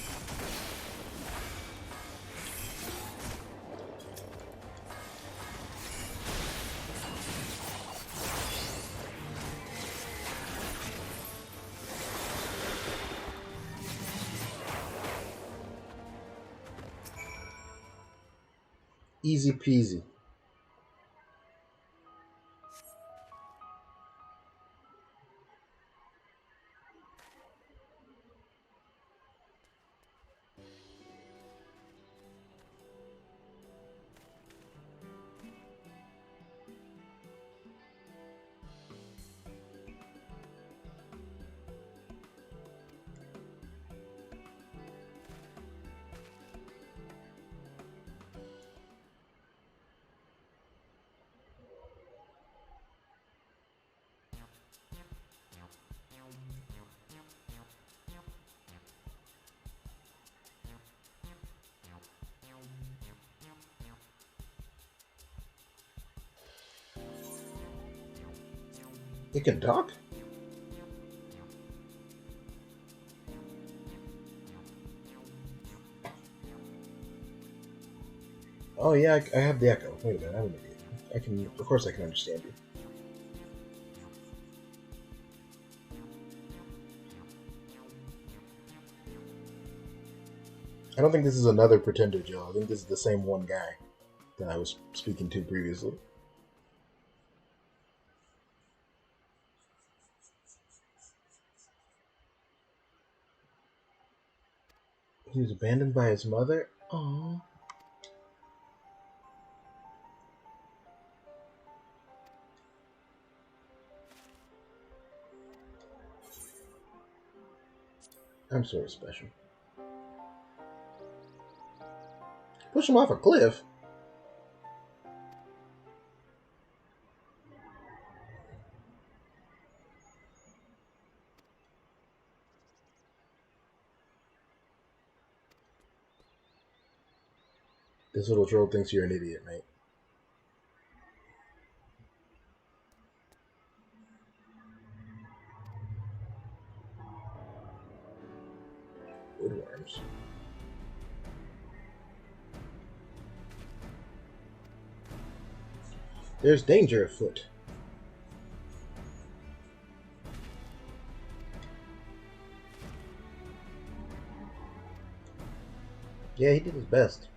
Easy peasy. It can talk? Oh yeah, I have the echo. Wait a minute, I'm an idiot. I can, of course I can understand you. I don't think this is another pretender, Joe. I think this is the same one guy that I was speaking to previously. He was abandoned by his mother? Aww. I'm sort of special. Push him off a cliff? This little troll thinks you're an idiot, mate. Woodworms. There's danger afoot. Yeah, he did his best.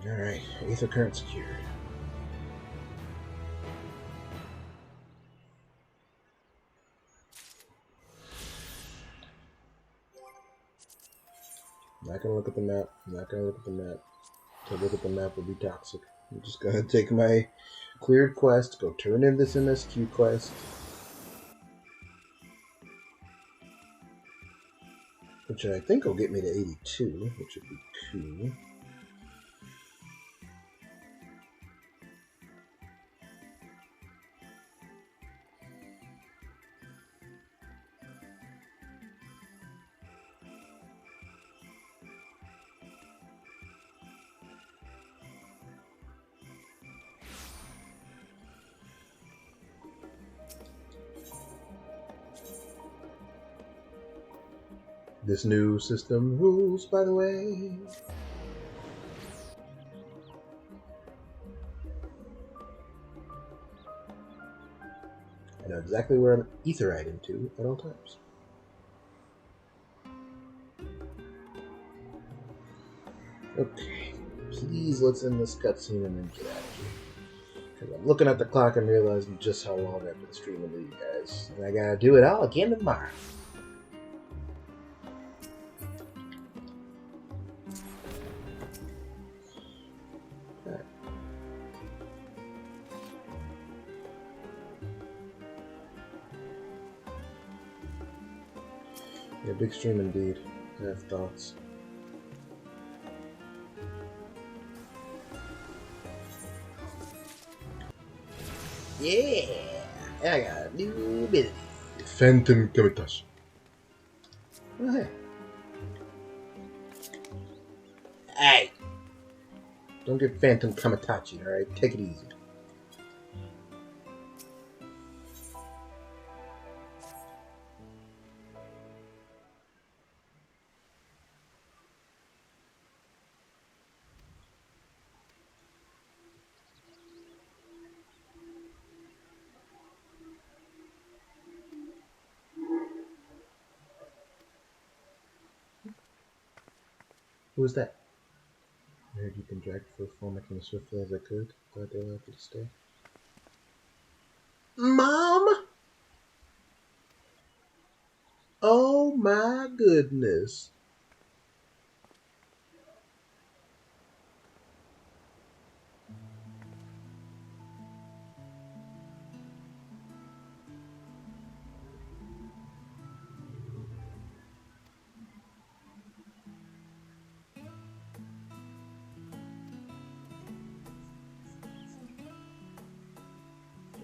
Alright, Aether current secured. I'm not gonna look at the map. I'm not gonna look at the map. To look at the map would be toxic. I'm just gonna take my cleared quest, go turn in this MSQ quest. Which I think will get me to 82, which would be cool. This new system rules, by the way. I know exactly where I'm etherite into at all times. Okay, please let's end this cutscene and then get out of here. Because I'm looking at the clock and realizing just how long I've been streaming to you guys. And I gotta do it all again tomorrow. Yeah, big stream indeed. I have thoughts. Yeah! I got a new ability. Phantom Kamitachi. Oh, hey. Hey! Don't get Phantom Kamitachi, alright? Take it easy. Who was that? I heard you've been dragged for a form. I came as swiftly as I could. Glad they allowed you to stay. Mom? Oh my goodness.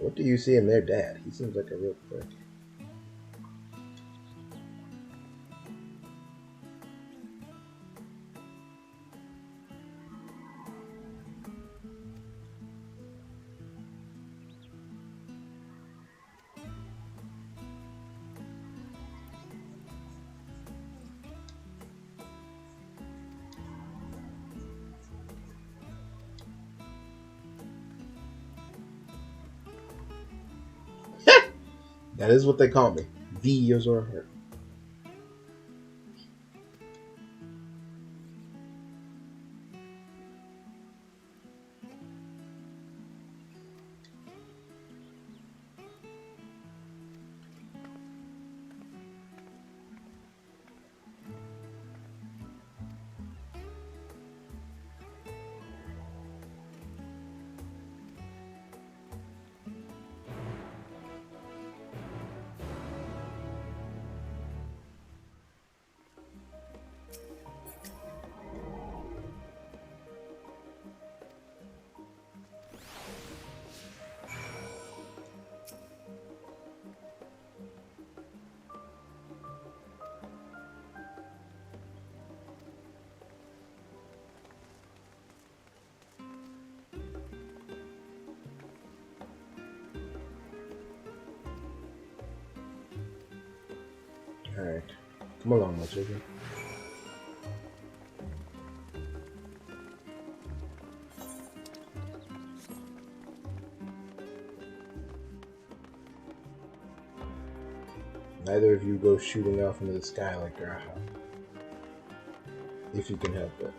What do you see in their dad? He seems like a real prick. That is what they call me. The Yozora Heart. Alright. Come along, my children. Neither of you go shooting off into the sky like Graha. If you can help it.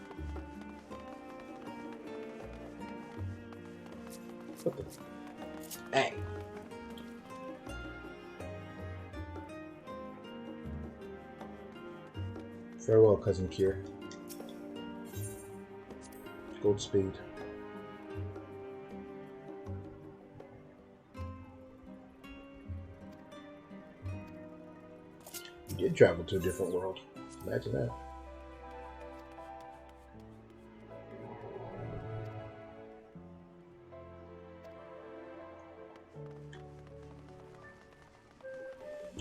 What the? Hey! Farewell, Cousin Kier. Goldspeed. You did travel to a different world. Imagine that.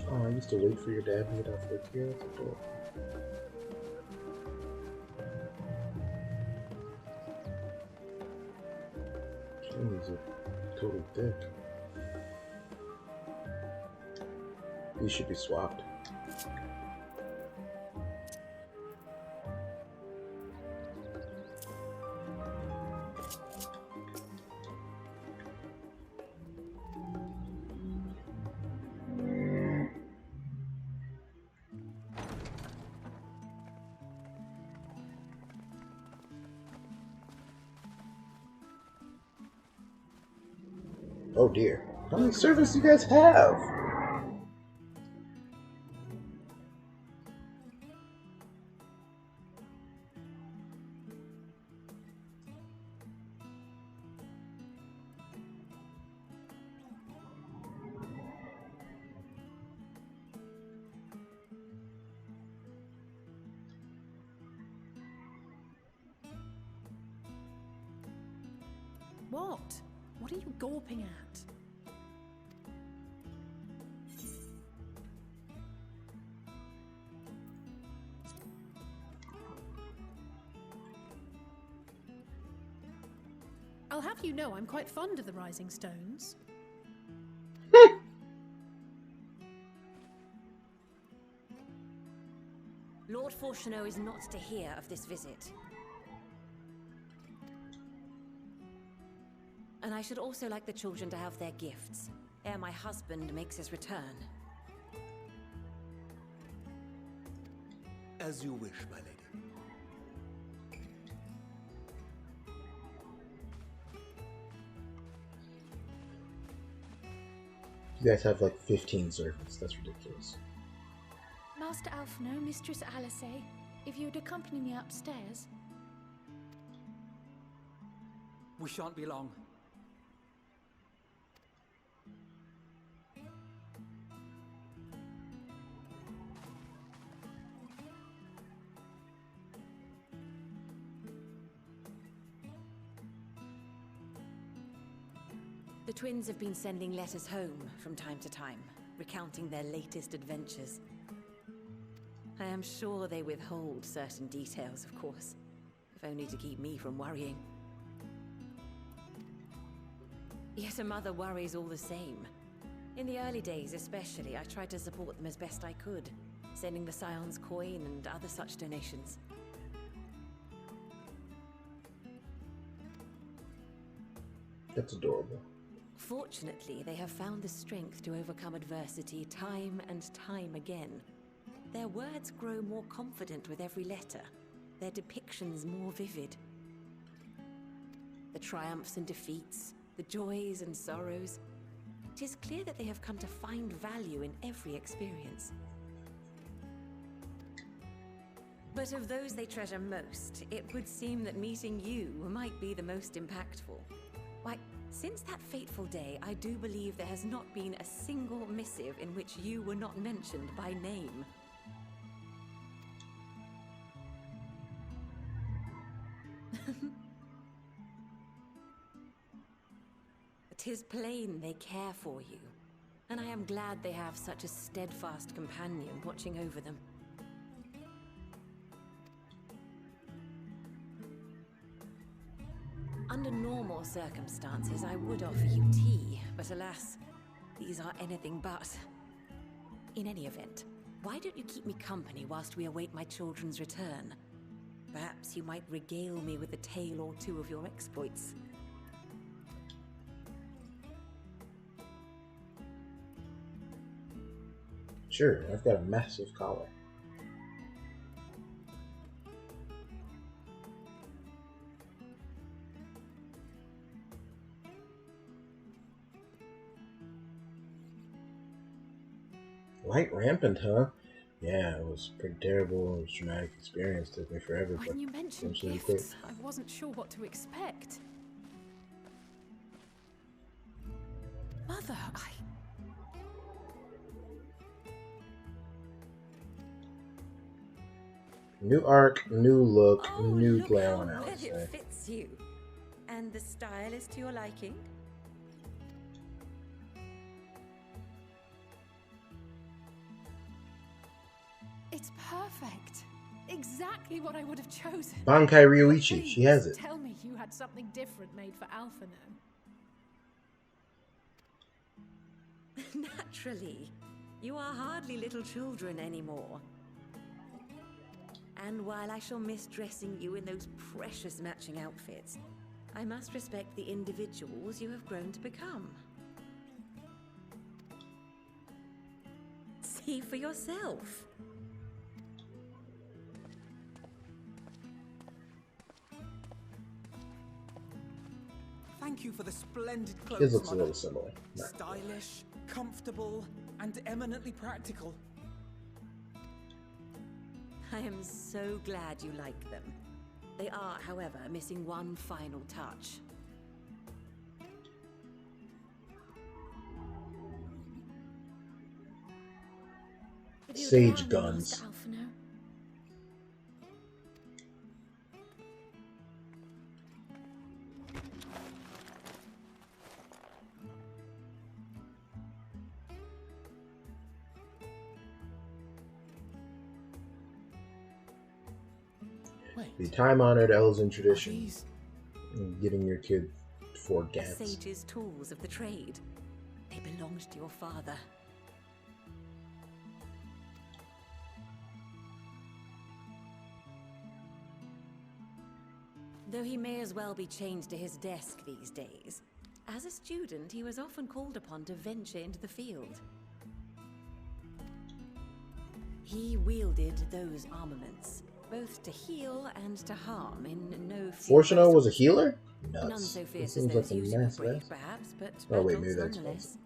Oh, I used to wait for your dad to get off work here. That's adorable. Jeez, a total dick. These should be swapped. Oh dear. How many servants do you guys have? What? What are you gawping at? I'll have you know I'm quite fond of the Rising Stones. Lord Fortuneau is not to hear of this visit. And I should also like the children to have their gifts, ere my husband makes his return. As you wish, my lady. You guys have like 15 servants. That's ridiculous. Master Alphino, Mistress Alice, if you'd accompany me upstairs. We shan't be long. The twins have been sending letters home from time to time, recounting their latest adventures. I am sure they withhold certain details, of course, if only to keep me from worrying. Yet a mother worries all the same. In the early days especially, I tried to support them as best I could, sending the Scion's coin and other such donations. That's adorable. Fortunately, they have found the strength to overcome adversity time and time again. Their words grow more confident with every letter, their depictions more vivid. The triumphs and defeats, the joys and sorrows. It is clear that they have come to find value in every experience. But of those they treasure most, it would seem that meeting you might be the most impactful. Why, since that fateful day, I do believe there has not been a single missive in which you were not mentioned by name. "'Tis plain they care for you, and I am glad they have such a steadfast companion watching over them. Under normal circumstances, I would offer you tea, but alas, these are anything but. In any event, why don't you keep me company whilst we await my children's return? Perhaps you might regale me with a tale or two of your exploits." Sure, I've got a massive collar. Light rampant, huh? Yeah, it was pretty terrible. It was a traumatic experience. Took me forever, but When you mentioned eventually quit. gifts, I wasn't sure what to expect. Mother, New arc, new look, new Look play how on well Alice. it fits you. And the style is to your liking? it's perfect. Exactly what I would have chosen. Bankai But Ryuichi, she has please it. Tell me you had something different made for Alphino. Naturally. You are hardly little children anymore. And while I shall miss dressing you in those precious matching outfits, I must respect the individuals you have grown to become. See for yourself. Thank you for the splendid clothes, His looks a Mother. little similar. Not Stylish, comfortable, and eminently practical. I am so glad you like them. They are, however, missing one final touch. If you'd Sage allow me, guns. Master Alphino. The time-honored Elzen tradition. Getting your kid 4 The gats. sage's tools of the trade. They belonged to your father. Though he may as well be chained to his desk these days, as a student he was often called upon to venture into the field. He wielded those armaments, both to heal and to harm in no few Fortuno was a battles. healer? None Nuts. so That fierce as seems like those a you two massive breed, ass. perhaps, but Oh wait, battles maybe that's nonetheless.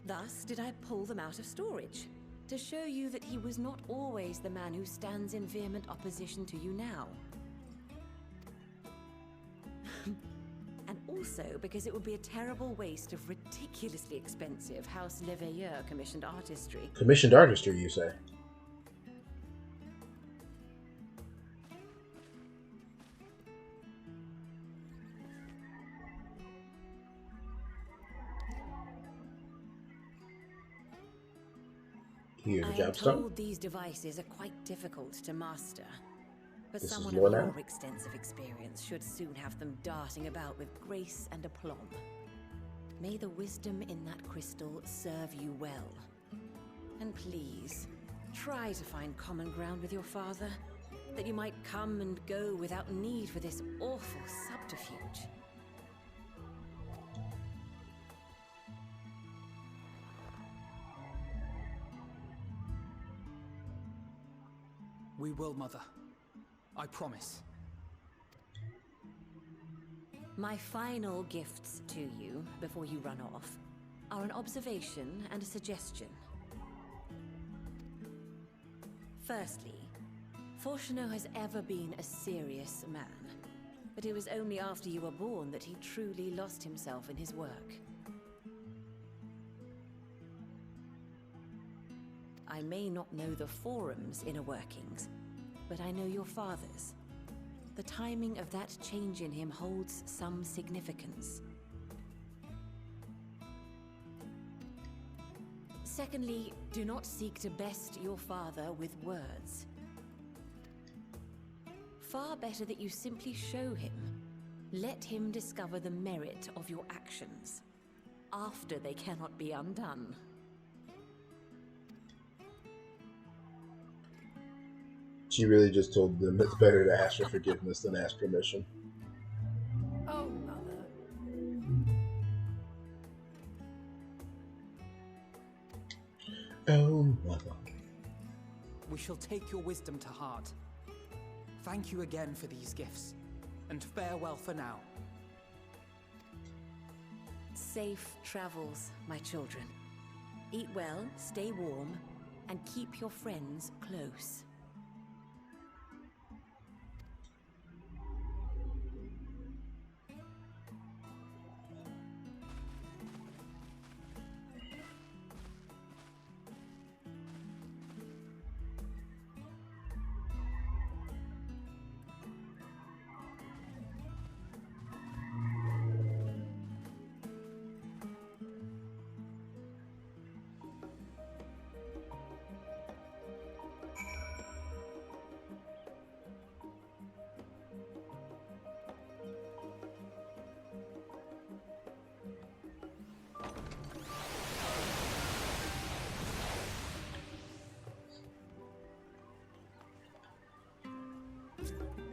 Thus did I pull them out of storage, to show you that he was not always the man who stands in vehement opposition to you now. And also because it would be a terrible waste of ridiculously expensive House Leveilleur commissioned artistry. Commissioned artistry, you say? Here, the I am job stone. told these devices are quite difficult to master, but This is someone lore of now? your extensive experience should soon have them darting about with grace and aplomb. May the wisdom in that crystal serve you well. And please, try to find common ground with your father, that you might come and go without need for this awful subterfuge. We will, Mother. I promise. My final gifts to you, before you run off, are an observation and a suggestion. Firstly, Fortuno has ever been a serious man, but it was only after you were born that he truly lost himself in his work. I may not know the Forum's inner workings, but I know your father's. The timing of that change in him holds some significance. Secondly, do not seek to best your father with words. Far better that you simply show him. Let him discover the merit of your actions, after they cannot be undone. She really just told them it's better to ask for forgiveness than ask permission. Oh, Mother. Oh, mother. We shall take your wisdom to heart. Thank you again for these gifts, and farewell for now. Safe travels, my children. Eat well, stay warm, and keep your friends close.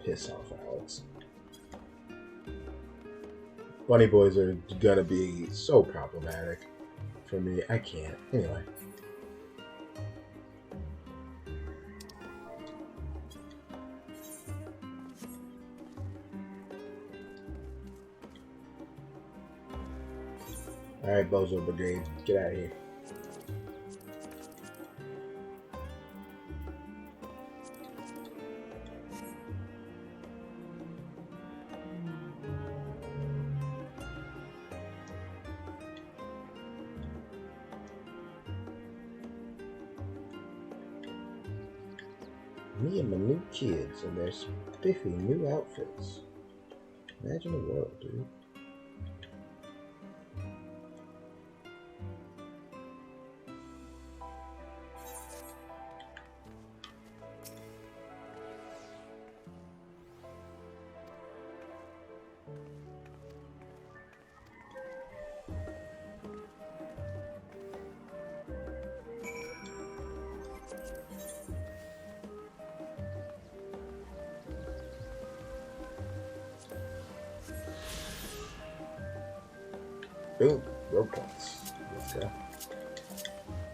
Piss off, Alex. Bunny boys are gonna be so problematic for me. I can't. Anyway. Alright, Bozo Brigade, get out of here. Me and my new kids and their spiffy new outfits. Imagine the world, dude. Boom. Robots. Let's go.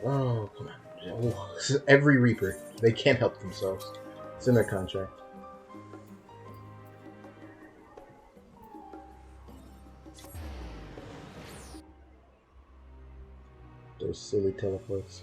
Oh, come on. Oh, this is every Reaper. They can't help themselves. It's in their contract. Those silly teleports.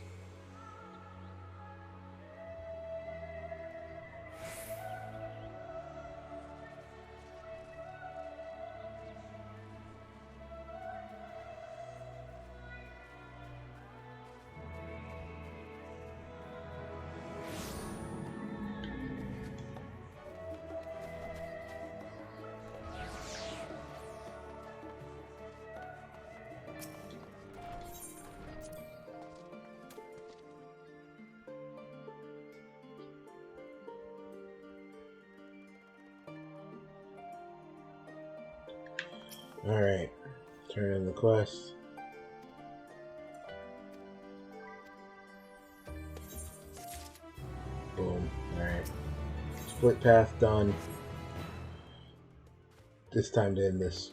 Alright. Turn in the quest. Boom. Alright. Split path done. It's time to end this.